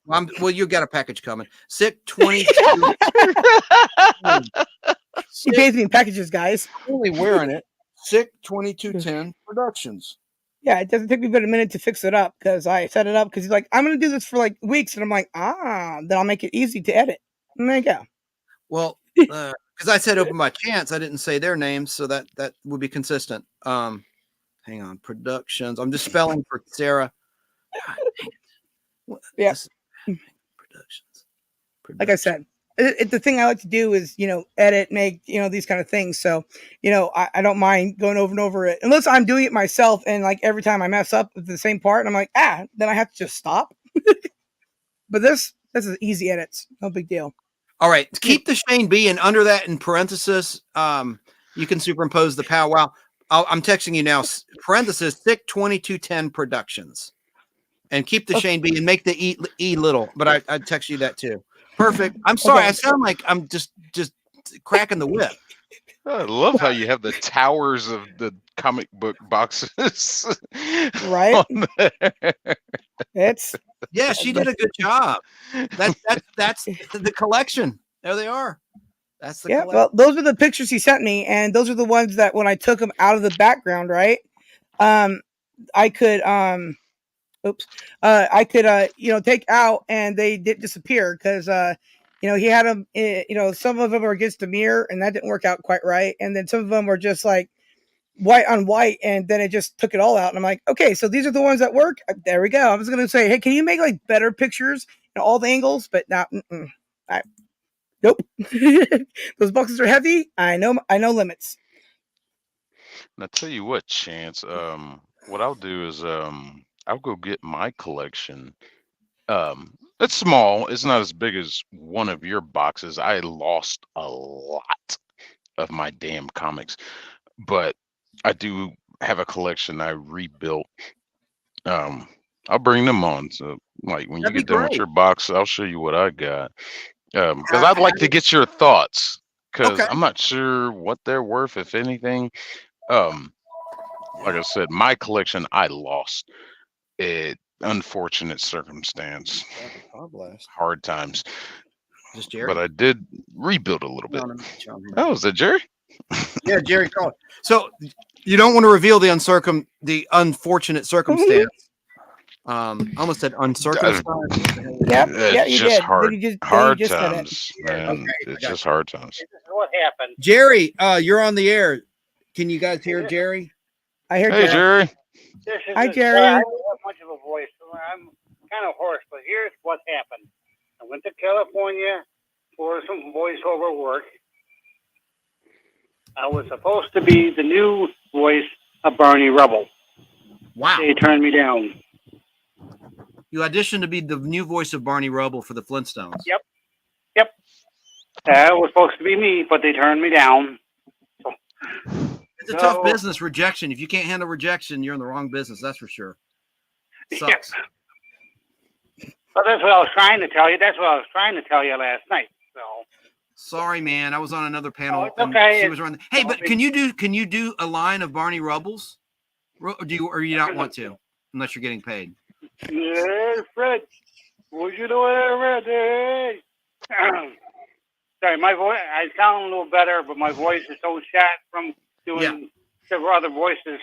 Well, you got a package coming. Sick 22. He pays me in packages, guys. Only wearing it. Sick 2210 Productions. Yeah, it doesn't take me but a minute to fix it up because I set it up because he's like, I'm going to do this for like weeks. And I'm like, then I'll make it easy to edit. And there you go. Well, because I said open by chance, I didn't say their names, so that would be consistent. Hang on, Productions. I'm just spelling for Sarah. God, dang it. Yeah. Productions. Like I said, the thing I like to do is, edit, make, these kind of things. So, I don't mind going over and over it unless I'm doing it myself. And like every time I mess up with the same part, and I'm like, then I have to just stop. But this is easy edits. No big deal. All right. Keep the Shane B, and under that in parenthesis, you can superimpose the powwow. I'm texting you now, parenthesis, Sick 2210 Productions. And keep the Shane B and make the E little, but I text you that too. Perfect. I'm sorry. Okay. I sound like I'm just cracking the whip. I love how you have the towers of the comic book boxes. Right? on there. It's Yeah, she did a good job. That's the collection. There they are. That's the yeah. collection. Well, those are the pictures he sent me, and those are the ones that when I took them out of the background, right? I could I could take out and they did disappear because he had them. Some of them were against the mirror, and that didn't work out quite right, and then some of them were just like white on white, and then it just took it all out. And I'm like, okay, so these are the ones that work. There we go. I was gonna say, hey, can you make like better pictures in all the angles? But not. Nope. Those boxes are heavy. I know limits. Now tell you what, Chance. What I'll do is I'll go get my collection. It's small. It's not as big as one of your boxes. I lost a lot of my damn comics, but I do have a collection I rebuilt. I'll bring them on. So, like when you That'd be get done with great. your box, I'll show you what I got. Because I'd like to get your thoughts. Because Okay. I'm not sure what they're worth, if anything. Like I said, my collection I lost. It unfortunate circumstance, Podblast. hard times. Just Jerry. But I did rebuild a little bit. No. Oh, is that Jerry? Yeah, Jerry called. So you don't want to reveal the unfortunate circumstance. Almost said uncircumcised. Yep. Yeah, It's you just did. hard, Then you hard just said it. times, man. Okay, It's I got just hard times. This is what happened. Jerry, you're on the air. Can you guys hear Jerry? I hear Hey, Jerry. Jerry. This is Hi, I Jerry. don't have much of a voice, so I'm kind of hoarse. But here's what happened. I went to California for some voiceover work. I was supposed to be the new voice of Barney Rubble. Wow. They turned me down. You auditioned to be the new voice of Barney Rubble for the Flintstones. Yep. That was supposed to be me, but they turned me down. It's a tough business, rejection. If you can't handle rejection, you're in the wrong business. That's for sure. Sucks. But that's what I was trying to tell you. That's what I was trying to tell you last night. So Sorry, man. I was on another panel. it's okay. And she was running. Hey, but can you do a line of Barney Rubble's? Or do you not want to? Unless you're getting paid. Yeah, Fred. Would you do it every day? Sorry, my voice. I sound a little better, but my voice is so shot from doing several other voices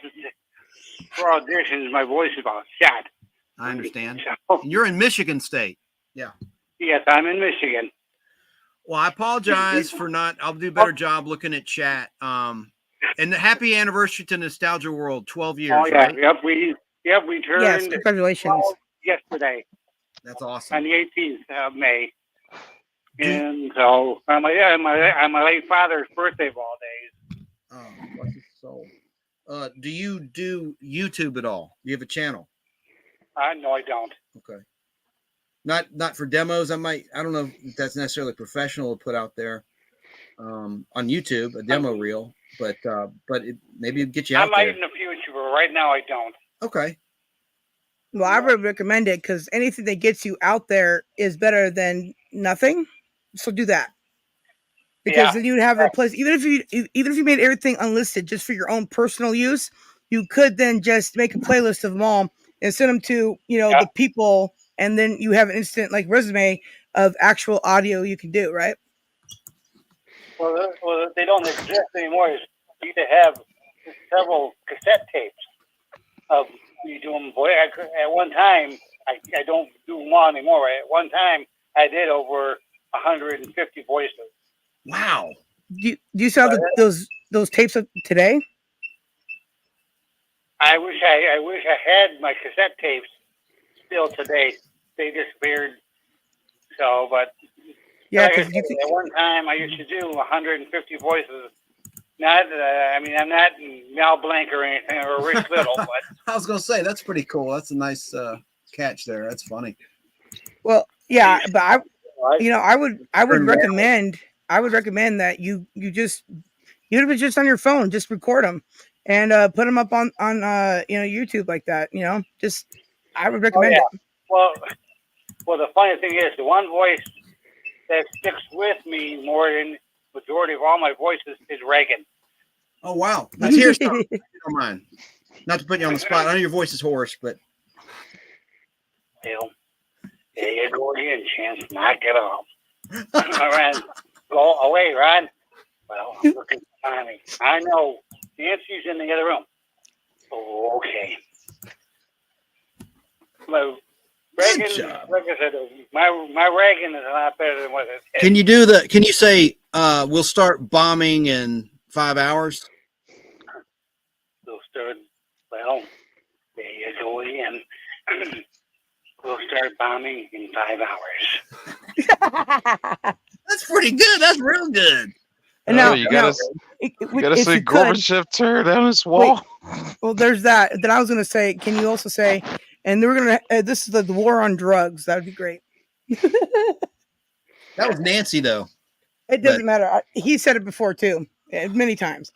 for auditions. My voice is about shot. I understand. So, And you're in Michigan State. Yeah. yes, I'm in Michigan. Well, I apologize for not. I'll do a better job looking at chat. And happy anniversary to Nostalgia World, 12 years. Oh yeah, right? yep. We turned Yes, congratulations. 12 yesterday That's awesome. on the 18th of May. And so on my late father's birthday of all days. Oh, bless his soul. Do you do YouTube at all? Do you have a channel? No, I don't. Okay. Not for demos. I don't know if that's necessarily professional to put out there on YouTube, a demo reel, but maybe it'd get you out I might there. in the future, but right now I don't. Okay. Well, I would recommend it because anything that gets you out there is better than nothing. So do that because then you'd have a place. Even if you made everything unlisted just for your own personal use, you could then just make a playlist of them all and send them to the people, and then you have an instant like resume of actual audio you can do, right? Well, they don't exist anymore. You need to have several cassette tapes of you doing. Boy, at one time, I don't do them all anymore. At one time, I did over 150 voices. Wow. Do you still have those tapes of today? I wish I had my cassette tapes still today. They disappeared. So, but Yeah, like I because said, at one time I used to do 150 voices. Not, I'm not Mel Blanc or anything or Rich Little, but I was gonna say that's pretty cool. That's a nice catch there. That's funny. well, yeah, but I would Turn recommend that you just, even if it's just on your phone, just record them and put them up on YouTube like that. I would recommend it. Well, the funny thing is, the one voice that sticks with me more than majority of all my voices is Reagan. Oh wow, let's hear some. If you don't mind. Not to put you on the spot. I know your voice is hoarse, but Well, there you go again, Chance. Knock it off. Ron, go away, Ron. Well, I'm looking for Tommy. I know. Nancy's in the other room. Oh, okay. Well, Reagan, job. like I said, my Reagan is a lot better than what it is. can you say we'll start bombing in 5 hours? We'll start, well, there you go again. We'll start bombing in 5 hours. That's pretty good. That's real good. And now, you gotta if say you could, Gorbachev tear down his wall. well, there's that. Then I was going to say, can you also say, and we're going to, this is the war on drugs. That would be great. That was Nancy though. It doesn't matter. He said it before too, many times.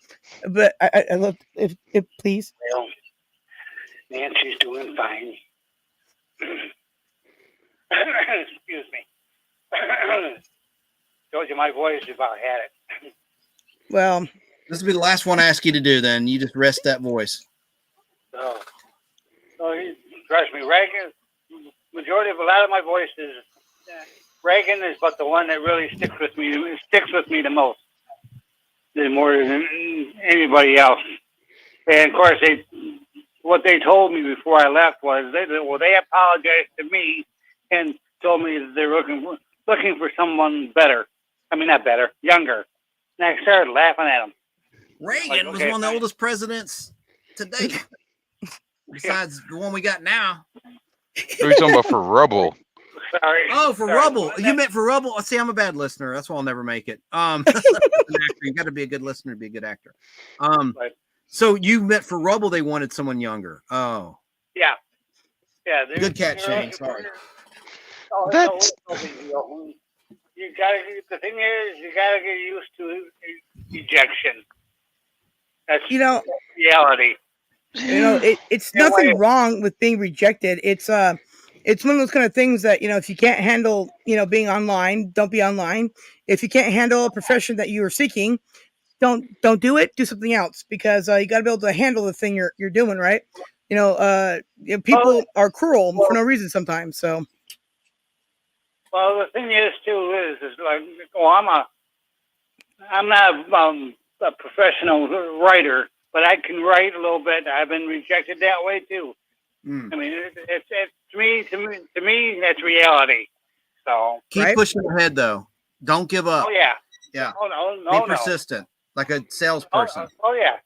But I love if please. Well, Nancy's doing fine. Excuse me. Told you my voice about had it. Well, This will be the last one I ask you to do. Then you just rest that voice. So trust me, Reagan. Majority of a lot of my voice is Reagan is, but the one that really sticks with me the most, more than anybody else. And of course, what they told me before I left was they apologized to me and told me that they were looking for someone better. I mean, not better, younger. And I started laughing at them. Reagan was one of the oldest presidents to date, besides the one we got now. What are you talking about for rubble? Sorry. Oh, for rubble. You meant for rubble. See, I'm a bad listener. That's why I'll never make it. An actor. You got to be a good listener to be a good actor. So you meant for rubble. They wanted someone younger. Oh, yeah. Good catch, Shane. Sorry. That's You gotta. The thing is, you gotta get used to ejection. That's reality. It's nothing wrong with being rejected. It's one of those kind of things that if you can't handle being online, don't be online. If you can't handle a profession that you are seeking, don't do it. Do something else, because you got to be able to handle the thing you're doing, right? People are cruel for no reason sometimes. So. Well, the thing is like, I'm not a professional writer, but I can write a little bit. I've been rejected that way too. I mean, it's to me, that's reality. So keep pushing ahead, though. Don't give up. Oh yeah. Yeah. Oh no. Be persistent, like a salesperson. Oh yeah.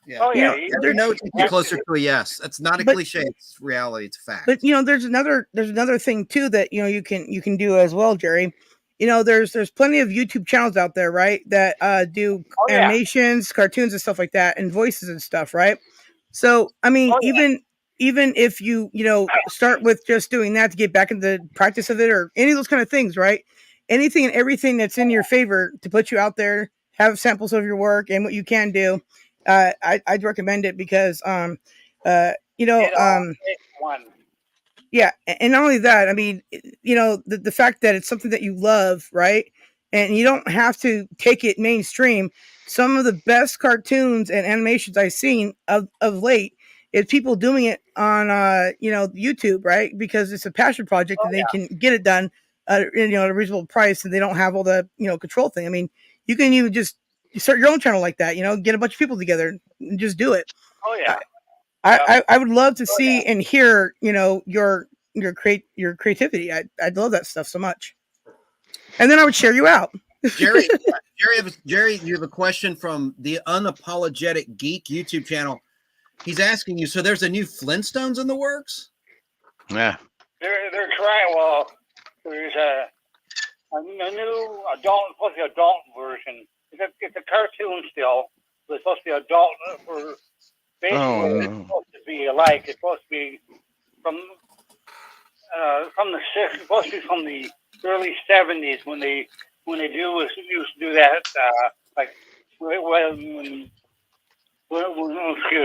Yeah. Oh yeah. Every no takes you closer to a yes. That's not a cliche. It's reality. It's a fact. But there's another thing too that you can do as well, Jerry. There's plenty of YouTube channels out there, right? That do animations, cartoons, and stuff like that, and voices and stuff, right? So I mean, even if you start with just doing that to get back into the practice of it, or any of those kind of things, right? Anything and everything that's in your favor to put you out there, have samples of your work and what you can do. I'd recommend it because yeah, and not only that, I mean, the fact that it's something that you love, right? And you don't have to take it mainstream. Some of the best cartoons and animations I've seen of late is people doing it on YouTube, right? Because it's a passion project and they can get it done at a reasonable price, and they don't have all the control thing. I mean, you can even just start your own channel like that, get a bunch of people together and just do it. Oh yeah. I would love to see and hear, your creativity. I'd love that stuff so much. And then I would share you out. Jerry, you have a question from the Unapologetic Geek YouTube channel. He's asking you, so there's a new Flintstones in the works? Yeah. They're trying. Well, there's a new adult version. It's a cartoon still, but it's supposed to be adult for. Basically, it's supposed to be alike. It's supposed to be from the '60s. Supposed to be from the early '70s when they used to do that. Excuse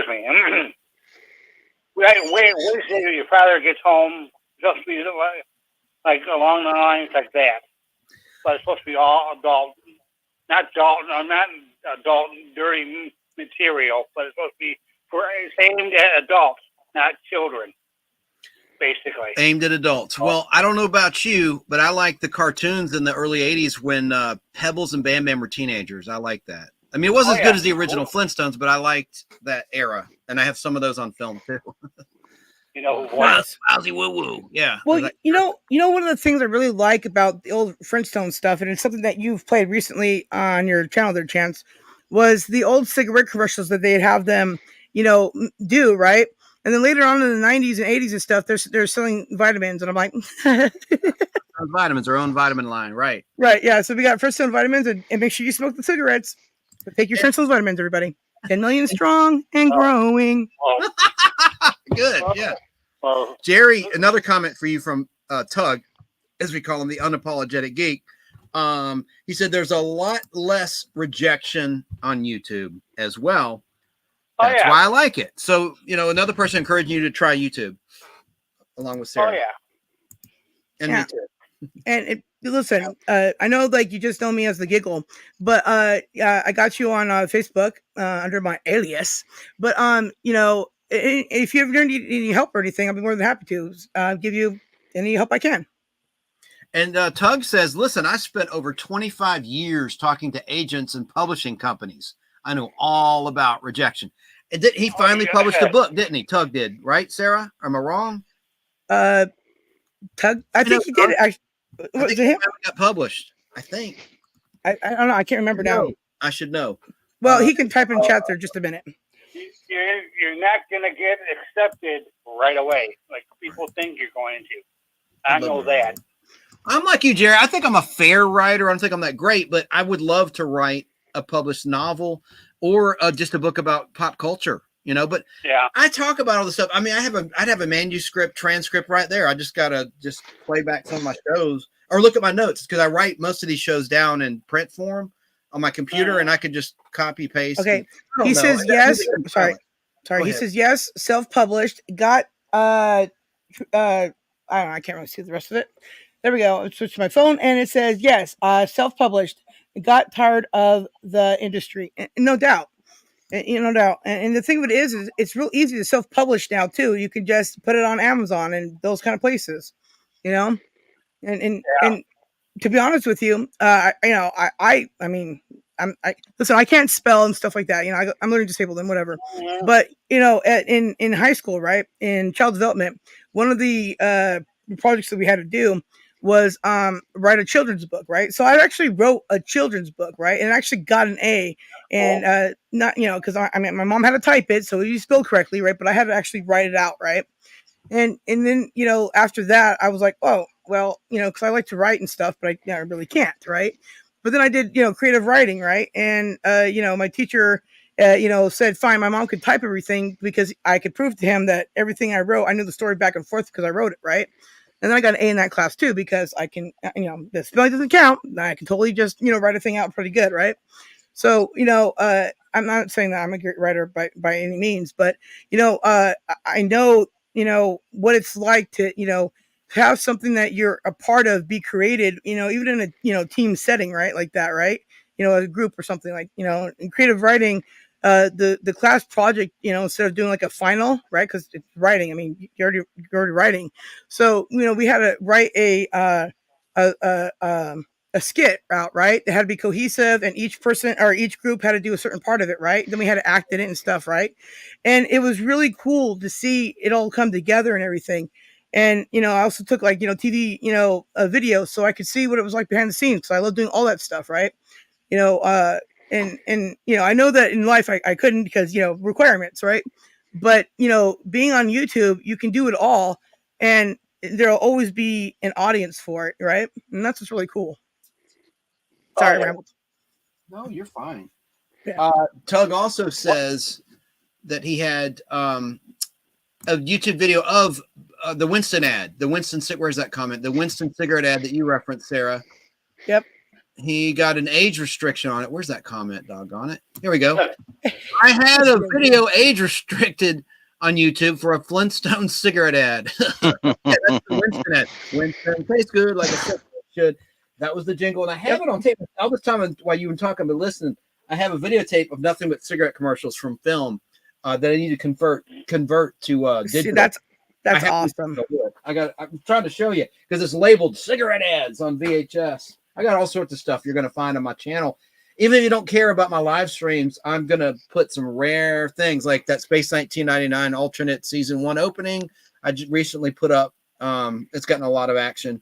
me. Wednesday, your father gets home. Just be like along the lines like that. but it's supposed to be all adult, not adult dirty material, but it's supposed to be it's aimed at adults, not children, basically. Aimed at adults. Well, I don't know about you, but I like the cartoons in the early 80s when Pebbles and Bam Bam were teenagers. I like that. I mean, it wasn't as good as the original Flintstones, but I liked that era. And I have some of those on film, too. You know who was? Lousy woo woo. Yeah. Well, you know, one of the things I really like about the old Flintstone stuff, and it's something that you've played recently on your channel there, Chance, was the old cigarette commercials that they'd have them, you know, do, right? And then later on in the 90s and 80s and stuff, they're selling vitamins. And I'm like, vitamins, our own vitamin line, right? Right, yeah. So we got Flintstone vitamins, and make sure you smoke the cigarettes. But take your Flintstone vitamins, everybody. 10 million strong and growing. Good, yeah. Jerry, another comment for you from Tug, as we call him, the unapologetic geek. He said there's a lot less rejection on YouTube as well. That's why I like it. So, you know, another person encouraging you to try YouTube along with Sarah. Oh, yeah. And me too. And listen, I know like you just know me as the giggle, but I got you on Facebook under my alias. But you know, if you ever need any help or anything, I'll be more than happy to give you any help I can. And Tug says, listen, I spent over 25 years talking to agents and publishing companies. I know all about rejection. And he finally published a book, didn't he? Tug did, right, Sarah? Am I wrong? Tug, I think he did. I think it got published. I think. I don't know. I can't remember now. I should know. Well, he can type in chat there just a minute. You're not going to get accepted right away, like people think you're going to. I know that. I'm like you, Jerry. I think I'm a fair writer. I don't think I'm that great, but I would love to write a published novel or just a book about pop culture, you know. But yeah, I talk about all this stuff. I mean, I'd have a manuscript transcript right there. I just gotta just play back some of my shows or look at my notes because I write most of these shows down in print form on my computer, and I could just copy paste. Okay, he says yes. Sorry. He says yes. Self-published. Got I don't know. I can't really see the rest of it. There we go. I switched to my phone, and it says yes. Self-published. Got tired of the industry, no doubt. No doubt. And the thing of it is it's real easy to self-publish now too. You can just put it on Amazon and those kind of places, you know. And to be honest with you, I mean, listen, I can't spell and stuff like that. You know, I'm learning disabled and whatever. But you know, in high school, right, in child development, one of the projects that we had to do was write a children's book, right? So I actually wrote a children's book, right, and actually got an A. And not, you know, because I mean, my mom had to type it, so you spelled correctly, right? But I had to actually write it out, right? And then, you know, after that, I was like, oh, well, you know, because I like to write and stuff, but I really can't, right? But then I did, you know, creative writing, right? And you know, my teacher, you know, said, fine, my mom could type everything because I could prove to him that everything I wrote, I knew the story back and forth because I wrote it, right? And then I got an A in that class too because I can, you know, the spelling doesn't count. I can totally just, you know, write a thing out pretty good, right? So, you know, I'm not saying that I'm a great writer by any means, but, you know, I know, you know, what it's like to, you know, have something that you're a part of be created, you know, even in a, you know, team setting, right? Like that, right? You know, a group or something like, you know, in creative writing, the class project, you know, instead of doing like a final, right? Because it's writing. I mean, you're already writing. So, you know, we had to write a skit out, right? It had to be cohesive, and each person or each group had to do a certain part of it, right? Then we had to act in it and stuff, right? And it was really cool to see it all come together and everything. And, you know, I also took like, you know, TV, you know, a video so I could see what it was like behind the scenes. So I love doing all that stuff, right? You know, and you know, I know that in life I couldn't because, you know, requirements, right? But, you know, being on YouTube, you can do it all, and there'll always be an audience for it, right? And that's what's really cool. Sorry, I rambled. No, you're fine. Yeah. Tug also says that he had a YouTube video of the Winston ad, where's that comment? The Winston cigarette ad that you referenced, Sarah. Yep. He got an age restriction on it. Where's that comment? Doggone it. Here we go. I had a video age restricted on YouTube for a Flintstone cigarette ad. Yeah, that's the Winston ad. Winston tastes good like a cigarette should. That was the jingle, and I have it on tape all this time. While you were talking, but listening, I have a videotape of nothing but cigarette commercials from film that I need to convert to See, digital. that's awesome. I'm trying to show you because it's labeled cigarette ads on VHS. I got all sorts of stuff you're going to find on my channel. Even if you don't care about my live streams, I'm going to put some rare things like that Space 1999 alternate season 1 opening I just recently put up. It's gotten a lot of action.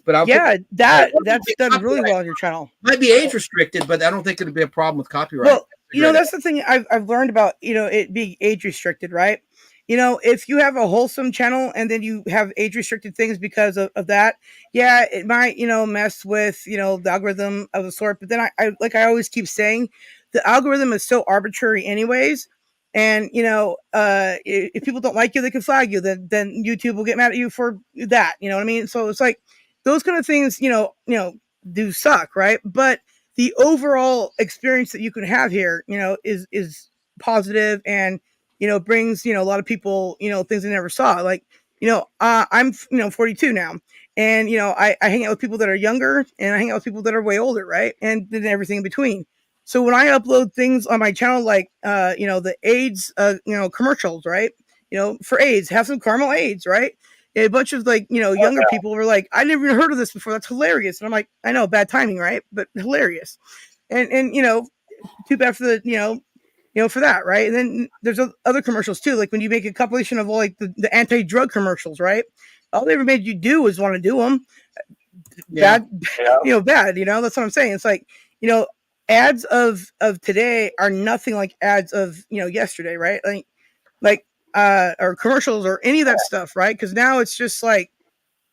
But that's done really well on your channel. Might be age restricted, but I don't think it'd be a problem with copyright. Well, that's the thing I've learned about, it being age restricted, right? If you have a wholesome channel and then you have age restricted things because of that, yeah, it might, mess with, the algorithm of the sort. But then I like I always keep saying, the algorithm is so arbitrary anyways. And, if people don't like you, they can flag you. Then YouTube will get mad at you for that. You know what I mean? So it's like those kind of things, do suck, right? But the overall experience that you can have here, is positive and, brings, a lot of people, things they never saw. Like, I'm, 42 now, and, I hang out with people that are younger and I hang out with people that are way older, right? And then everything in between. So when I upload things on my channel, like, the AIDS, commercials, right? For AIDS, have some caramel AIDS, right? A bunch of younger people were like, I never even heard of this before. That's hilarious. And I'm like, I know, bad timing, right? But hilarious. And too bad for the, for that, right? And then there's other commercials too. Like when you make a compilation of all like the anti-drug commercials, right? All they ever made you do was want to do them. Bad, bad, that's what I'm saying. It's like, ads of today are nothing like ads of, yesterday, right? Or commercials or any of that stuff, right? Because now it's just like,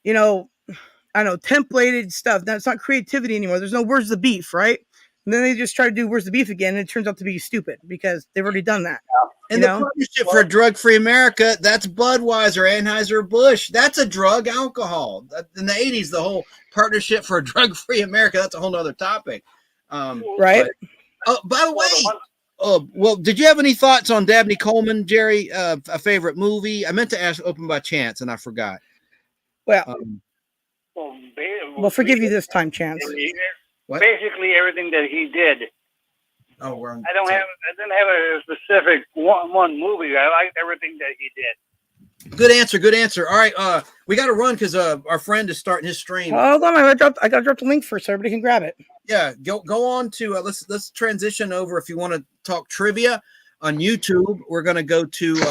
I don't know, templated stuff. Now it's not creativity anymore. There's no where's the beef, right? And then they just try to do where's the beef again, and it turns out to be stupid because they've already done that. And the partnership for a drug-free America, that's Budweiser, Anheuser-Busch. That's a drug alcohol. In the 80s, the whole partnership for a drug-free America, that's a whole other topic. Right? By the way, well, did you have any thoughts on Dabney Coleman, Jerry? A favorite movie? I meant to ask Open by Chance, and I forgot. Well, we'll forgive you this time, Chance. Basically, everything that he did. Oh, we're on. I didn't have a specific one movie. I liked everything that he did. Good answer. All right, we got to run because our friend is starting his stream. Hold on, I got to drop the link first so everybody can grab it. Yeah, go on to let's transition over. If you want to talk trivia on YouTube, we're going to go to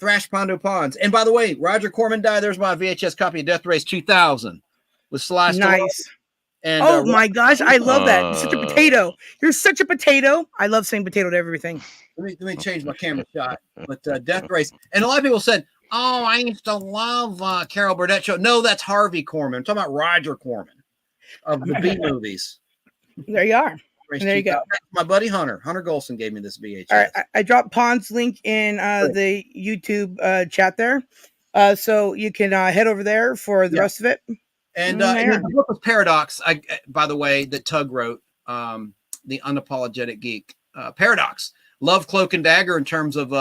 Thrash Pondo Ponds. And by the way, Roger Corman died. There's my VHS copy of Death Race 2000 with Sly Stallone. Nice. And, my gosh, I love that. You're such a potato. You're such a potato. I love saying potato to everything. Let me change my camera shot. But Death Race, and a lot of people said, "Oh, I used to love Carol Burnett show." No, that's Harvey Corman. I'm talking about Roger Corman of the B movies. There you are. There you go. My buddy Hunter Golson gave me this VHS. All right, I dropped Pond's link in the YouTube chat there, so you can head over there for the rest of it. And the book was Paradox. By the way, that Tug wrote, The Unapologetic Geek. Paradox, Love, Cloak, and Dagger in terms of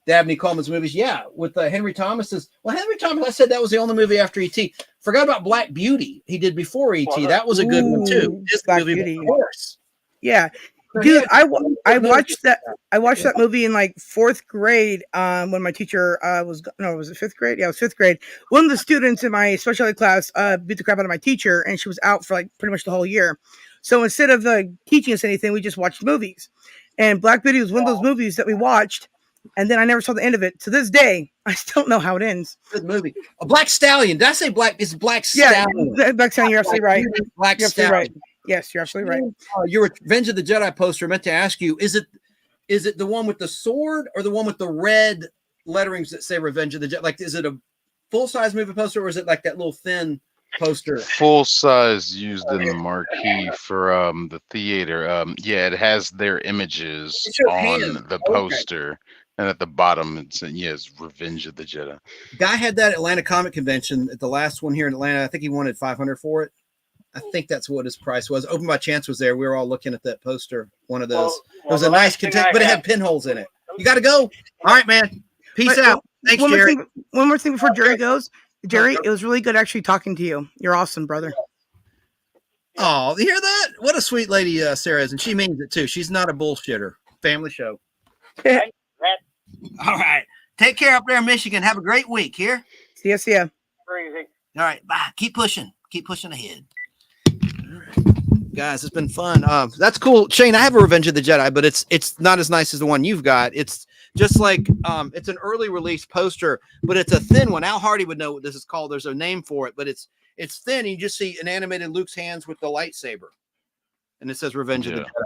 Dabney Coleman's movies. Yeah, with Henry Thomas's. Well, Henry Thomas, I said that was the only movie after E.T. Forgot about Black Beauty. He did before E.T. That was a good one too. Black Beauty, of course. Yeah. Dude, I watched that. I watched that movie in like 4th grade. When my teacher was it 5th grade? Yeah, it was 5th grade. One of the students in my special ed class beat the crap out of my teacher, and she was out for like pretty much the whole year. So instead of teaching us anything, we just watched movies. And Black Beauty was one of those movies that we watched, and then I never saw the end of it. To this day, I still don't know how it ends. Good movie. A Black Stallion. Did I say Black? It's Black Stallion. Yeah, Black Stallion. You're absolutely right. Black Stallion. Right. Yes, you're absolutely right. Your Revenge of the Jedi poster. I meant to ask you: is it the one with the sword or the one with the red letterings that say Revenge of the Jedi? Like, is it a full size movie poster or is it like that little thin poster? Full size used in the marquee for the theater. Yeah, it has their images on the poster. And at the bottom, it's Revenge of the Jedi. Guy had that Atlanta Comic Convention at the last one here in Atlanta. I think he wanted $500 for it. I think that's what his price was. Open by Chance was there. We were all looking at that poster. One of those. It was a nice content, but it had pinholes in it. You got to go. All right, man. Peace out. Thanks, Jerry. One more thing before Jerry goes. Jerry, it was really good actually talking to you. You're awesome, brother. Oh, you hear that? What a sweet lady Sarah is, and she means it too. She's not a bullshitter. Family show. That, All right. Take care up there in Michigan. Have a great week here. See ya. crazy. All right. Bye. Keep pushing. Keep pushing ahead. All right. Guys, it's been fun. That's cool. Shane, I have a Revenge of the Jedi, but it's not as nice as the one you've got. It's just like it's an early release poster, but it's a thin one. Al Hardy would know what this is called. There's a name for it, but it's thin. And you just see an animated Luke's hands with the lightsaber. And it says Revenge of the Jedi.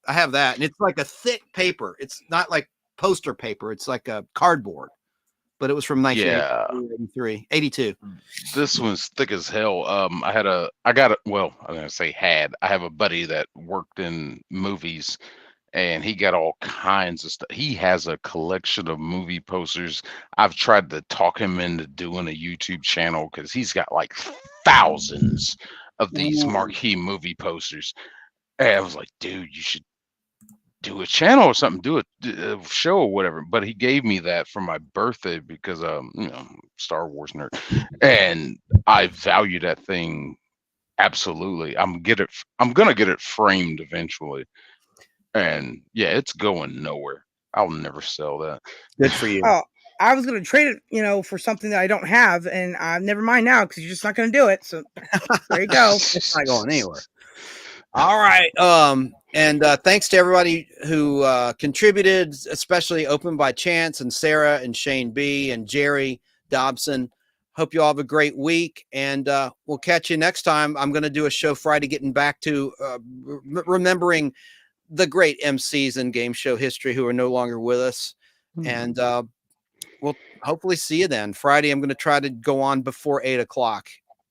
I have that. And it's like a thick paper. It's not like poster paper. It's like a cardboard. But it was from 1983, 82. This one's thick as hell. I have a buddy that worked in movies, and he got all kinds of stuff. He has a collection of movie posters. I've tried to talk him into doing a YouTube channel because he's got like thousands of these marquee movie posters. And I was like, dude, you should do a channel or something, do a show or whatever. But he gave me that for my birthday because Star Wars nerd, and I value that thing absolutely. I'm gonna get it framed eventually, and yeah, it's going nowhere. I'll never sell that. Good for you. Oh, I was going to trade it, for something that I don't have, and never mind now because you're just not going to do it. So there you go. It's not going anywhere. All right. And thanks to everybody who contributed, especially Open by Chance and Sarah and Shane B and Jerry Dobson. Hope you all have a great week, and we'll catch you next time. I'm going to do a show Friday, getting back to remembering the great MCs in game show history who are no longer with us. And we'll hopefully see you then. Friday, I'm going to try to go on before 8:00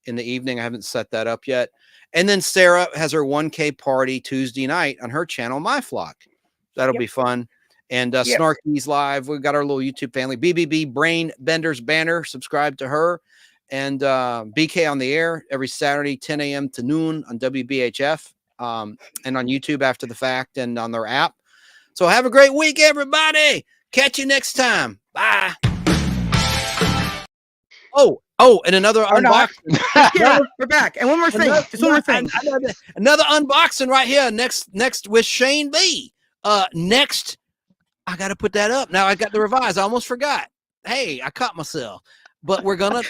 in the evening. I haven't set that up yet. And then Sarah has her 1K party Tuesday night on her channel, My Flock. That'll be fun. And Snarky's live. We've got our little YouTube family. BBB Brain Benders Banner. Subscribe to her. And BK on the air every Saturday, 10 a.m. to noon on WBHF. And on YouTube after the fact and on their app. So have a great week, everybody. Catch you next time. Bye. Oh, and another unboxing. We're back. And one more thing. Just one more thing. Another unboxing right here. Next with Shane B. Next, I got to put that up. Now I got the revise. I almost forgot. Hey, I caught myself. But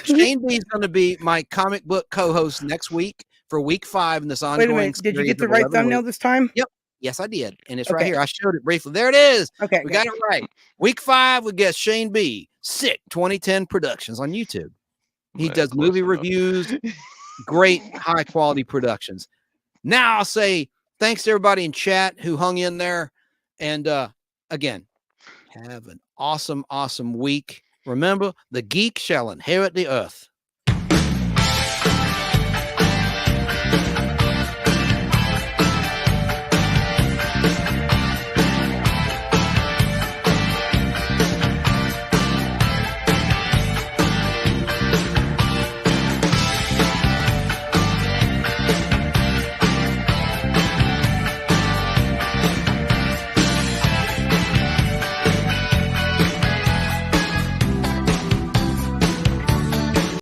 Shane B is going to be my comic book co-host next week for week 5 in this ongoing. Wait a minute. Did you get the right thumbnail this time? Yep. Yes, I did. And it's right here. I showed it briefly. There it is. Okay. We got it right. Week 5, we get Shane B. Sick 2010 Productions on YouTube. He does movie reviews, great high quality productions. Now I'll say thanks to everybody in chat who hung in there. And again, have an awesome, awesome week. Remember, the geek shall inherit the earth.